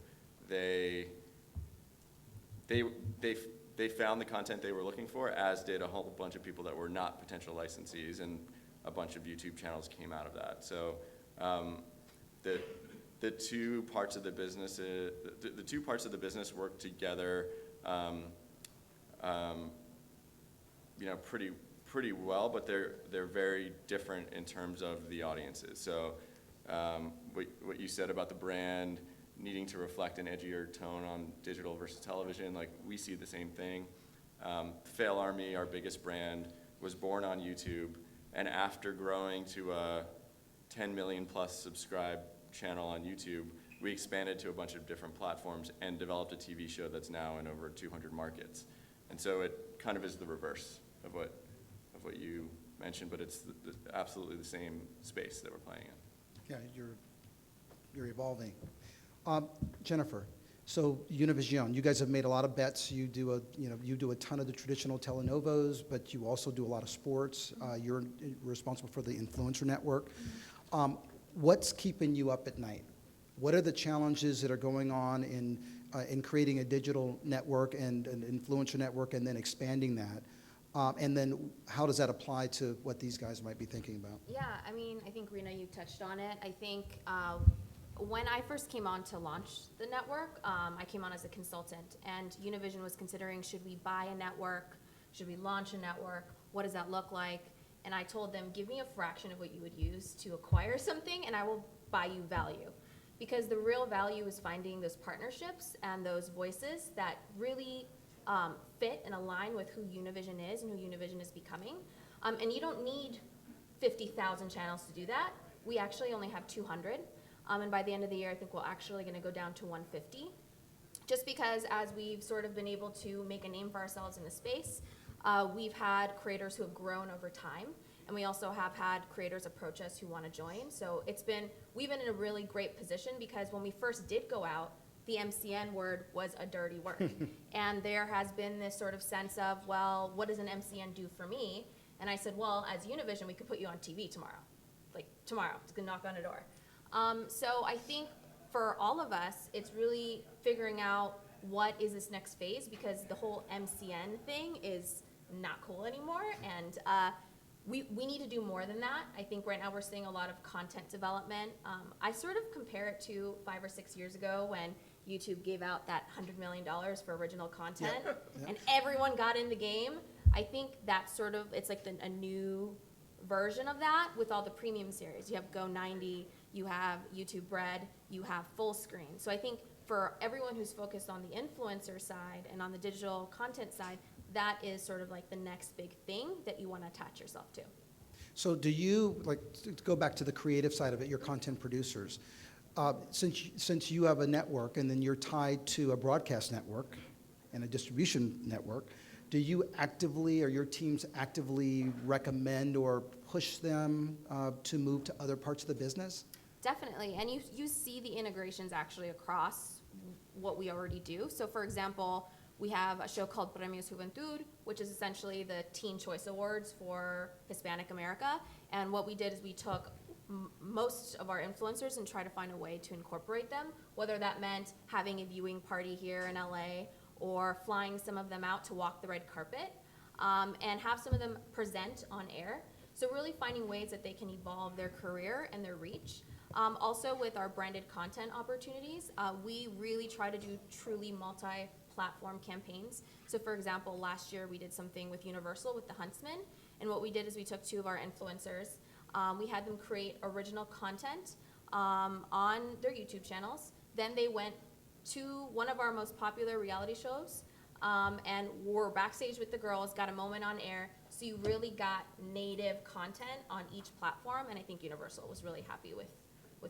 They found the content they were looking for, as did a whole bunch of people that were not potential licensees, and a bunch of YouTube channels came out of that. So the two parts of the business, work together, pretty well, but they're very different in terms of the audiences. So what you said about the brand needing to reflect an edgier tone on digital versus television, like, we see the same thing. Fail Army, our biggest brand, was born on YouTube, and after growing to a 10 million plus subscribed channel on YouTube, we expanded to a bunch of different platforms and developed a TV show that's now in over 200 markets. And so it kind of is the reverse of what you mentioned, but it's absolutely the same space that we're playing in. Yeah, you're evolving. Jennifer, so Univision, you guys have made a lot of bets. You do a ton of the traditional telenovos, but you also do a lot of sports. You're responsible for the influencer network. What's keeping you up at night? What are the challenges that are going on in creating a digital network and an influencer network, and then expanding that? And then how does that apply to what these guys might be thinking about? Yeah, I mean, I think, Rena, you touched on it. I think when I first came on to launch the network, I came on as a consultant, and Univision was considering, should we buy a network? Should we launch a network? What does that look like? And I told them, give me a fraction of what you would use to acquire something, and I will buy you value. Because the real value is finding those partnerships and those voices that really fit and align with who Univision is and who Univision is becoming. And you don't need 50,000 channels to do that. We actually only have 200. And by the end of the year, I think we're actually going to go down to 150. Just because as we've sort of been able to make a name for ourselves in the space, we've had creators who have grown over time. And we also have had creators approach us who want to join. So we've been in a really great position because when we first did go out, the MCN word was a dirty word. And there has been this sort of sense of, well, what does an MCN do for me? And I said, well, as Univision, we could put you on TV tomorrow. Like tomorrow, it's gonna knock on a door. So I think for all of us, it's really figuring out what is this next phase, because the whole MCN thing is not cool anymore. And we need to do more than that. I think right now we're seeing a lot of content development. I sort of compare it to 5 or 6 years ago when YouTube gave out that $100 million for original content, and everyone got in the game. I think that's sort of, it's like a new version of that with all the premium series. You have Go 90, you have YouTube Red, you have Full Screen. So I think for everyone who's focused on the influencer side and on the digital content side, that is sort of like the next big thing that you want to attach yourself to. So do you, like, to go back to the creative side of it, your content producers, since you have a network and then you're tied to a broadcast network and a distribution network, do you actively, or your teams actively recommend or push them to move to other parts of the business? Definitely, and you see the integrations actually across what we already do. So for example, we have a show called Premios Juventud, which is essentially the Teen Choice Awards for Hispanic America. And what we did is we took most of our influencers and tried to find a way to incorporate them, whether that meant having a viewing party here in LA or flying some of them out to walk the red carpet, and have some of them present on air. So really finding ways that they can evolve their career and their reach. Also with our branded content opportunities, we really try to do truly multi-platform campaigns. So for example, last year we did something with Universal with the Huntsman, and what we did is we took 2 of our influencers, we had them create original content on their YouTube channels. Then they went to one of our most popular reality shows and were backstage with the girls, got a moment on air. So you really got native content on each platform, and I think Universal was really happy with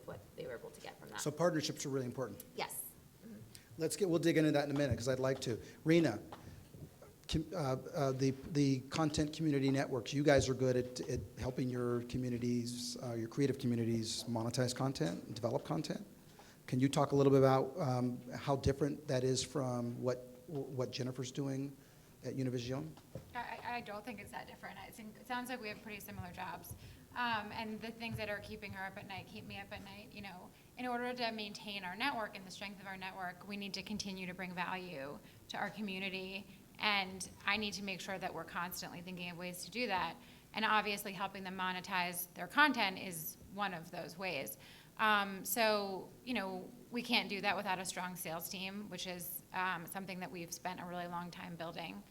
what they were able to get from that. So partnerships are really important. Yes. We'll dig into that in a minute, because I'd like to. Rena, the content community networks, you guys are good at helping your communities, your creative communities monetize content, develop content. Can you talk a little bit about how different that is from what Jennifer's doing at Univision? I don't think it's that different. I think it sounds like we have pretty similar jobs. And the things that are keeping her up at night keep me up at night. You know, in order to maintain our network and the strength of our network, we need to continue to bring value to our community. And I need to make sure that we're constantly thinking of ways to do that. And obviously helping them monetize their content is one of those ways. So, you know, we can't do that without a strong sales team, which is something that we've spent a really long time building.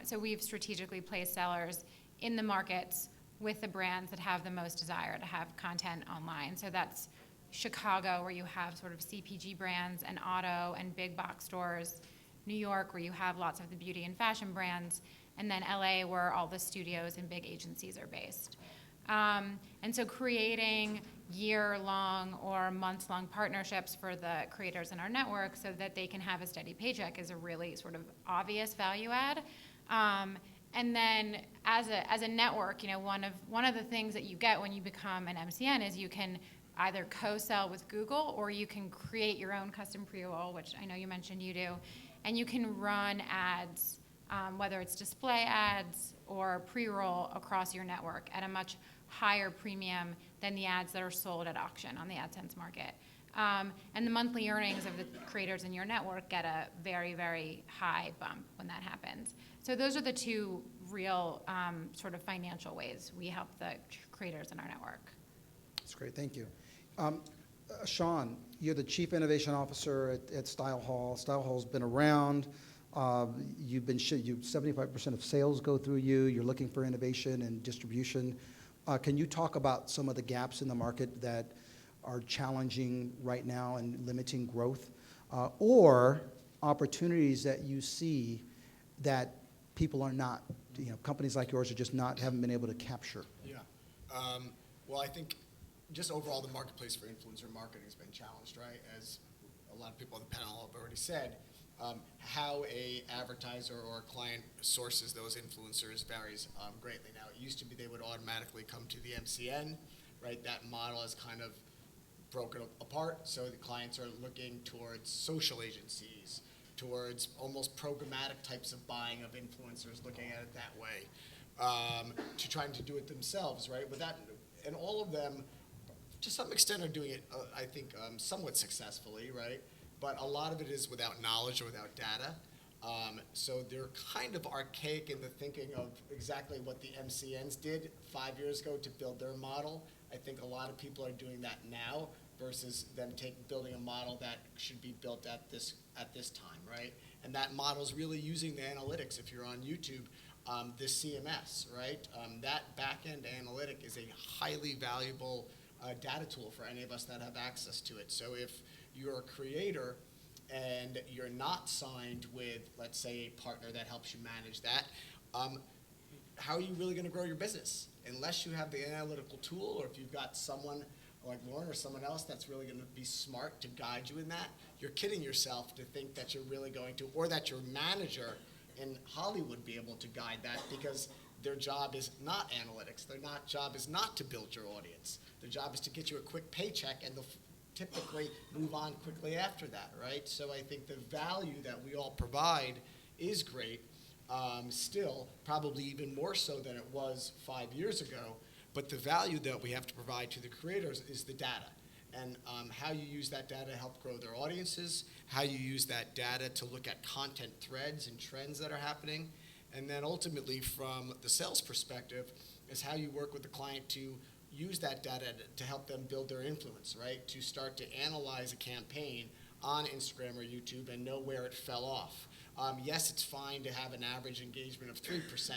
So we've strategically placed sellers in the markets with the brands that have the most desire to have content online. So that's Chicago, where you have sort of CPG brands and auto and big box stores. New York, where you have lots of the beauty and fashion brands. And then LA, where all the studios and big agencies are based. And so creating year-long or months-long partnerships for the creators in our network so that they can have a steady paycheck is a really sort of obvious value add. And then as a network, you know, one of the things that you get when you become an MCN is you can either co-sell with Google, or you can create your own custom pre-roll, which I know you mentioned you do, and you can run ads, whether it's display ads or pre-roll across your network at a much higher premium than the ads that are sold at auction on the AdSense market. And the monthly earnings of the creators in your network get a very, very high bump when that happens. So those are the 2 real sort of financial ways we help the creators in our network. That's great, thank you. Sean, you're the Chief Innovation Officer at Style Hall. Style Hall's been around. You've 75% of sales go through you. You're looking for innovation and distribution. Can you talk about some of the gaps in the market that are challenging right now and limiting growth, or opportunities that you see that people are not, you know, companies like yours are just haven't been able to capture? Yeah. Well, I think just overall the marketplace for influencer marketing has been challenged, right? As a lot of people on the panel have already said, How a advertiser or a client sources those influencers varies greatly. Now, it used to be they would automatically come to the MCN, right? That model is kind of broken apart, so the clients are looking towards social agencies, towards almost programmatic types of buying of influencers, looking at it that way, to trying to do it themselves, right? With that, and all of them, to some extent, are doing it, I think, somewhat successfully, right? But a lot of it is without knowledge or without data. So they're kind of archaic in the thinking of exactly what the MCNs did 5 years ago to build their model. I think a lot of people are doing that now versus them building a model that should be built at this time, right? And that model is really using the analytics. If you're on YouTube, the CMS, right? That back-end analytic is a highly valuable data tool for any of us that have access to it. So if you're a creator and you're not signed with, let's say, a partner that helps you manage that, how are you really going to grow your business? Unless you have the analytical tool, or if you've got someone like Lauren or someone else that's really going to be smart to guide you in that, you're kidding yourself to think that you're really going to, or that your manager in Hollywood be able to guide that, because their job is not analytics. Their job is not to build your audience. Their job is to get you a quick paycheck, and they'll typically move on quickly after that, right? So I think the value that we all provide is great, still, probably even more so than it was 5 years ago, but the value that we have to provide to the creators is the data, and how you use that data to help grow their audiences, how you use that data to look at content threads and trends that are happening, and then ultimately from the sales perspective is how you work with the client to use that data to help them build their influence, right? To start to analyze a campaign on Instagram or YouTube and know where it fell off. Yes, it's fine to have an average engagement of 3%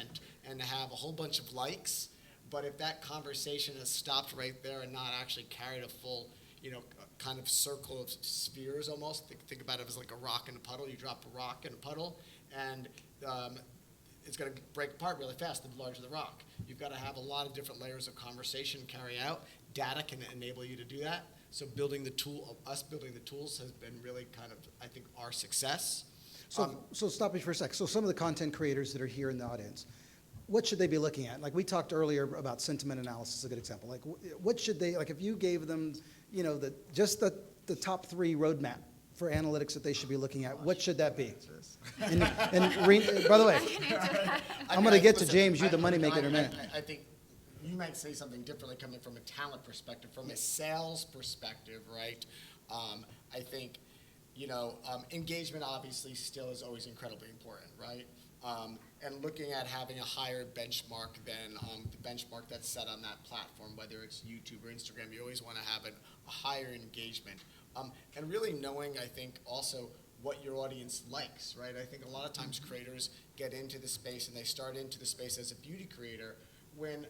and to have a whole bunch of likes, but if that conversation has stopped right there and not actually carried a full, kind of circle of spheres almost, think about it as like a rock in a puddle. You drop a rock in a puddle, and it's going to break apart really fast the larger the rock. You've got to have a lot of different layers of conversation carry out. Data can enable you to do that. So building the tools has been really kind of, I think, our success. So stop me for a sec. So some of the content creators that are here in the audience, what should they be looking at? Like we talked earlier about sentiment analysis, a good example. Like what should they, like if you gave them, just the top 3 roadmap for analytics that they should be looking at, what should that be? And by the way, I'm going to get to James, you the moneymaker in a minute. I think you might say something differently coming from a talent perspective. From a sales perspective, right? I think, engagement obviously still is always incredibly important, right? And looking at having a higher benchmark than the benchmark that's set on that platform, whether it's YouTube or Instagram, you always want to have a higher engagement. And really knowing, I think, also what your audience likes, right? I think a lot of times creators get into the space and they start into the space as a beauty creator when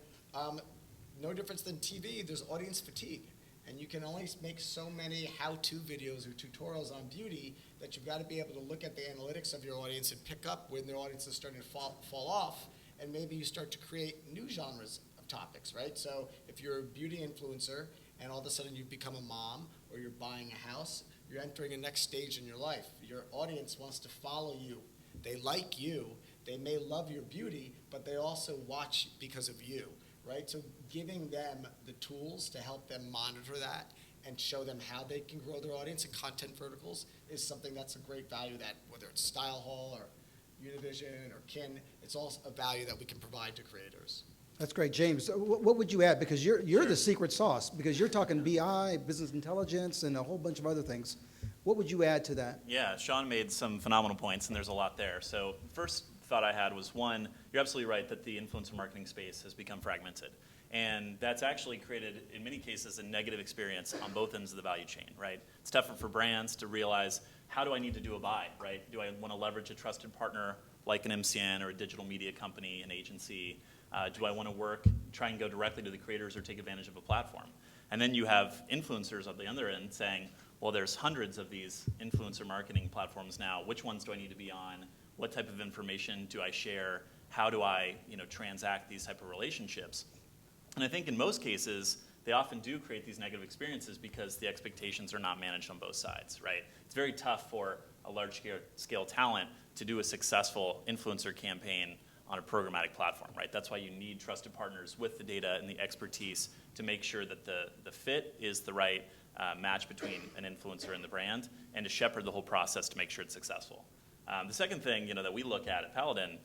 no difference than TV, there's audience fatigue. And you can only make so many how-to videos or tutorials on beauty that you've got to be able to look at the analytics of your audience and pick up when their audience is starting to fall off, and maybe you start to create new genres of topics, right? So if you're a beauty influencer and all of a sudden you've become a mom or you're buying a house, you're entering a next stage in your life. Your audience wants to follow you. They like you. They may love your beauty, but they also watch because of you, right? So giving them the tools to help them monitor that and show them how they can grow their audience and content verticals is something that's a great value that, whether it's Style Hall or Univision or Kin, it's all a value that we can provide to creators. That's great. James, what would you add? Because you're the secret sauce, because you're talking BI, business intelligence, and a whole bunch of other things. What would you add to that? Yeah, Sean made some phenomenal points, and there's a lot there. So first thought I had was, one, you're absolutely right that the influencer marketing space has become fragmented. And that's actually created, in many cases, a negative experience on both ends of the value chain, right? It's tougher for brands to realize, how do I need to do a buy, right? Do I want to leverage a trusted partner like an MCN or a digital media company, an agency? Do I want to try and go directly to the creators or take advantage of a platform? And then you have influencers on the other end saying, well, there's hundreds of these influencer marketing platforms now. Which ones do I need to be on? What type of information do I share? How do I, transact these type of relationships? And I think in most cases, they often do create these negative experiences because the expectations are not managed on both sides, right? It's very tough for a large-scale talent to do a successful influencer campaign on a programmatic platform, right? That's why you need trusted partners with the data and the expertise to make sure that the fit is the right match between an influencer and the brand, and to shepherd the whole process to make sure it's successful. The second thing that we look at Paladin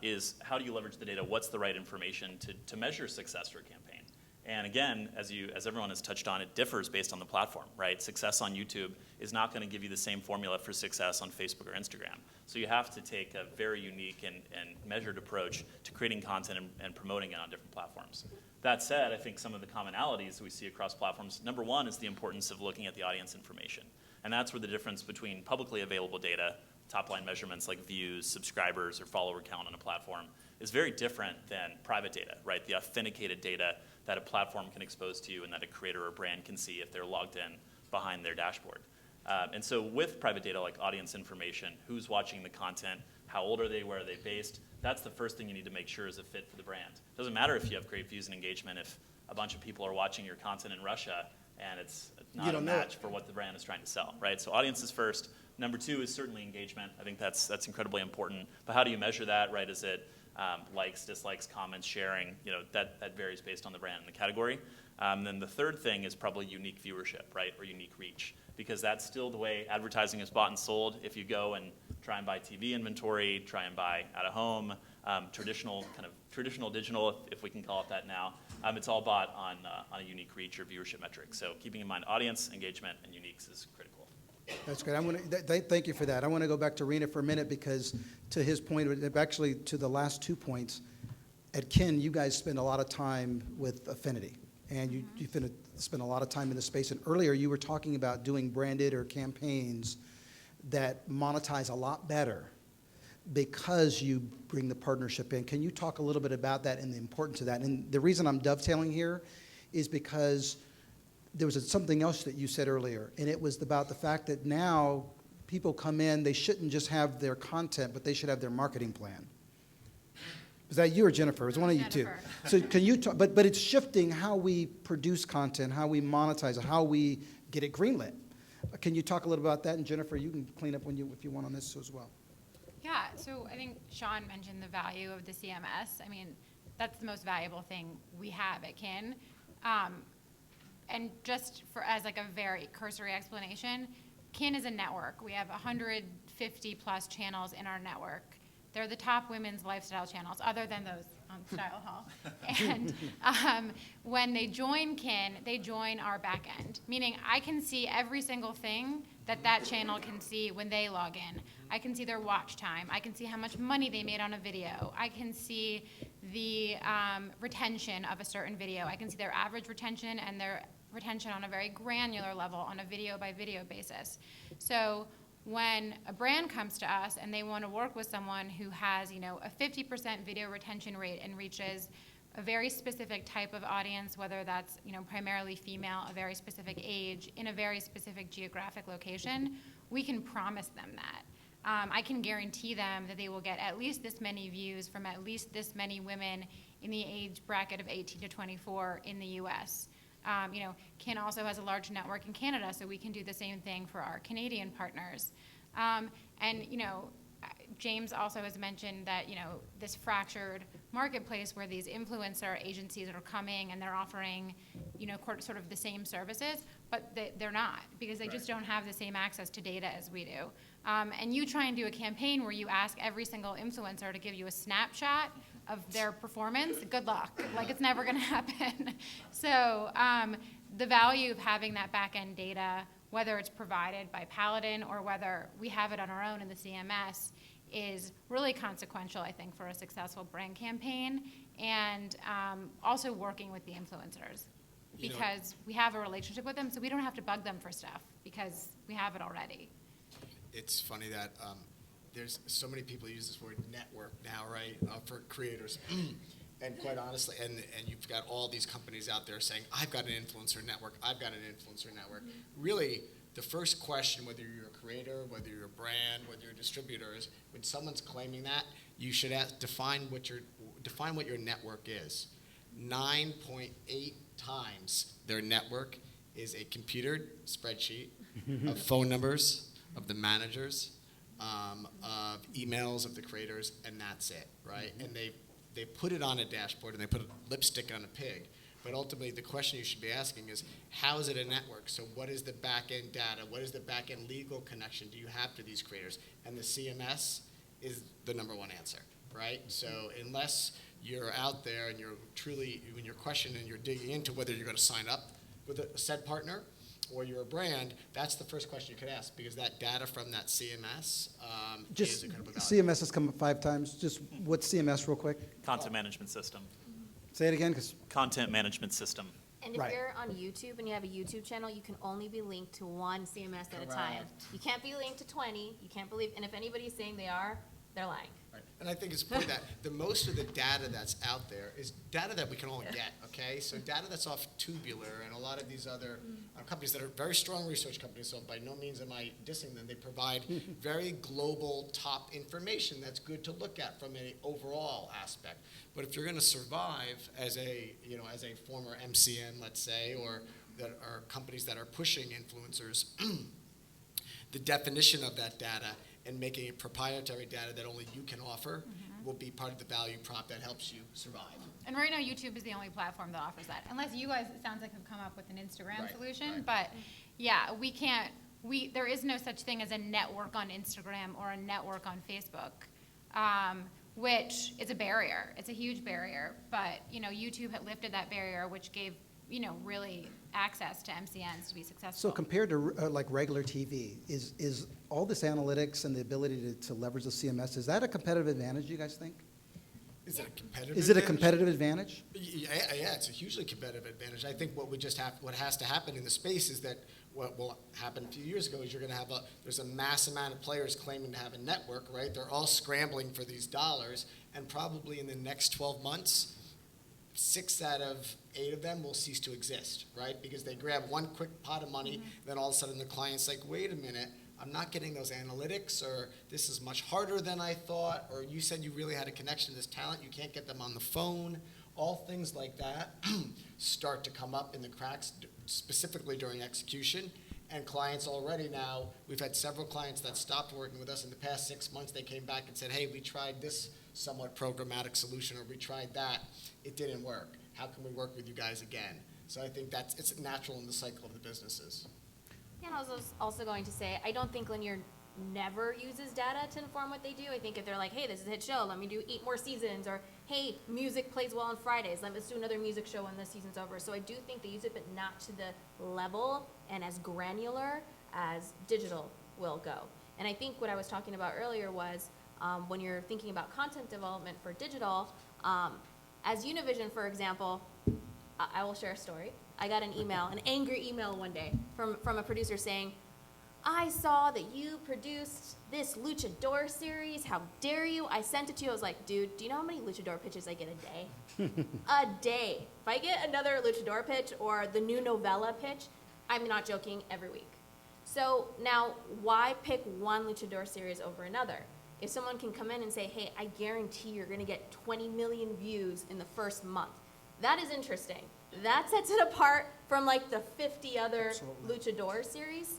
is how do you leverage the data? What's the right information to measure success for a campaign? And again, as everyone has touched on, it differs based on the platform, right? Success on YouTube is not going to give you the same formula for success on Facebook or Instagram. So you have to take a very unique and measured approach to creating content and promoting it on different platforms. That said, I think some of the commonalities we see across platforms, number one is the importance of looking at the audience information. And that's where the difference between publicly available data, top-line measurements like views, subscribers, or follower count on a platform, is very different than private data, right? The authenticated data that a platform can expose to you and that a creator or brand can see if they're logged in behind their dashboard. And so with private data like audience information, who's watching the content, how old are they, where are they based, that's the first thing you need to make sure is a fit for the brand. It doesn't matter if you have great views and engagement if a bunch of people are watching your content in Russia and it's not a match for what the brand is trying to sell, right? So audience is first. Number two is certainly engagement. I think that's incredibly important. But how do you measure that, right? Is it likes, dislikes, comments, sharing? That varies based on the brand and the category. Then the third thing is probably unique viewership, right, or unique reach, because that's still the way advertising is bought and sold. If you go and try and buy TV inventory, try and buy out of home, traditional digital, if we can call it that now, it's all bought on a unique reach or viewership metric. So keeping in mind audience, engagement, and uniques is critical. That's great. Thank you for that. I want to go back to Rena for a minute because to his point, actually to the last 2 points, at Kin, you guys spend a lot of time with Affinity, and you spend a lot of time in the space. And earlier you were talking about doing branded or campaigns that monetize a lot better because you bring the partnership in. Can you talk a little bit about that and the importance of that? And the reason I'm dovetailing here is because there was something else that you said earlier, and it was about the fact that now people come in, they shouldn't just have their content, but they should have their marketing plan. Was that you or Jennifer? It was one of you two. So can you talk, but it's shifting how we produce content, how we monetize it, how we get it greenlit. Can you talk a little about that? And Jennifer, you can clean up if you want on this as well. Yeah, so I think Sean mentioned the value of the CMS. I mean, that's the most valuable thing we have at Kin. And just as like a very cursory explanation, Kin is a network. We have 150 plus channels in our network. They're the top women's lifestyle channels, other than those on Style Hall. And when they join Kin, they join our back end, meaning I can see every single thing that channel can see when they log in. I can see their watch time. I can see how much money they made on a video. I can see the retention of a certain video. I can see their average retention and their retention on a very granular level on a video by video basis. So when a brand comes to us and they want to work with someone who has, a 50% video retention rate and reaches a very specific type of audience, whether that's, primarily female, a very specific age, in a very specific geographic location, we can promise them that. I can guarantee them that they will get at least this many views from at least this many women in the age bracket of 18 to 24 in the US. Kin also has a large network in Canada, so we can do the same thing for our Canadian partners. James also has mentioned that, this fractured marketplace where these influencer agencies are coming and they're offering, sort of the same services, but they're not, because they just don't have the same access to data as we do. And you try and do a campaign where you ask every single influencer to give you a snapshot of their performance, good luck. Like, it's never gonna happen. So the value of having that back-end data, whether it's provided by Paladin or whether we have it on our own in the CMS, is really consequential, I think, for a successful brand campaign, and also working with the influencers, because we have a relationship with them, so we don't have to bug them for stuff because we have it already. It's funny that there's so many people use this word network now, right, for creators. And quite honestly, and you've got all these companies out there saying, I've got an influencer network, I've got an influencer network. Really, the first question, whether you're a creator, whether you're a brand, whether you're a distributor, is when someone's claiming that, you should define what your network is. 9.8 times their network is a computer spreadsheet of phone numbers, of the managers, of emails of the creators, and that's it, right? And they put it on a dashboard and they put lipstick on a pig. But ultimately, the question you should be asking is, how is it a network? So what is the back-end data? What is the back-end legal connection do you have to these creators? And the CMS is the number one answer, right? So unless you're out there and you're truly, when you're questioning and you're digging into whether you're going to sign up with a said partner or you're a brand, that's the first question you could ask, because that data from that CMS is a critical value. CMS has come up 5 times. Just what's CMS real quick? Content management system. Say it again, because Content management system. And if you're on YouTube and you have a YouTube channel, you can only be linked to one CMS at a time. You can't be linked to 20. You can't believe, and if anybody's saying they are, they're lying. Right. And I think it's important that the most of the data that's out there is data that we can all get, okay? So data that's off Tubular and a lot of these other companies that are very strong research companies, so by no means am I dissing them. They provide very global top information that's good to look at from an overall aspect. But if you're going to survive as a, as a former MCN, let's say, or that are companies that are pushing influencers, the definition of that data and making it proprietary data that only you can offer will be part of the value prop that helps you survive. And right now, YouTube is the only platform that offers that. Unless you guys, it sounds like, have come up with an Instagram Right, solution. right. But yeah, we can't, there is no such thing as a network on Instagram or a network on Facebook, which is a barrier. It's a huge barrier. But, YouTube had lifted that barrier, which gave, really access to MCNs to be successful. so compared to like regular TV, is all this analytics and the ability to leverage the CMS, is that a competitive advantage, you guys think? Is it a competitive Is it a advantage? competitive advantage? Yeah, it's a hugely competitive advantage. I think what has to happen in the space is that what will happen a few years ago is you're going to have there's a mass amount of players claiming to have a network, right? They're all scrambling for these dollars, and probably in the next 12 months, 6 out of 8 of them will cease to exist, right? Because they grab one quick pot of money, then all of a sudden the client's like, wait a minute, I'm not getting those analytics, or this is much harder than I thought, or you said you really had a connection to this talent, you can't get them on the phone. All things like that start to come up in the cracks, specifically during execution. And clients already now, we've had several clients that stopped working with us in the past 6 months. They came back and said, hey, we tried this somewhat programmatic solution, or we tried that, it didn't work. How can we work with you guys again? So I think it's natural in the cycle of the businesses. Yeah, I was also going to say, I don't think Linear never uses data to inform what they do. I think if they're like, hey, this is a hit show, let me do 8 more seasons, or hey, music plays well on Fridays, let's do another music show when the season's over. So I do think they use it, but not to the level and as granular as digital will go. And I think what I was talking about earlier was when you're thinking about content development for digital, as Univision, for example, I will share a story. I got an email, an angry email one day from a producer saying, I saw that you produced this Luchador series. How dare you? I sent it to you. I was like, dude, do you know how many Luchador pitches I get a day? A day. If I get another Luchador pitch or the new novella pitch, I'm not joking, every week. So now, why pick one Luchador series over another? If someone can come in and say, hey, I guarantee you're going to get 20 million views in the first month, that is interesting. That sets it apart from like the 50 other Luchador series.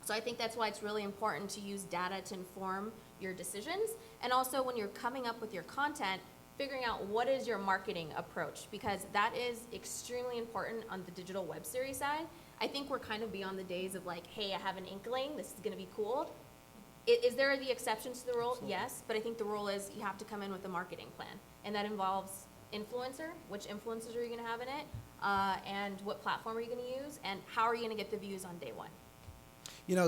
So I think that's why it's really important to use data to inform your decisions. And also when you're coming up with your content, figuring out what is your marketing approach, because that is extremely important on the digital web series side. I think we're kind of beyond the days of like, hey, I have an inkling, this is gonna be cool. Is there the exceptions to the rule? Yes, but I think the rule is you have to come in with a marketing plan. And that involves influencer, which influencers are you gonna have in it, and what platform are you gonna use, and how are you gonna get the views on day one?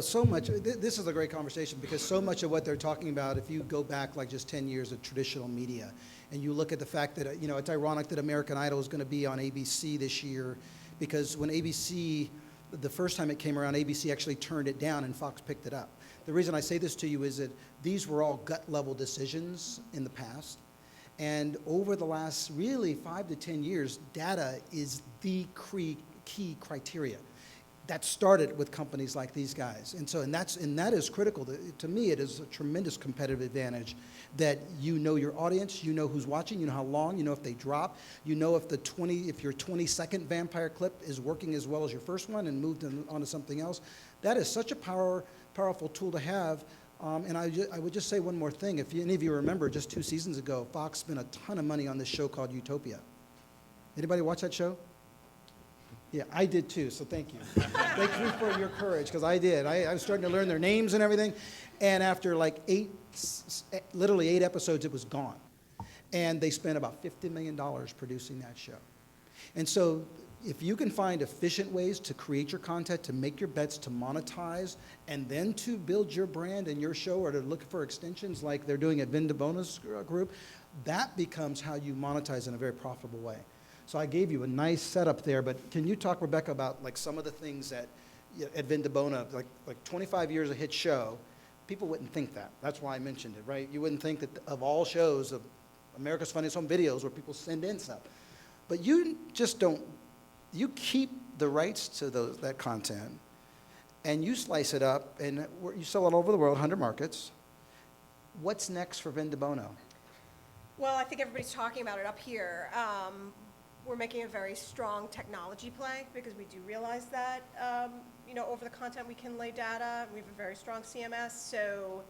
So much, this is a great conversation, because so much of what they're talking about, if you go back like just 10 years of traditional media, and you look at the fact that, it's ironic that American Idol is going to be on ABC this year, because when ABC, the first time it came around, ABC actually turned it down and Fox picked it up. The reason I say this to you is that these were all gut level decisions in the past. And over the last really 5 to 10 years, data is the key criteria. That started with companies like these guys. And that is critical. To me, it is a tremendous competitive advantage that you know your audience, you know who's watching, you know how long, you know if they drop, you know if your 20-second vampire clip is working as well as your first one and moved on to something else. That is such a powerful tool to have. And I would just say one more thing. If any of you remember, just 2 seasons ago, Fox spent a ton of money on this show called Utopia. Anybody watch that show? Yeah, I did too, so thank you. Thank you for your courage, because I did. I was starting to learn their names and everything, and after like literally 8 episodes, it was gone. And they spent about $50 million producing that show. And so if you can find efficient ways to create your content, to make your bets, to monetize, and then to build your brand and your show, or to look for extensions like they're doing at Vin DeBona's group, that becomes how you monetize in a very profitable way. So I gave you a nice setup there, but can you talk, Rebecca, about like some of the things that at Vin DeBona, like 25 years of hit show, people wouldn't think that. That's why I mentioned it, right? You wouldn't think that of all shows of America's Funniest Home Videos where people send in stuff. But you just don't, you keep the rights to that content, and you slice it up, and you sell it all over the world, 100 markets. What's next for Vin DeBona? Well, I think everybody's talking about it up here. We're making a very strong technology play because we do realize that, over the content we can lay data. We have a very strong CMS. So,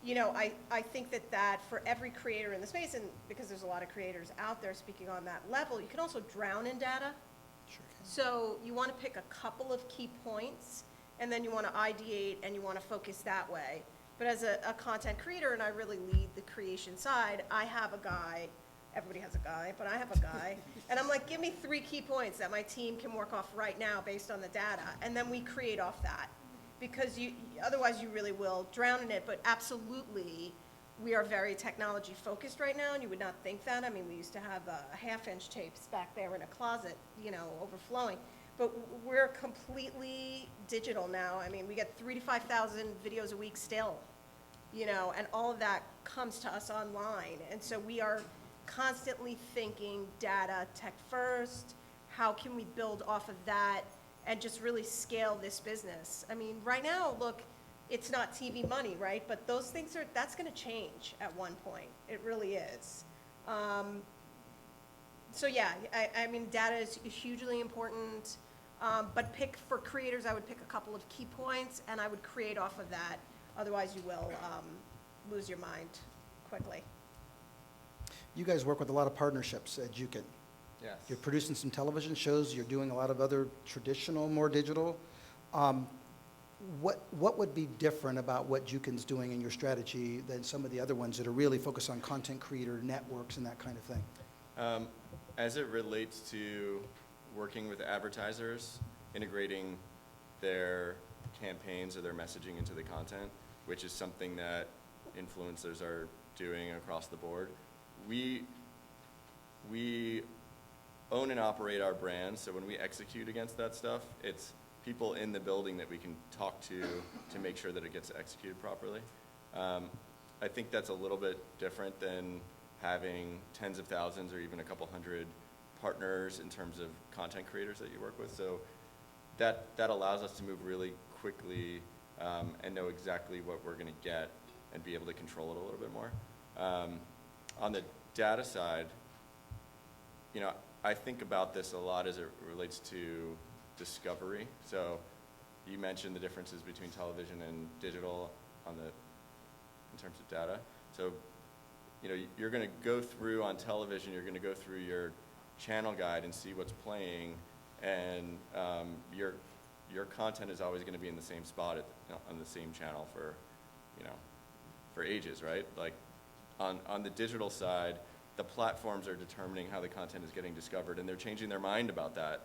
I think that for every creator in the space, and because there's a lot of creators out there speaking on that level, you can also drown in data. Sure can. So you want to pick a couple of key points, and then you want to ideate and you want to focus that way. But as a content creator, and I really lead the creation side, I have a guy. Everybody has a guy, but I have a guy. And I'm like, give me 3 key points that my team can work off right now based on the data. And then we create off that. Because otherwise you really will drown in it. But absolutely, we are very technology focused right now, and you would not think that. I mean, we used to have half-inch tapes back there in a closet, overflowing. But we're completely digital now. I mean, we get 3,000 to 5,000 videos a week still, and all of that comes to us online. And so we are constantly thinking data, tech first, how can we build off of that and just really scale this business? I mean, right now, look, it's not TV money, right? But those things that's gonna change at one point. It really is. So yeah, I mean, data is hugely important, but for creators, I would pick a couple of key points and I would create off of that. Otherwise, you will lose your mind quickly. You guys work with a lot of partnerships at Jukin. Yes. You're producing some television shows. You're doing a lot of other traditional, more digital. What would be different about what Jukin's doing in your strategy than some of the other ones that are really focused on content creator networks and that kind of thing? As it relates to working with advertisers, integrating their campaigns or their messaging into the content, which is something that influencers are doing across the board. We own and operate our brand, so when we execute against that stuff, it's people in the building that we can talk to make sure that it gets executed properly. I think that's a little bit different than having tens of thousands or even a couple hundred partners in terms of content creators that you work with. So that allows us to move really quickly and know exactly what we're going to get and be able to control it a little bit more. On the data side, I think about this a lot as it relates to discovery. So you mentioned the differences between television and digital in terms of data. So you're going to go through on television, you're going to go through your channel guide and see what's playing, and your content is always going to be in the same spot on the same channel for ages, right? Like on the digital side, the platforms are determining how the content is getting discovered, and they're changing their mind about that,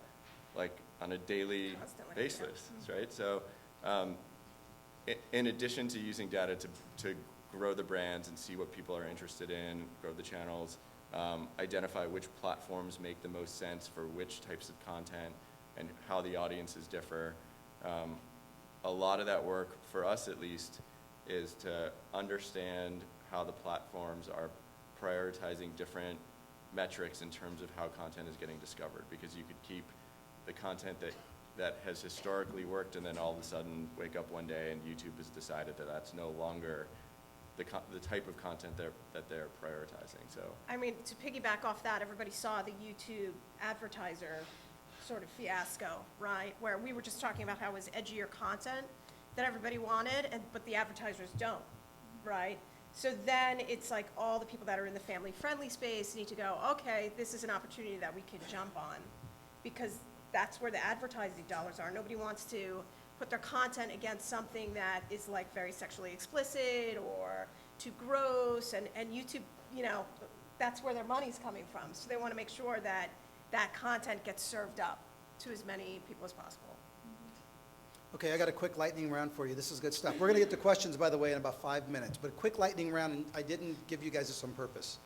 like on a daily basis, right? So in addition to using data to grow the brands and see what people are interested in, grow the channels, identify which platforms make the most sense for which types of content and how the audiences differ. A lot of that work, for us at least, is to understand how the platforms are prioritizing different metrics in terms of how content is getting discovered, because you could keep the content that has historically worked and then all of a sudden wake up one day and YouTube has decided that that's no longer the type of content that they're prioritizing. So I mean, to piggyback off that, everybody saw the YouTube advertiser sort of fiasco, right? Where we were just talking about how it was edgier content, that everybody wanted, but the advertisers don't, right? So then it's like all the people that are in the family-friendly space need to go, okay, this is an opportunity that we can jump on, because that's where the advertising dollars are. Nobody wants to put their content against something that is like very sexually explicit or too gross, and YouTube, that's where their money's coming from. So they want to make sure that that content gets served up to as many people as possible. Okay, I got a quick lightning round for you. This is good stuff. We're going to get to questions, by the way, in about 5 minutes. But a quick lightning round, and I didn't give you guys this on purpose.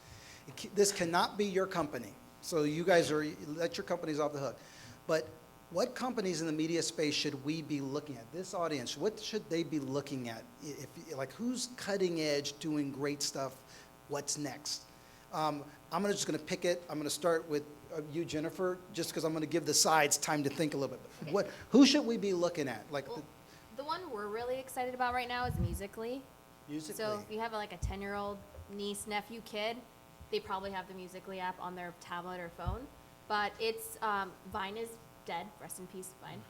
This cannot be your company. So you guys let your companies off the hook. But what companies in the media space should we be looking at? This audience, what should they be looking at? Like, who's cutting edge, doing great stuff? What's next? I'm just going to pick it. I'm going to start with you, Jennifer, just because I'm going to give the sides time to think a little bit. Who should we be looking at? Like The one we're really excited about right now is Musical.ly. Musical.ly. So if you have like a 10-year-old niece, nephew, kid, they probably have the Musical.ly app on their tablet or phone. But it's, Vine is dead, rest in peace, Vine.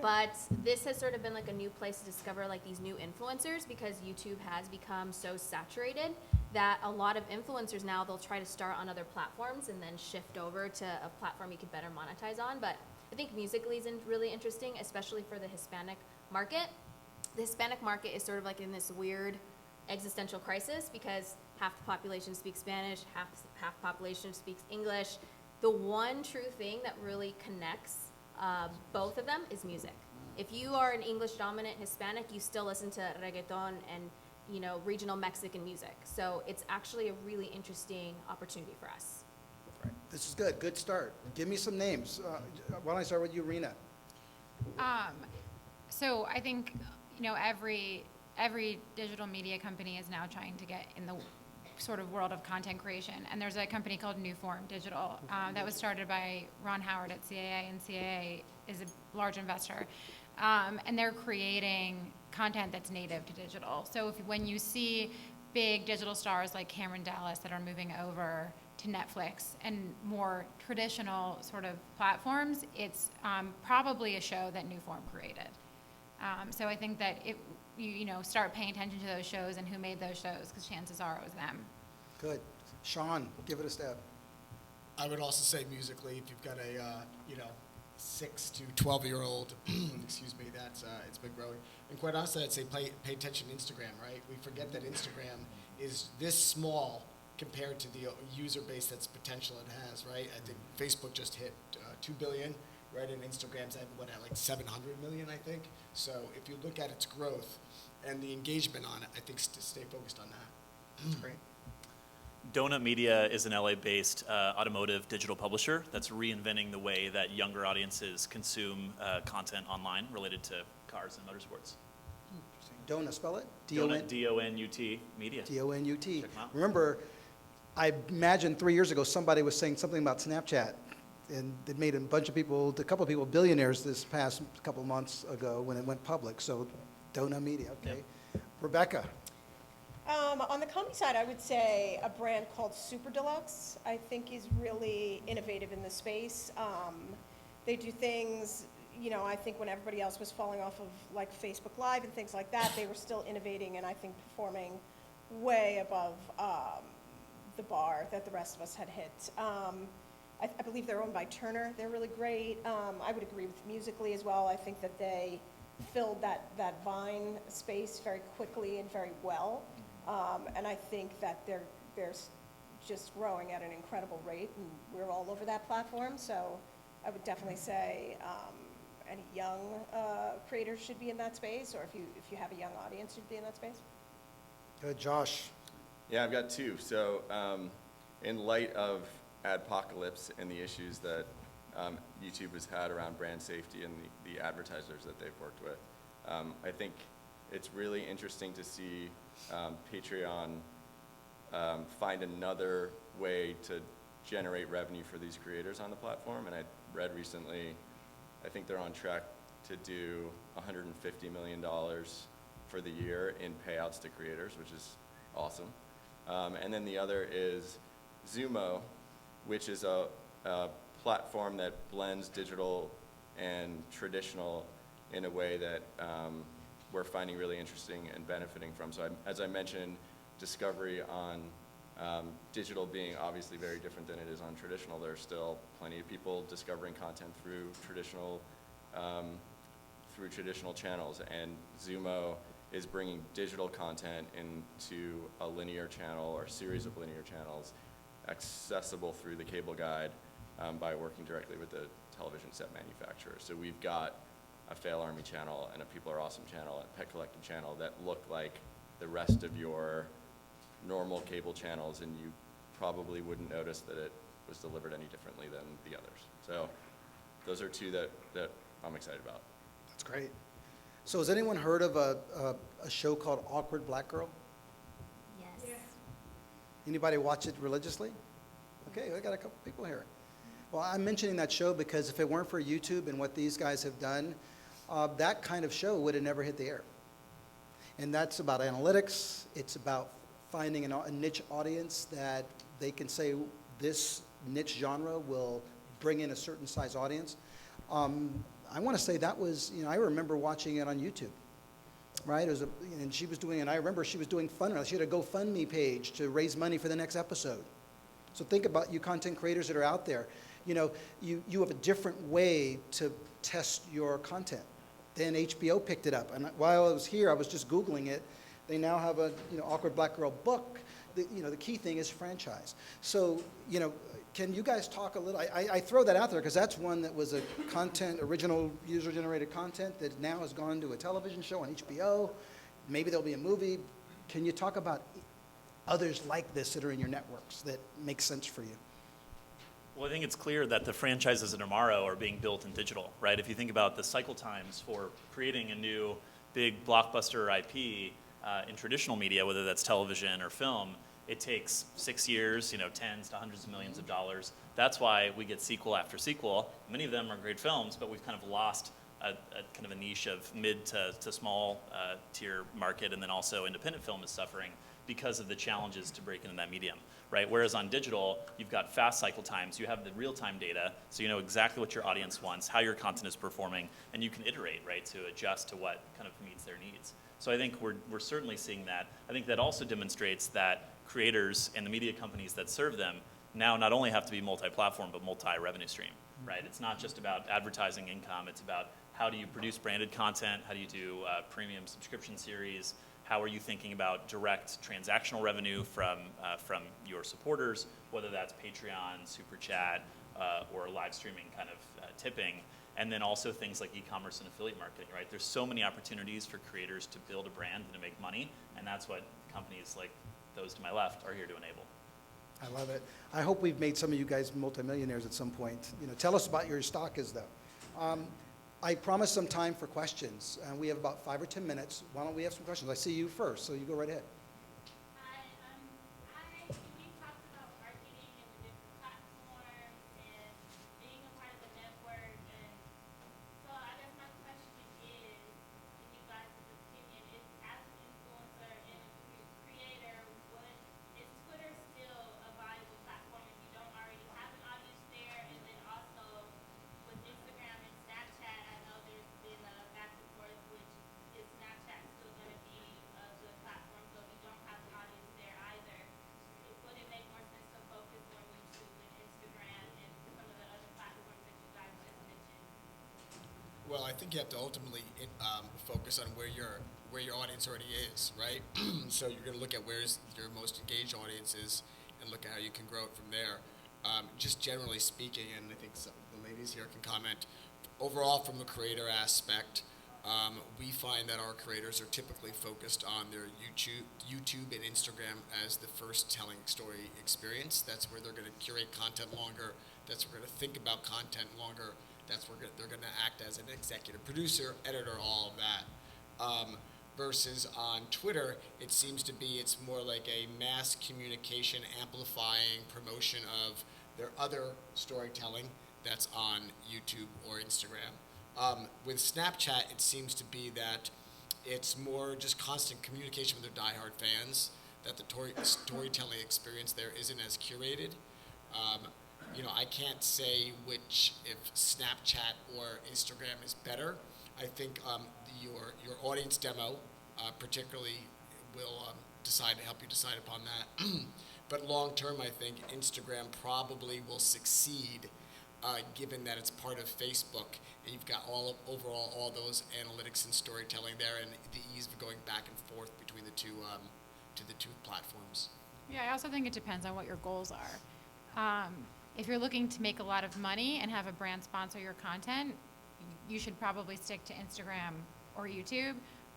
But this has sort of been like a new place to discover like these new influencers, because YouTube has become so saturated that a lot of influencers now, they'll try to start on other platforms and then shift over to a platform you could better monetize on. But I think Musical.ly is really interesting, especially for the Hispanic market. The Hispanic market is sort of like in this weird existential crisis, because half the population speaks Spanish, half the population speaks English. The one true thing that really connects both of them is music. If you are an English-dominant Hispanic, you still listen to reggaeton and regional Mexican music. So it's actually a really interesting opportunity for us. This is good. Good start. Give me some names. Why don't I start with you, Rena? So I think, every digital media company is now trying to get in the sort of world of content creation. And there's a company called Newform Digital that was started by Ron Howard at CAA, and CAA is a large investor. And they're creating content that's native to digital. So when you see big digital stars like Cameron Dallas that are moving over to Netflix and more traditional sort of platforms, it's probably a show that Newform created. So I think that you start paying attention to those shows and who made those shows, because chances are it was them. Good. Sean, give it a stab. I would also say Musical.ly, if you've got a 6 to 12-year-old, excuse me, it's been growing. And quite honestly, I'd say pay attention to Instagram, right? We forget that Instagram is this small compared to the user base that's potential it has, right? I think Facebook just hit 2 billion, right? And Instagram's at like 700 million, I think. So if you look at its growth and the engagement on it, I think stay focused on that. That's great. Donut Media is an LA-based automotive digital publisher that's reinventing the way that younger audiences consume content online related to cars and motorsports. Donut, spell it? Donut, D-O-N-U-T, Media. D-O-N-U-T. Check 'em out. Remember, I imagine 3 years ago somebody was saying something about Snapchat, and it made a couple of people billionaires this past couple of months ago when it went public. So Donut Media, okay. Yep. Rebecca. On the company side, I would say a brand called Super Deluxe, I think, is really innovative in the space. They do things, I think when everybody else was falling off of like Facebook Live and things like that, they were still innovating and I think performing way above the bar that the rest of us had hit. I believe they're owned by Turner. They're really great. I would agree with Musical.ly as well. I think that they filled that Vine space very quickly and very well. And I think that they're just growing at an incredible rate, and we're all over that platform. So I would definitely say any young creators should be in that space, or if you have a young audience, should be in that space. Good. Josh. Yeah, I've got two. So in light of Adpocalypse and the issues that YouTube has had around brand safety and the advertisers that they've worked with, I think it's really interesting to see Patreon find another way to generate revenue for these creators on the platform. And I read recently, I think they're on track to do $150 million for the year in payouts to creators, which is awesome. And then the other is Zumo, which is a platform that blends digital and traditional in a way that we're finding really interesting and benefiting from. So as I mentioned, discovery on digital being obviously very different than it is on traditional. There are still plenty of people discovering content through traditional channels, and Xumo is bringing digital content into a linear channel or series of linear channels accessible through the cable guide by working directly with the television set manufacturer. So we've got a Fail Army channel and a People Are Awesome channel and a Pet Collective channel that look like the rest of your normal cable channels, and you probably wouldn't notice that it was delivered any differently than the others. So those are two that I'm excited about. That's great. So has anyone heard of a show called Awkward Black Girl? Yes. Anybody watch it religiously? Okay, I got a couple people here. Well, I'm mentioning that show because if it weren't for YouTube and what these guys have done, that kind of show would have never hit the air. And that's about analytics. It's about finding a niche audience that they can say this niche genre will bring in a certain size audience. I want to say that was, I remember watching it on YouTube, right? It was and she was doing, and I remember she was doing fundraising. She had a GoFundMe page to raise money for the next episode. So think about you content creators that are out there. You have a different way to test your content. Then HBO picked it up, and while I was here, I was just Googling it. They now have a Awkward Black Girl book. The key thing is franchise. So can you guys talk a little? I throw that out there because that's one that was a original user-generated content that now has gone to a television show on HBO. Maybe there'll be a movie. Can you talk about others like this that are in your networks that make sense for you? Well, I think it's clear that the franchises of tomorrow are being built in digital, right? If you think about the cycle times for creating a new big blockbuster IP in traditional media, whether that's television or film, it takes 6 years, tens to hundreds of millions of dollars. That's why we get sequel after sequel. Many of them are great films, but we've kind of lost a kind of a niche of mid to small tier market, and then also independent film is suffering because of the challenges to break into that medium, right? Whereas on digital, you've got fast cycle times, you have the real-time data, so you know exactly what your audience wants, how your content is performing, and you can iterate, right, to adjust to what kind of meets their needs. So I think we're certainly seeing that. I think that also demonstrates that creators and the media companies that serve them now not only have to be multi-platform, but multi-revenue stream, right? It's not just about advertising income, it's about how do you produce branded content, how do you do premium subscription series, how are you thinking about direct transactional revenue from your supporters, whether that's Patreon, Super Chat, or live streaming kind of tipping, and then also things like e-commerce and affiliate marketing, right? There's so many opportunities for creators to build a brand and to make money, and that's what companies like those to my left are here to enable. I love it. I hope we've made some of you guys multimillionaires at some point. Tell us about your stock is though. I promised some time for questions, and we have about 5 or 10 minutes. Why don't we have some questions? I see you first, so you go right ahead. We talked about marketing and the different platforms and being a part of the network, and so I guess my question is, in you guys' opinion, is as an influencer and a creator, is Twitter still a viable platform if you don't already have an audience there? And then also with Instagram and Snapchat, I know there's been a back and forth, which is Snapchat still going to be a good platform, so if you don't have an audience there either, would it make more sense to focus on YouTube and Instagram and some of the other platforms that you guys just mentioned? Well, I think you have to ultimately focus on where your audience already is, right? So you're going to look at where's your most engaged audience is and look at how you can grow it from there. Just generally speaking, and I think some of the ladies here can comment, overall from the creator aspect, we find that our creators are typically focused on their YouTube and Instagram as the first telling story experience. That's where they're going to curate content longer. That's where they're going to think about content longer. That's where they're going to act as an executive producer, editor, all of that. Versus on Twitter, it seems to be it's more like a mass communication, amplifying promotion of their other storytelling that's on YouTube or Instagram. With Snapchat, it seems to be that it's more just constant communication with their diehard fans, that the storytelling experience there isn't as curated. I can't say if Snapchat or Instagram is better. I think your audience demo particularly will help you decide upon that. But long term, I think Instagram probably will succeed, given that it's part of Facebook, and you've got overall all those analytics and storytelling there, and the ease of going back and forth between the two platforms. Yeah, I also think it depends on what your goals are. If you're looking to make a lot of money and have a brand sponsor your content, you should probably stick to Instagram or YouTube.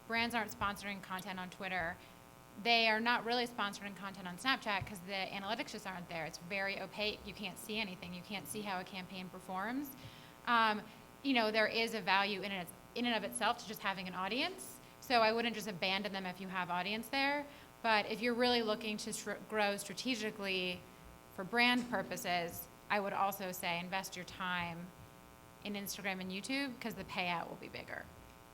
Brands aren't sponsoring content on Twitter. They are not really sponsoring content on Snapchat because the analytics just aren't there. It's very opaque. You can't see anything. You can't see how a campaign performs. There is a value in and of itself to just having an audience. So I wouldn't just abandon them if you have audience there. But if you're really looking to grow strategically for brand purposes, I would also say invest your time in Instagram and YouTube because the payout will be bigger.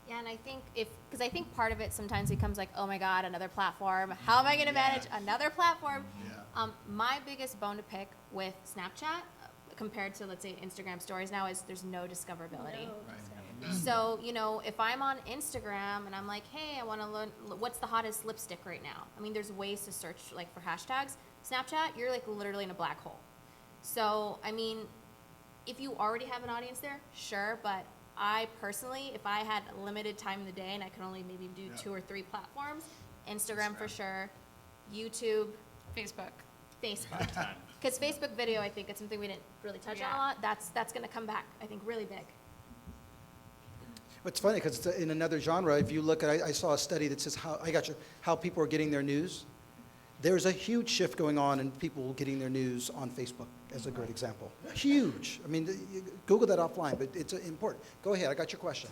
Yeah, and I think because I think part of it sometimes becomes like, oh my God, another platform. How am I going to manage another platform? Yeah. My biggest bone to pick with Snapchat compared to, let's say, Instagram stories now is there's no discoverability. Right. So, if I'm on Instagram and I'm like, hey, I want to learn what's the hottest lipstick right now. I mean, there's ways to search like for hashtags. Snapchat, you're like literally in a black hole. So, I mean, if you already have an audience there, sure, but I personally, if I had limited time in the day and I could only maybe do 2 or 3 platforms, Instagram for sure, YouTube, Facebook. Because Facebook video, I think it's something we didn't really touch on a lot. That's going to come back, I think, really big. It's funny because in another genre, if you look at, I saw a study that says how people are getting their news. There's a huge shift going on in people getting their news on Facebook, as a great example. Huge. I mean, Google that offline, but it's important. Go ahead, I got your question.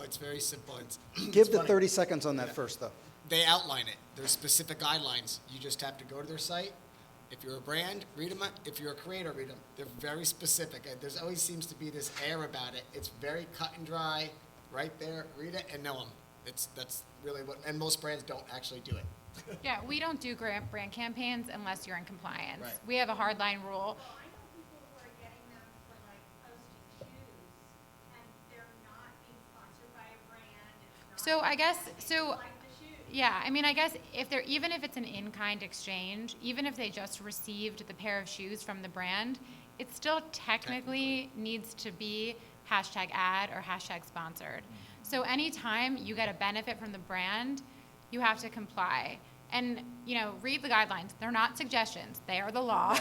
It's very simple. Give the 30 seconds on that first, though. They outline it. There's specific guidelines. You just have to go to their site. If you're a brand, read them. If you're a creator, read them. They're very specific. There's always seems to be this air about it. It's very cut and dry, right there. Read it and know them. That's really what, and most brands don't actually do it. Yeah, we don't do brand campaigns unless you're in compliance. Right. We have a hard line rule. So I guess, I guess even if it's an in-kind exchange, even if they just received the pair of shoes from the brand, it still technically needs to be hashtag ad or hashtag sponsored. So anytime you get a benefit from the brand, you have to comply. And, read the guidelines. They're not suggestions. They are the law.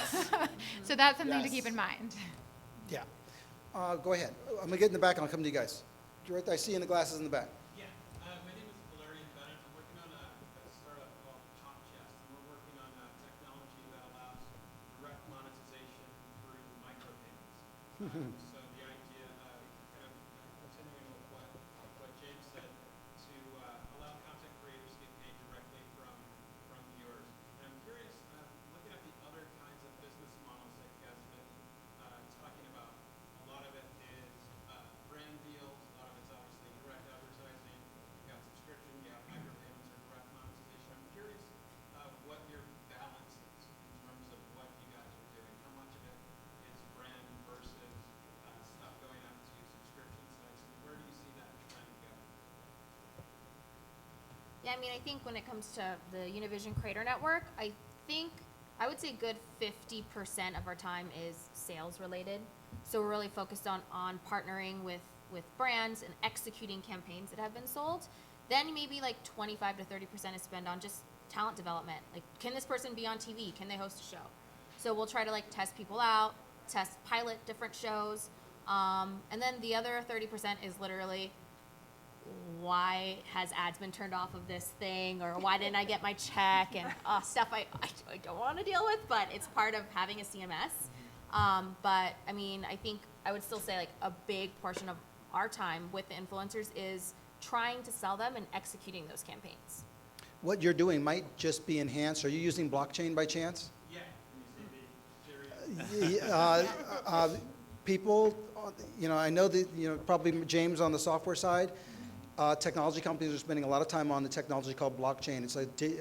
So that's something to keep in mind. Yeah. Go ahead. I'm going to get in the back and I'll come to you guys. I see you in the glasses in the back. My name is Valerian Bennett. I'm working on a startup called Top Chest, and we're working on technology that allows direct monetization through micropayments. So the idea, kind of continuing with what James said, to allow content creators to get paid directly from viewers. And I'm curious, looking at the other kinds of business models that you guys have been talking about, a lot of it is brand deals, a lot of it's obviously direct advertising, you got subscription, you have micropayments or direct monetization. I'm curious what your balance is in terms of what you guys are doing. How much of it is brand versus stuff going out to subscription sites, and where do you see that trend go? Yeah, I think when it comes to the Univision Creator Network, I would say good 50% of our time is sales related. So we're really focused on partnering with brands and executing campaigns that have been sold. Then maybe like 25 to 30% is spent on just talent development. Like, can this person be on TV? Can they host a show? So we'll try to test people out, pilot different shows. And then the other 30% is literally, why has ads been turned off of this thing, or why didn't I get my check, and stuff I don't want to deal with, but it's part of having a CMS. But I think I would still say a big portion of our time with the influencers is trying to sell them and executing those campaigns. What you're doing might just be enhanced. Are you using blockchain by chance? Yeah. people, I know that, probably James on the software side, technology companies are spending a lot of time on the technology called blockchain. It's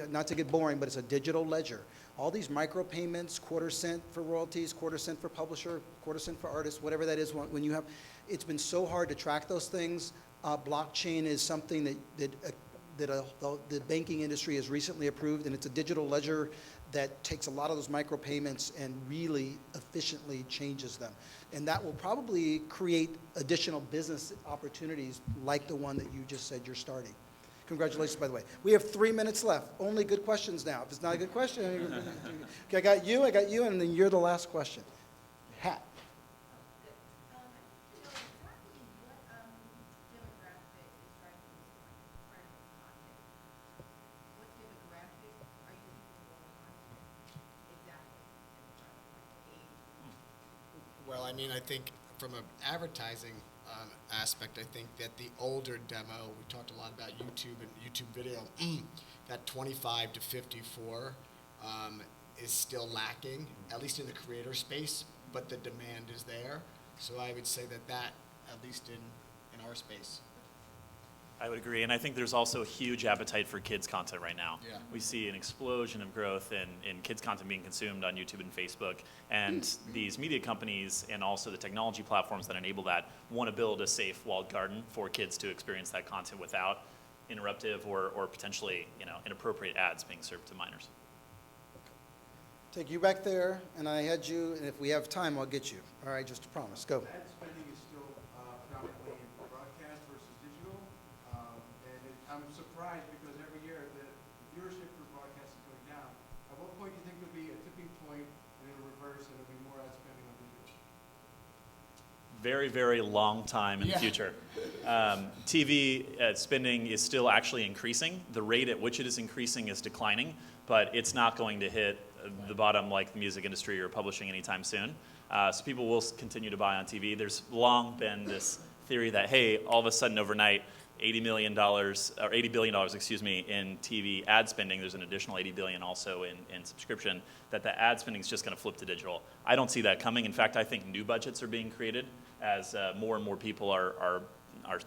not to get boring, but it's a digital ledger. All these micropayments, quarter cent for royalties, quarter cent for publisher, quarter cent for artists, whatever that is, when you have, it's been so hard to track those things. Blockchain is something that the banking industry has recently approved, and it's a digital ledger that takes a lot of those micropayments and really efficiently changes them. And that will probably create additional business opportunities like the one that you just said you're starting. Congratulations, by the way. We have 3 minutes left. Only good questions now. If it's not a good question, okay, I got you, and then you're the last question. Hat. Well, I mean, I think from an advertising aspect, I think that the older demo, we talked a lot about YouTube and YouTube video, that 25 to 54 is still lacking, at least in the creator space, but the demand is there. So I would say that at least in our space. I would agree, and I think there's also a huge appetite for kids content right now. Yeah. We see an explosion of growth in kids content being consumed on YouTube and Facebook, and these media companies and also the technology platforms that enable that want to build a safe walled garden for kids to experience that content without interruptive or potentially inappropriate ads being served to minors. Take you back there, and I had you, and if we have time, I'll get you. All right, just a promise. Go. Ad spending is still predominantly in broadcast versus digital, I'm surprised because every year the viewership for broadcast is going down. At what point do you think there'll be a tipping point and it'll reverse and there'll be more ad spending on digital? Very, very long time in the future. TV spending is still actually increasing. The rate at which it is increasing is declining, but it's not going to hit the bottom like the music industry or publishing anytime soon. So people will continue to buy on TV. There's long been this theory that, hey, all of a sudden overnight, $80 billion, in TV ad spending. There's an additional $80 billion also in subscription. That the ad spending is just going to flip to digital. I don't see that coming. In fact, I think new budgets are being created as more and more people are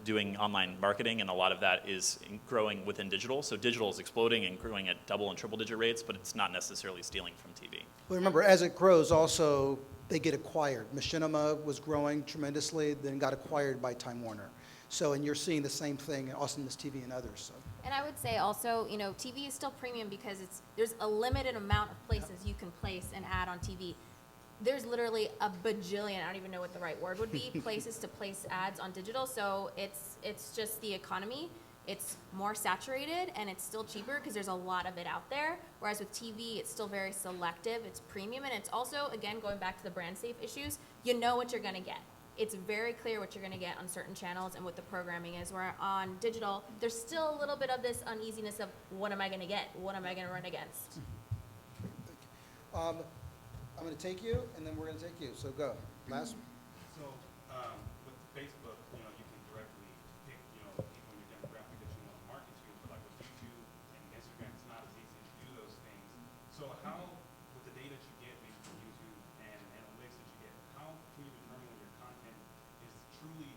doing online marketing, and a lot of that is growing within digital. So digital is exploding and growing at double and triple digit rates, but it's not necessarily stealing from TV. Well, remember, as it grows, also they get acquired. Machinima was growing tremendously, then got acquired by Time Warner. So, and you're seeing the same thing in Awesomeness TV and others. So. And I would say also, TV is still premium because there's a limited amount of places you can place an ad on TV. There's literally a bajillion, I don't even know what the right word would be, places to place ads on digital. So it's just the economy. It's more saturated and it's still cheaper because there's a lot of it out there. Whereas with TV, it's still very selective, it's premium, and it's also, again, going back to the brand safe issues, you know what you're gonna get. It's very clear what you're going to get on certain channels and what the programming is. Where on digital, there's still a little bit of this uneasiness of what am I going to get? What am I going to run against? I'm going to take you, and then we're going to take you. So go. Last. So with Facebook, you can directly pick, people in your demographic that you want to market to. But like with YouTube and Instagram, it's not as easy to do those things. So how, with the data that you get maybe from YouTube and analytics that you get, how can you determine when your content is truly,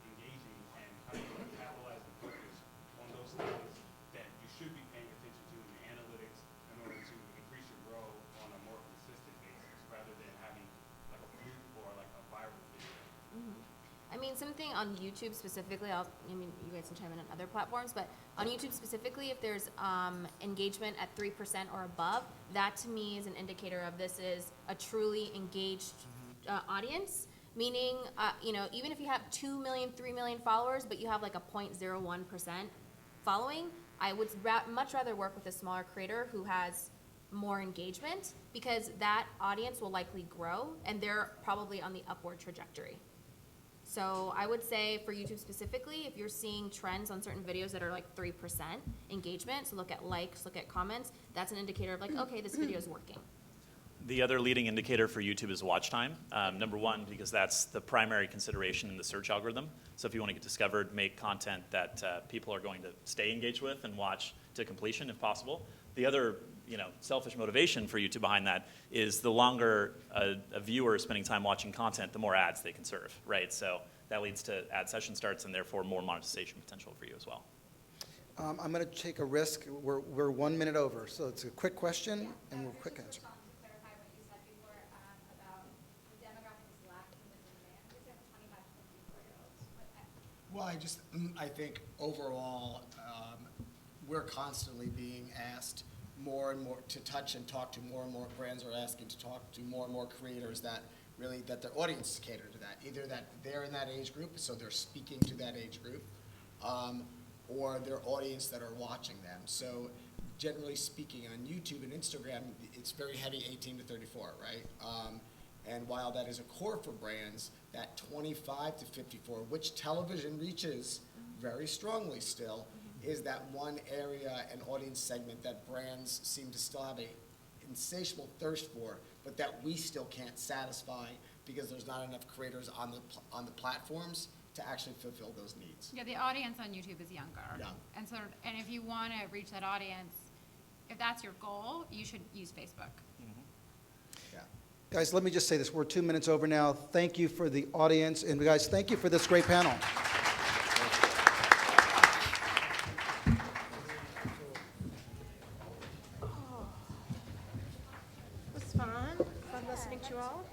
engaging, and how do you capitalize and focus on those things that you should be paying attention to in your analytics in order to increase your growth on a more consistent basis rather than having like a fluke or like a viral video? I mean, something on YouTube specifically, you guys can chime in on other platforms, but on YouTube specifically, if there's engagement at 3% or above, that to me is an indicator of this is a truly engaged audience. Meaning, even if you have 2 million, 3 million followers, but you have like a 0.01% following, I would much rather work with a smaller creator who has more engagement because that audience will likely grow and they're probably on the upward trajectory. So I would say for YouTube specifically, if you're seeing trends on certain videos that are like 3% engagement, so look at likes, look at comments, that's an indicator of like, okay, this video is working. The other leading indicator for YouTube is watch time. Number one, because that's the primary consideration in the search algorithm. So if you want to get discovered, make content that people are going to stay engaged with and watch to completion if possible. The other selfish motivation for YouTube behind that is the longer a viewer is spending time watching content, the more ads they can serve, right? So that leads to ad session starts and therefore more monetization potential for you as well. I'm going to take a risk. We're 1 minute over, so it's a quick question and we're quick answer. Well, I think overall, we're constantly being asked more and more to touch and talk to more and more brands are asking to talk to more and more creators that their audiences cater to that. Either that they're in that age group, so they're speaking to that age group, or their audience that are watching them. So generally speaking, on YouTube and Instagram, it's very heavy 18 to 34, right? And while that is a core for brands, that 25 to 54, which television reaches very strongly still, is that one area and audience segment that brands seem to still have a insatiable thirst for, but that we still can't satisfy because there's not enough creators on the platforms to actually fulfill those needs. Yeah, the audience on YouTube is younger. Young. And if you want to reach that audience, if that's your goal, you should use Facebook. Yeah. Guys, let me just say this. We're 2 minutes over now. Thank you for the audience. And guys, thank you for this great panel. It was fun listening to you all.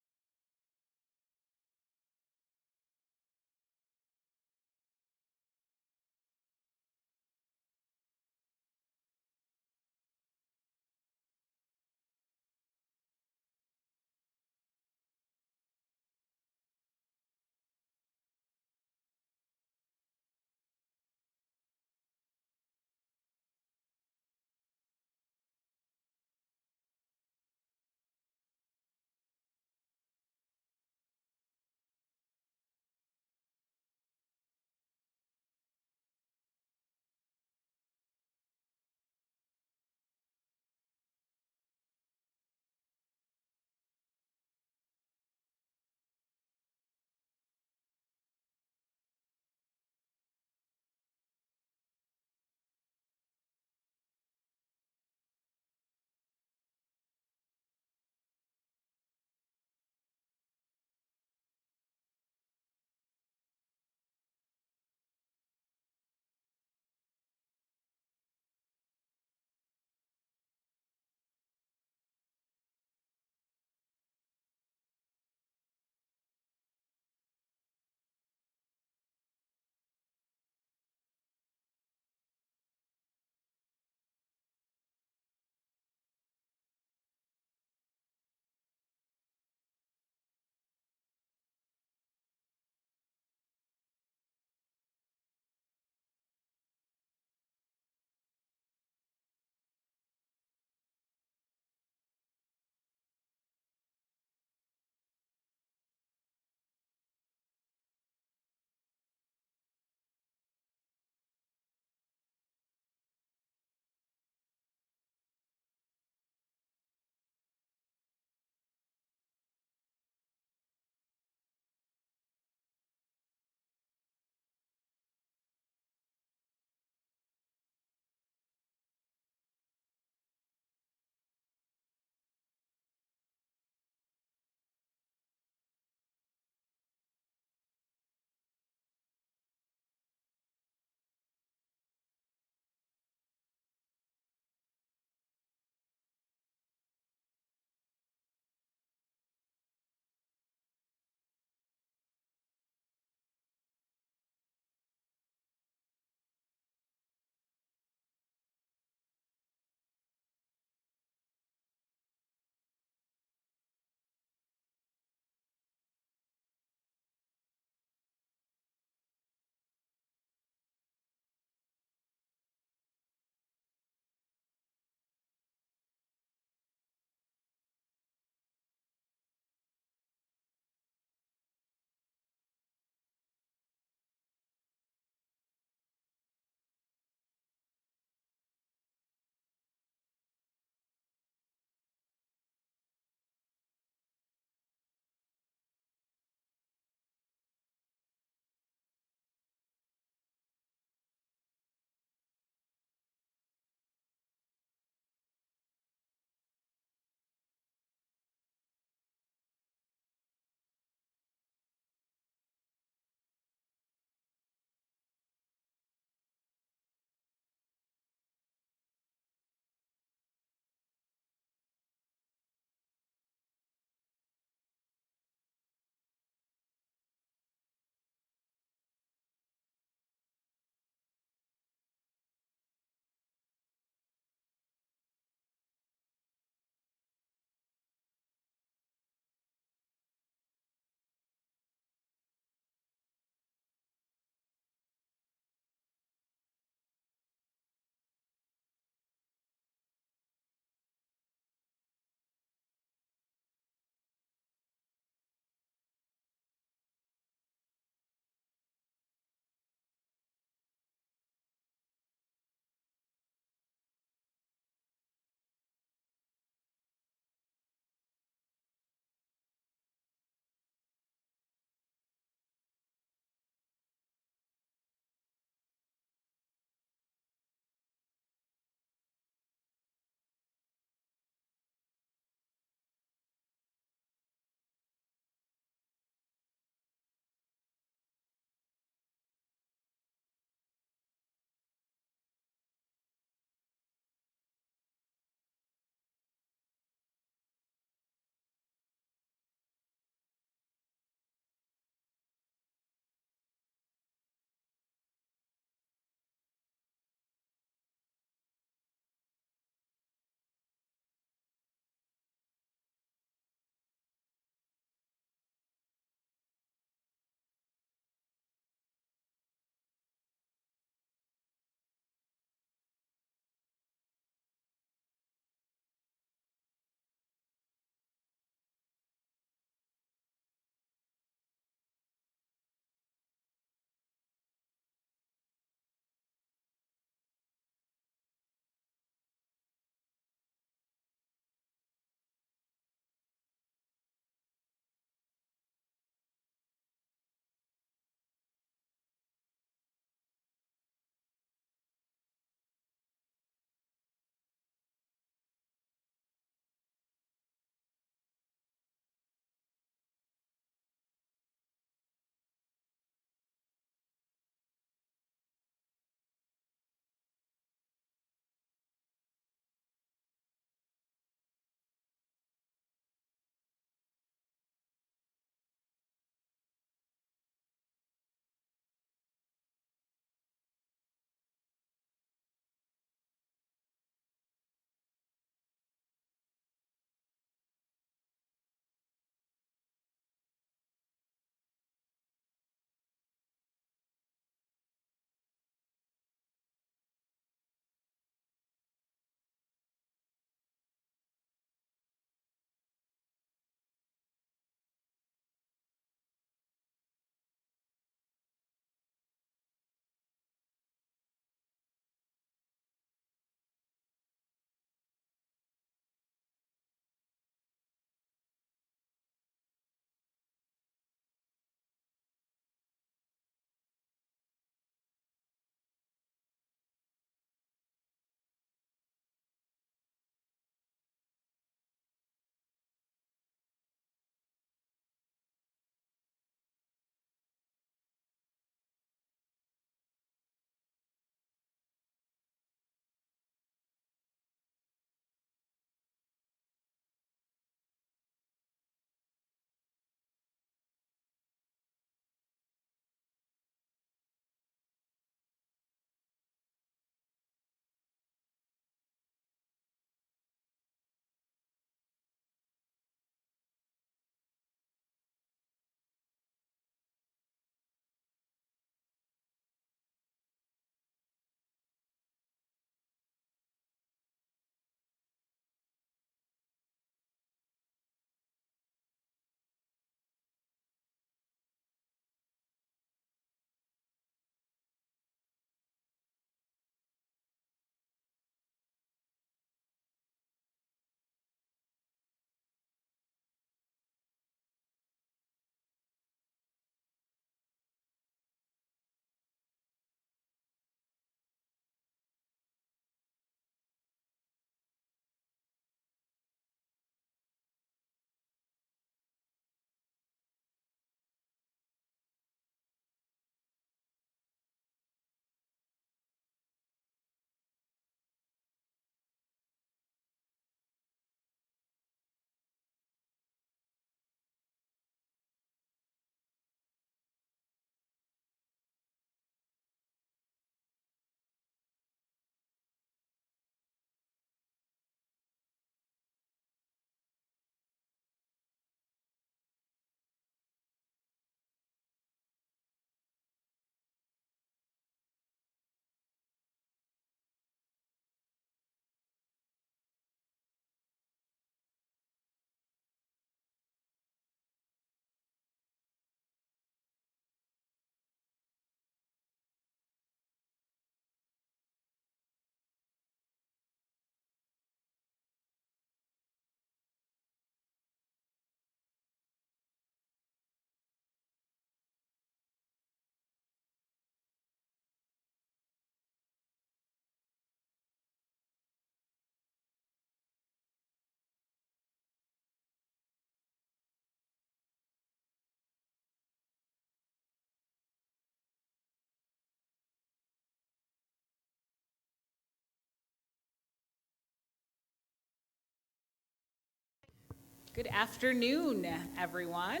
Good afternoon, everyone.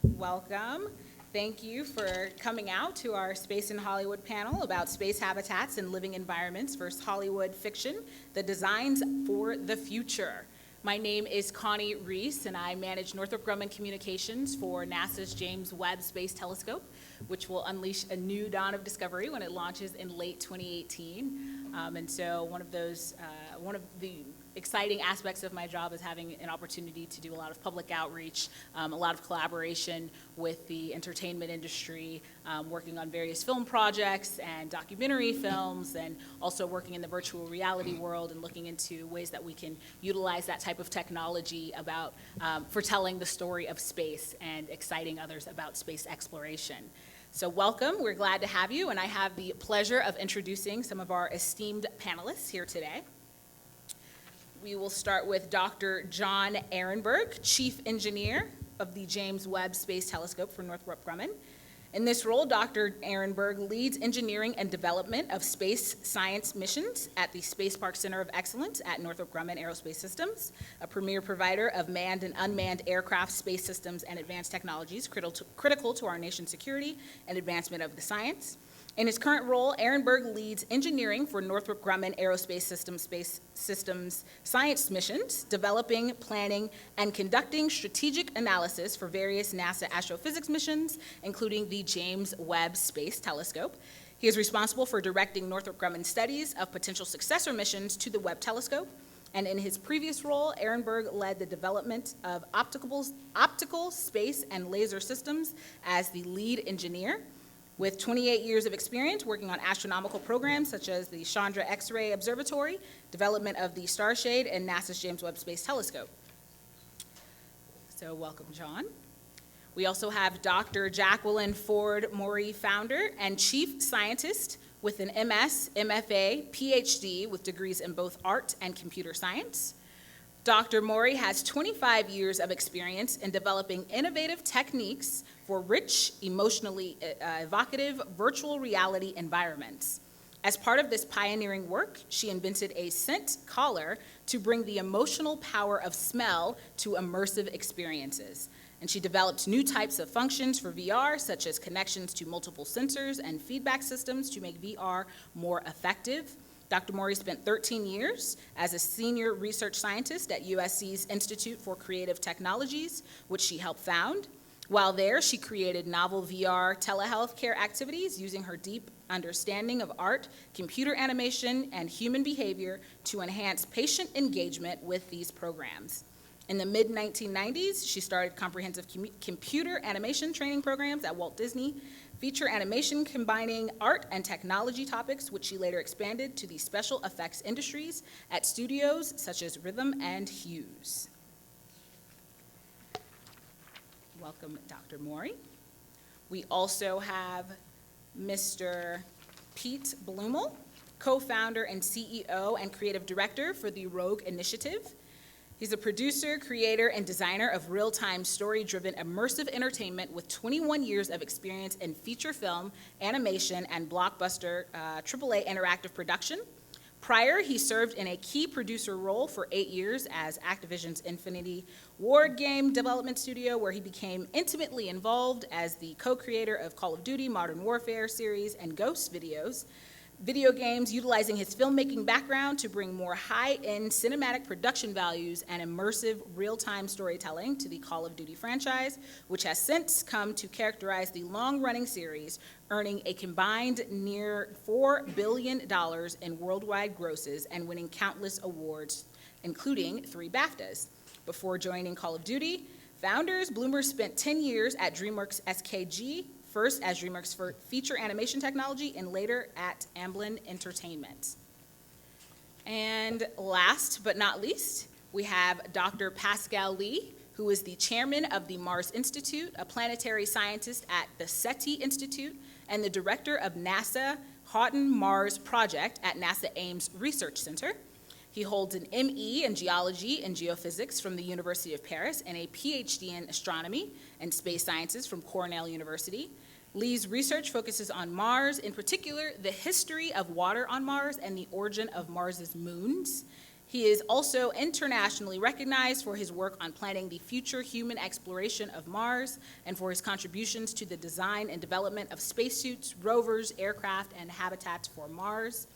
Welcome. Thank you for coming out to our Space in Hollywood panel about space habitats and living environments versus Hollywood fiction, the designs for the future. My name is Connie Reese, and I manage Northrop Grumman Communications for NASA's James Webb Space Telescope, which will unleash a new dawn of discovery when it launches in late 2018. And so one of the exciting aspects of my job is having an opportunity to do a lot of public outreach, a lot of collaboration with the entertainment industry, working on various film projects and documentary films, and also working in the virtual reality world and looking into ways that we can utilize that type of technology for telling the story of space and exciting others about space exploration. So welcome, we're glad to have you, and I have the pleasure of introducing some of our esteemed panelists here today. We will start with Dr. John Ehrenberg, Chief Engineer of the James Webb Space Telescope for Northrop Grumman. In this role, Dr. Ehrenberg leads engineering and development of space science missions at the Space Park Center of Excellence at Northrop Grumman Aerospace Systems, a premier provider of manned and unmanned aircraft, space systems, and advanced technologies critical to our nation's security and advancement of the science. In his current role, Ehrenberg leads engineering for Northrop Grumman Aerospace Systems Space Systems science missions, developing, planning, and conducting strategic analysis for various NASA astrophysics missions, including the James Webb Space Telescope. He is responsible for directing Northrop Grumman studies of potential successor missions to the Webb Telescope. And in his previous role, Ehrenberg led the development of optical, space, and laser systems as the lead engineer. With 28 years of experience working on astronomical programs such as the Chandra X-ray Observatory, development of the Starshade, and NASA's James Webb Space Telescope. So welcome, John. We also have Dr. Jacqueline Ford Maury, founder and chief scientist with an MS, MFA, PhD with degrees in both art and computer science. Dr. Maury has 25 years of experience in developing innovative techniques for rich, emotionally evocative virtual reality environments. As part of this pioneering work, she invented a scent collar to bring the emotional power of smell to immersive experiences. And she developed new types of functions for VR, such as connections to multiple sensors and feedback systems to make VR more effective. Dr. Maury spent 13 years as a senior research scientist at USC's Institute for Creative Technologies, which she helped found. While there, she created novel VR telehealth care activities using her deep understanding of art, computer animation, and human behavior to enhance patient engagement with these programs. In the mid-1990s, she started comprehensive computer animation training programs at Walt Disney, feature animation combining art and technology topics, which she later expanded to the special effects industries at studios such as Rhythm and Hughes. Welcome, Dr. Maury. We also have Mr. Pete Blumel, co-founder and CEO and creative director for the Rogue Initiative. He's a producer, creator, and designer of real-time, story-driven, immersive entertainment with 21 years of experience in feature film, animation, and blockbuster AAA interactive production. Prior, he served in a key producer role for 8 years as Activision's Infinity Ward game development studio, where he became intimately involved as the co-creator of Call of Duty Modern Warfare series and Ghost video games, utilizing his filmmaking background to bring more high-end cinematic production values and immersive real-time storytelling to the Call of Duty franchise, which has since come to characterize the long-running series, earning a combined near $4 billion in worldwide grosses and winning countless awards, including 3 BAFTAs. Before joining Call of Duty, founders Bloomer spent 10 years at DreamWorks SKG, first as DreamWorks for feature animation technology and later at Amblin Entertainment. And last but not least, we have Dr. Pascal Lee, who is the chairman of the Mars Institute, a planetary scientist at the SETI Institute, and the director of NASA Houghton Mars Project at NASA Ames Research Center. He holds an ME in geology and geophysics from the University of Paris and a PhD in astronomy and space sciences from Cornell University. Lee's research focuses on Mars, in particular, the history of water on Mars and the origin of Mars's moons. He is also internationally recognized for his work on planning the future human exploration of Mars and for his contributions to the design and development of spacesuits, rovers, aircraft, and habitats for Mars.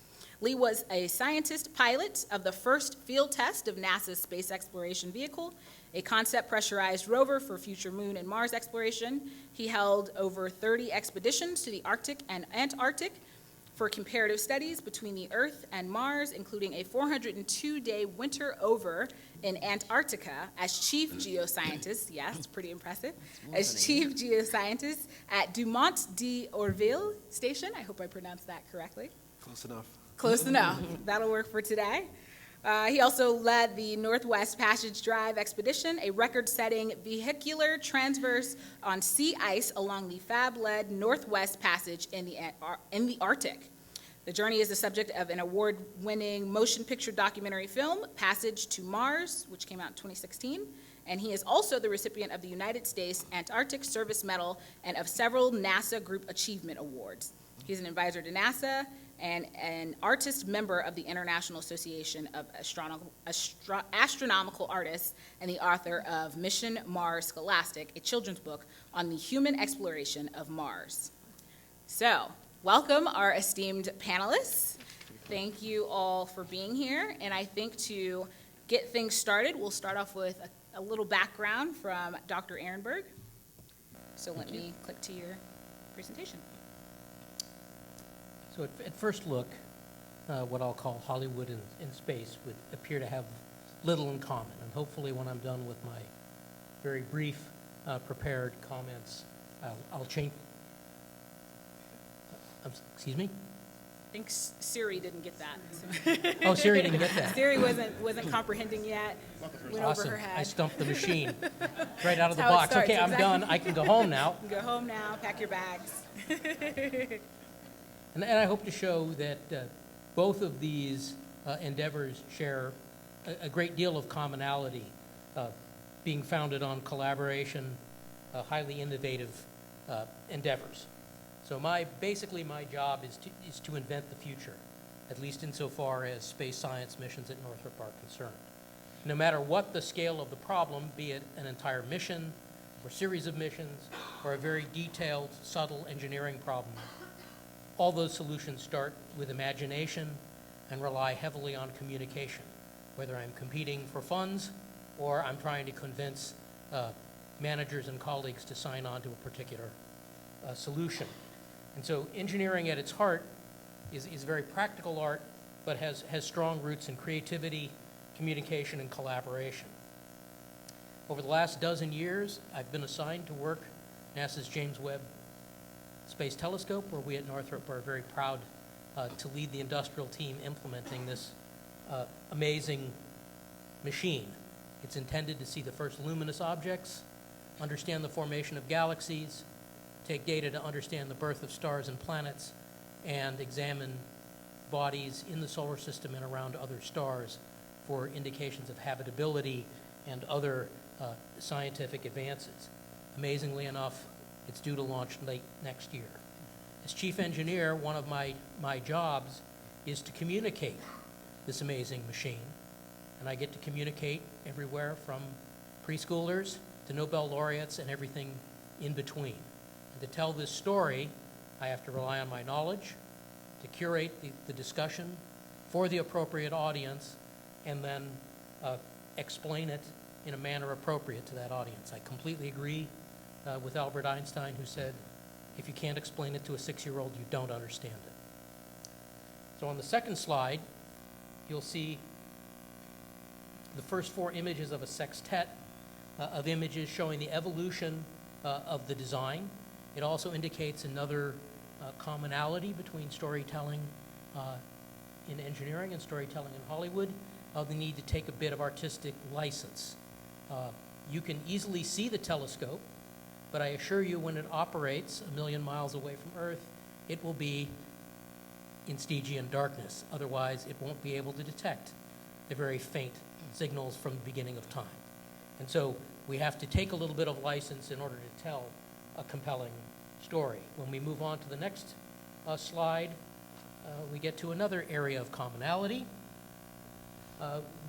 Lee was a scientist pilot of the first field test of NASA's space exploration vehicle, a concept pressurized rover for future Moon and Mars exploration. He held over 30 expeditions to the Arctic and Antarctic for comparative studies between the Earth and Mars, including a 402-day winter over in Antarctica as chief geoscientist. Yes, pretty impressive. As chief geoscientist at Dumont d'Urville Station. I hope I pronounced that correctly. Close enough. Close enough. That'll work for today. He also led the Northwest Passage Drive expedition, a record-setting vehicular transverse on sea ice along the FAB-led Northwest Passage in the Arctic. The journey is the subject of an award-winning motion picture documentary film, Passage to Mars, which came out in 2016. And he is also the recipient of the United States Antarctic Service Medal and of several NASA Group Achievement Awards. He's an advisor to NASA and an artist member of the International Association of Astronomical Artists and the author of Mission Mars Scholastic, a children's book on the human exploration of Mars. So, welcome our esteemed panelists. Thank you all for being here. And I think to get things started, we'll start off with a little background from Dr. Ehrenberg. So let me click to your presentation. So at first look, what I'll call Hollywood in space would appear to have little in common. And hopefully when I'm done with my very brief prepared comments, I'll change. Excuse me? I think Siri didn't get that. Oh, Siri didn't get that. Siri wasn't comprehending yet. Went Awesome. over her head. I stumped the machine right out of the That's how it box. starts, Okay, I'm exactly. done. I can go home now. You can go home now, pack your bags. And I hope to show that both of these endeavors share a great deal of commonality, being founded on collaboration, highly innovative endeavors. So basically my job is to invent the future, at least insofar as space science missions at Northrop are concerned. No matter what the scale of the problem, be it an entire mission or series of missions or a very detailed, subtle engineering problem, all those solutions start with imagination and rely heavily on communication, whether I'm competing for funds or I'm trying to convince managers and colleagues to sign on to a particular solution. And so engineering at its heart is very practical art, but has strong roots in creativity, communication, and collaboration. Over the last dozen years, I've been assigned to work NASA's James Webb Space Telescope, where we at Northrop are very proud to lead the industrial team implementing this amazing machine. It's intended to see the first luminous objects, understand the formation of galaxies, take data to understand the birth of stars and planets, and examine bodies in the solar system and around other stars for indications of habitability and other scientific advances. Amazingly enough, it's due to launch late next year. As chief engineer, one of my jobs is to communicate this amazing machine. And I get to communicate everywhere from preschoolers to Nobel laureates and everything in between. And to tell this story, I have to rely on my knowledge, to curate the discussion for the appropriate audience, and then explain it in a manner appropriate to that audience. I completely agree with Albert Einstein, who said, if you can't explain it to a 6-year-old, you don't understand it. So on the second slide, you'll see the first 4 images of a sextet of images showing the evolution of the design. It also indicates another commonality between storytelling in engineering and storytelling in Hollywood, the need to take a bit of artistic license. You can easily see the telescope, but I assure you when it operates 1 million miles away from Earth, it will be in Stygian darkness. Otherwise, it won't be able to detect the very faint signals from the beginning of time. And so we have to take a little bit of license in order to tell a compelling story. When we move on to the next slide, we get to another area of commonality.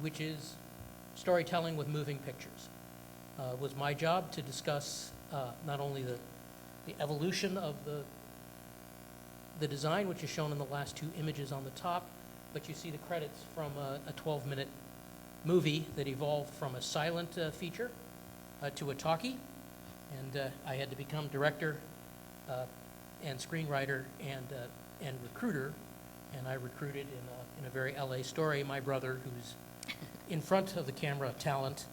which is storytelling with moving pictures. It was my job to discuss not only the evolution of the design, which is shown in the last two images on the top, but you see the credits from a 12-minute movie that evolved from a silent feature to a talkie, and I had to become director and screenwriter and recruiter, and I recruited in a very LA story my brother, who's in front of the camera talent.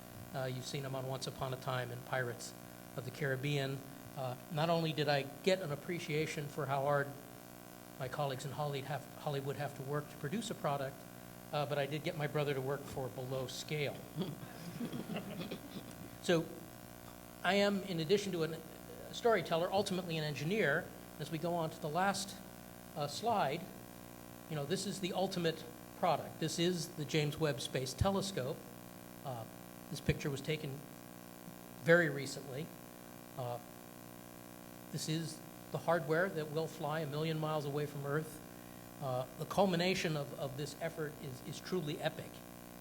You've seen him on Once Upon a Time and Pirates of the Caribbean. Not only did I get an appreciation for how hard my colleagues in Hollywood have to work to produce a product, but I did get my brother to work for below scale. So I am, in addition to a storyteller, ultimately an engineer. As we go on to the last slide, you know, this is the ultimate product. This is the James Webb Space Telescope. This picture was taken very recently. This is the hardware that will fly 1 million miles away from Earth. The culmination of this effort is truly epic.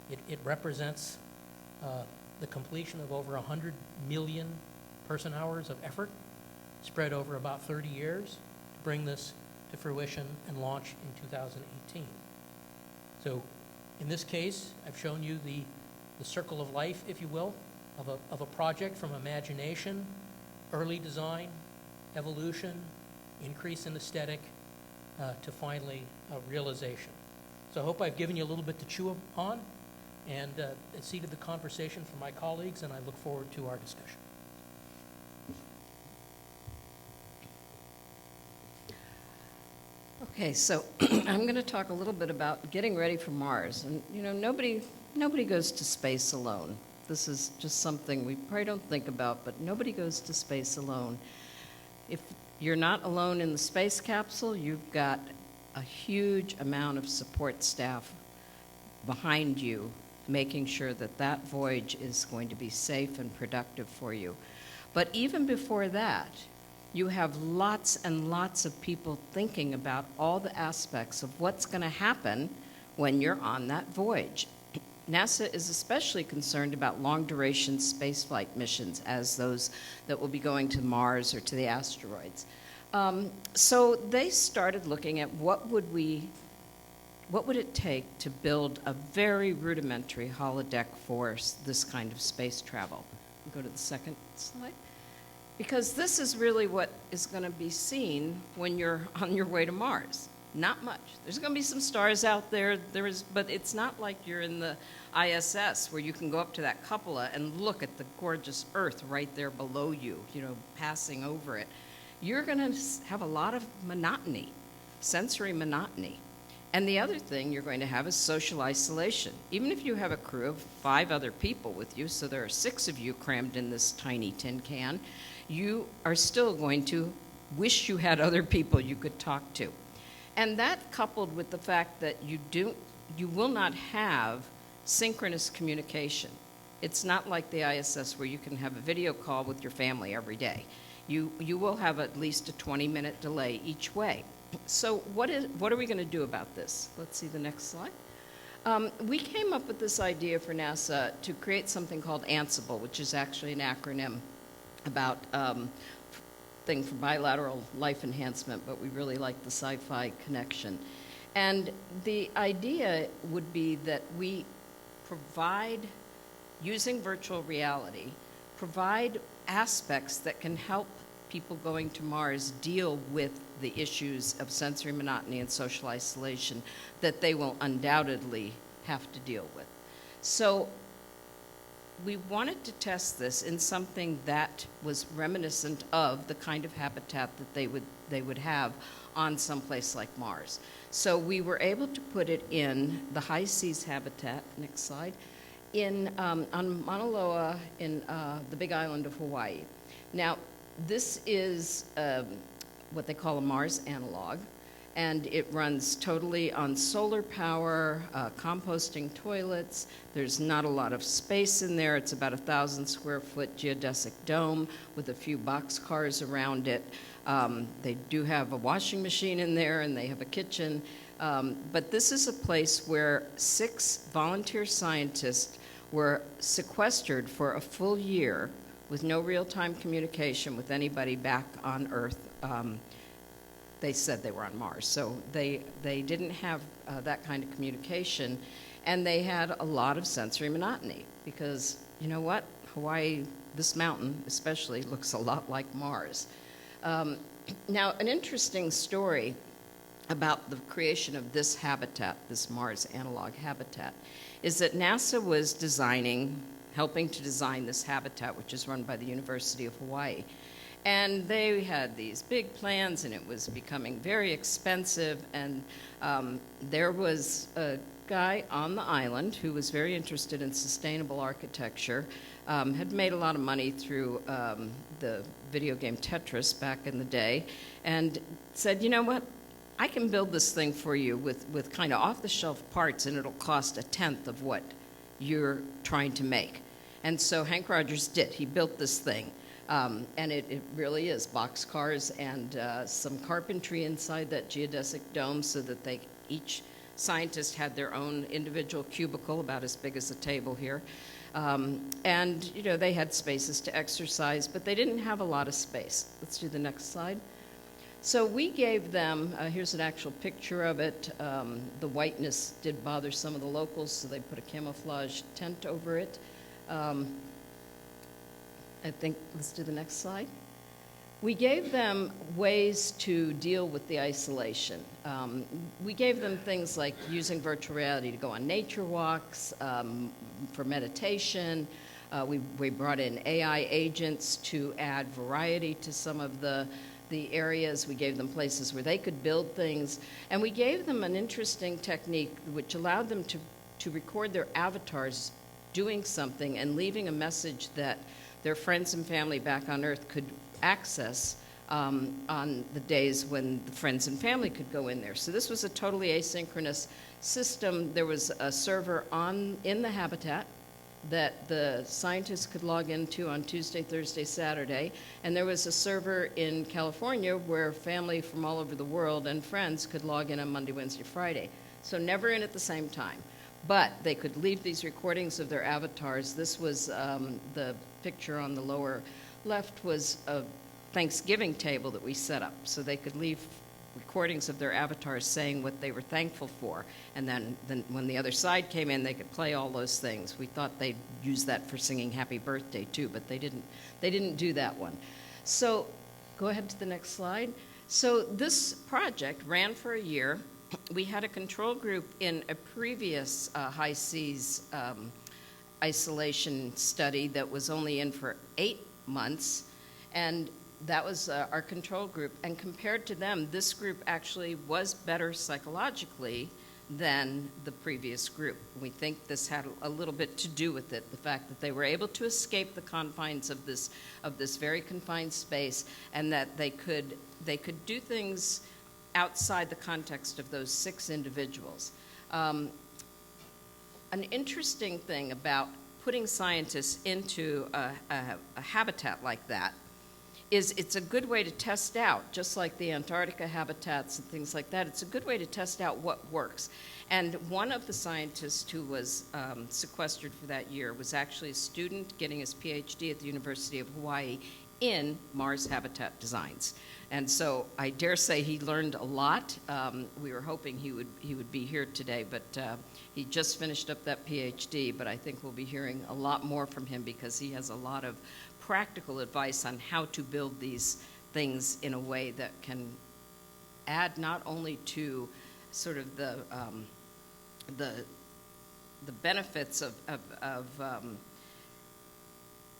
It represents the completion of over 100 million person-hours of effort spread over about 30 years to bring this to fruition and launch in 2018. So in this case, I've shown you the circle of life, if you will, of a project from imagination, early design, evolution, increase in aesthetic, to finally realization. So I hope I've given you a little bit to chew on and seeded the conversation for my colleagues, and I look forward to our discussion. Okay, so I'm going to talk a little bit about getting ready for Mars. And, you know, nobody goes to space alone. This is just something we probably don't think about, but nobody goes to space alone. If you're not alone in the space capsule, you've got a huge amount of support staff behind you, making sure that that voyage is going to be safe and productive for you. But even before that, you have lots and lots of people thinking about all the aspects of what's going to happen when you're on that voyage. NASA is especially concerned about long-duration spaceflight missions, as those that will be going to Mars or to the asteroids. So they started looking at what would it take to build a very rudimentary holodeck for this kind of space travel. Go to the second slide. Because this is really what is going to be seen when you're on your way to Mars. Not much. There's going to be some stars out there, but it's not like you're in the ISS where you can go up to that cupola and look at the gorgeous Earth right there below you, you know, passing over it. You're going to have a lot of monotony, sensory monotony. And the other thing you're going to have is social isolation. Even if you have a crew of 5 other people with you, so there are 6 of you crammed in this tiny tin can, you are still going to wish you had other people you could talk to. And that, coupled with the fact that you will not have synchronous communication. It's not like the ISS where you can have a video call with your family every day. You will have at least a 20-minute delay each way. So what are we going to do about this? Let's see the next slide. We came up with this idea for NASA to create something called Ansible, which is actually an acronym about thing for bilateral life enhancement, but we really like the sci-fi connection. And the idea would be that we provide, using virtual reality, provide aspects that can help people going to Mars deal with the issues of sensory monotony and social isolation that they will undoubtedly have to deal with. So we wanted to test this in something that was reminiscent of the kind of habitat that they would have on someplace like Mars. So we were able to put it in the high seas habitat, next slide, on Mauna Loa in the Big Island of Hawaii. Now, this is what they call a Mars analog, and it runs totally on solar power, composting toilets. There's not a lot of space in there. It's about 1,000 square foot geodesic dome with a few boxcars around it. They do have a washing machine in there, and they have a kitchen. But this is a place where 6 volunteer scientists were sequestered for a full year with no real-time communication with anybody back on Earth. They said they were on Mars, so they didn't have that kind of communication, and they had a lot of sensory monotony because, you know what, Hawaii, this mountain especially, looks a lot like Mars. Now, an interesting story about the creation of this habitat, this Mars analog habitat, is that NASA was helping to design this habitat, which is run by the University of Hawaii. And they had these big plans, and it was becoming very expensive. And there was a guy on the island who was very interested in sustainable architecture, had made a lot of money through the video game Tetris back in the day, and said, you know what, I can build this thing for you with kind of off-the-shelf parts, and it'll cost 1/10 of what you're trying to make. And so Hank Rogers did. He built this thing. And it really is boxcars and some carpentry inside that geodesic dome so that each scientist had their own individual cubicle about as big as a table here. And, you know, they had spaces to exercise, but they didn't have a lot of space. Let's do the next slide. So we gave them, here's an actual picture of it. The whiteness did bother some of the locals, so they put a camouflage tent over it. I think, let's do the next slide. We gave them ways to deal with the isolation. We gave them things like using virtual reality to go on nature walks, for meditation. We brought in AI agents to add variety to some of the areas. We gave them places where they could build things. And we gave them an interesting technique which allowed them to record their avatars doing something and leaving a message that their friends and family back on Earth could access on the days when the friends and family could go in there. So this was a totally asynchronous system. There was a server in the habitat that the scientists could log into on Tuesday, Thursday, Saturday, and there was a server in California where family from all over the world and friends could log in on Monday, Wednesday, Friday. So never in at the same time. But they could leave these recordings of their avatars. This was the picture on the lower left was a Thanksgiving table that we set up. So they could leave recordings of their avatars saying what they were thankful for. And then when the other side came in, they could play all those things. We thought they'd use that for singing happy birthday too, but they didn't do that one. So go ahead to the next slide. So this project ran for a year. We had a control group in a previous high seas isolation study that was only in for 8 months, and that was our control group. And compared to them, this group actually was better psychologically than the previous group. We think this had a little bit to do with it, the fact that they were able to escape the confines of this very confined space, and that they could do things outside the context of those 6 individuals. An interesting thing about putting scientists into a habitat like that is it's a good way to test out, just like the Antarctica habitats and things like that, it's a good way to test out what works. And one of the scientists who was sequestered for that year was actually a student getting his PhD at the University of Hawaii in Mars habitat designs. And so I dare say he learned a lot. We were hoping he would be here today, but he just finished up that PhD, but I think we'll be hearing a lot more from him because he has a lot of practical advice on how to build these things in a way that can add not only to sort of the benefits of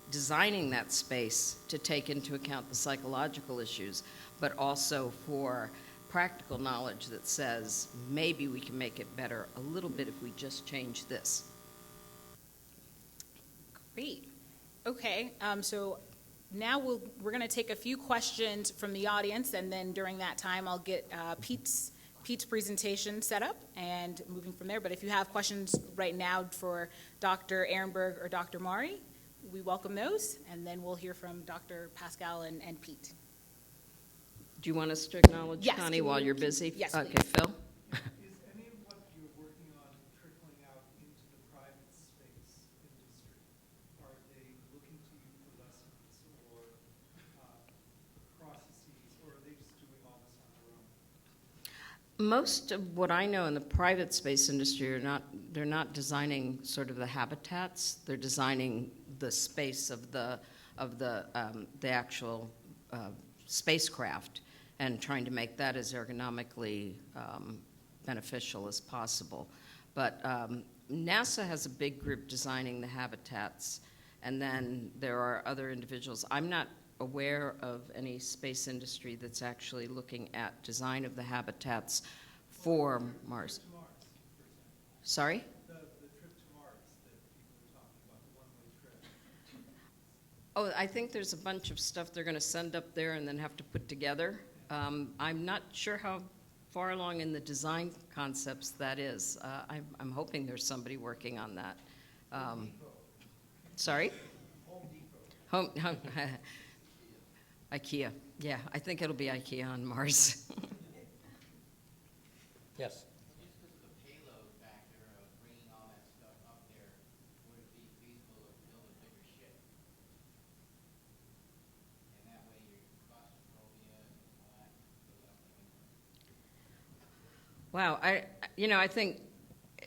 designing that space to take into account the psychological issues, but also for practical knowledge that says maybe we can make it better a little bit if we just change this. Great. Okay, so now we're going to take a few questions from the audience, and then during that time I'll get Pete's presentation set up and moving from there. But if you have questions right now for Dr. Ehrenberg or Dr. Maury, we welcome those, and then we'll hear from Dr. Pascal and Pete. Do you want us to acknowledge Yes, Connie can while you- you're busy? yes, Okay, please. Phil? Is any of what you're working on trickling out into the private space industry? Are they looking to you for lessons or processes, or are they just doing all this on their own? Most of what I know in the private space industry they're not designing sort of the habitats. They're designing the space of the actual spacecraft and trying to make that as ergonomically beneficial as possible. But NASA has a big group designing the habitats, and then there are other individuals. I'm not aware of any space industry that's actually looking at design of the habitats for Mars. Sorry? The trip to Mars that people were talking about, the one-way trip. Oh, I think there's a bunch of stuff they're going to send up there and then have to put together. I'm not sure how far along in the design concepts that is. I'm hoping there's somebody working on that. Sorry? Home IKEA. Yeah, I think it'll be IKEA on Mars. Yes. Wow, I think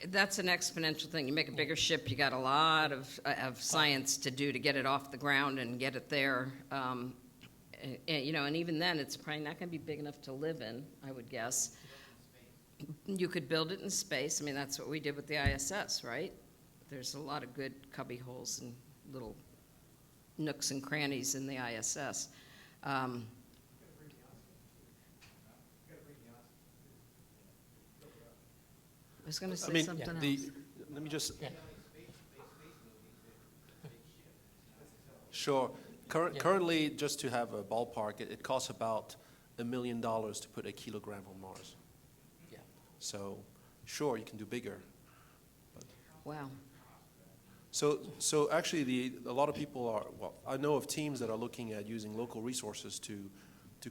that's an exponential thing. You make a bigger ship, you got a lot of science to do to get it off the ground and get it there. And even then, it's probably not going to be big enough to live in, I would guess. You could build it in space. I mean, that's what we did with the ISS, right? There's a lot of good cubby holes and little nooks and crannies in the ISS. I was going to say something else. Let me just. Sure. Currently, just to have a ballpark, it costs about $1 million to put a kilogram on Mars. Yeah. So, sure, you can do bigger. Wow. So actually, a lot of people are. Well, I know of teams that are looking at using local resources to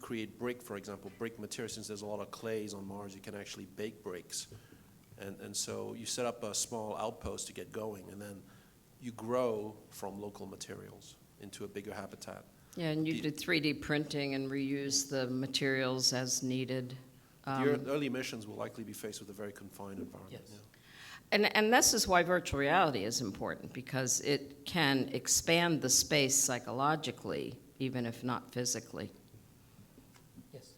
create brick, for example, brick material. Since there's a lot of clays on Mars, you can actually bake bricks. And so you set up a small outpost to get going, and then you grow from local materials into a bigger habitat. Yeah, and you did 3D printing and reuse the materials as needed. The early missions will likely be faced with a very confined environment. Yes. Yeah. And this is why virtual reality is important, because it can expand the space psychologically, even if not physically. Yes.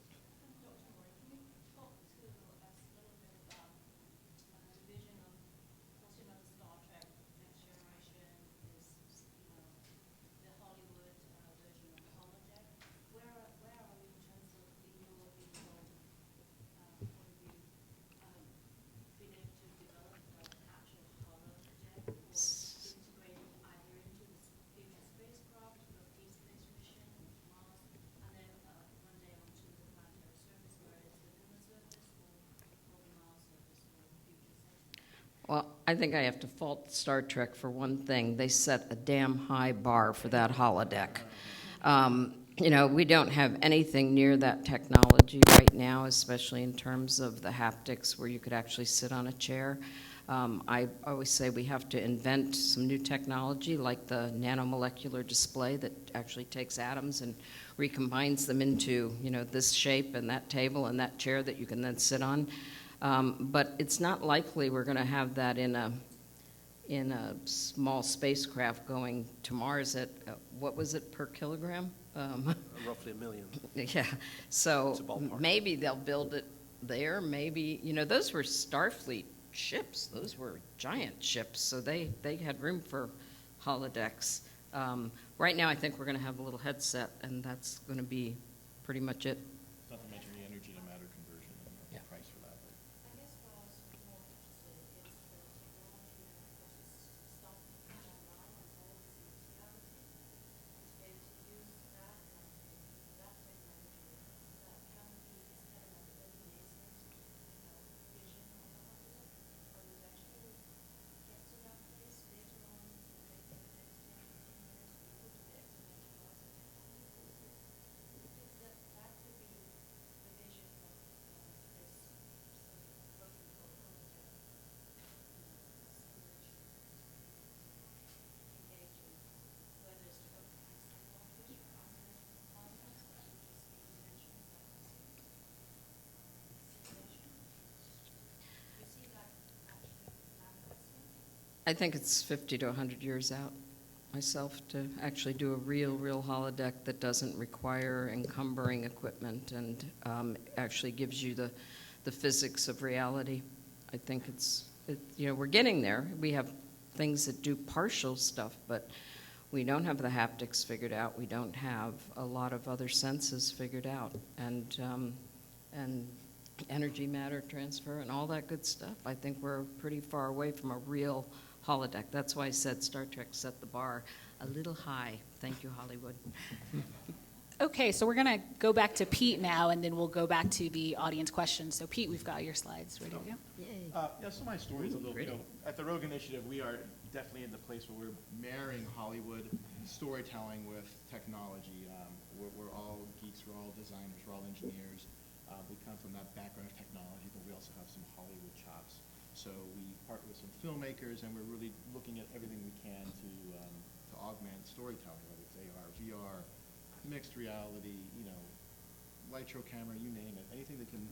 Well, I think I have to fault Star Trek for one thing. They set a damn high bar for that holodeck. We don't have anything near that technology right now, especially in terms of the haptics where you could actually sit on a chair. I always say we have to invent some new technology like the nanomolecular display that actually takes atoms and recombines them into, this shape and that table and that chair that you can then sit on. But it's not likely we're going to have that in a small spacecraft going to Mars at, what was it, per kilogram? Roughly $1 million. Yeah, so It's a ballpark. maybe they'll build it there, maybe, those were Starfleet ships. Those were giant ships, so they had room for holodecks. Right now, I think we're going to have a little headset, and that's going to be pretty much it. Not to mention the energy to matter conversion and the price for that. I think it's 50 to 100 years out myself to actually do a real holodeck that doesn't require encumbering equipment and actually gives you the physics of reality. I think we're getting there. We have things that do partial stuff, but we don't have the haptics figured out. We don't have a lot of other senses figured out, and energy matter transfer and all that good stuff. I think we're pretty far away from a real holodeck. That's why I said Star Trek set the bar a little high. Thank you, Hollywood. Okay, so we're going to go back to Pete now, and then we'll go back to the audience questions. So, Pete, we've got your slides ready to go. Yeah, so my story is a little, at the Rogue Initiative, we are definitely in the place where we're marrying Hollywood storytelling with technology. We're all geeks, we're all designers, we're all engineers. We come from that background of technology, but we also have some Hollywood chops. So we partner with some filmmakers, and we're really looking at everything we can to augment storytelling, whether it's AR, VR, mixed reality, Litro camera, you name it, anything that can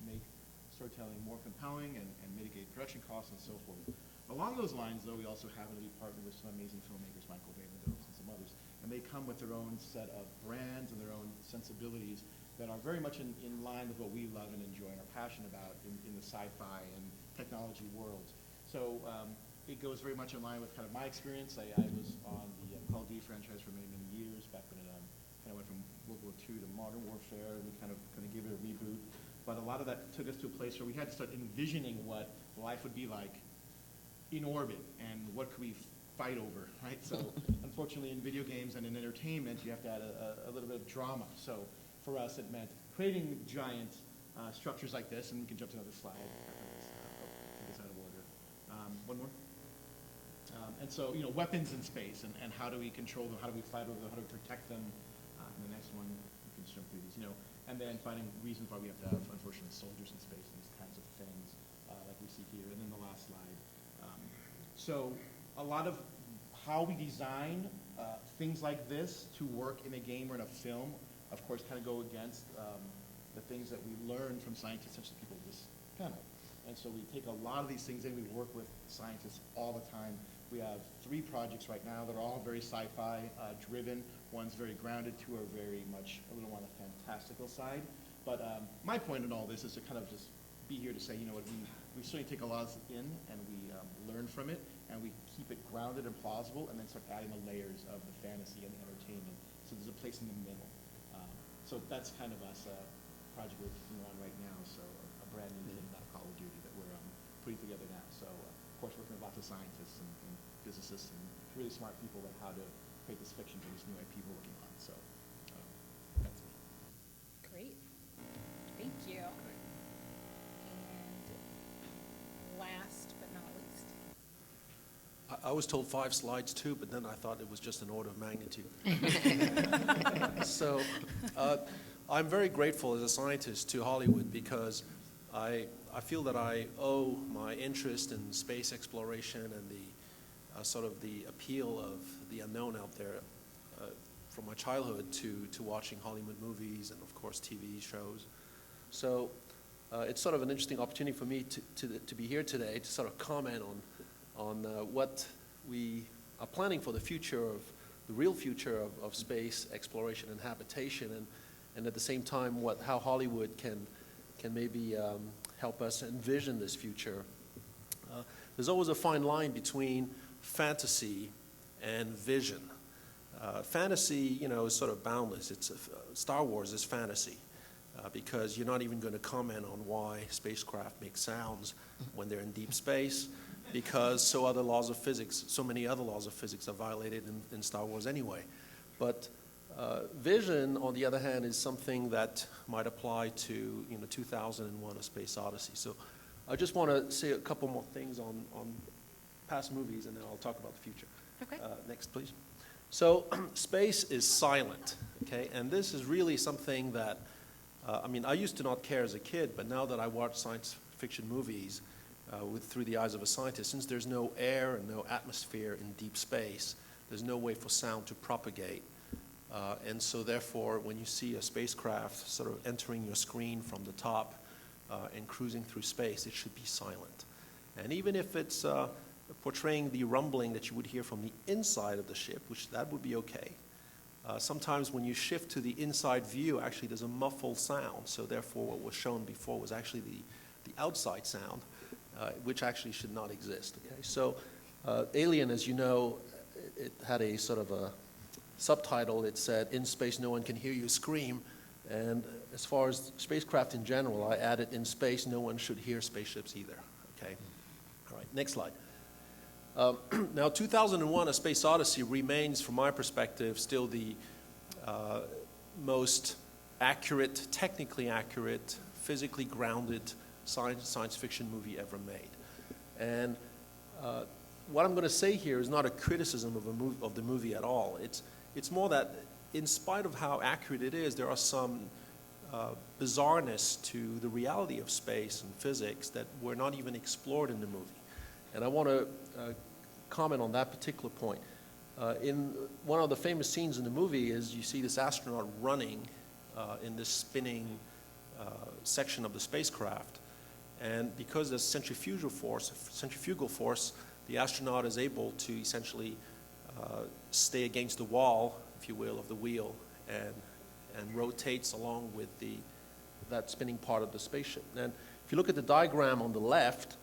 make storytelling more compelling and mitigate production costs and so forth. Along those lines, though, we also happen to be partnered with some amazing filmmakers, Michael Valandos and some others, and they come with their own set of brands and their own sensibilities that are very much in line with what we love and enjoy and are passionate about in the sci-fi and technology worlds. So it goes very much in line with kind of my experience. I was on the Call of Duty franchise for many years, back when it kind of went from World War II to Modern Warfare. We kind of gave it a reboot. But a lot of that took us to a place where we had to start envisioning what life would be like in orbit and what could we fight over, right? So unfortunately in video games and in entertainment, you have to add a little bit of drama. So for us, it meant creating giant structures like this, and we can jump to another slide. I think it's out of order. One more. And so, weapons in space, and how do we control them? How do we fight over them? How do we protect them? And the next one, you can jump through these, and then finding reasons why we have to have, unfortunately, soldiers in space, these kinds of things, like we see here. And then the last slide. So a lot of how we design things like this to work in a game or in a film, of course, kind of go against the things that we learn from scientists, such as people in this panel. And so we take a lot of these things in. We work with scientists all the time. We have 3 projects right now that are all very sci-fi driven. One's very grounded, 2 are very much a little on the fantastical side. But my point in all this is to kind of just be here to say, we certainly take a lot in and we learn from it, and we keep it grounded and plausible, and then start adding the layers of the fantasy and the entertainment. So there's a place in the middle. So that's kind of us, a project we're working on right now, so a brand new thing about Call of Duty that we're putting together now. So of course working with lots of scientists and physicists and really smart people about how to create this fiction for this new IP we're working on. So that's me. Great. Thank you. And last but not least. I was told 5 slides too, but then I thought it was just an order of magnitude. So I'm very grateful as a scientist to Hollywood because I feel that I owe my interest in space exploration and the sort of the appeal of the unknown out there from my childhood to watching Hollywood movies and of course TV shows. So it's sort of an interesting opportunity for me to be here today to sort of comment on what we are planning for the future of the real future of space exploration and habitation, and at the same time how Hollywood can maybe help us envision this future. There's always a fine line between fantasy and vision. Fantasy, is sort of boundless. Star Wars is fantasy because you're not even going to comment on why spacecraft make sounds when they're in deep space, because so many other laws of physics are violated in Star Wars anyway. But vision, on the other hand, is something that might apply to 2001: A Space Odyssey. So I just want to say a couple more things on past movies, and then I'll talk about the future. Okay. Next, please. So space is silent, okay? And this is really something that, I used to not care as a kid, but now that I watch science fiction movies through the eyes of a scientist, since there's no air and no atmosphere in deep space, there's no way for sound to propagate. And so therefore, when you see a spacecraft sort of entering your screen from the top and cruising through space, it should be silent. And even if it's portraying the rumbling that you would hear from the inside of the ship, which that would be okay. Sometimes when you shift to the inside view, actually there's a muffled sound, so therefore what was shown before was actually the outside sound, which actually should not exist. Okay? So Alien, as you know, it had a sort of a subtitle. It said, "In space, no one can hear you scream." And as far as spacecraft in general, I added, "In space, no one should hear spaceships either." Okay. All right, next slide. Now, 2001: A Space Odyssey remains, from my perspective, still the most accurate, technically accurate, physically grounded science fiction movie ever made. And what I'm going to say here is not a criticism of the movie at all. It's more that, in spite of how accurate it is, there are some bizarreness to the reality of space and physics that were not even explored in the movie. And I want to comment on that particular point. In one of the famous scenes in the movie is you see this astronaut running in this spinning section of the spacecraft. And because there's centrifugal force, the astronaut is able to essentially stay against the wall, if you will, of the wheel and rotates along with that spinning part of the spaceship. And if you look at the diagram on the left,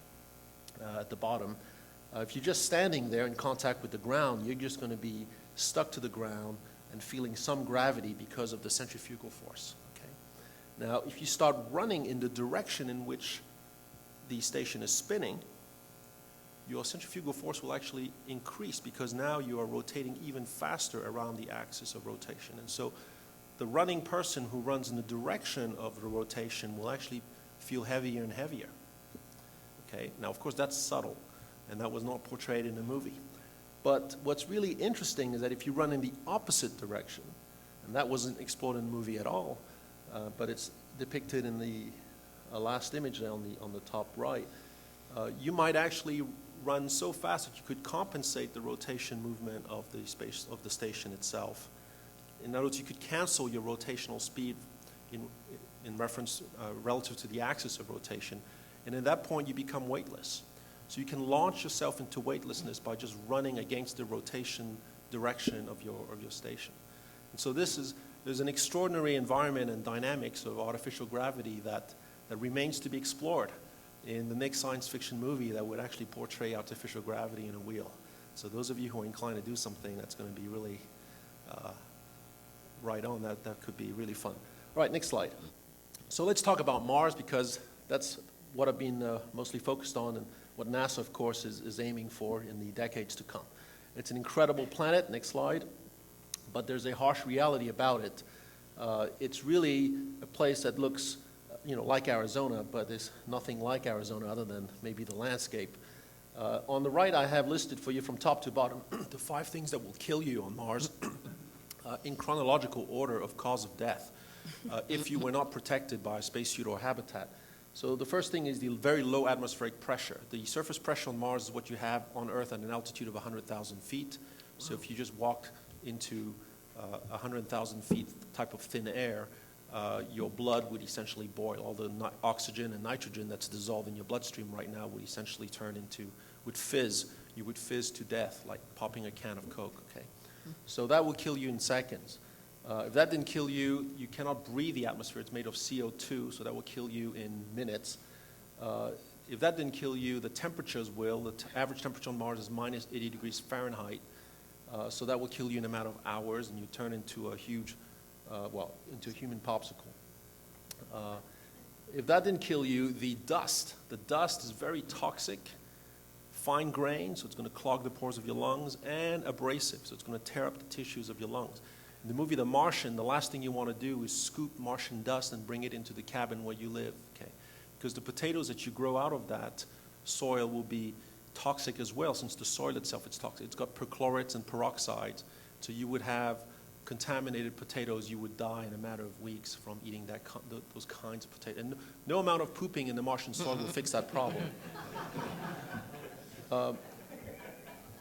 at the bottom, if you're just standing there in contact with the ground, you're just going to be stuck to the ground and feeling some gravity because of the centrifugal force. Okay? Now, if you start running in the direction in which the station is spinning, your centrifugal force will actually increase because now you are rotating even faster around the axis of rotation. And so the running person who runs in the direction of the rotation will actually feel heavier and heavier. Okay? Now, of course, that's subtle, and that was not portrayed in the movie. But what's really interesting is that if you run in the opposite direction, and that wasn't explored in the movie at all, but it's depicted in the last image there on the top right, you might actually run so fast that you could compensate the rotation movement of the station itself. In other words, you could cancel your rotational speed in reference relative to the axis of rotation, and at that point you become weightless. So you can launch yourself into weightlessness by just running against the rotation direction of your station. And so there's an extraordinary environment and dynamics of artificial gravity that remains to be explored in the next science fiction movie that would actually portray artificial gravity in a wheel. So those of you who are inclined to do something that's going to be really right on, that could be really fun. All right, next slide. So let's talk about Mars, because that's what I've been mostly focused on and what NASA, of course, is aiming for in the decades to come. It's an incredible planet. Next slide. But there's a harsh reality about it. It's really a place that looks like Arizona, but there's nothing like Arizona other than maybe the landscape. On the right, I have listed for you from top to bottom the 5 things that will kill you on Mars in chronological order of cause of death if you were not protected by a spacesuit or habitat. So the first thing is the very low atmospheric pressure. The surface pressure on Mars is what you have on Earth at an altitude of 100,000 feet. So if you just walk into 100,000 feet type of thin air, your blood would essentially boil. All the oxygen and nitrogen that's dissolved in your bloodstream right now would essentially would fizz. You would fizz to death, like popping a can of Coke, okay? So that will kill you in seconds. If that didn't kill you, you cannot breathe the atmosphere. It's made of CO2, so that will kill you in minutes. If that didn't kill you, the temperatures will. The average temperature on Mars is minus 80 degrees Fahrenheit, so that will kill you in a matter of hours, and you turn into a huge into a human popsicle. If that didn't kill you, the dust is very toxic, fine grained, so it's going to clog the pores of your lungs, and abrasive, so it's going to tear up the tissues of your lungs. In the movie The Martian, the last thing you want to do is scoop Martian dust and bring it into the cabin where you live, okay? Because the potatoes that you grow out of that soil will be toxic as well, since the soil itself is toxic. It's got perchlorates and peroxides, so you would have contaminated potatoes. You would die in a matter of weeks from eating those kinds of potatoes. And no amount of pooping in the Martian soil will fix that problem.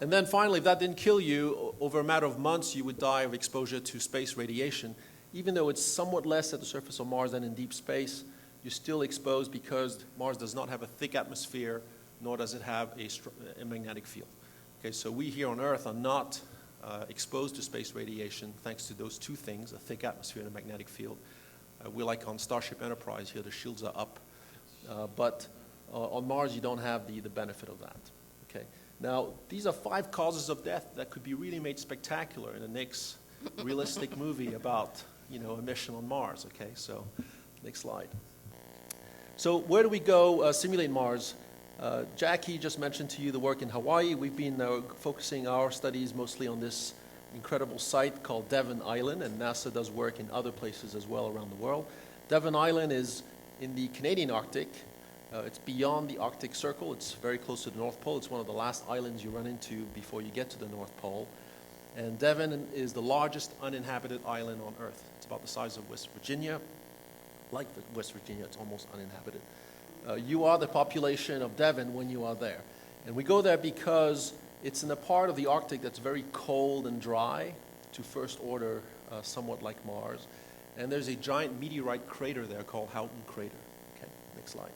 And then finally, if that didn't kill you, over a matter of months, you would die of exposure to space radiation. Even though it's somewhat less at the surface of Mars than in deep space, you're still exposed because Mars does not have a thick atmosphere, nor does it have a magnetic field. Okay, so we here on Earth are not exposed to space radiation thanks to those two things, a thick atmosphere and a magnetic field. We're like on Starship Enterprise here, the shields are up. But on Mars, you don't have the benefit of that. Okay. Now, these are 5 causes of death that could be really made spectacular in the next realistic movie about, a mission on Mars. Okay, so next slide. So where do we go simulate Mars? Jackie just mentioned to you the work in Hawaii. We've been focusing our studies mostly on this incredible site called Devon Island, and NASA does work in other places as well around the world. Devon Island is in the Canadian Arctic. It's beyond the Arctic Circle. It's very close to the North Pole. It's one of the last islands you run into before you get to the North Pole. And Devon is the largest uninhabited island on Earth. It's about the size of West Virginia. Like West Virginia, it's almost uninhabited. You are the population of Devon when you are there. And we go there because it's in a part of the Arctic that's very cold and dry, to first order, somewhat like Mars. And there's a giant meteorite crater there called Houghton Crater. Okay, next slide.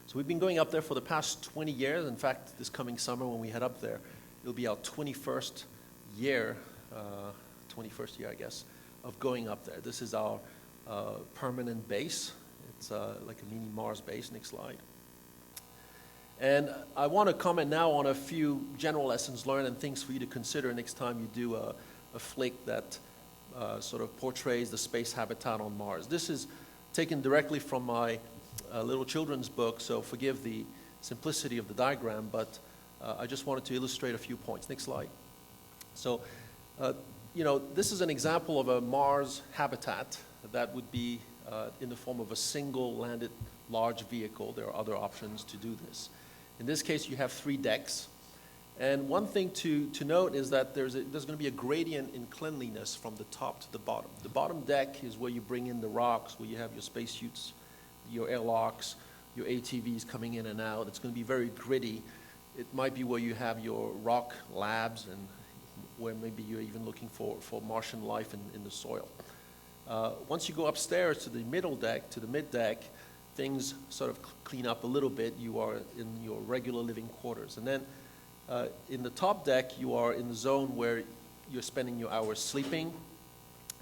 So we've been going up there for the past 20 years. In fact, this coming summer when we head up there, it'll be our 21st year, I guess, of going up there. This is our permanent base. It's like a mini Mars base. Next slide. And I want to comment now on a few general lessons learned and things for you to consider next time you do a flick that sort of portrays the space habitat on Mars. This is taken directly from my little children's book, so forgive the simplicity of the diagram, but I just wanted to illustrate a few points. Next slide. So, this is an example of a Mars habitat that would be in the form of a single landed large vehicle. There are other options to do this. In this case, you have 3 decks. And one thing to note is that there's going to be a gradient in cleanliness from the top to the bottom. The bottom deck is where you bring in the rocks, where you have your spacesuits, your airlocks, your ATVs coming in and out. It's going to be very gritty. It might be where you have your rock labs and where maybe you're even looking for Martian life in the soil. Once you go upstairs to the middle deck, to the mid deck, things sort of clean up a little bit. You are in your regular living quarters. And then in the top deck, you are in the zone where you're spending your hours sleeping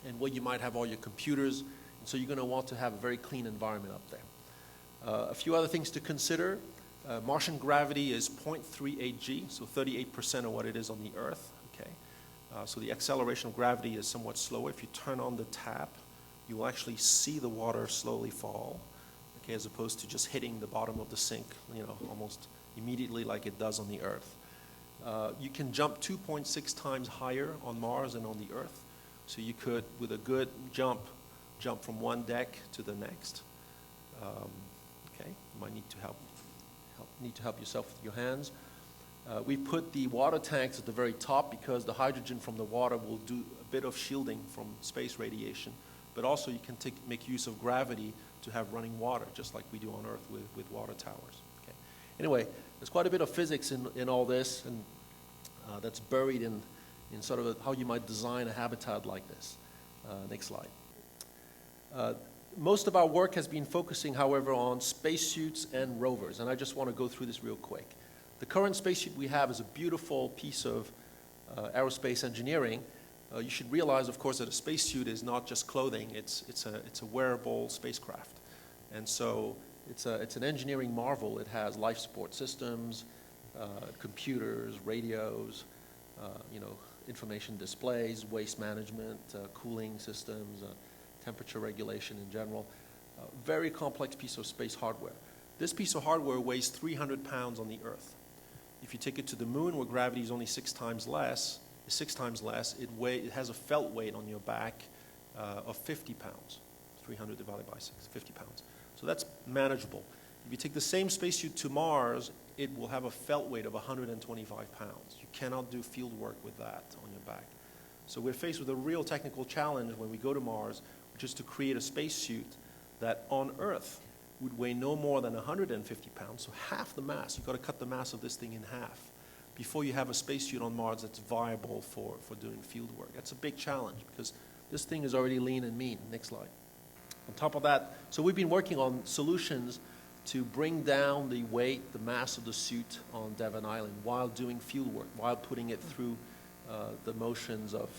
and where you might have all your computers. And so you're going to want to have a very clean environment up there. A few other things to consider. Martian gravity is 0.38 g, so 38% of what it is on the Earth. Okay, so the acceleration of gravity is somewhat slower. If you turn on the tap, you will actually see the water slowly fall, okay, as opposed to just hitting the bottom of the sink, almost immediately like it does on the Earth. You can jump 2.6 times higher on Mars than on the Earth. So you could, with a good jump from one deck to the next. Okay, you might need to help yourself with your hands. We put the water tanks at the very top because the hydrogen from the water will do a bit of shielding from space radiation, but also you can make use of gravity to have running water, just like we do on Earth with water towers. Okay. Anyway, there's quite a bit of physics in all this, and that's buried in sort of how you might design a habitat like this. Next slide. Most of our work has been focusing, however, on spacesuits and rovers, and I just want to go through this real quick. The current spacesuit we have is a beautiful piece of aerospace engineering. You should realize, of course, that a spacesuit is not just clothing. It's a wearable spacecraft, and so it's an engineering marvel. It has life support systems, computers, radios, information displays, waste management, cooling systems, temperature regulation in general. Very complex piece of space hardware. This piece of hardware weighs 300 pounds on the Earth. If you take it to the moon, where gravity is only 6 times less, it has a felt weight on your back of 50 pounds. 300 divided by 6, 50 pounds. So that's manageable. If you take the same spacesuit to Mars, it will have a felt weight of 125 pounds. You cannot do field work with that on your back. So we're faced with a real technical challenge when we go to Mars, which is to create a spacesuit that on Earth would weigh no more than 150 pounds, so half the mass. You've got to cut the mass of this thing in half before you have a spacesuit on Mars that's viable for doing field work. That's a big challenge because this thing is already lean and mean. Next slide. On top of that, so we've been working on solutions to bring down the weight, the mass of the suit on Devon Island while doing field work, while putting it through the motions of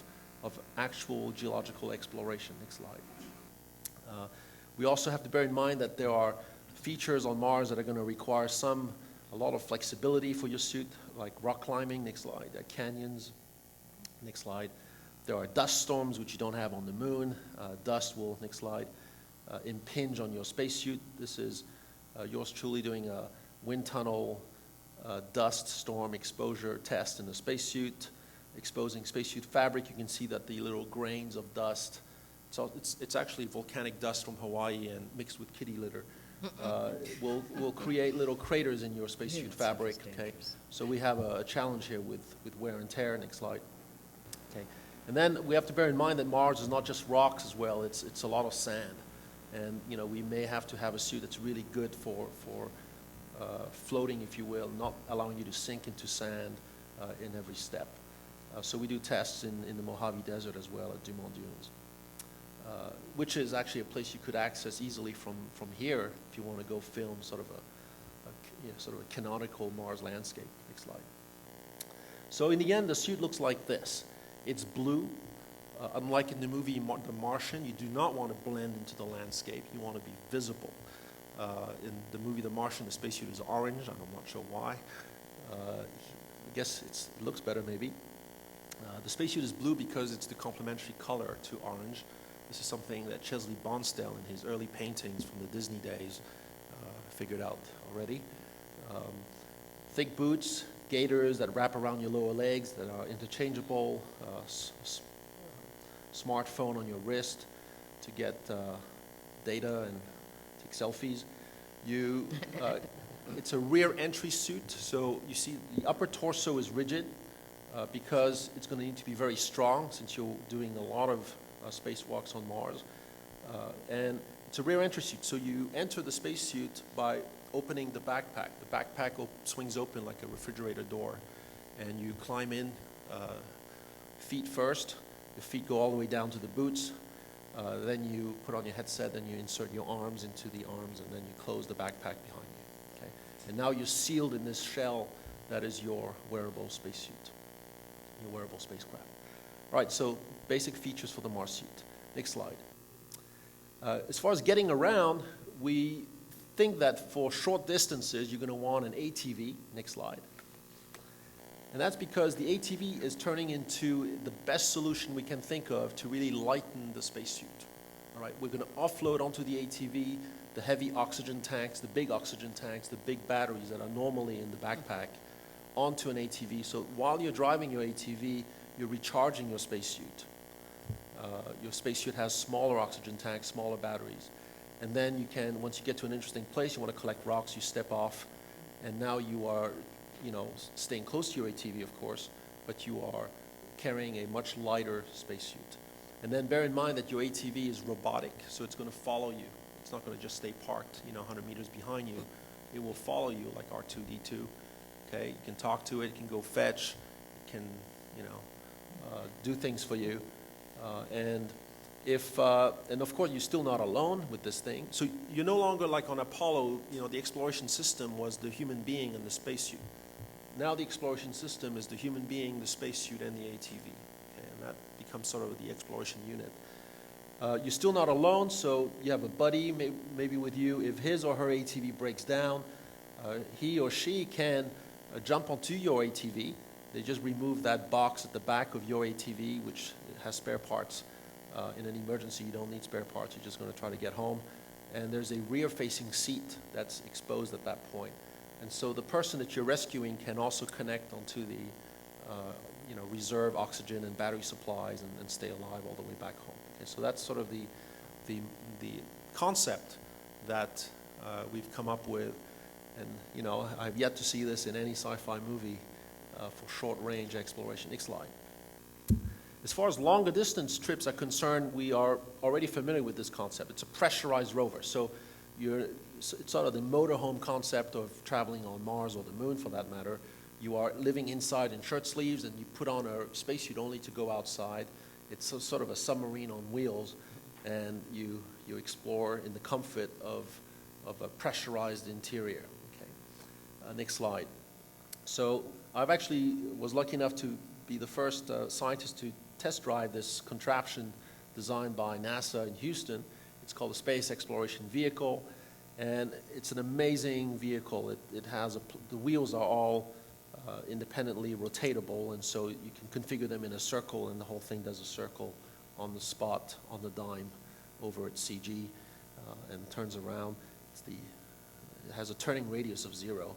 actual geological exploration. Next slide. We also have to bear in mind that there are features on Mars that are going to require a lot of flexibility for your suit, like rock climbing. Next slide. There are canyons. Next slide. There are dust storms, which you don't have on the moon. Dust will, next slide, impinge on your spacesuit. This is yours truly doing a wind tunnel dust storm exposure test in the spacesuit, exposing spacesuit fabric. You can see that the little grains of dust, so it's actually volcanic dust from Hawaii and mixed with kitty litter, will create little craters in your spacesuit fabric. Okay, so we have a challenge here with wear and tear. Next slide. Okay, and then we have to bear in mind that Mars is not just rocks as well. It's a lot of sand, and we may have to have a suit that's really good for floating, if you will, not allowing you to sink into sand in every step. So we do tests in the Mojave Desert as well at Dumont Dunes, which is actually a place you could access easily from here if you want to go film sort of a canonical Mars landscape. Next slide. So in the end, the suit looks like this. It's blue. Unlike in the movie The Martian, you do not want to blend into the landscape. You want to be visible. In the movie The Martian, the spacesuit is orange. I'm not sure why. I guess it looks better maybe. The spacesuit is blue because it's the complementary color to orange. This is something that Chesley Bonestell in his early paintings from the Disney days figured out already. Thick boots, gaiters that wrap around your lower legs that are interchangeable, smartphone on your wrist to get data and take selfies. It's a rear entry suit, so you see the upper torso is rigid because it's going to need to be very strong since you're doing a lot of spacewalks on Mars. And it's a rear entry suit, so you enter the spacesuit by opening the backpack. The backpack swings open like a refrigerator door, and you climb in feet first. Your feet go all the way down to the boots. Then you put on your headset, then you insert your arms into the arms, and then you close the backpack behind you. Okay? And now you're sealed in this shell that is your wearable spacesuit, your wearable spacecraft. All right, so basic features for the Mars suit. Next slide. As far as getting around, we think that for short distances, you're going to want an ATV. Next slide. And that's because the ATV is turning into the best solution we can think of to really lighten the spacesuit. All right, we're going to offload onto the ATV the heavy oxygen tanks, the big oxygen tanks, the big batteries that are normally in the backpack onto an ATV. So while you're driving your ATV, you're recharging your spacesuit. Your spacesuit has smaller oxygen tanks, smaller batteries. And then you can, once you get to an interesting place, you want to collect rocks, you step off, and now you are staying close to your ATV, of course, but you are carrying a much lighter spacesuit. And then bear in mind that your ATV is robotic, so it's going to follow you. It's not going to just stay parked, 100 meters behind you. It will follow you like R2-D2. Okay, you can talk to it, it can go fetch, it can, do things for you. And of course, you're still not alone with this thing. So you're no longer like on Apollo, the exploration system was the human being and the spacesuit. Now the exploration system is the human being, the spacesuit, and the ATV. Okay, and that becomes sort of the exploration unit. You're still not alone, so you have a buddy maybe with you. If his or her ATV breaks down, he or she can jump onto your ATV. They just remove that box at the back of your ATV, which has spare parts. In an emergency, you don't need spare parts. You're just going to try to get home. And there's a rear-facing seat that's exposed at that point. And so the person that you're rescuing can also connect onto the reserve oxygen and battery supplies and stay alive all the way back home. Okay, so that's sort of the concept that we've come up with. And, I've yet to see this in any sci-fi movie for short-range exploration. Next slide. As far as longer distance trips are concerned, we are already familiar with this concept. It's a pressurized rover. So it's sort of the motorhome concept of traveling on Mars or the moon, for that matter. You are living inside in shirt sleeves, and you put on a spacesuit only to go outside. It's sort of a submarine on wheels, and you explore in the comfort of of a pressurized interior. Okay. Next slide. So I've actually was lucky enough to be the first scientist to test drive this contraption designed by NASA in Houston. It's called the Space Exploration Vehicle, and it's an amazing vehicle. It has the wheels are all independently rotatable, and so you can configure them in a circle, and the whole thing does a circle on the spot, on the dime, over at CG, and turns around. It has a turning radius of 0,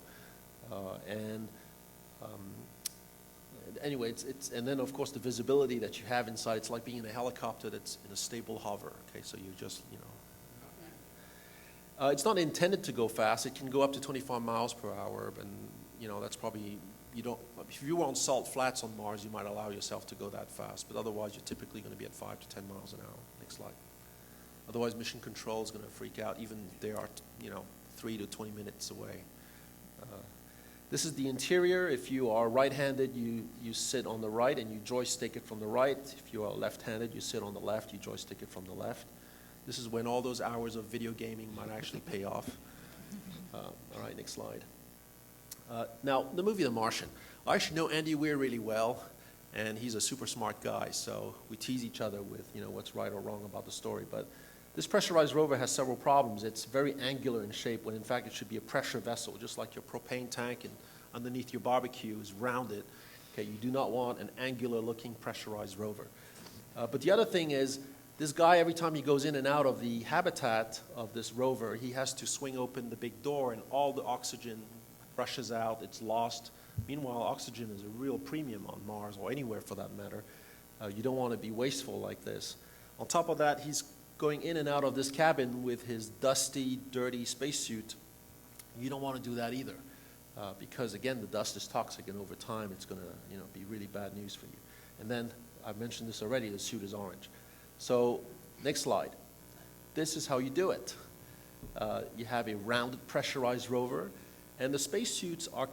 anyway, and then of course the visibility that you have inside, it's like being in a helicopter that's in a stable hover. Okay, so you just, it's not intended to go fast. It can go up to 25 miles per hour, and that's probably, if you were on salt flats on Mars, you might allow yourself to go that fast, but otherwise you're typically going to be at 5 to 10 miles an hour. Next slide. Otherwise, mission control is going to freak out, even if they are, 3 to 20 minutes away. This is the interior. If you are right-handed, you sit on the right and you joystick it from the right. If you are left-handed, you sit on the left, you joystick it from the left. This is when all those hours of video gaming might actually pay off. All right, next slide. Now, the movie The Martian. I actually know Andy Weir really well, and he's a super smart guy, so we tease each other with what's right or wrong about the story. But this pressurized rover has several problems. It's very angular in shape, when in fact it should be a pressure vessel, just like your propane tank and underneath your barbecue is rounded. Okay, you do not want an angular-looking pressurized rover. But the other thing is, this guy, every time he goes in and out of the habitat of this rover, he has to swing open the big door, and all the oxygen rushes out, it's lost. Meanwhile, oxygen is a real premium on Mars, or anywhere for that matter. You don't want to be wasteful like this. On top of that, he's going in and out of this cabin with his dusty, dirty spacesuit. You don't want to do that either, because again, the dust is toxic, and over time, it's going to be really bad news for you. And then, I've mentioned this already, the suit is orange. So, next slide. This is how you do it. You have a rounded pressurized rover, and the spacesuits are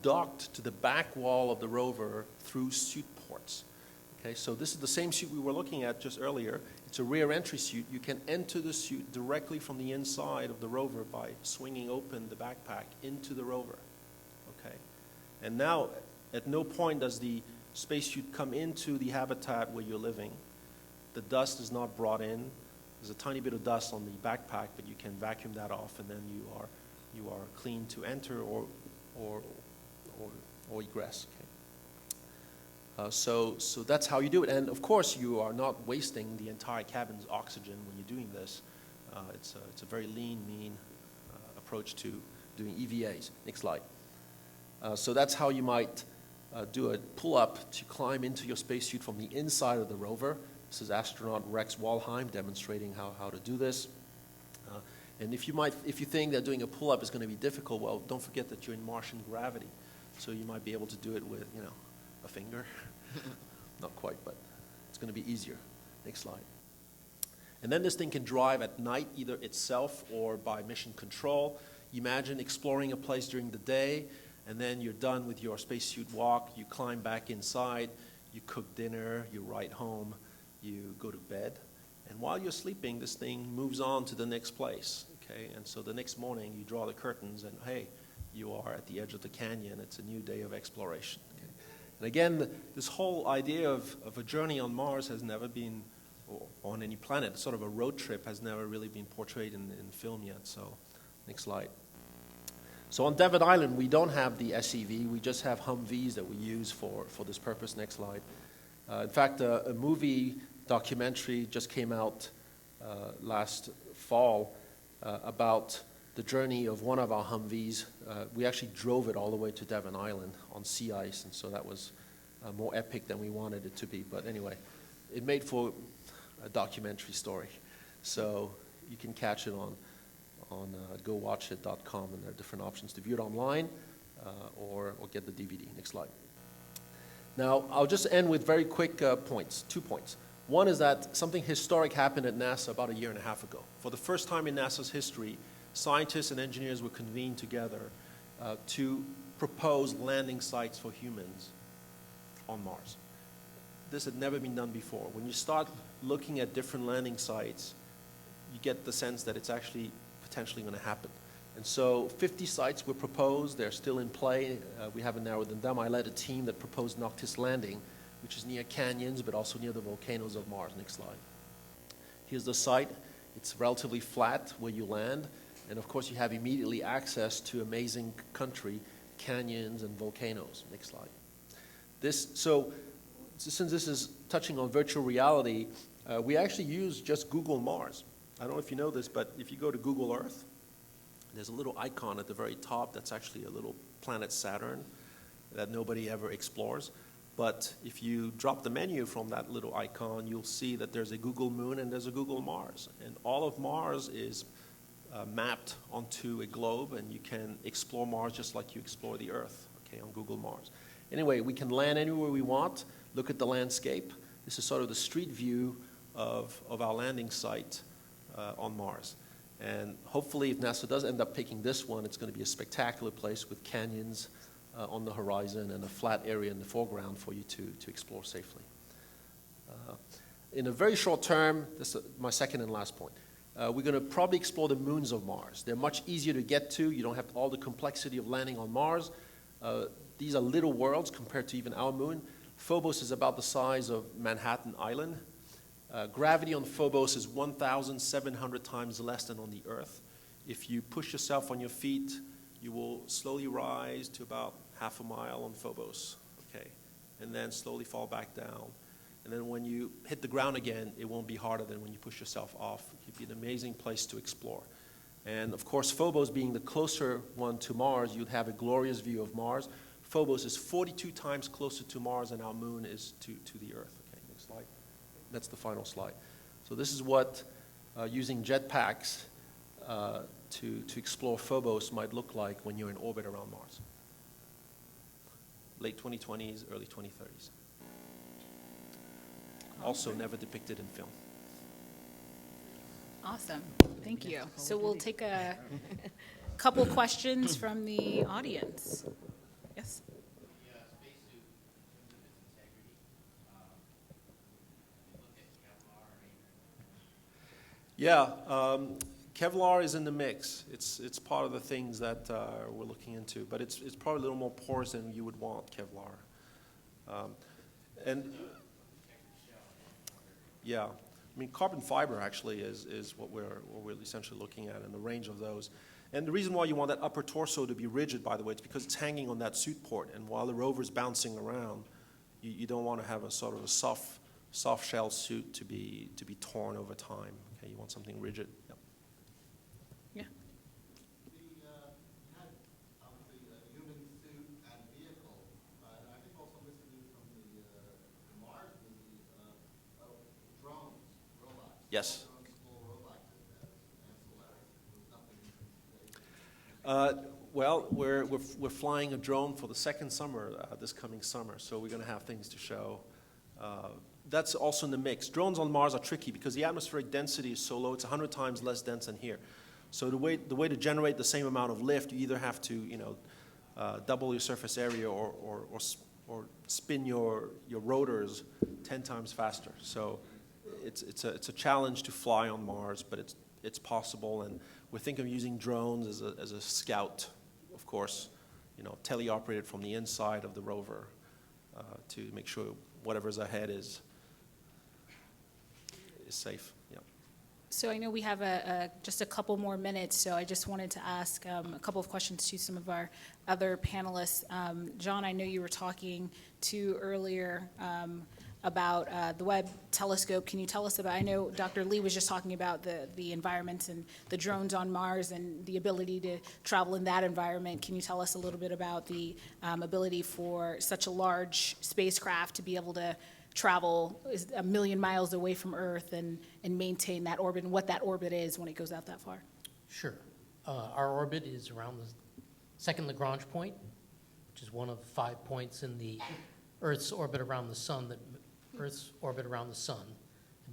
docked to the back wall of the rover through suit ports. Okay, so this is the same suit we were looking at just earlier. It's a rear entry suit. You can enter the suit directly from the inside of the rover by swinging open the backpack into the rover. Okay, and now at no point does the spacesuit come into the habitat where you're living. The dust is not brought in. There's a tiny bit of dust on the backpack, but you can vacuum that off, and then you are clean to enter or egress. Okay. So that's how you do it, and of course you are not wasting the entire cabin's oxygen when you're doing this. It's a very lean, mean approach to doing EVAs. Next slide. So that's how you might do a pull-up to climb into your spacesuit from the inside of the rover. This is astronaut Rex Walheim demonstrating how to do this. And if you think that doing a pull-up is going to be difficult, well, don't forget that you're in Martian gravity, so you might be able to do it with, a finger. Not quite, but it's going to be easier. Next slide. And then this thing can drive at night, either itself or by mission control. Imagine exploring a place during the day, and then you're done with your spacesuit walk. You climb back inside, you cook dinner, you ride home, you go to bed. And while you're sleeping, this thing moves on to the next place, okay? And so the next morning, you draw the curtains, and hey, you are at the edge of the canyon. It's a new day of exploration. Okay? And again, this whole idea of a journey on Mars has never been, or on any planet, sort of a road trip has never really been portrayed in film yet. So, next slide. So on Devon Island, we don't have the SEV. We just have Humvees that we use for this purpose. Next slide. In fact, a movie documentary just came out last fall about the journey of one of our Humvees. We actually drove it all the way to Devon Island on sea ice, and so that was more epic than we wanted it to be. But anyway, it made for a documentary story. So you can catch it on gowatchit.com, and there are different options to view it online or get the DVD. Next slide. Now, I'll just end with very quick points, 2 points. One is that something historic happened at NASA about 1.5 years ago. For the first time in NASA's history, scientists and engineers were convened together to propose landing sites for humans on Mars. This had never been done before. When you start looking at different landing sites, you get the sense that it's actually potentially going to happen. And so 50 sites were proposed. They're still in play. We haven't narrowed them down. I led a team that proposed Noctis Landing, which is near canyons, but also near the volcanoes of Mars. Next slide. Here's the site. It's relatively flat where you land. And of course, you have immediately access to amazing country, canyons and volcanoes. Next slide. So since this is touching on virtual reality, we actually use just Google Mars. I don't know if you know this, but if you go to Google Earth, there's a little icon at the very top that's actually a little planet Saturn that nobody ever explores. But if you drop the menu from that little icon, you'll see that there's a Google Moon and there's a Google Mars. And all of Mars is mapped onto a globe, and you can explore Mars just like you explore the Earth, okay, on Google Mars. Anyway, we can land anywhere we want, look at the landscape. This is sort of the street view of our landing site on Mars. And hopefully, if NASA does end up picking this one, it's going to be a spectacular place with canyons on the horizon and a flat area in the foreground for you to explore safely. In a very short term, this is my second and last point, we're going to probably explore the moons of Mars. They're much easier to get to. You don't have all the complexity of landing on Mars. These are little worlds compared to even our moon. Phobos is about the size of Manhattan Island. Gravity on Phobos is 1,700 times less than on the Earth. If you push yourself on your feet, you will slowly rise to about half a mile on Phobos, okay, and then slowly fall back down. And then when you hit the ground again, it won't be harder than when you push yourself off. It'd be an amazing place to explore. And of course, Phobos being the closer one to Mars, you'd have a glorious view of Mars. Phobos is 42 times closer to Mars than our moon is to the Earth. Okay, next slide. That's the final slide. So this is what using jetpacks to explore Phobos might look like when you're in orbit around Mars. Late 2020s, early 2030s. Also never depicted in film. Awesome, thank you. So we'll take a couple questions from the audience. Yes? Yeah, Kevlar is in the mix. It's part of the things that we're looking into, but it's probably a little more porous than you would want Kevlar. Yeah, I mean carbon fiber actually is what we're essentially looking at, and the range of those. And the reason why you want that upper torso to be rigid, by the way, is because it's hanging on that suit port, and while the rover's bouncing around, you don't want to have a sort of a soft shell suit to be torn over time. Okay, you want something rigid. Yep. Yeah. The had obviously a human suit and vehicle, and I think also listening from the Mars movie, drones, robots. Yes. Drones, small robots as ancillary, something in space. Well, we're flying a drone for the second summer, this coming summer, so we're going to have things to show. That's also in the mix. Drones on Mars are tricky because the atmospheric density is so low, it's 100 times less dense than here. So the way to generate the same amount of lift, you either have to double your surface area or spin your rotors 10 times faster. So it's a challenge to fly on Mars, but it's possible, and we're thinking of using drones as a scout, of course, teleoperated from the inside of the rover to make sure whatever's ahead is safe. Yeah. So I know we have just a couple more minutes, so I just wanted to ask a couple of questions to some of our other panelists. John, I know you were talking to earlier about the Webb telescope. Can you tell us about, I know Dr. Lee was just talking about the environment and the drones on Mars and the ability to travel in that environment. Can you tell us a little bit about the ability for such a large spacecraft to be able to travel 1 million miles away from Earth and maintain that orbit, and what that orbit is when it goes out that far? Sure. Our orbit is around the second Lagrange point, which is one of 5 points in the Earth's orbit around the sun It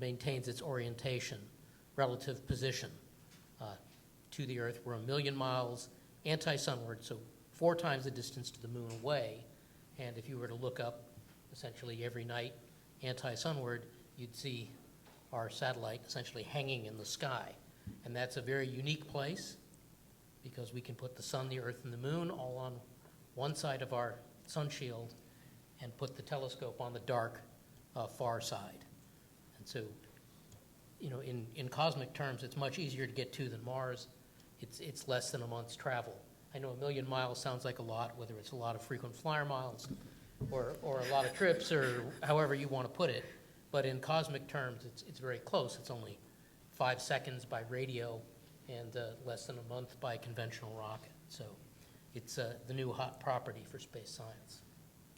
maintains its orientation, relative position to the Earth. We're 1 million miles anti-sunward, so 4 times the distance to the moon away. And if you were to look up essentially every night anti-sunward, you'd see our satellite essentially hanging in the sky. And that's a very unique place because we can put the sun, the earth, and the moon all on one side of our sun shield and put the telescope on the dark far side. And so, you know, in cosmic terms, it's much easier to get to than Mars. It's less than a month's travel. I know 1 million miles sounds like a lot, whether it's a lot of frequent flyer miles or a lot of trips or however you want to put it. But in cosmic terms, it's very close. It's only 5 seconds by radio and less than a month by conventional rocket. So it's the new hot property for space science.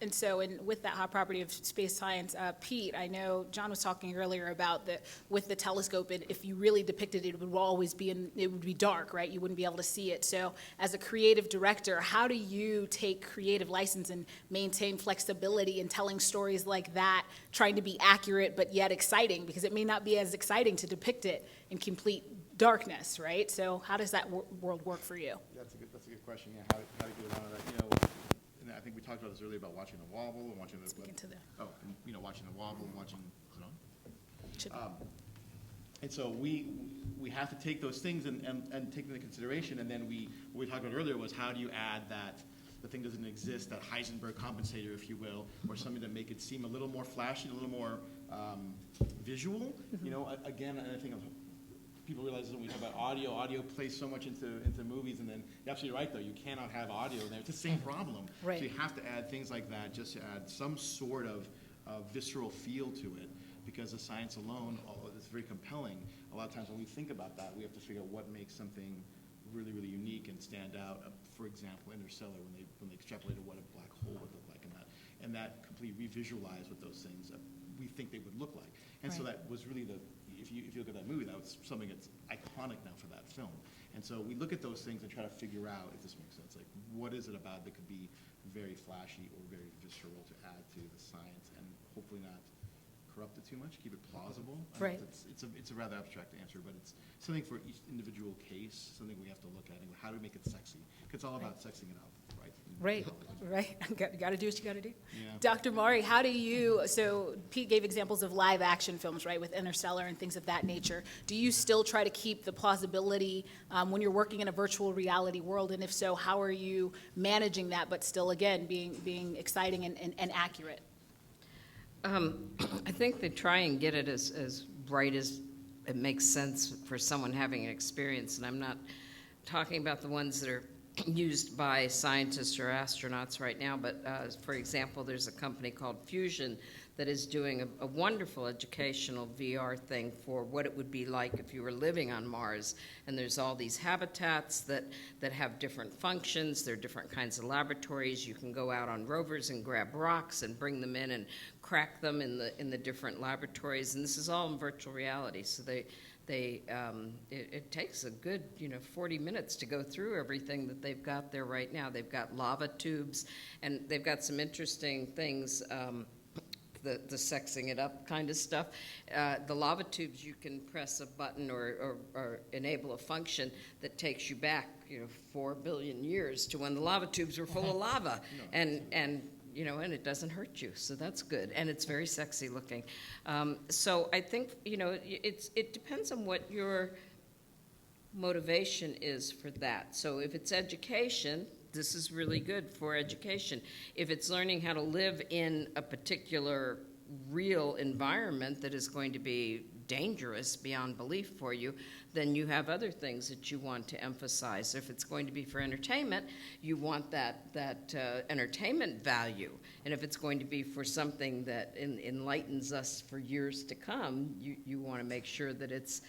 And so, with that hot property of space science, Pete, I know John was talking earlier about with the telescope, if you really depicted it, it would always be it would be dark, right? You wouldn't be able to see it. So, as a creative director, how do you take creative license and maintain flexibility in telling stories like that, trying to be accurate but yet exciting? Because it may not be as exciting to depict it in complete darkness, right? So, how does that world work for you? That's a good question. Yeah, how to get around that? You know, and I think we talked about this earlier about watching the wobble and watching the watching the wobble and watching. Is it on? And so we have to take those things and take them into consideration. And then what we talked about earlier was how do you add that the thing doesn't exist, that Heisenberg compensator, if you will, or something to make it seem a little more flashy, a little more visual. You know, again, I think people realize when we talk about audio plays so much into movies, and then you're absolutely right, though, you cannot have audio there. It's the same problem. Right. So you have to add things like that just to add some sort of visceral feel to it, because the science alone is very compelling. A lot of times when we think about that, we have to figure out what makes something really, really unique and stand out. For example, Interstellar, when they extrapolated what a black hole would look like and that completely revisualized what those things we think they would look like. And so that was really if you look at that movie, that was something that's iconic now for that film. And so we look at those things and try to figure out, if this makes sense, like what is it about that could be very flashy or very visceral to add to the science and hopefully not corrupt it too much, keep it plausible. Right. It's a rather abstract answer, but it's something for each individual case, something we have to look at, and how do we make it sexy? It's all about sexing it up, right? Right. You got to do what you got to do. Yeah. Dr. Mari, how do you, so Pete gave examples of live action films, right, with Interstellar and things of that nature. Do you still try to keep the plausibility when you're working in a virtual reality world? And if so, how are you managing that, but still, again, being exciting and accurate? I think they try and get it as bright as it makes sense for someone having an experience. And I'm not talking about the ones that are used by scientists or astronauts right now, but for example, there's a company called Fusion that is doing a wonderful educational VR thing for what it would be like if you were living on Mars. And there's all these habitats that have different functions. There are different kinds of laboratories. You can go out on rovers and grab rocks and bring them in and crack them in the different laboratories. And this is all in virtual reality. So it takes a good 40 minutes to go through everything that they've got there right now. They've got lava tubes, and they've got some interesting things. The sexing it up kind of stuff. The lava tubes, you can press a button or enable a function that takes you back 4 billion years to when the lava tubes were full of lava, and it doesn't hurt you, so that's good, and it's very sexy looking. So I think it depends on what your motivation is for that. So if it's education, this is really good for education. If it's learning how to live in a particular real environment that is going to be dangerous beyond belief for you, then you have other things that you want to emphasize. If it's going to be for entertainment, you want that entertainment value. And if it's going to be for something that enlightens us for years to come, you want to make sure that it's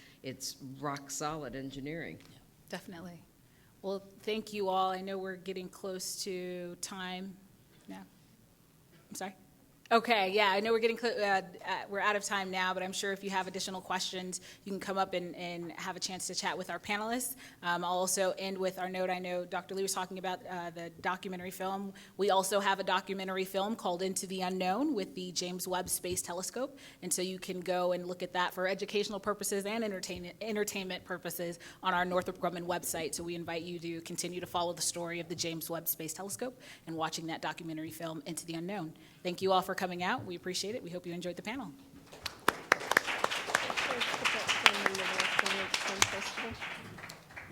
rock solid engineering. Definitely. Well, thank you all. I know we're getting close to time now. I'm sorry? Okay, yeah, I know we're getting we're out of time now, but I'm sure if you have additional questions, you can come up and have a chance to chat with our panelists. I'll also end with our note. I know Dr. Lee was talking about the documentary film. We also have a documentary film called Into the Unknown with the James Webb Space Telescope, and so you can go and look at that for educational purposes and entertainment purposes on our Northrop Grumman website. So we invite you to continue to follow the story of the James Webb Space Telescope and watching that documentary film Into the Unknown. Thank you all for coming out. We appreciate it. We hope you enjoyed the panel.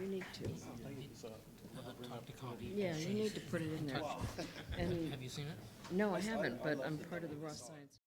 You need to. Talk to Kobe. Yeah, you need to put it in there. And Have you seen it? no, I haven't, but I'm part of the Ross Science.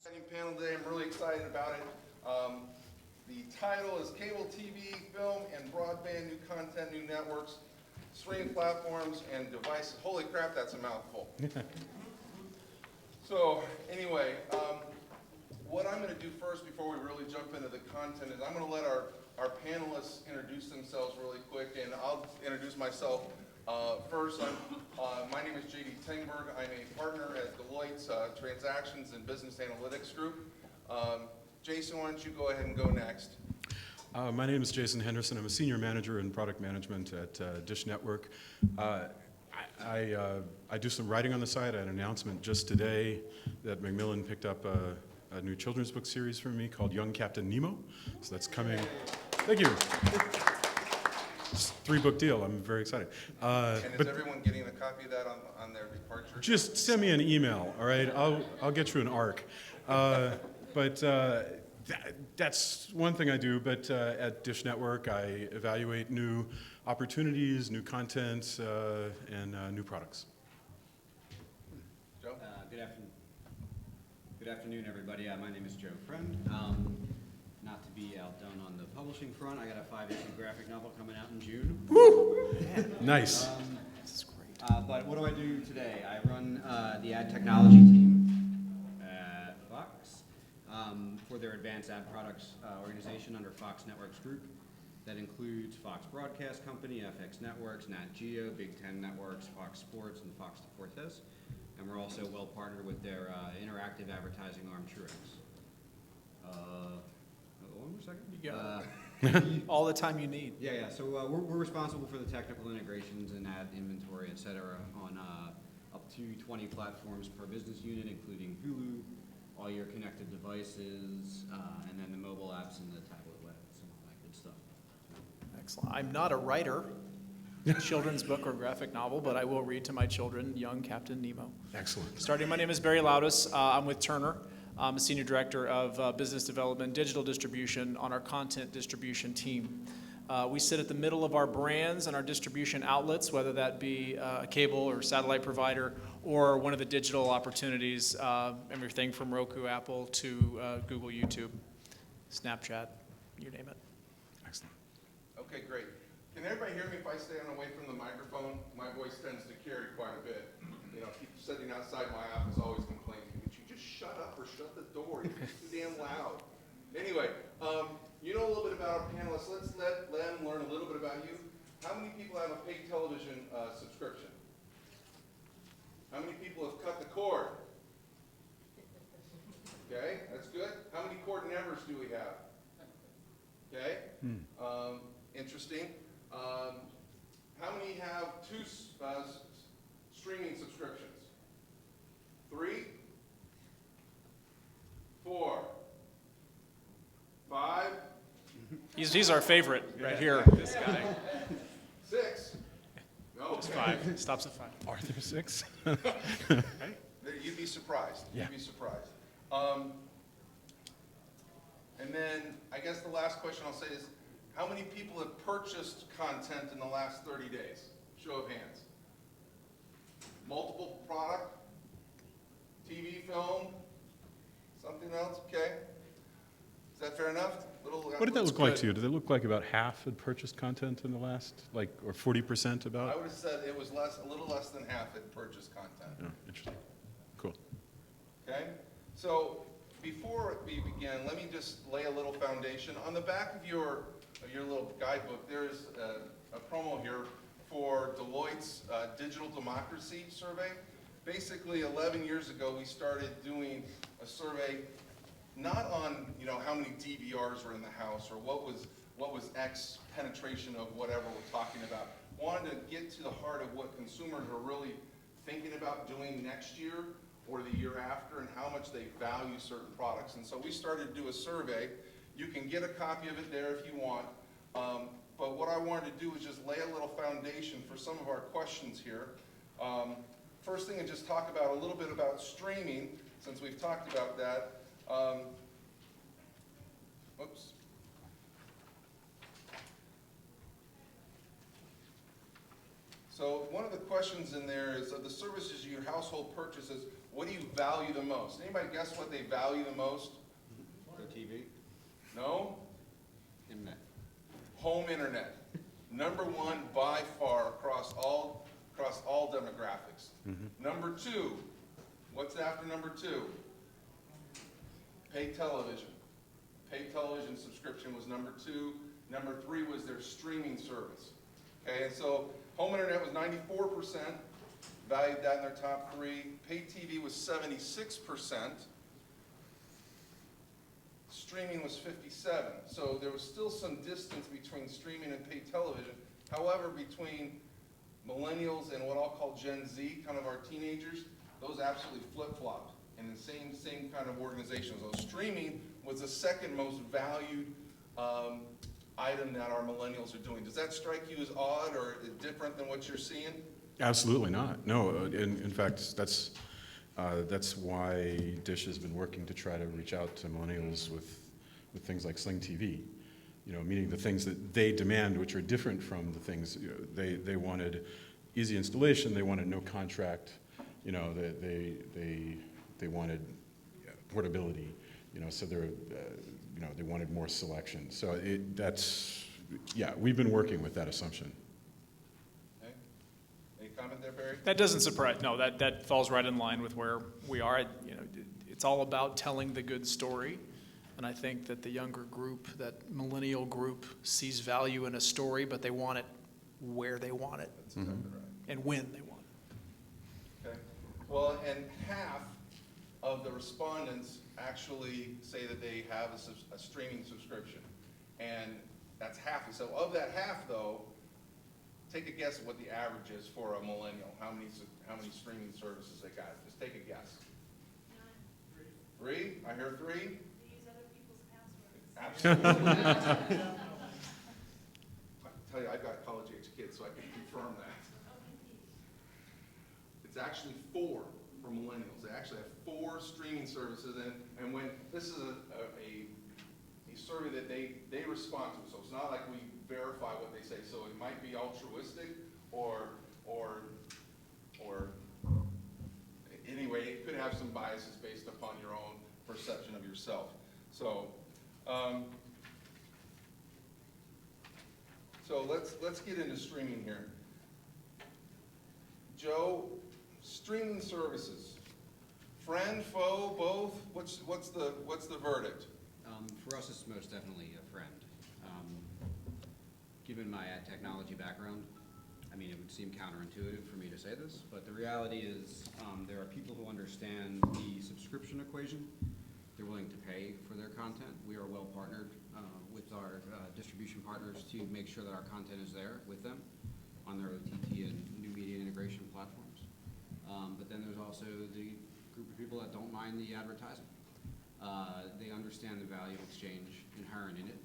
Exciting panel today. I'm really excited about it. The title is Cable TV, Film, and Broadband, New Content, New Networks, Streaming Platforms, and Devices. Holy crap, that's a mouthful. So anyway, what I'm going to do first before we really jump into the content is I'm going to let our panelists introduce themselves really quick, and I'll introduce myself first. My name is J.D. Tengberg. I'm a partner at Deloitte's Transactions and Business Analytics Group. Jason, why don't you go ahead and go next? My name is Jason Henderson. I'm a senior manager in product management at Dish Network. I do some writing on the side. I had an announcement just today that Macmillan picked up a new children's book series for me called Young Captain Nemo. So that's coming. Thank you. It's a 3-book deal. I'm very excited. And is everyone getting a copy of that on their departure? Just send me an email, all right? I'll get you an ARC. That's one thing I do, but at Dish Network, I evaluate new opportunities, new content, and new products. Joe? Good afternoon, everybody. My name is Joe Friend. Not to be outdone on the publishing front, I got a 5-issue graphic novel coming out in June. Woo! Nice. This is great. But what do I do today? I run the ad technology team at Fox for their advanced ad products organization under Fox Networks Group. That includes Fox Broadcast Company, FX Networks, Nat Geo, Big Ten Networks, Fox Sports, and Fox Deportes. And we're also well partnered with their interactive advertising arm, Truex. One more second. You go. All the time you need. Yeah. So we're responsible for the technical integrations and ad inventory, et cetera, on up to 20 platforms per business unit, including Hulu, all your connected devices, and then the mobile apps and the tablet web, and all that good stuff. Excellent. I'm not a writer, children's book or graphic novel, but I will read to my children Young Captain Nemo. Excellent. Starting, my name is Barry Loudis. I'm with Turner. I'm a senior director of business development, digital distribution on our content distribution team. We sit at the middle of our brands and our distribution outlets, whether that be a cable or satellite provider or one of the digital opportunities, everything from Roku, Apple to Google, YouTube, Snapchat, you name it. Excellent. Okay, great. Can everybody hear me if I stand away from the microphone? My voice tends to carry quite a bit. You know, people sitting outside my office always complaining, would you just shut up or shut the door? You're too damn loud. Anyway, you know a little bit about our panelists. Let's let them learn a little bit about you. How many people have a paid television subscription? How many people have cut the cord? Okay, that's good. How many cord nevers do we have? Okay, interesting. How many have 2 streaming subscriptions? 3? 4? 5? He's our favorite right here. This guy. 6? No. It's 5. Stops at 5. Are there 6? You'd be surprised. Yeah. You'd be surprised. And then I guess the last question I'll say is, how many people have purchased content in the last 30 days? Show of hands. Multiple product? TV, film? Something else? Okay. Is that fair enough? What did that look like to you? Did it look like about half had purchased content in the last, or 40% about? I would have said it was a little less than half had purchased content. Oh, interesting. Cool. Okay? So before we begin, let me just lay a little foundation. On the back of your little guidebook, there is a promo here for Deloitte's Digital Democracy Survey. Basically, 11 years ago, we started doing a survey not on how many DVRs were in the house or what was X penetration of whatever we're talking about. Wanted to get to the heart of what consumers are really thinking about doing next year or the year after and how much they value certain products. And so we started to do a survey. You can get a copy of it there if you want. But what I wanted to do was just lay a little foundation for some of our questions here. First thing, I just talk about a little bit about streaming, since we've talked about that. Oops. So one of the questions in there is, of the services your household purchases, What do you value the most? Anybody guess what they value the most? The TV? No? Internet. Home internet. Number one by far across all demographics. Number two, what's after number two? Paid television. Paid television subscription was number two. Number three was their streaming service. Okay, and so home internet was 94%, valued that in their top three. Paid TV was 76%. Streaming was 57. So there was still some distance between streaming and paid television. However, between millennials and what I'll call Gen Z, kind of our teenagers, those absolutely flip-flopped in the same kind of organizations. So streaming was the second most valued item that our millennials are doing. Does that strike you as odd or different than what you're seeing? Absolutely not. No, in fact, that's why Dish has been working to try to reach out to millennials with things like Sling TV. You know, meaning the things that they demand, which are different from the things, you know, they wanted easy installation, they wanted no contract, you know, they wanted portability, you know, so they're, you know, they wanted more selection. So yeah, we've been working with that assumption. Okay. Any comment there, Barry? That doesn't surprise, no, that falls right in line with where we are. You know, it's all about telling the good story. And I think that the younger group, that millennial group, sees value in a story, but they want it where they want it. That's exactly right. And when they want it. Okay. Well, and half of the respondents actually say that they have a streaming subscription. And that's half. So of that half, though, take a guess at what the average is for a millennial. How many streaming services they got? Just take a guess. 9. 3? I hear 3. They use other people's passwords. Absolutely. I tell you, I've got college-age kids, so I can confirm that. It's actually 4 for millennials. They actually have 4 streaming services, and when this is a survey that they respond to, so it's not like we verify what they say. So it might be altruistic, or anyway, it could have some biases based upon your own perception of yourself. So. So let's get into streaming here. Joe, streaming services, friend, foe, both. What's the verdict? For us, it's most definitely a friend. Given my technology background, I mean, it would seem counterintuitive for me to say this, but the reality is there are people who understand the subscription equation. They're willing to pay for their content. We are well partnered with our distribution partners to make sure that our content is there with them on their OTT and new media integration platforms. But then there's also the group of people that don't mind the advertising. They understand the value exchange inherent in it.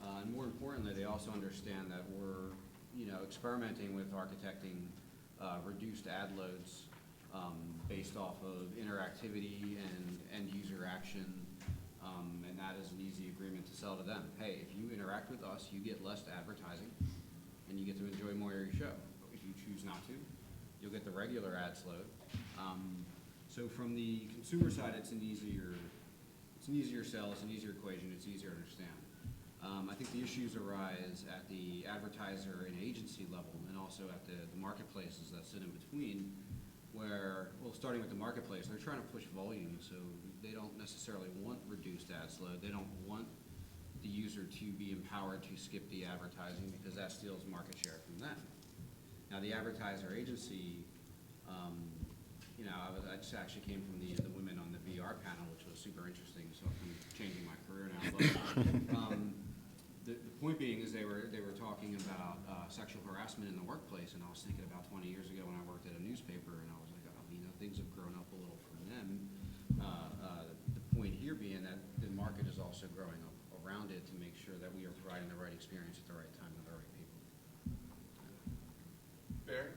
And more importantly, they also understand that we're, you know, experimenting with architecting reduced ad loads based off of interactivity and end user action, and that is an easy agreement to sell to them. Hey, if you interact with us, you get less advertising, and you get to enjoy more of your show. But if you choose not to, you'll get the regular ad load. So from the consumer side, it's an easier sell, it's an easier equation, it's easier to understand. I think the issues arise at the advertiser and agency level, and also at the marketplaces that sit in between, where, well, starting with the marketplace, they're trying to push volume, so they don't necessarily want reduced ad load. They don't want the user to be empowered to skip the advertising because that steals market share from them. Now, the advertiser agency, you know, I just actually came from the women on the VR panel, which was super interesting, so I'm changing my career now. But, the point being is they were talking about sexual harassment in the workplace, and I was thinking about 20 years ago when I worked at a newspaper, and I was like, oh, you know, things have grown up a little from them. The point here being that the market is also growing up around it to make sure that we are providing the right experience at the right time to the right people. Barry?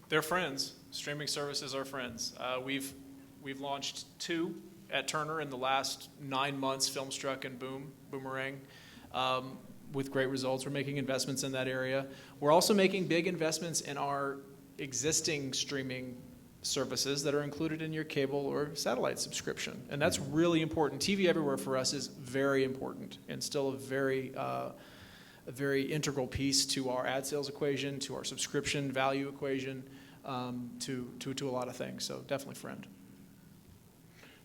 They're friends. Streaming services are friends. We've launched 2 at Turner in the last 9 months, Filmstruck and Boomerang, with great results. We're making investments in that area. We're also making big investments in our existing streaming services that are included in your cable or satellite subscription. And that's really important. TV Everywhere for us is very important and still a very integral piece to our ad sales equation, to our subscription value equation, to a lot of things. So definitely friend.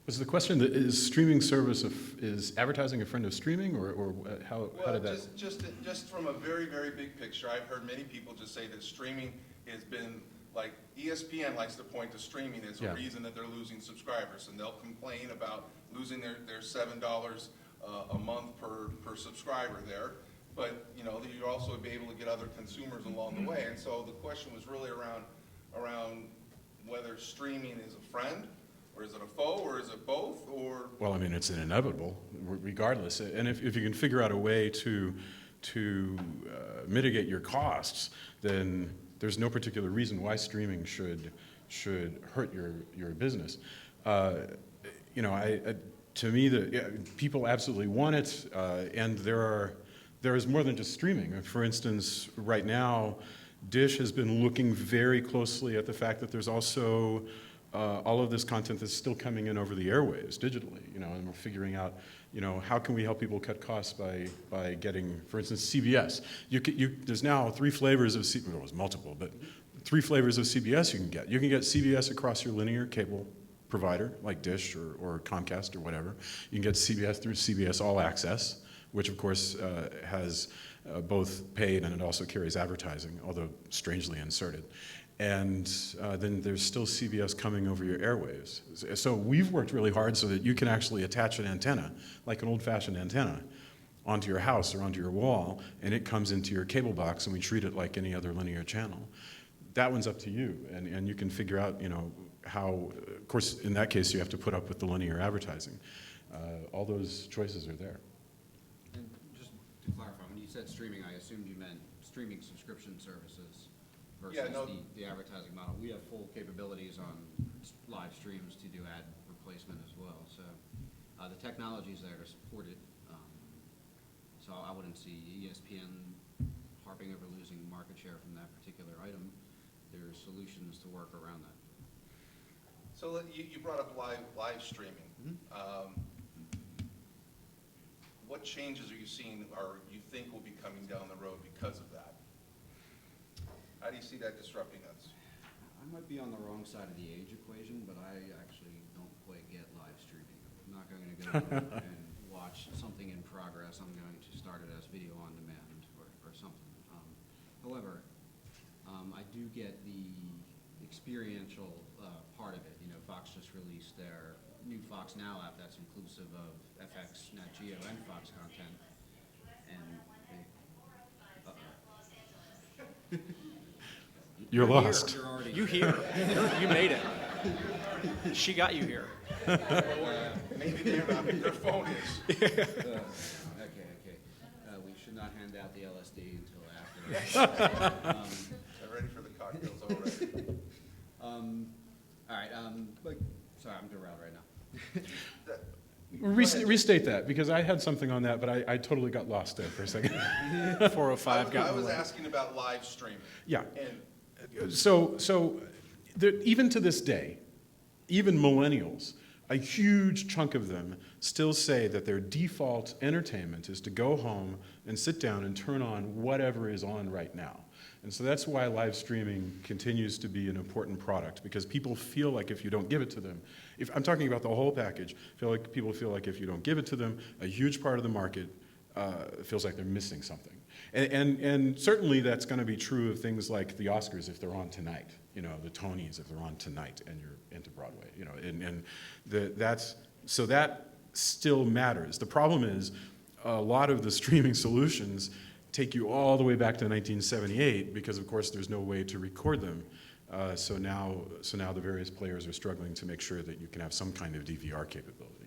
Was the question that is streaming service is advertising a friend of streaming, or how did that? Just from a very, very big picture, I've heard many people just say that streaming has been, like ESPN likes to point to streaming as a reason that they're losing subscribers, and they'll complain about losing their $7 a month per subscriber there. But you also be able to get other consumers along the way. And so the question was really around whether streaming is a friend, or is it a foe, or is it both, or? Well, I mean, it's an inevitable, regardless. And if you can figure out a way to mitigate your costs, then there's no particular reason why streaming should hurt your business. To me, people absolutely want it, and there is more than just streaming. For instance, right now, Dish has been looking very closely at the fact that there's also all of this content that's still coming in over the airwaves digitally, and we're figuring out, how can we help people cut costs by getting, for instance, CBS. There's now 3 flavors of CBS, well, it was multiple, but 3 flavors of CBS you can get. You can get CBS across your linear cable provider, like Dish or Comcast or whatever. You can get CBS through CBS All Access, which of course has both paid and it also carries advertising, although strangely inserted. And then there's still CBS coming over your airwaves. So we've worked really hard so that you can actually attach an antenna, like an old-fashioned antenna, onto your house or onto your wall, and it comes into your cable box, and we treat it like any other linear channel. That one's up to you, and you can figure out, how, of course, in that case, you have to put up with the linear advertising. All those choices are there. And just to clarify, when you said streaming, I assumed you meant streaming subscription services versus the advertising model. We have full capabilities on live streams to do ad replacement as well. So the technology is there to support it. So I wouldn't see ESPN harping over losing market share from that particular item. There's solutions to work around that. So you brought up live streaming. What changes are you seeing or you think will be coming down the road because of that? How do you see that disrupting us? I might be on the wrong side of the age equation, but I actually don't quite get live streaming. I'm not going to go and watch something in progress. I'm going to start it as video on demand or something. However, I do get the experiential part of it. Fox just released their new Fox Now app that's inclusive of FX, Nat Geo, and Fox content. And You're lost. You here. You made it. She got you here. Maybe they're not, their phone is. Okay. We should not hand out the LSD until after. I'm ready for the cocktails already. All right. Sorry, I'm derailed right now. Restate that, because I had something on that, but I totally got lost there for a second. 405 got I was asking about live streaming. Yeah. And So even to this day, even millennials, a huge chunk of them still say that their default entertainment is to go home and sit down and turn on whatever is on right now. And so that's why live streaming continues to be an important product, because people feel like if you don't give it to them, if I'm talking about the whole package, people feel like if you don't give it to them, a huge part of the market feels like they're missing something. And certainly that's going to be true of things like the Oscars if they're on tonight, the Tonys if they're on tonight and you're into Broadway, so that still matters. The problem is a lot of the streaming solutions take you all the way back to 1978 because, of course, there's no way to record them. So now the various players are struggling to make sure that you can have some kind of DVR capability.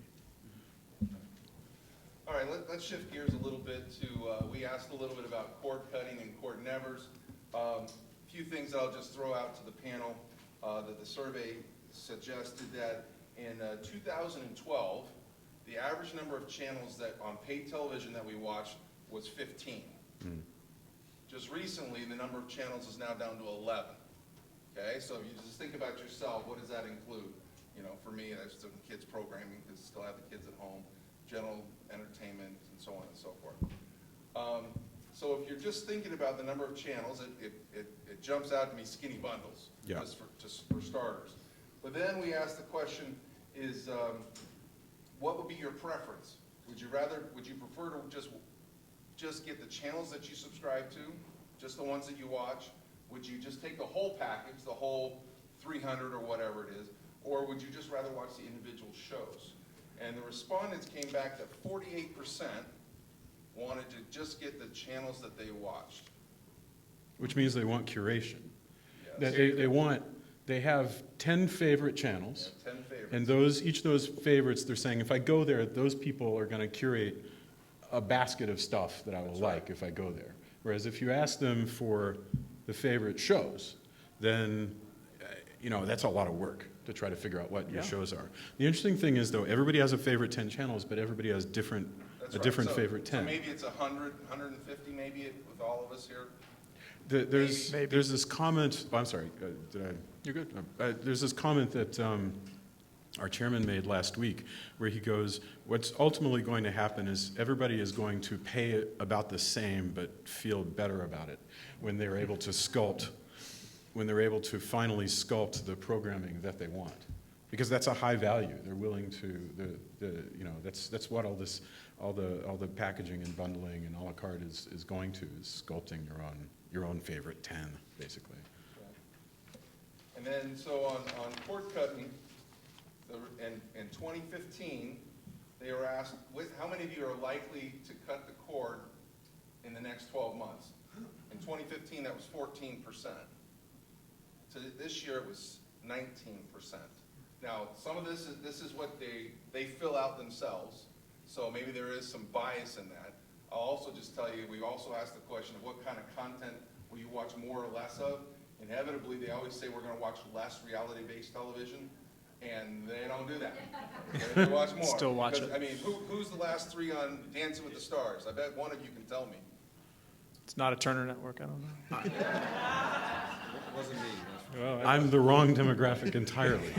all right, let's shift gears a little bit to, we asked a little bit about cord cutting and cord nevers. A few things that I'll just throw out to the panel, that the survey suggested that in 2012, the average number of channels that on paid television that we watched was 15. Just recently, the number of channels is now down to 11. Okay, so if you just think about yourself, what does that include? You know, for me, that's some kids programming, because still have the kids at home, general entertainment, and so on and so forth. So if you're just thinking about the number of channels, it jumps out to me skinny bundles, Yeah. just for starters. But then we ask the question is, what would be your preference? Would you prefer to just get the channels that you subscribe to, just the ones that you watch? Would you just take the whole package, the whole 300 or whatever it is? Or would you just rather watch the individual shows? And the respondents came back that 48% wanted to just get the channels that they watched. Which means they want curation. Yes. That they have 10 favorite channels. Yeah, 10 favorites. And each of those favorites, they're saying, if I go there, those people are going to curate a basket of stuff that I will like if I go there. Whereas if you ask them for the favorite shows, then, that's a lot of work to try to figure out what your shows are. The interesting thing is, though, everybody has a favorite 10 channels, but everybody has a different favorite 10. So maybe it's 100, 150 maybe with all of us here. There's this comment, I'm sorry, You're good. There's this comment that our chairman made last week where he goes, what's ultimately going to happen is everybody is going to pay about the same but feel better about it when they're able to finally sculpt the programming that they want. Because that's a high value. They're willing to, that's what all the packaging and bundling and a la carte is going to, is sculpting your own favorite 10, basically. And then, so on cord cutting, in 2015, they were asked, how many of you are likely to cut the cord in the next 12 months? In 2015, that was 14%. So this year, it was 19%. Now, some of this is what they fill out themselves, so maybe there is some bias in that. I'll also just tell you, we also asked the question of what kind of content will you watch more or less of? Inevitably, they always say we're going to watch less reality-based television, and they don't do that. They watch more. Still watch it. I mean, who's the last three on Dancing with the Stars? I bet one of you can tell me. It's not a Turner network, I don't know. It wasn't me. I'm the wrong demographic entirely.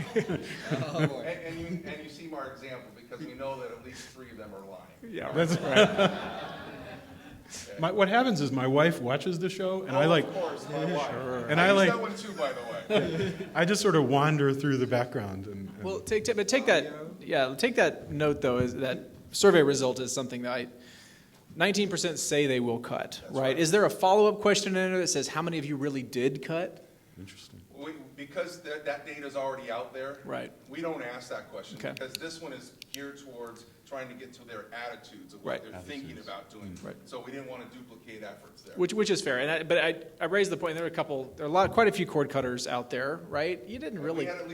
Oh, boy. And you see our example, because we know that at least 3 of them are lying. Yeah, That's right. What happens is my wife watches the show, and I like. Of course, my wife. And I I use like. that one too, by the way. I just sort of wander through the background and Well, take that note though, is that survey result is something that 19% say they will cut, right? Is there a follow-up question in there that says how many of you really did cut? Interesting. Because that data is already out there, Right. we don't ask that question, Okay. because this one is geared towards trying to get to their attitudes of Right. what they're thinking about doing. Right. So we didn't want to duplicate efforts there. Which is fair, but I raised the point. There are quite a few cord cutters out there, right? You didn't really We had at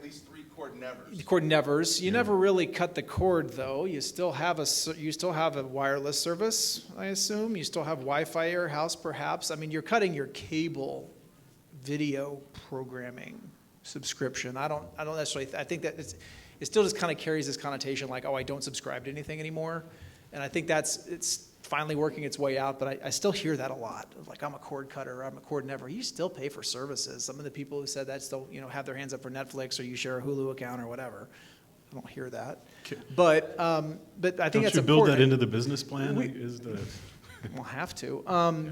least 3 cord nevers. cord nevers. You never really cut the cord though. You still have a wireless service, I assume. You still have Wi-Fi at your house, perhaps. I mean, you're cutting your cable video programming subscription. I don't necessarily. I think that it still just kind of carries this connotation like, oh, I don't subscribe to anything anymore, and I think it's finally working its way out. But I still hear that a lot. Like, I'm a cord cutter, I'm a cord never. You still pay for services. Some of the people who said that still have their hands up for Netflix, or you share a Hulu account or whatever. I don't hear that. But I think don't that's you important. build that into the business plan? We'll have to.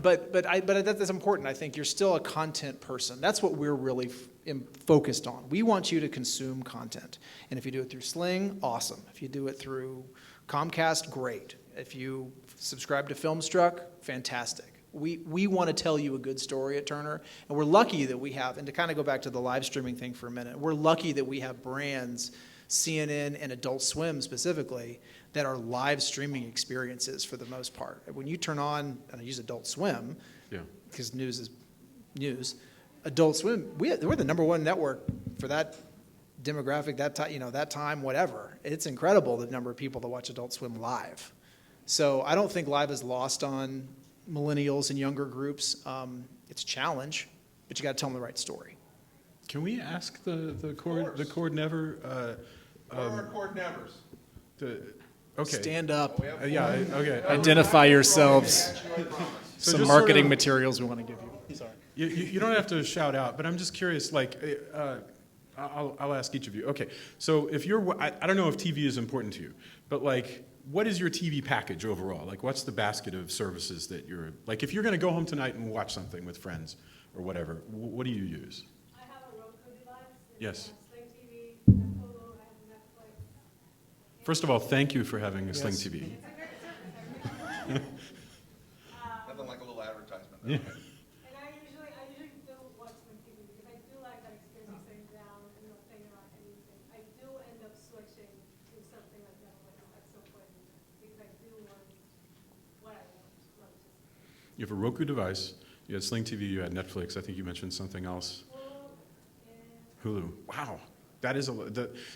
But that's important. I think you're still a content person. That's what we're really focused on. We want you to consume content. And if you do it through Sling, awesome. If you do it through Comcast, great. If you subscribe to Filmstruck, fantastic. We want to tell you a good story at Turner. And we're lucky that we have, and to kind of go back to the live streaming thing for a minute, we're lucky that we have brands, CNN and Adult Swim specifically, that are live streaming experiences for the most part. When you turn on, and I use Adult Swim, because news is news, Adult Swim, we're the #1 network for that demographic, that time, whatever. It's incredible the number of people that watch Adult Swim live. So I don't think live is lost on millennials and younger groups. It's a challenge, but you got to tell them the right story. Can we ask the cord never? What are our cord nevers? Okay. Stand up. Okay. Identify yourselves. So Some just marketing sort of- materials we want to give you. Sorry. You don't have to shout out, but I'm just curious, like, I'll ask each of you. Okay, so if you're, I don't know if TV is important to you, but like, what is your TV package overall? Like, what's the basket of services that you're, like, if you're gonna go home tonight and watch something with friends or whatever, what do you use? I have a Roku device. Yes. Sling TV, I have Hulu, I have Netflix. First of all, thank you for having a Sling Yes. TV. It's a great service. Nothing like a little advertisement. Yeah. And I usually do watch Sling TV because I do like that experience of sitting down and not thinking about anything. I do end up switching to something like Netflix at some point because I do want what I want. Not just You have a Roku device, you had Sling TV, you had Netflix, I think you mentioned something else. Hulu. Wow, that is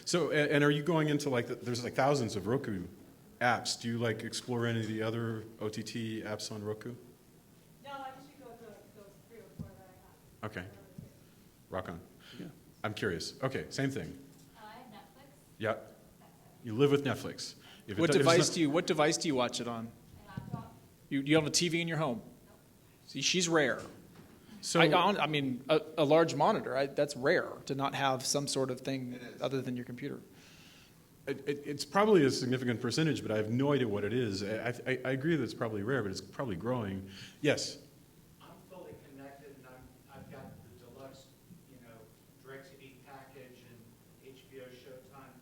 so, and are you going into like, there's like thousands of Roku apps. Do you like explore any of the other OTT apps on Roku? No, I usually go to like those 3 or 4 that I have. Okay, rock on. I'm curious. Okay, same thing. I have Netflix. Yeah, you live with Netflix. If it What do- if it's device not- do you watch it on? You have a TV in your home? See, she's rare. So, I mean, a large monitor, that's rare to not have some sort of thing other than your computer. it's probably a significant percentage, but I have no idea what it is. I agree that it's probably rare, but it's probably growing. Yes. I'm fully connected, and I've got the deluxe, DirecTV package and HBO Showtime.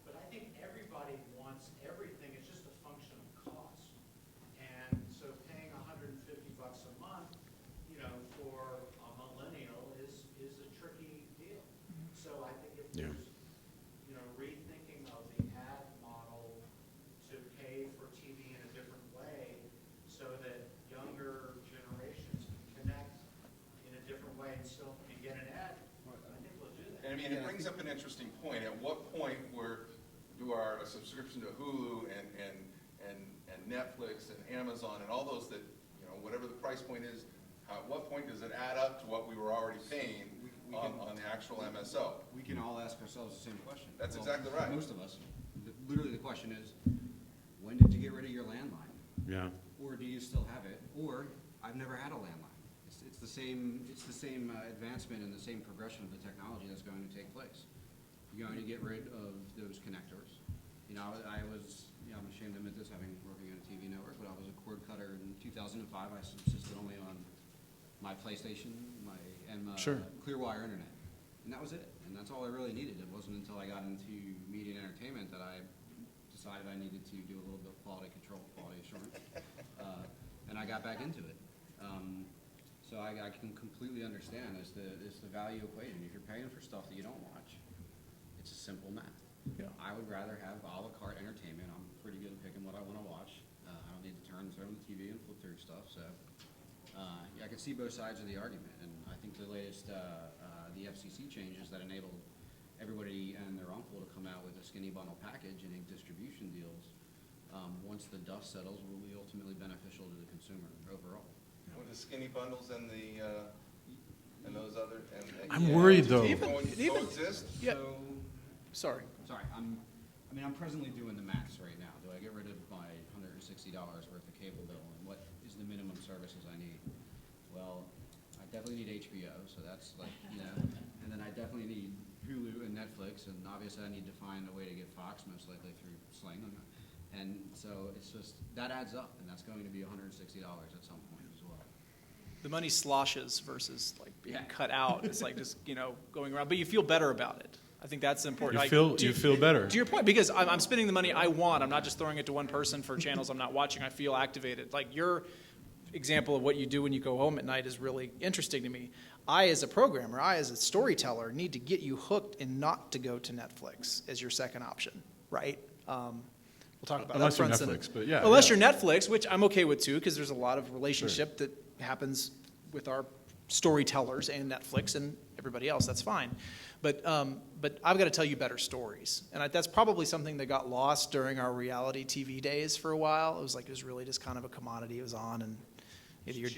But I think everybody wants everything. It's just a function of cost. And so paying $150 a month, for a millennial is a tricky deal. So I think if Yeah. there's, rethinking of the ad model to pay for TV in a different way so that younger generations can connect in a different way and still get an ad, I think we'll do that. And I mean, it brings up an interesting point. At what point do our subscription to Hulu and Netflix and Amazon and all those that, whatever the price point is, at what point does it add up to what we were already paying on the actual MSO? We can all ask ourselves the same question. That's exactly right. Most of us. Literally, the question is, when did you get rid of your landline? Yeah. Or do you still have it? Or, I've never had a landline. It's the same advancement and the same progression of the technology that's going to take place. You're going to get rid of those connectors. I'm ashamed to admit this, working on a TV network, but I was a cord cutter in 2005. I subsisted only on my PlayStation, and Sure. Clearwire internet, and that was it. And that's all I really needed. It wasn't until I got into media and entertainment that I decided I needed to do a little bit of quality control, quality assurance, and I got back into it. So I can completely understand it's the value equation. If you're paying for stuff that you don't watch, it's a simple math. Yeah. I would rather have a la carte entertainment. I'm pretty good at picking what I want to watch. I don't need to turn on the TV and flip through stuff. So I can see both sides of the argument. And I think the latest the FCC changes that enabled everybody and their uncle to come out with a skinny bundle package and ink distribution deals. Once the dust settles, will be ultimately beneficial to the consumer overall. With the skinny bundles and those other. I'm worried, though. Even coexist. Yeah. Sorry. I'm presently doing the maths right now. Do I get rid of my $160 worth of cable bill, and what is the minimum services I need? Well, I definitely need HBO, so that's like, and then I definitely need Hulu and Netflix, and obviously I need to find a way to get Fox, most likely through Sling. And so it's just, that adds up, and that's going to be $160 at some point as well. The money sloshes versus like being cut out. It's like just, going around, but you feel better about it. I think that's important. You feel better. To your point, because I'm spending the money I want. I'm not just throwing it to one person for channels I'm not watching. I feel activated. Like your example of what you do when you go home at night is really interesting to me. I, as a programmer, as a storyteller, need to get you hooked and not to go to Netflix as your second option, right? We'll talk about unless you're upfronts Netflix, but yeah. Unless yeah. you're Netflix, which I'm okay with too, because there's a lot of relationship that happens with our storytellers and Netflix and everybody else. That's fine. But I've got to tell you better stories. And that's probably something that got lost during our reality TV days for a while. It was really just kind of a commodity. It was on and either you're...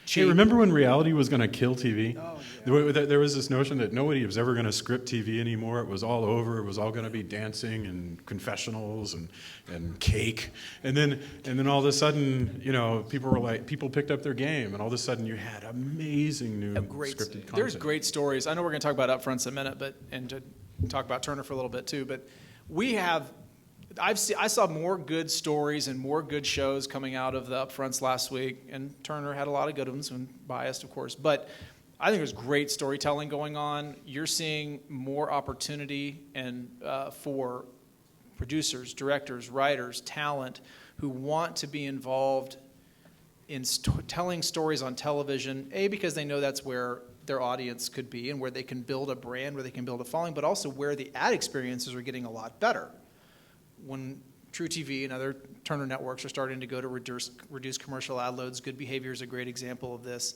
Hey, remember when reality was going to kill TV? Oh, yeah. There was this notion that nobody was ever going to script TV anymore. It was all over. It was all going to be dancing and confessionals and cake. And then all of a sudden, you know, people picked up their game, and all of a sudden you had amazing new scripted content. There's great stories. I know we're going to talk about upfronts in a minute, and to talk about Turner for a little bit too. But I saw more good stories and more good shows coming out of the upfronts last week, and Turner had a lot of good ones, and biased, of course. But I think there's great storytelling going on. You're seeing more opportunity and for producers, directors, writers, talent who want to be involved in telling stories on television, because they know that's where their audience could be and where they can build a brand, where they can build a following, but also where the ad experiences are getting a lot better. When True TV and other Turner networks are starting to go to reduce commercial ad loads, Good Behavior is a great example of this.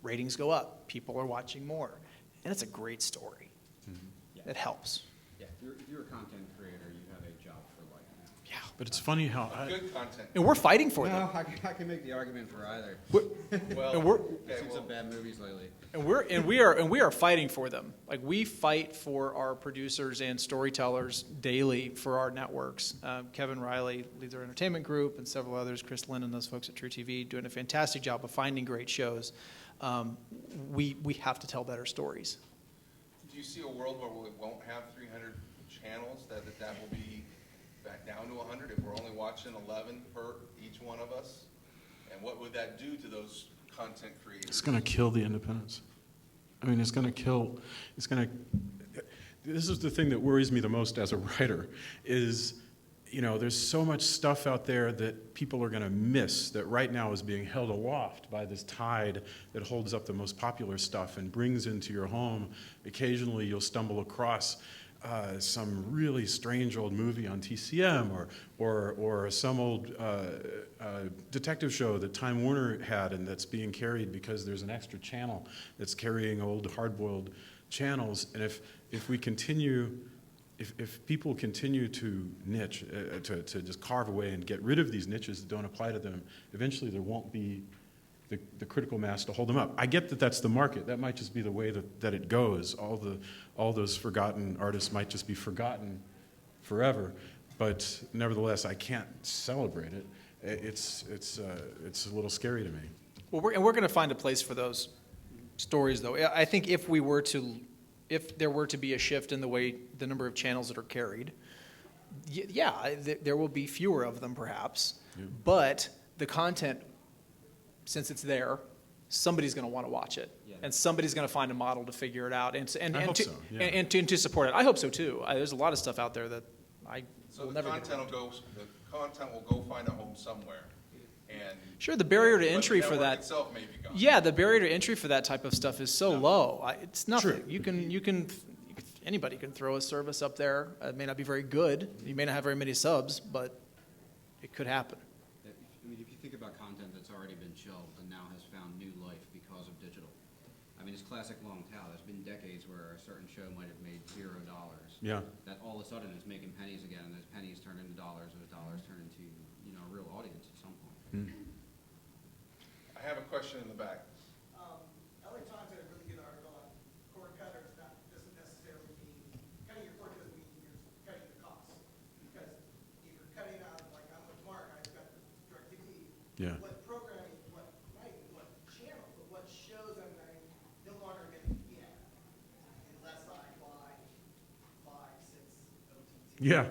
Ratings go up. People are watching more. And it's a great story. Mm-hmm. It helps. Yeah, if you're a content creator, you have a job for life now. Yeah. But it's funny how... Good content. And we're fighting for them. I can make the argument for either. I've seen some bad movies lately. And we are fighting for them. Like, we fight for our producers and storytellers daily for our networks. Kevin Riley leads our entertainment group, and several others, Chris Lynn and those folks at True TV, doing a fantastic job of finding great shows. We have to tell better stories. Do you see a world where we won't have 300 channels, that will be back down to 100 if we're only watching 11 per each one of us? And what would that do to those content creators? It's going to kill the independence. I mean, this is the thing that worries me the most as a writer, is, you know, there's so much stuff out there that people are going to miss that right now is being held aloft by this tide that holds up the most popular stuff and brings into your home. Occasionally you'll stumble across some really strange old movie on TCM or some old detective show that Time Warner had and that's being carried because there's an extra channel that's carrying old hard-boiled channels. And if we continue, if people continue to niche, to just carve away and get rid of these niches that don't apply to them, eventually there won't be the critical mass to hold them up. I get that that's the market. That might just be the way that it goes. All those forgotten artists might just be forgotten forever. But nevertheless, I can't celebrate it. It's a little scary to me. Well, we're going to find a place for those stories, though. I think if there were to be a shift in the number of channels that are carried, there will be fewer of them, perhaps. Yeah. But the content, since it's there, somebody's going to want to watch it, and somebody's going to find a model to figure it out, and to support it. I hope so too. There's a lot of stuff out there that I will never get around to. The content will go find a home somewhere, and sure, the barrier to entry for that. Itself may be gone. Yeah, the barrier to entry for that type of stuff is so low. It's nothing. True. Anybody can throw a service up there. It may not be very good. You may not have very many subs, but it could happen. I mean, if you think about content that's already been shelved and now has found new life because of digital, I mean, it's classic long tail. There's been decades where a certain show might have made $0. Yeah. That all of a sudden is making pennies again, and those pennies turn into dollars, and those dollars turn into, you know, a real audience at some point. I have a question in the back. LA Times had a really good article on cord cutters. That doesn't necessarily mean cutting your cord doesn't mean you're cutting the costs, because if you're cutting out, like I'm with Mark, I've got the DirecTV. Yeah. What programming, what writing, what channel, what shows I'm no longer going to get unless I buy 5, 6 OTT. Yeah.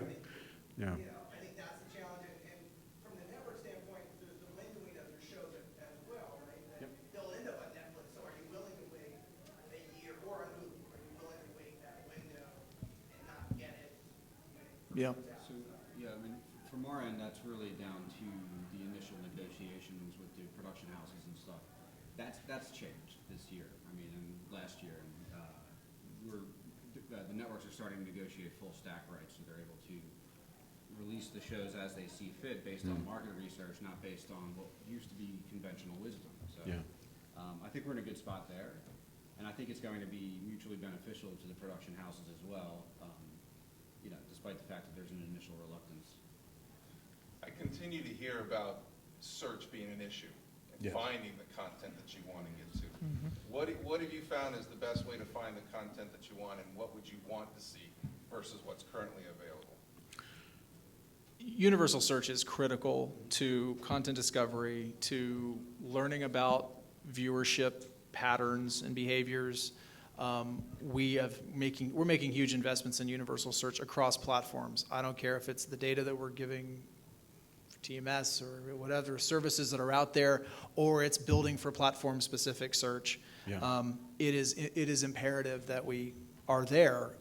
Yeah. You know, I think that's the challenge, and from the network standpoint, there's the windowing of your shows as well, right? That they'll end up on Netflix, so are you willing to wait a year, or a movie? Are you willing to wait that window and not get it? Yeah. So, I mean, from our end, that's really down to the initial negotiations with the production houses and stuff. That's changed this year. I mean, and last year, and the networks are starting to negotiate full stack rights, so they're able to release the shows as they see fit based on market research, not based on what used to be conventional wisdom. So I think we're in a good spot there, and I think it's going to be mutually beneficial to the production houses as well, you know, despite the fact that there's an initial reluctance. I continue to hear about search being an issue. finding the content that you want to get to. What have you found is the best way to find the content that you want, and what would you want to see versus what's currently available? Universal search is critical to content discovery, to learning about viewership patterns and behaviors. We're making huge investments in universal search across platforms. I don't care if it's the data that we're giving TMS or whatever services that are out there, or it's building for platform-specific search. Yeah. It is imperative that we are there.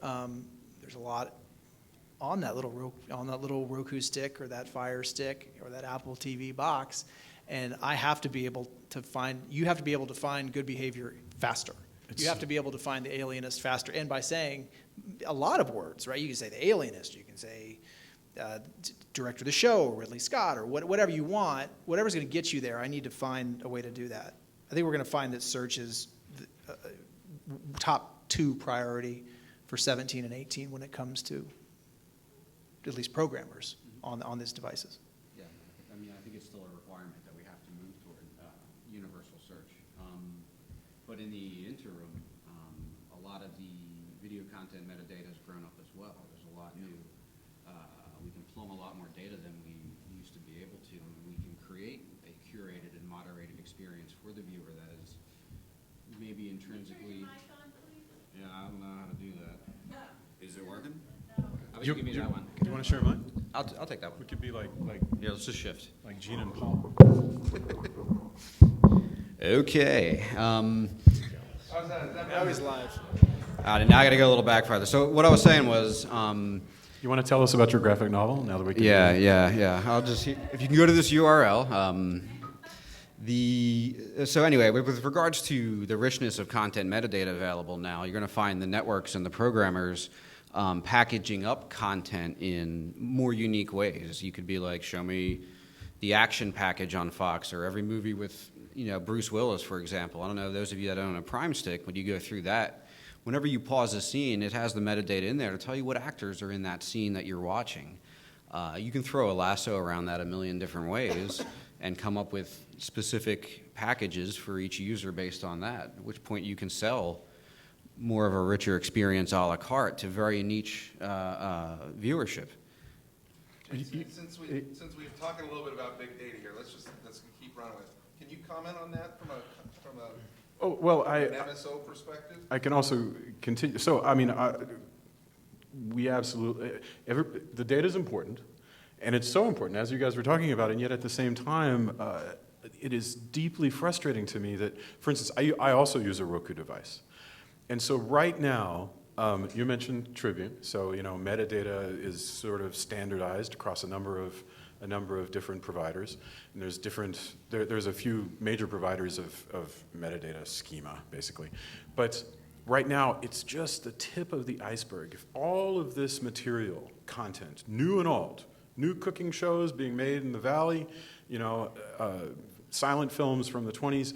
There's a lot on that little Roku stick or that Fire Stick or that Apple TV box, and I have to be able to find. You have to be able to find good behavior faster. You have to be able to find the alienist faster, and by saying a lot of words, right? You can say the alienist. You can say director of the show, or Ridley Scott, or whatever you want. Whatever's going to get you there, I need to find a way to do that. I think we're going to find that search is the top 2 priority for 17 and 18 when it comes to at least programmers on these devices. Yeah, I mean, I think it's still a requirement that we have to move toward universal search. But in the interim, a lot of the video content metadata has grown up as well. There's a lot new. We can plumb a lot more data than we used to be able to, and we can create a curated and moderated experience for the viewer that is maybe intrinsically. Yeah, I don't know how to do that. Is it working? Give me that one. Do you want to share mine? I'll take that one. We could be like Yeah, let's just shift. like Gene and Paul. Okay. How's that? Now he's live. Now I got to go a little back farther. So what I was saying was, You want to tell us about your graphic novel now that we can? yeah. I'll just if you can go to this URL. So anyway, with regards to the richness of content metadata available now, you're going to find the networks and the programmers packaging up content in more unique ways. You could be like, show me the action package on Fox, or every movie with Bruce Willis, for example. I don't know, those of you that own a Prime Stick, when you go through that, whenever you pause a scene, it has the metadata in there to tell you what actors are in that scene that you're watching. You can throw a lasso around that a million different ways and come up with specific packages for each user based on that, at which point you can sell more of a richer experience a la carte to very niche viewership. Since we're talking a little bit about big data here, let's keep running with it. Can you comment on that from an MSO perspective? I can also continue. So, I mean, we absolutely, the data is important, and it's so important, as you guys were talking about, and yet at the same time, it is deeply frustrating to me that, for instance, I also use a Roku device. And so right now, you mentioned Tribune, so metadata is sort of standardized across a number of different providers, and there's a few major providers of metadata schema, basically. But right now, it's just the tip of the iceberg. If all of this material, content, new and old, new cooking shows being made in the Valley, silent films from the 20s,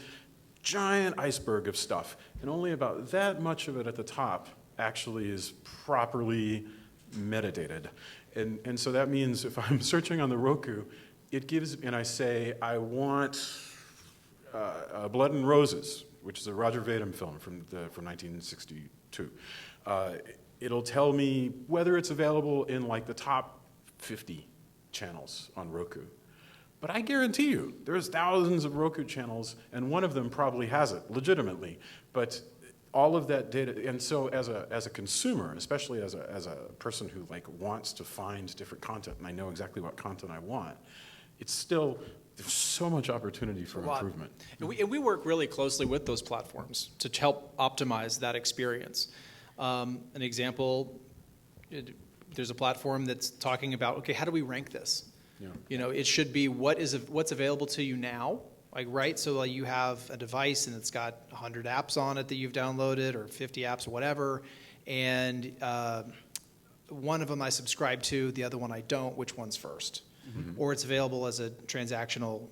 giant iceberg of stuff, and only about that much of it at the top actually is properly metadated. And so that means if I'm searching on the Roku, it gives, and I say, I want Blood and Roses, which is a Roger Vadim film from 1962. It'll tell me whether it's available in like the top 50 channels on Roku. But I guarantee you, there's thousands of Roku channels, and one of them probably has it, legitimately. But all of that data, and so as a consumer, especially as a person who wants to find different content, and I know exactly what content I want, it's still, there's so much opportunity for improvement. And we work really closely with those platforms to help optimize that experience. An example, there's a platform that's talking about, okay, how do we rank this? Yeah. It should be what's available to you now, right? So you have a device and it's got 100 apps on it that you've downloaded, or 50 apps or whatever, and one of them I subscribe to, the other one I don't. Which one's first? Mm-hmm. Or it's available as a transactional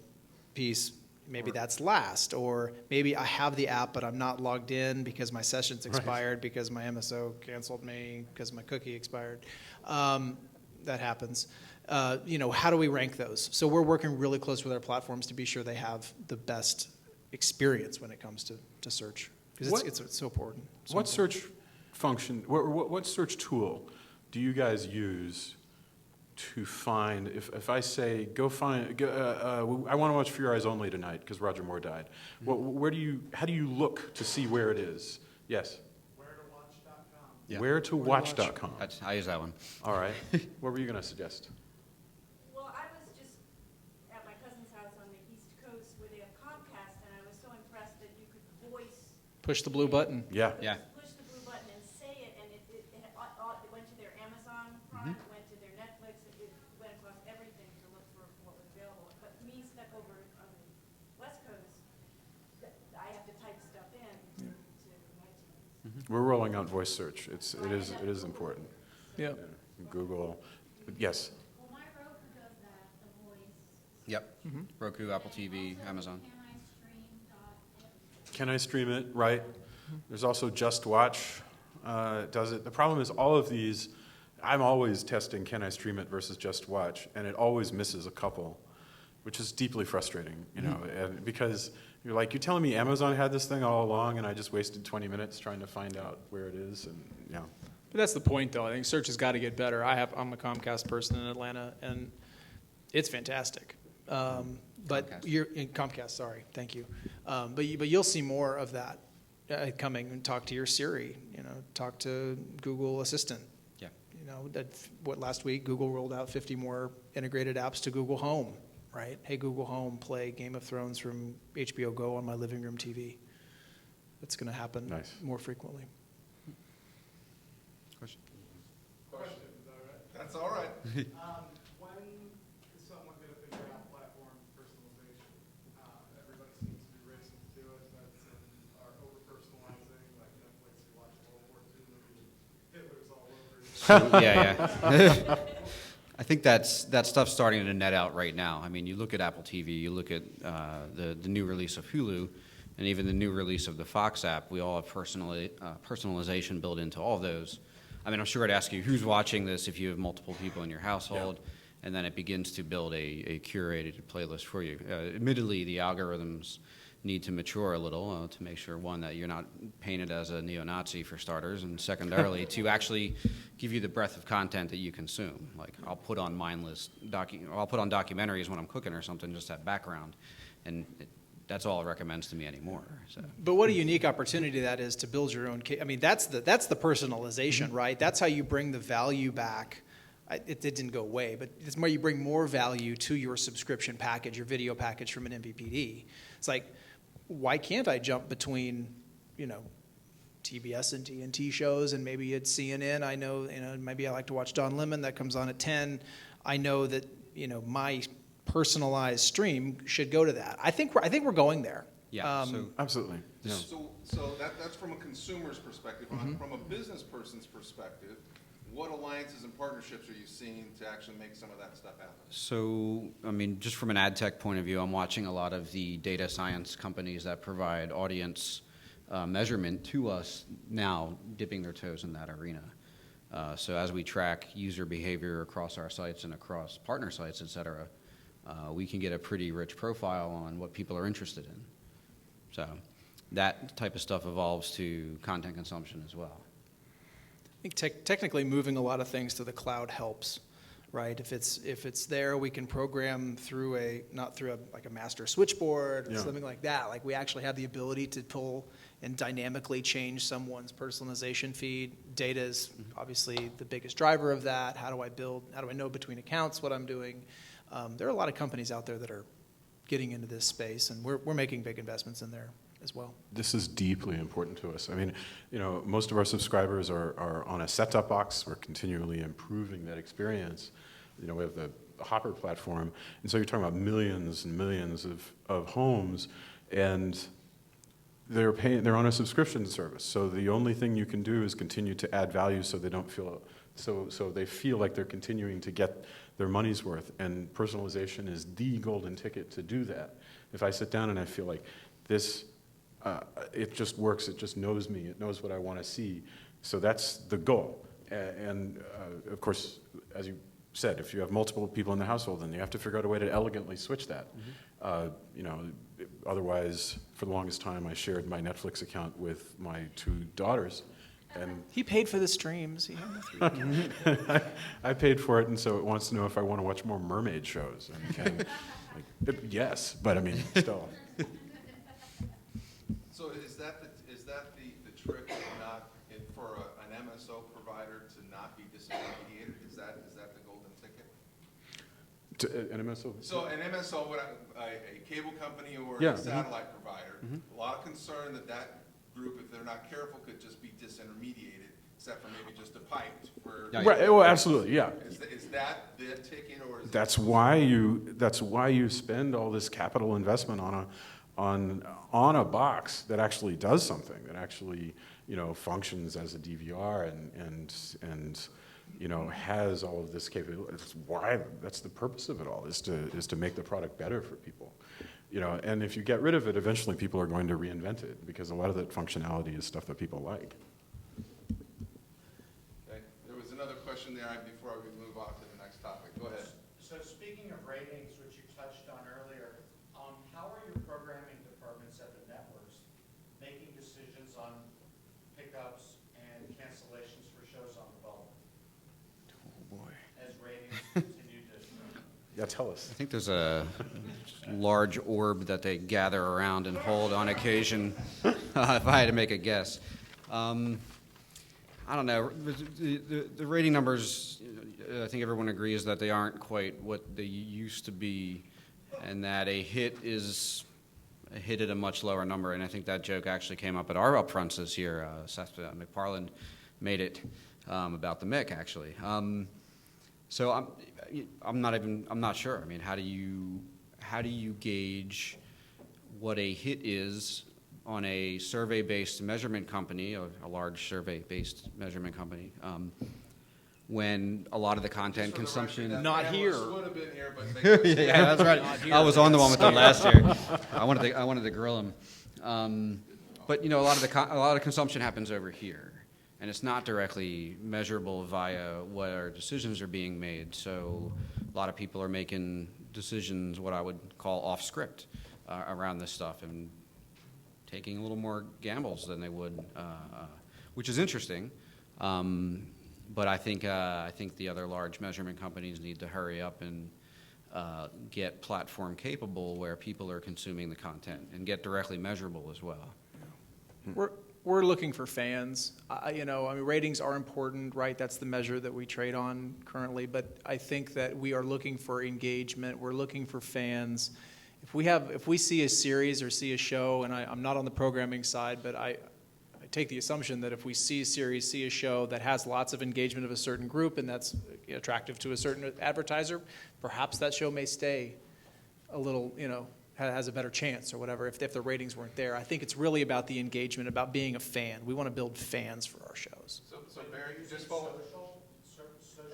piece. Maybe that's last, or maybe I have the app but I'm not logged in because my session's expired, because my MSO canceled me, because my cookie expired. That happens. how do we rank those? So we're working really close with our platforms to be sure they have the best experience when it comes to search, because it's so important. What search function, what search tool do you guys use to find, if I say, I want to watch For Your Eyes Only tonight because Roger Moore died, how do you look to see where it is? Yes? Yeah. Wheretowatch.com. I use that one. All right. What were you going to suggest? Well, I was just at my cousin's house on the East Coast where they have Comcast, and I was so impressed that you could voice. Push the blue button. Yeah. Yeah. Push the blue button and say it, and it went to their Amazon Prime, it went to their Netflix, it went across everything to look for what was available. But me stuck over on the West Coast, I have to type stuff in to my TV. We're rolling out voice search. It is important. Yeah. Google. Yes. Well, my Roku does that, the voice. Yep. Roku, Apple TV, Amazon. Can I stream it? Right. There's also Just Watch does it. The problem is all of these, I'm always testing can I stream it versus Just Watch, and it always misses a couple, which is deeply frustrating, and because you're telling me Amazon had this thing all along and I just wasted 20 minutes trying to find out where it is, and yeah. But that's the point, though. I think search has got to get better. I'm a Comcast person in Atlanta, and it's fantastic. But Comcast. you're in Comcast. Sorry, thank you. But you'll see more of that coming. And talk to your Siri. Talk to Google Assistant. Yeah. Last week Google rolled out 50 more integrated apps to Google Home. Right? Hey Google Home, play Game of Thrones from HBO Go on my living room TV. That's going to happen more frequently. Question, is that all right? That's all right. When is someone going to figure out platform personalization? Everybody seems to be racing to do it. That's our over-personalizing, like Netflix, you watch World War II movie, Hitler's all over. Yeah. I think that stuff's starting to net out right now. I mean, you look at Apple TV, you look at the new release of Hulu, and even the new release of the Fox app. We all have personalization built into all of those. I mean, I'm sure I'd ask you who's watching this if you have multiple people in your household, and then it begins to build a curated playlist for you. Admittedly, the algorithms need to mature a little to make sure, one, that you're not painted as a neo-Nazi for starters, and secondarily, to actually give you the breadth of content that you consume. Like, I'll put on documentaries when I'm cooking or something, just that background, and that's all it recommends to me anymore. So. But what a unique opportunity that is to build your own. I mean, that's the personalization, right? That's how you bring the value back. It didn't go away, but it's more you bring more value to your subscription package, your video package from an MVPD. It's like, why can't I jump between, TBS and TNT shows, and maybe it's CNN. I know, maybe I like to watch Don Lemon that comes on at 10. I know that, my personalized stream should go to that. I think we're going there. Yeah, absolutely. Yeah. So that's from a consumer's perspective. From a business person's perspective, what alliances and partnerships are you seeing to actually make some of that stuff happen? So, I mean, just from an ad tech point of view, I'm watching a lot of the data science companies that provide audience measurement to us now dipping their toes in that arena. So as we track user behavior across our sites and across partner sites, et cetera, we can get a pretty rich profile on what people are interested in. So that type of stuff evolves to content consumption as well. I think technically moving a lot of things to the cloud helps, right? If it's there, we can program through not through a master switchboard or something like that. Like, we actually have the ability to pull and dynamically change someone's personalization feed. Data is obviously the biggest driver of that. How do I know between accounts what I'm doing? There are a lot of companies out there that are getting into this space, and we're making big investments in there as well. This is deeply important to us. I mean, most of our subscribers are on a set-top box. We're continually improving that experience. We have the Hopper platform, and so you're talking about millions and millions of homes, and they're on a subscription service. So the only thing you can do is continue to add value so they don't feel so they feel like they're continuing to get their money's worth. And personalization is the golden ticket to do that. If I sit down and I feel like this, it just works. It just knows me. It knows what I want to see. So that's the goal. And of course, as you said, if you have multiple people in the household, then you have to figure out a way to elegantly switch that. Otherwise, for the longest time, I shared my Netflix account with my 2 daughters, and He paid for the streams. He had the 3 kids. I paid for it, and so it wants to know if I want to watch more mermaid shows. And yes, but I mean, still. So is that the trick for an MSO provider to not be disintermediated? Is that the golden ticket? An MSO? So an MSO, a cable company or Yeah. a satellite provider, a lot of concern that group, if they're not careful, could just be disintermediated, except for maybe just a pipe. Right. Oh, absolutely. Yeah. Is that the ticket, or is That's why you spend all this capital investment on a box that actually does something, that actually functions as a DVR and has all of this capability. That's the purpose of it all, is to make the product better for people. And if you get rid of it, eventually people are going to reinvent it, because a lot of that functionality is stuff that people like. Okay. There was another question there before we move on to the next topic. Go ahead. So speaking of ratings, which you touched on earlier, how are your programming departments at the networks making decisions on pickups and cancellations for shows on the bubble? Oh, boy. As ratings continue to... Yeah, tell us. I think there's a large orb that they gather around and hold on occasion, if I had to make a guess. I don't know. The rating numbers, I think everyone agrees that they aren't quite what they used to be, and that a hit at a much lower number. And I think that joke actually came up at our upfronts this year. Seth MacFarlane made it about the Mick, actually. So I'm not sure. I mean, how do you gauge what a hit is on a survey-based measurement company, a large survey-based measurement company, when a lot of the content consumption... Not here. Would have been here, but yeah, that's right. I was on the one with them last year. I wanted to grill him. But a lot of consumption happens over here, and it's not directly measurable via what our decisions are being made. So a lot of people are making decisions, what I would call off script, around this stuff, and taking a little more gambles than they would, which is interesting. But I think the other large measurement companies need to hurry up and get platform capable where people are consuming the content, and get directly measurable as well. We're looking for fans. Ratings are important, right? That's the measure that we trade on currently. But I think that we are looking for engagement. We're looking for fans. If we see a series or see a show, and I'm not on the programming side, but I take the assumption that if we see a series, see a show that has lots of engagement of a certain group, and that's attractive to a certain advertiser, perhaps that show may stay a little, has a better chance or whatever if the ratings weren't there. I think it's really about the engagement, about being a fan. We want to build fans for our shows. So Barry, you just follow...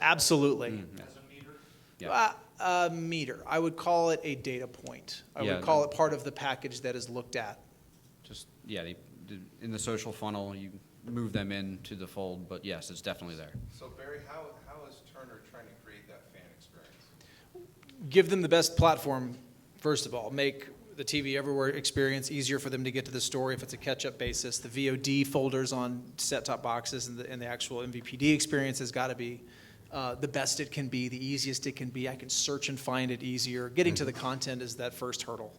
Absolutely. As a meter? Yeah. A meter. I would call it a data point. I would call it part of the package that is looked at. Just, in the social funnel, you move them into the fold, but yes, it's definitely there. So Barry, how is Turner trying to create that fan experience? Give them the best platform, first of all. Make the TV Everywhere experience easier for them to get to the story if it's a catch-up basis. The VOD folders on set-top boxes and the actual MVPD experience has got to be the best it can be, the easiest it can be. I can search and find it easier. Getting to the content is that first hurdle.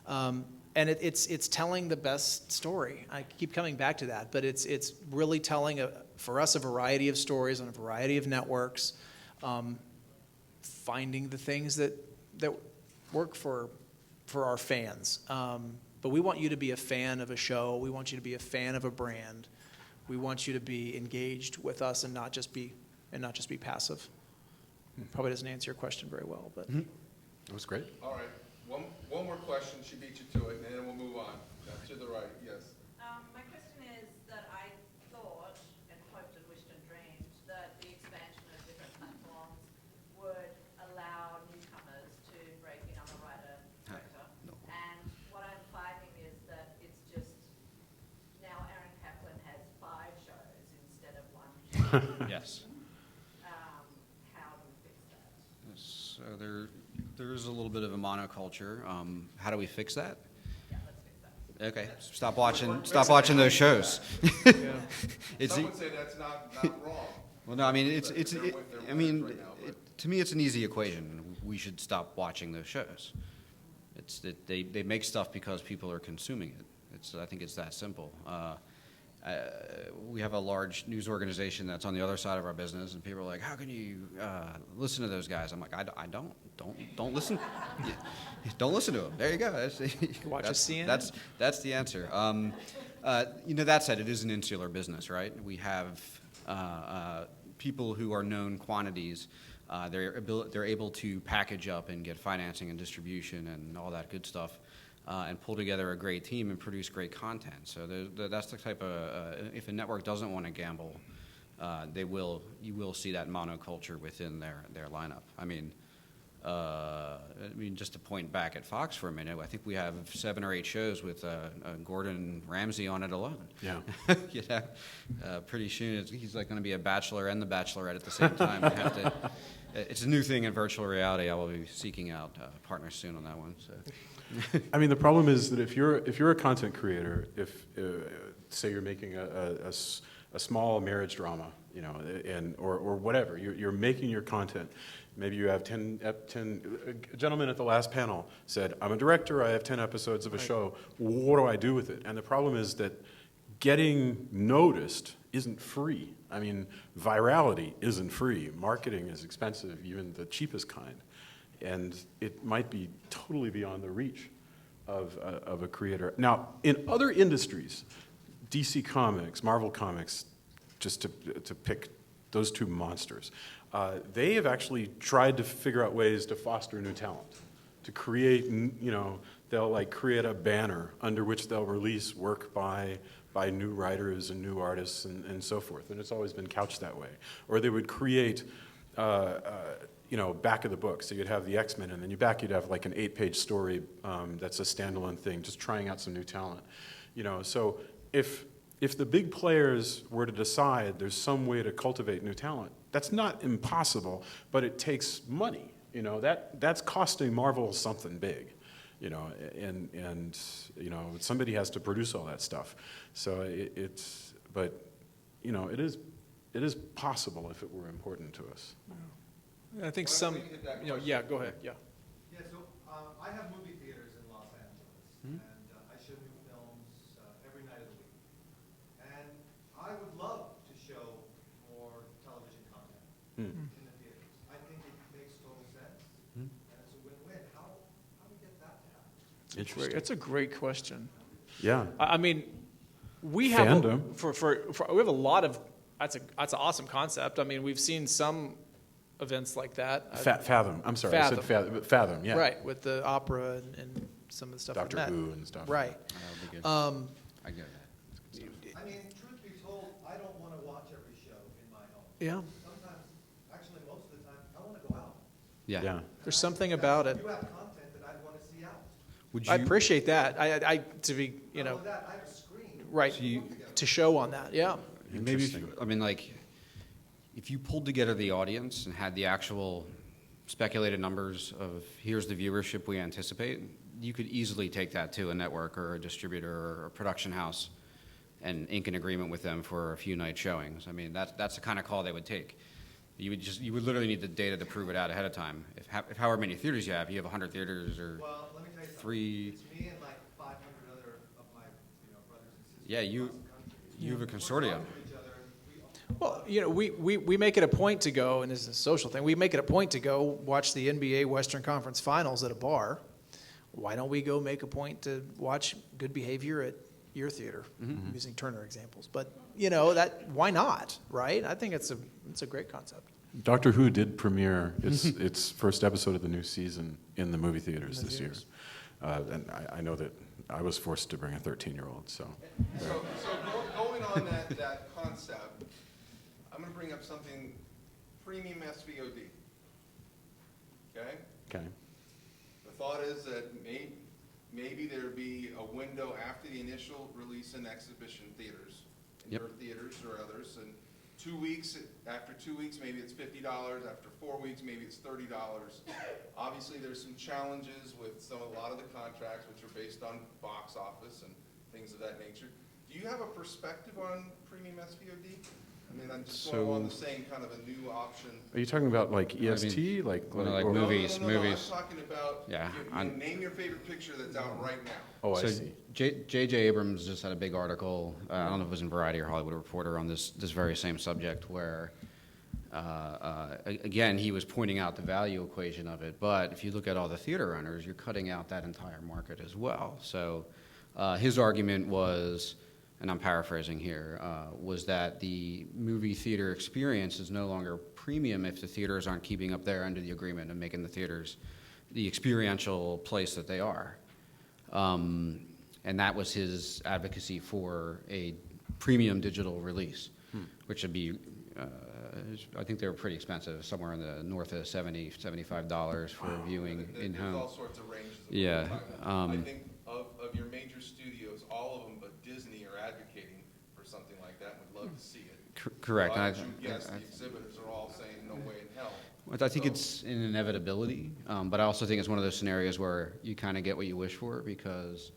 And it's telling the best story. I keep coming back to that, but it's really telling, for us, a variety of stories on a variety of networks, finding the things that work for our fans. But we want you to be a fan of a show. We want you to be a fan of a brand. We want you to be engaged with us and not just be passive. Probably doesn't answer your question very well, but That was great. All right. One more question. She beat you to it, and then we'll move on. To the right, yes. My question is that I thought and hoped and wished and dreamed that the expansion of different platforms would allow newcomers to break in on the writer sector. And what I'm finding is that it's just now Aaron Kaplan has 5 shows instead of 1 show. Yes. How do we fix that? There's a little bit of a monoculture. How do we fix that? Okay, stop watching those shows. It's Some would say that's not wrong. Well, no, I mean, They're with right now, to me, it's an easy equation. We should stop watching those shows. It's that they make stuff because people are consuming it. I think it's that simple. We have a large news organization that's on the other side of our business, and people are like, "How can you listen to those guys?" I'm like, "I don't listen. Don't listen to them." There you go. Watch a CNN. That's the answer. That said, it is an insular business, right? We have people who are known quantities. They're able to package up and get financing and distribution and all that good stuff, and pull together a great team and produce great content. So that's the type of if a network doesn't want to gamble, you will see that monoculture within their lineup. I mean, just to point back at Fox for a minute, I think we have 7 or 8 shows with Gordon Ramsay on it alone. Yeah. Pretty soon he's like going to be a Bachelor and the Bachelorette at the same time. It's a new thing in virtual reality. I will be seeking out partners soon on that one. So. I mean, the problem is that if you're a content creator, if say you're making a small marriage drama, or whatever, you're making your content. Maybe you have 10. A gentleman at the last panel said, "I'm a director. I have 10 episodes of a show. What do I do with it?" And the problem is that getting noticed isn't free. I mean, virality isn't free. Marketing is expensive, even the cheapest kind. And it might be totally beyond the reach of a creator. Now, in other industries, DC Comics, Marvel Comics, just to pick those 2 monsters, they have actually tried to figure out ways to foster new talent, to create, they'll create a banner under which they'll release work by new writers and new artists and so forth, and it's always been couched that way. Or they would create, back of the book, so you'd have the X-Men, and then you'd have like an 8-page story that's a standalone thing, just trying out some new talent. So if the big players were to decide there's some way to cultivate new talent, that's not impossible, but it takes money. That's costing Marvel something big. And somebody has to produce all that stuff. So it is possible if it were important to us. I think yeah, go ahead, yeah. Yeah, so I have movie theaters in Los Angeles, and I show new films every night of the week. And I would love to show more television content in the theaters. I think it makes total sense, and it's a win-win. How do we get that to happen? Interesting. That's a great question. Yeah. I mean, we have Fandom. We have a lot of. That's an awesome concept. I mean, we've seen some events like that. Fathom. I'm sorry, I said Fathom. Yeah. Right, with the opera and some of the stuff. Doctor Who and stuff. Right. That'll be good. I get that. I mean, truth be told, I don't want to watch every show in my home. Yeah. Sometimes, actually most of the time, I want to go out. Yeah. There's something about it. You have content that I want to see out. I appreciate that. I to be, Not only that, I have a screen. right, to show on that. Yeah. Maybe if you pulled together the audience and had the actual speculated numbers of here's the viewership we anticipate, you could easily take that to a network or a distributor or a production house and ink an agreement with them for a few night showings. I mean, that's the kind of call they would take. You would literally need the data to prove it out ahead of time. If however many theaters you have 100 theaters or Well, let me tell you something. 3. It's me and like 500 other of my brothers and sisters. Yeah, you have a consortium. Well, we make it a point to go, and this is a social thing, we make it a point to go watch the NBA Western Conference Finals at a bar. Why don't we go make a point to watch Good Behavior at your theater, using Turner examples? But, why not, right? I think it's a great concept. Doctor Who did premiere its first episode of the new season in the movie theaters this year. And I know that I was forced to bring a 13-year-old, so. So going on that concept, I'm going to bring up something, premium SVOD. Okay? Okay. The thought is that maybe there'd be a window after the initial release in exhibition theaters, in your theaters or others, and 2 weeks, after 2 weeks, maybe it's $50. After 4 weeks, maybe it's $30. Obviously, there's some challenges with a lot of the contracts, which are based on box office and things of that nature. Do you have a perspective on premium SVOD? I mean, I'm just going along the same kind of a new option. Are you talking about like EST, like or- movies? No, movies. I'm talking about, Yeah, name your favorite picture that's out right now. Oh, I So see. J.J. Abrams just had a big article, I don't know if it was in Variety or Hollywood Reporter, on this very same subject where, again, he was pointing out the value equation of it. But if you look at all the theater owners, you're cutting out that entire market as well. So his argument was, and I'm paraphrasing here, was that the movie theater experience is no longer premium if the theaters aren't keeping up their end of the agreement and making the theaters the experiential place that they are. And that was his advocacy for a premium digital release, which would be, I think they were pretty expensive, somewhere in the north of $70, $75 for viewing in-home. There's all sorts of ranges. Yeah. I think of your major studios, all of them but Disney are advocating for something like that and would love to see it. Correct. Why And would you guess the exhibitors are all saying no way in hell? I think it's an inevitability, but I also think it's one of those scenarios where you kind of get what you wish for, because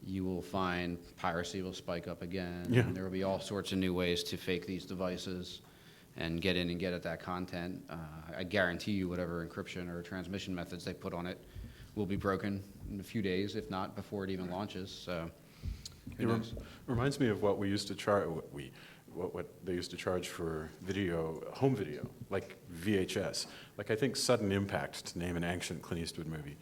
you will find piracy will spike up again. Yeah. And there will be all sorts of new ways to fake these devices and get in and get at that content. I guarantee you whatever encryption or transmission methods they put on it will be broken in a few days, if not before it even launches. So It reminds me of what we used to charge, what they used to charge for video, home video, like VHS. Like, I think Sudden Impact, to name an ancient Clint Eastwood movie.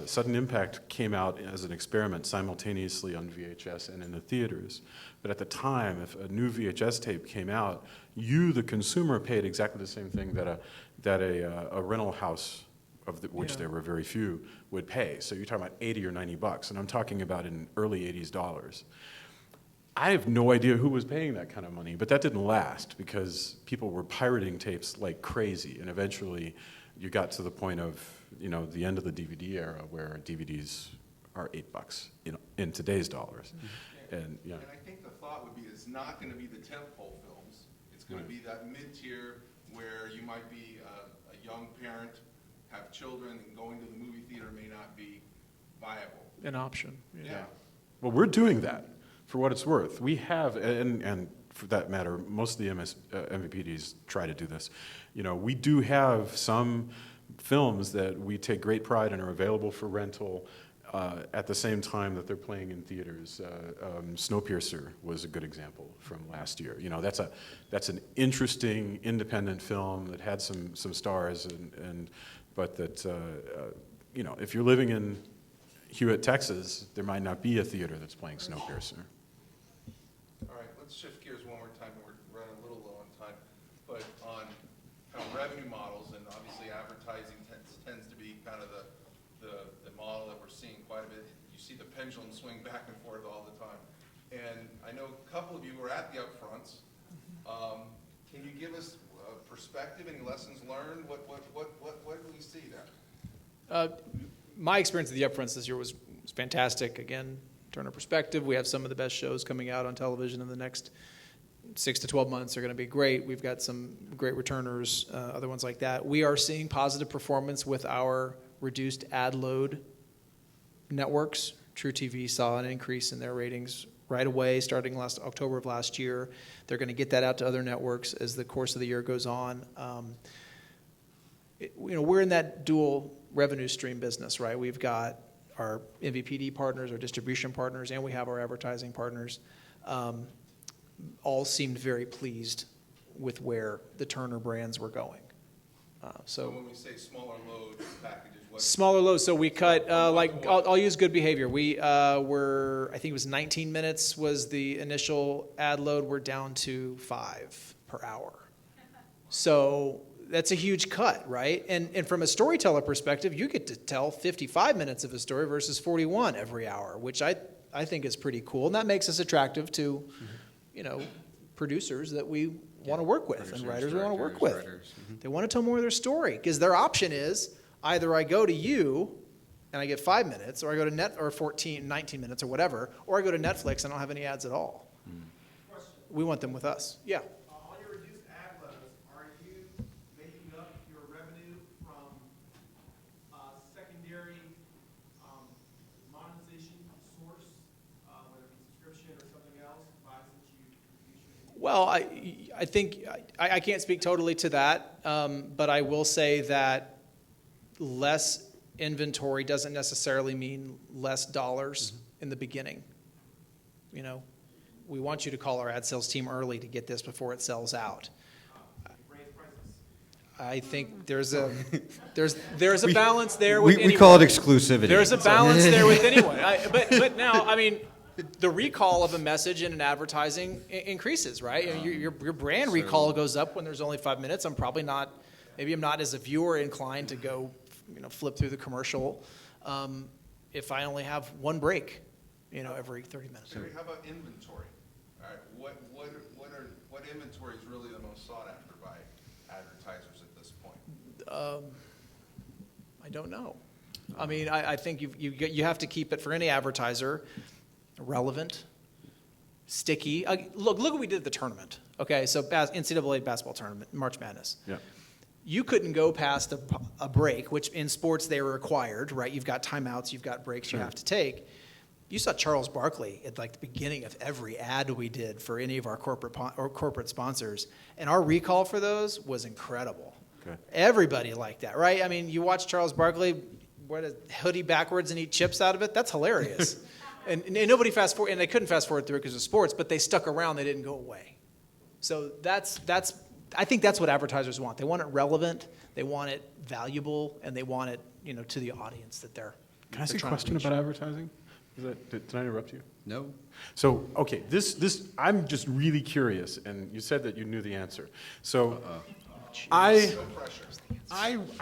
Sudden Impact came out as an experiment simultaneously on VHS and in the theaters. But at the time, if a new VHS tape came out, you, the consumer, paid exactly the same thing that a rental house, of which there were very few, would pay. So you're talking about $80 or $90, and I'm talking about in early 80s dollars. I have no idea who was paying that kind of money, but that didn't last because people were pirating tapes like crazy, and eventually you got to the point of, the end of the DVD era where DVDs are $8, in today's dollars. And And I think the thought would be it's not going to be the tentpole films. It's going to be that mid-tier where you might be a young parent, have children, and going to the movie theater may not be viable. An option. Yeah. Well, we're doing that, for what it's worth. We have, and for that matter, most of the MVPDs try to do this. We do have some films that we take great pride in are available for rental at the same time that they're playing in theaters. Snowpiercer was a good example from last year. That's an interesting independent film that had some stars, but that if you're living in Hewitt, Texas, there might not be a theater that's playing Snowpiercer. All right, let's shift gears one more time. We're running a little low on time. But on kind of revenue models, and obviously advertising tends to be kind of the model that we're seeing quite a bit. You see the pendulum swing back and forth all the time. And I know a couple of you were at the upfronts. Can you give us a perspective, any lessons learned? What do we see there? My experience at the upfronts this year was fantastic. Again, Turner perspective, we have some of the best shows coming out on television in the next 6 to 12 months are going to be great. We've got some great returners, other ones like that. We are seeing positive performance with our reduced ad load networks. True TV saw an increase in their ratings right away, starting last October of last year. They're going to get that out to other networks as the course of the year goes on. We're in that dual revenue stream business, right? We've got our MVPD partners, our distribution partners, and we have our advertising partners. All seemed very pleased with where the Turner brands were going. So when we say smaller load packages, what? Smaller loads. So we cut, I'll use Good Behavior. We were, I think it was 19 minutes was the initial ad load. We're down to 5 per hour. So that's a huge cut, right? And from a storyteller perspective, you get to tell 55 minutes of a story versus 41 every hour, which I think is pretty cool. And that makes us attractive to, producers that we want to work with and writers we want to work with. They want to tell more of their story because their option is either I go to you and I get 5 minutes, or I go to or 19 minutes or whatever, or I go to Netflix and I don't have any ads at all. We want them with us. Yeah. On your reduced Well, I think, I can't speak totally to that, but I will say that less inventory doesn't necessarily mean less dollars in the beginning. You know, we want you to call our ad sales team early to get this before it sells out. I think there's a balance there with anyone. We call it exclusivity. There's a balance there with anyone. But now, I mean, the recall of a message in an advertising increases, right? Your brand recall goes up when there's only 5 minutes. Maybe I'm not as a viewer inclined to go, flip through the commercial if I only have one break, every 30 minutes. How about inventory? All right, what inventory is really the most sought after by advertisers at this point? I don't know. I mean, I think you have to keep it for any advertiser relevant, sticky. Look what we did at the tournament. Okay, so NCAA basketball tournament, March Madness. Yeah. You couldn't go past a break, which in sports they were required, right? You've got timeouts, you've got breaks you have to take. You saw Charles Barkley at like the beginning of every ad we did for any of our corporate sponsors, and our recall for those was incredible. Okay. Everybody liked that, right? I mean, you watch Charles Barkley wear a hoodie backwards and eat chips out of it. That's hilarious. and nobody fast forward, and they couldn't fast forward through it because of sports, but they stuck around. They didn't go away. So I think that's what advertisers want. They want it relevant, they want it valuable, and they want it, to the audience that they're. Can I ask you a question about advertising? Did I interrupt you? No. So, okay, this I'm just really curious, and you said that you knew the answer. So, I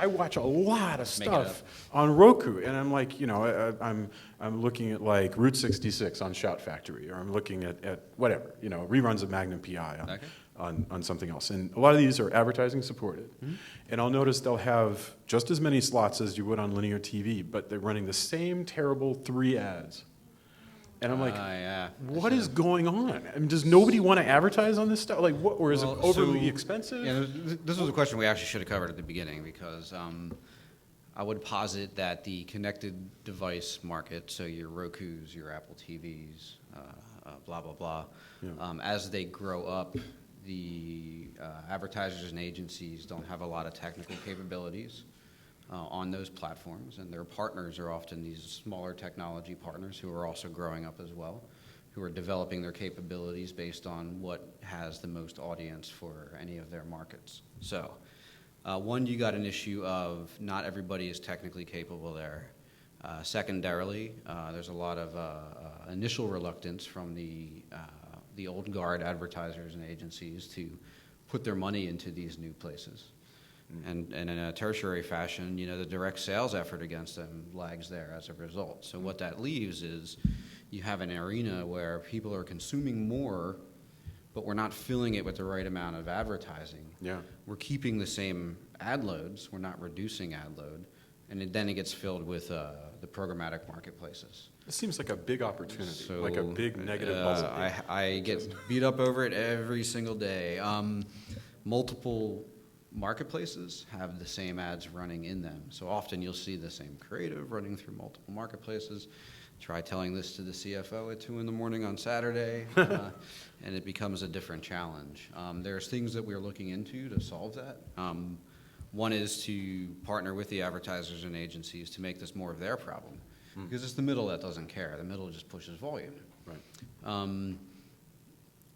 watch a lot of stuff on Roku, and I'm like, I'm looking at like Route 66 on Shout Factory, or I'm looking at whatever, reruns of Magnum PI on something else. And a lot of these are advertising supported. Mm-hmm. And I'll notice they'll have just as many slots as you would on linear TV, but they're running the same terrible 3 ads. And I'm like, what is going on? I mean, does nobody want to advertise on this stuff? Like, what, or is it overly expensive? Yeah, this was a question we actually should have covered at the beginning, because I would posit that the connected device market, so your Rokus, your Apple TVs, blah, blah, blah, as they grow up, the advertisers and agencies don't have a lot of technical capabilities on those platforms, and their partners are often these smaller technology partners who are also growing up as well, who are developing their capabilities based on what has the most audience for any of their markets. So, one, you got an issue of not everybody is technically capable there. Secondarily, there's a lot of initial reluctance from the old guard advertisers and agencies to put their money into these new places. And in a tertiary fashion, the direct sales effort against them lags there as a result. So what that leaves is you have an arena where people are consuming more, but we're not filling it with the right amount of advertising. Yeah. We're keeping the same ad loads. We're not reducing ad load. And then it gets filled with the programmatic marketplaces. It seems like a big opportunity, So, like a big negative bubble. I get beat up over it every single day. Multiple marketplaces have the same ads running in them. So often you'll see the same creative running through multiple marketplaces. Try telling this to the CFO at 2 a.m. on Saturday, and it becomes a different challenge. There's things that we're looking into to solve that. One is to partner with the advertisers and agencies to make this more of their problem, because it's the middle that doesn't care. The middle just pushes volume. Right.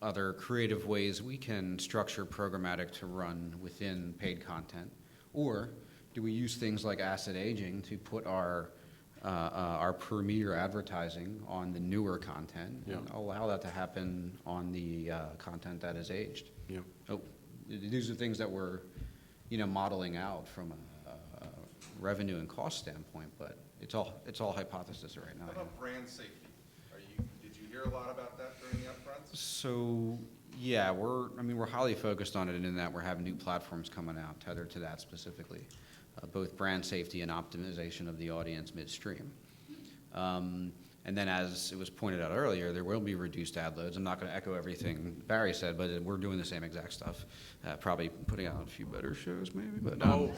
Other creative ways we can structure programmatic to run within paid content, or do we use things like asset aging to put our premier advertising on the newer content and allow that to happen on the content that is aged? Yeah. So these are things that we're modeling out from a revenue and cost standpoint, but it's all hypothesis right now. How about brand safety? Did you hear a lot about that during the upfronts? So yeah, we're highly focused on it in that we're having new platforms coming out tethered to that specifically, both brand safety and optimization of the audience midstream. And then, as it was pointed out earlier, there will be reduced ad loads. I'm not going to echo everything Barry said, but we're doing the same exact stuff. Probably putting out a few better shows, maybe, but no.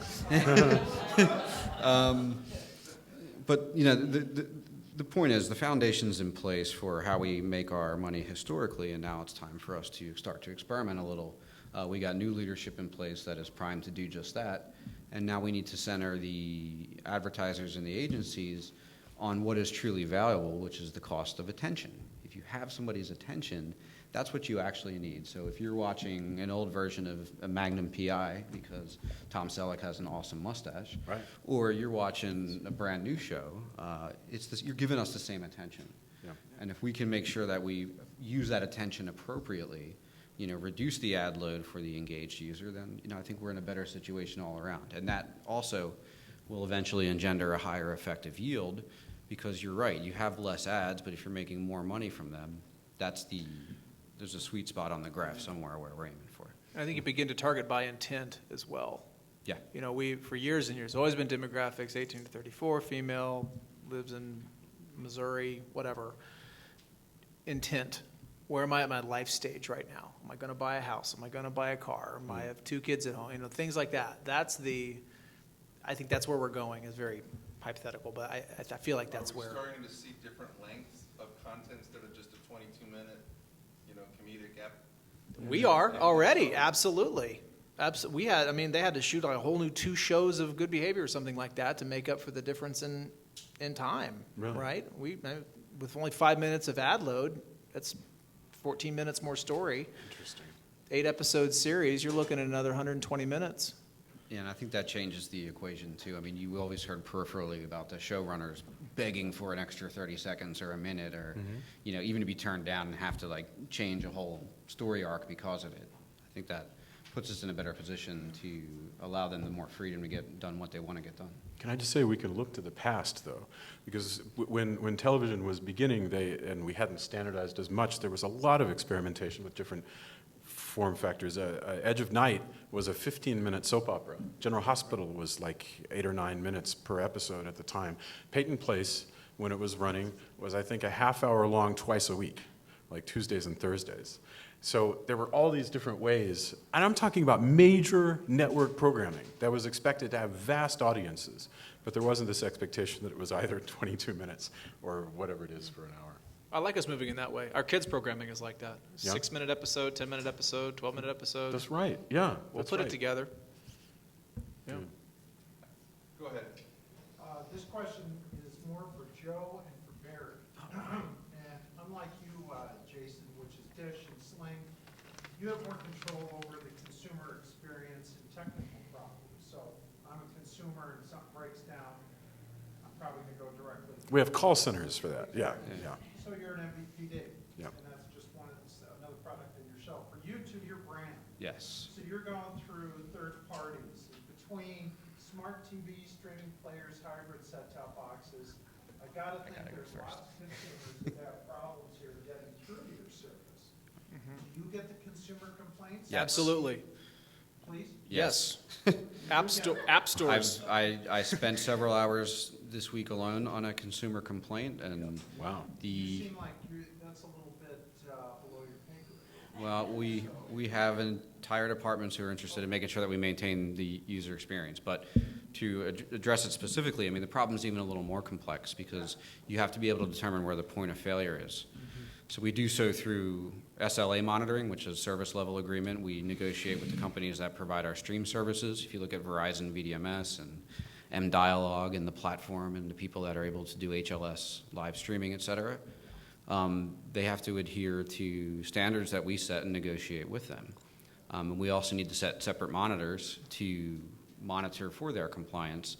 But the point is, the foundation's in place for how we make our money historically, and now it's time for us to start to experiment a little. We got new leadership in place that is primed to do just that, and now we need to center the advertisers and the agencies on what is truly valuable, which is the cost of attention. If you have somebody's attention, that's what you actually need. So if you're watching an old version of a Magnum PI because Tom Selleck has an awesome mustache, Right. or you're watching a brand new show, you're giving us the same attention. Yeah. And if we can make sure that we use that attention appropriately, reduce the ad load for the engaged user, then, I think we're in a better situation all around. And that also will eventually engender a higher effective yield, because you're right, you have less ads, but if you're making more money from them, there's a sweet spot on the graph somewhere where we're aiming for. I think you begin to target by intent as well. Yeah. We, for years and years, always been demographics, 18 to 34, female, lives in Missouri, whatever. Intent. Where am I at my life stage right now? Am I going to buy a house? Am I going to buy a car? Am I have 2 kids at home? Things like that. I think that's where we're going. It's very hypothetical, but I feel like that's where. Are we starting to see different lengths of content instead of just a 22-minute, comedic app? We are already, absolutely. They had to shoot like a whole new 2 shows of Good Behavior or something like that to make up for the difference in time, Really? right? With only 5 minutes of ad load, that's 14 minutes more story. Interesting. 8-episode series, you're looking at another 120 minutes. Yeah, and I think that changes the equation too. I mean, you always heard peripherally about the showrunners begging for an extra 30 seconds or a minute, or even to be turned down and have to change a whole story arc because of it. I think that puts us in a better position to allow them the more freedom to get done what they want to get done. Can I just say we can look to the past, though, because when television was beginning, and we hadn't standardized as much, there was a lot of experimentation with different form factors. Edge of Night was a 15-minute soap opera. General Hospital was like 8 or 9 minutes per episode at the time. Peyton Place, when it was running, was I think a half-hour long twice a week, like Tuesdays and Thursdays. So there were all these different ways, and I'm talking about major network programming that was expected to have vast audiences, but there wasn't this expectation that it was either 22 minutes or whatever it is for an hour. I like us moving in that way. Our kids programming is like that. Yeah. 6-minute episode, 10-minute episode, 12-minute episode. That's right, yeah. We'll that's put right. it together. Yeah. Go ahead. This question is more for Joe and for Barry. And unlike you, Jason, which is Dish and Sling, you have more control over the consumer experience and technical problems. So I'm a consumer and something breaks down, I'm probably going to go directly. We have call centers for that, yeah. So you're an MVPD. Yeah. And that's just another product in your show. For you two, your brand. Yes. So you're going through third parties between smart TV, streaming players, hybrid set-top boxes. I gotta think there's lots of consumers that have problems here getting through to your service. Do you get the consumer complaints? Yes. Absolutely. Please? Yes. App stores. I spent several hours this week alone on a consumer complaint, and wow. You seem like that's a little bit below your pay grade. Well, we have entire departments who are interested in making sure that we maintain the user experience. But to address it specifically, I mean, the problem is even a little more complex because you have to be able to determine where the point of failure is. So we do so through SLA monitoring, which is service level agreement. We negotiate with the companies that provide our stream services. If you look at Verizon VDMS and mDialog and the platform and the people that are able to do HLS live streaming, et cetera, they have to adhere to standards that we set and negotiate with them. And we also need to set separate monitors to monitor for their compliance.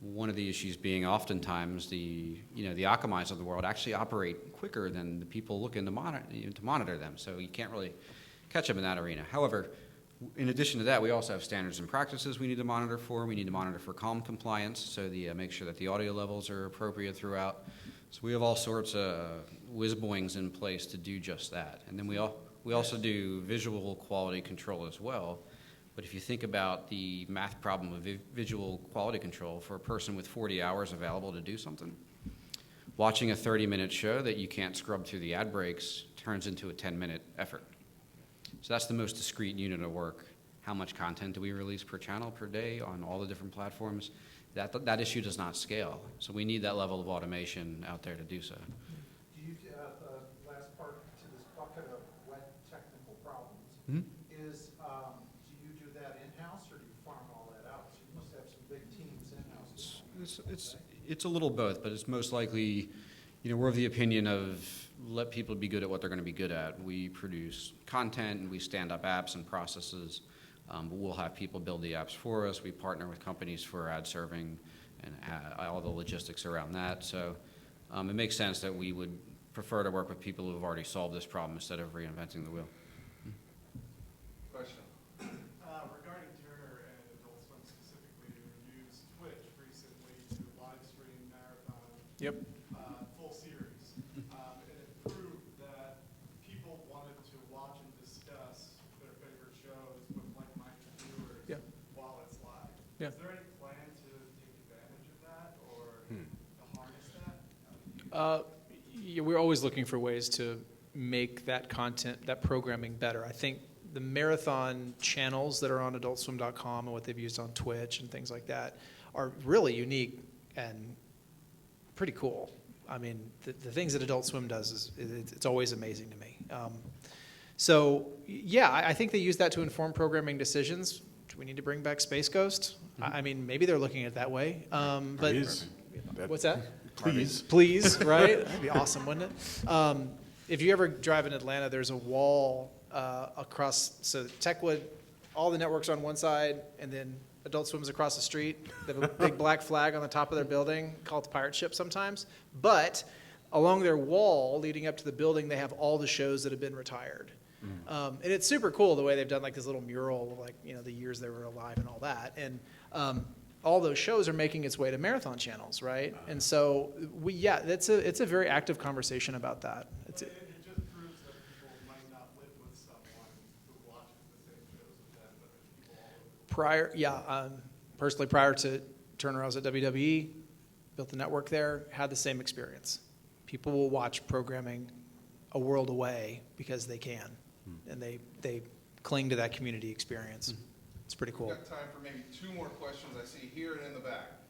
One of the issues being oftentimes the Akamais of the world actually operate quicker than the people looking to monitor them, so you can't really catch them in that arena. However, in addition to that, we also have standards and practices we need to monitor for. We need to monitor for COM compliance, so make sure that the audio levels are appropriate throughout. So we have all sorts of whiz-boings in place to do just that. And then we also do visual quality control as well. But if you think about the math problem of visual quality control for a person with 40 hours available to do something, watching a 30-minute show that you can't scrub through the ad breaks turns into a 10-minute effort. So that's the most discrete unit of work. How much content do we release per channel per day on all the different platforms? that issue does not scale. So we need that level of automation out there to do so. Do you, the last part to this bucket of wet technical problems Mhm. is, do you do that in-house or do you farm all that out? So you must have some big teams in-house. It's a little both, but it's most likely, we're of the opinion of let people be good at what they're going to be good at. We produce content and we stand up apps and processes, but we'll have people build the apps for us. We partner with companies for ad serving and all the logistics around that. So it makes sense that we would prefer to work with people who have already solved this problem instead of reinventing the wheel. Question? Regarding Turner and Adult Swim specifically, we used Twitch recently to live stream Marathon. Yep. Full series. And it proved that people wanted to watch and discuss their favorite shows with like-minded viewers Yeah. while it's live. Yeah. Is there any plan to take advantage of that or to harness that? Yeah, we're always looking for ways to make that content, that programming better. I think the marathon channels that are on adultswim.com and what they've used on Twitch and things like that are really unique and pretty cool. I mean, the things that Adult Swim does it's always amazing to me. So yeah, I think they use that to inform programming decisions. Do we need to bring back Space Ghost? I mean, maybe they're looking at it that way. But Please. what's that? Please. Please, right? That'd be awesome, wouldn't it? If you ever drive in Atlanta, there's a wall across, so Techwood, all the networks on one side, and then Adult Swim's across the street. They have a big black flag on the top of their building, called the Pirate Ship sometimes. But along their wall leading up to the building, they have all the shows that have been retired. And it's super cool the way they've done like this little mural of like, the years they were alive and all that. And all those shows are making its way to marathon channels, right? And so it's a very active conversation about that. It just proves that people might not live with someone who watches the same shows as them, but there's people all over. Personally, prior to Turner, I was at WWE, built the network there, had the same experience. People will watch programming a world away because they can, and they cling to that community experience. It's pretty cool. We've got time for maybe 2 more questions I see here and in the back.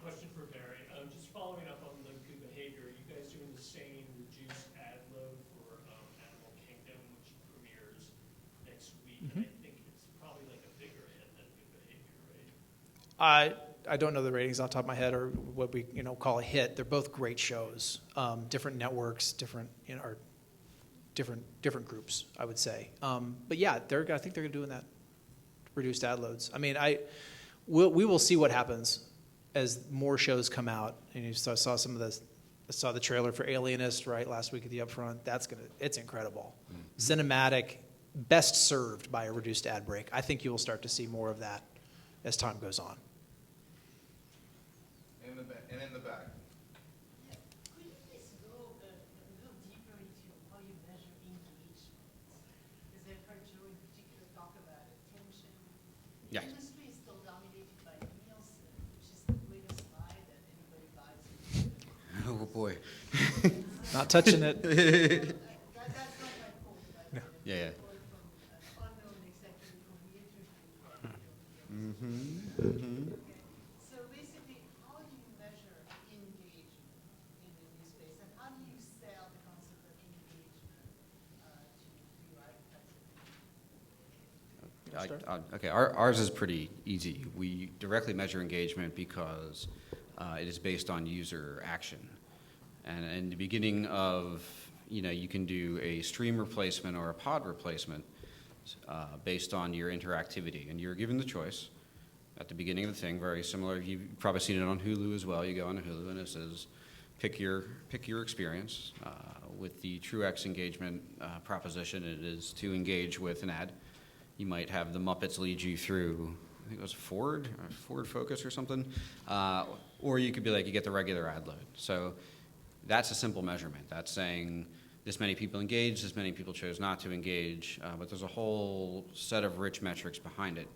Question for Barry. Just following up on the good behavior, you guys doing the same reduced ad load for Animal Kingdom, which premieres next week? And I think it's probably like a bigger hit than good behavior, right? I don't know the ratings off the top of my head or what we call a hit. They're both great shows, different networks, different or different groups, I would say. But yeah, I think they're doing that. Reduced ad loads. I mean, we will see what happens as more shows come out. And you saw saw the trailer for Alienist right last week at the Upfront. It's incredible, cinematic, best served by a reduced ad break. I think you will start to see more of that as time goes on. In the back. Could you please go a little deeper into how you measure engagement? Because I've heard Joe in particular talk about attention. Yeah. The industry is still dominated by Nielsen, which is the biggest lie that anybody buys. Oh boy. Not touching it. That's not my quote, by the way. Yeah. It's a quote from an unknown executive whom we interviewed. Okay. So basically, how do you measure engagement in the news space, and how do you sell the concept of engagement to your advertisers? Okay, ours is pretty easy. We directly measure engagement because it is based on user action. And in the beginning of, you can do a stream replacement or a pod replacement based on your interactivity. And you're given the choice at the beginning of the thing, very similar. You've probably seen it on Hulu as well. You go on Hulu and it says, pick your experience. With the Truex engagement proposition, it is to engage with an ad. You might have the Muppets lead you through, I think it was Ford Focus or something. Or you could be like, you get the regular ad load. So that's a simple measurement. That's saying this many people engaged, this many people chose not to engage. But there's a whole set of rich metrics behind it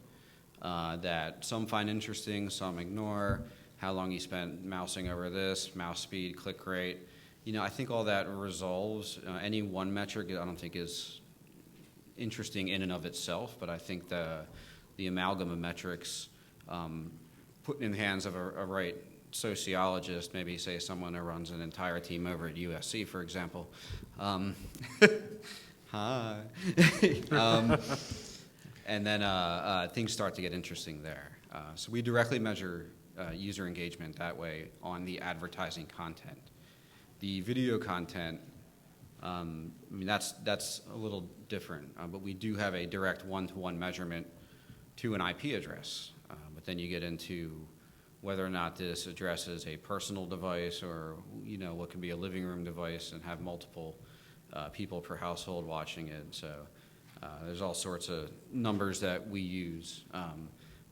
that some find interesting, some ignore. How long you spent mousing over this, mouse speed, click rate. I think all that resolves. Any one metric I don't think is interesting in and of itself, but I think the amalgam of metrics put in the hands of a right sociologist, maybe say someone who runs an entire team over at USC, for example. Hi. And then things start to get interesting there. So we directly measure user engagement that way on the advertising content. The video content, I mean, that's a little different, but we do have a direct one-to-one measurement to an IP address. But then you get into whether or not this addresses a personal device or, you know, what can be a living room device and have multiple people per household watching it. So there's all sorts of numbers that we use.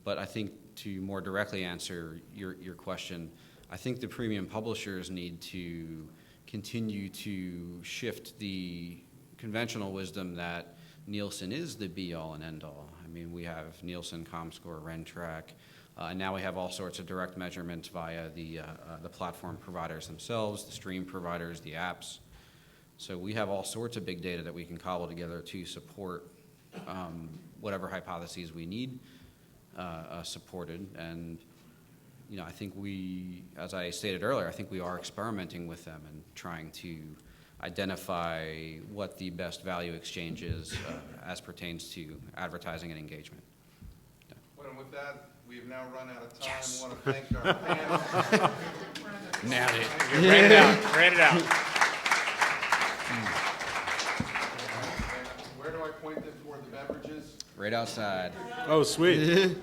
But I think to more directly answer your question, I think the premium publishers need to continue to shift the conventional wisdom that Nielsen is the be-all and end-all. I mean, we have Nielsen, ComScore, Rentrack, and now we have all sorts of direct measurements via the platform providers themselves, the stream providers, the apps. So we have all sorts of big data that we can cobble together to support whatever hypotheses we need supported. And you know, I think we, as I stated earlier, I think we are experimenting with them and trying to identify what the best value exchange is as pertains to advertising and engagement. Well, and with that, we have now run out of time. Yes. I want to thank our panel. Nailed it. You ran it out. Ran it out. Where do I point them toward the beverages? Right outside. Oh, sweet.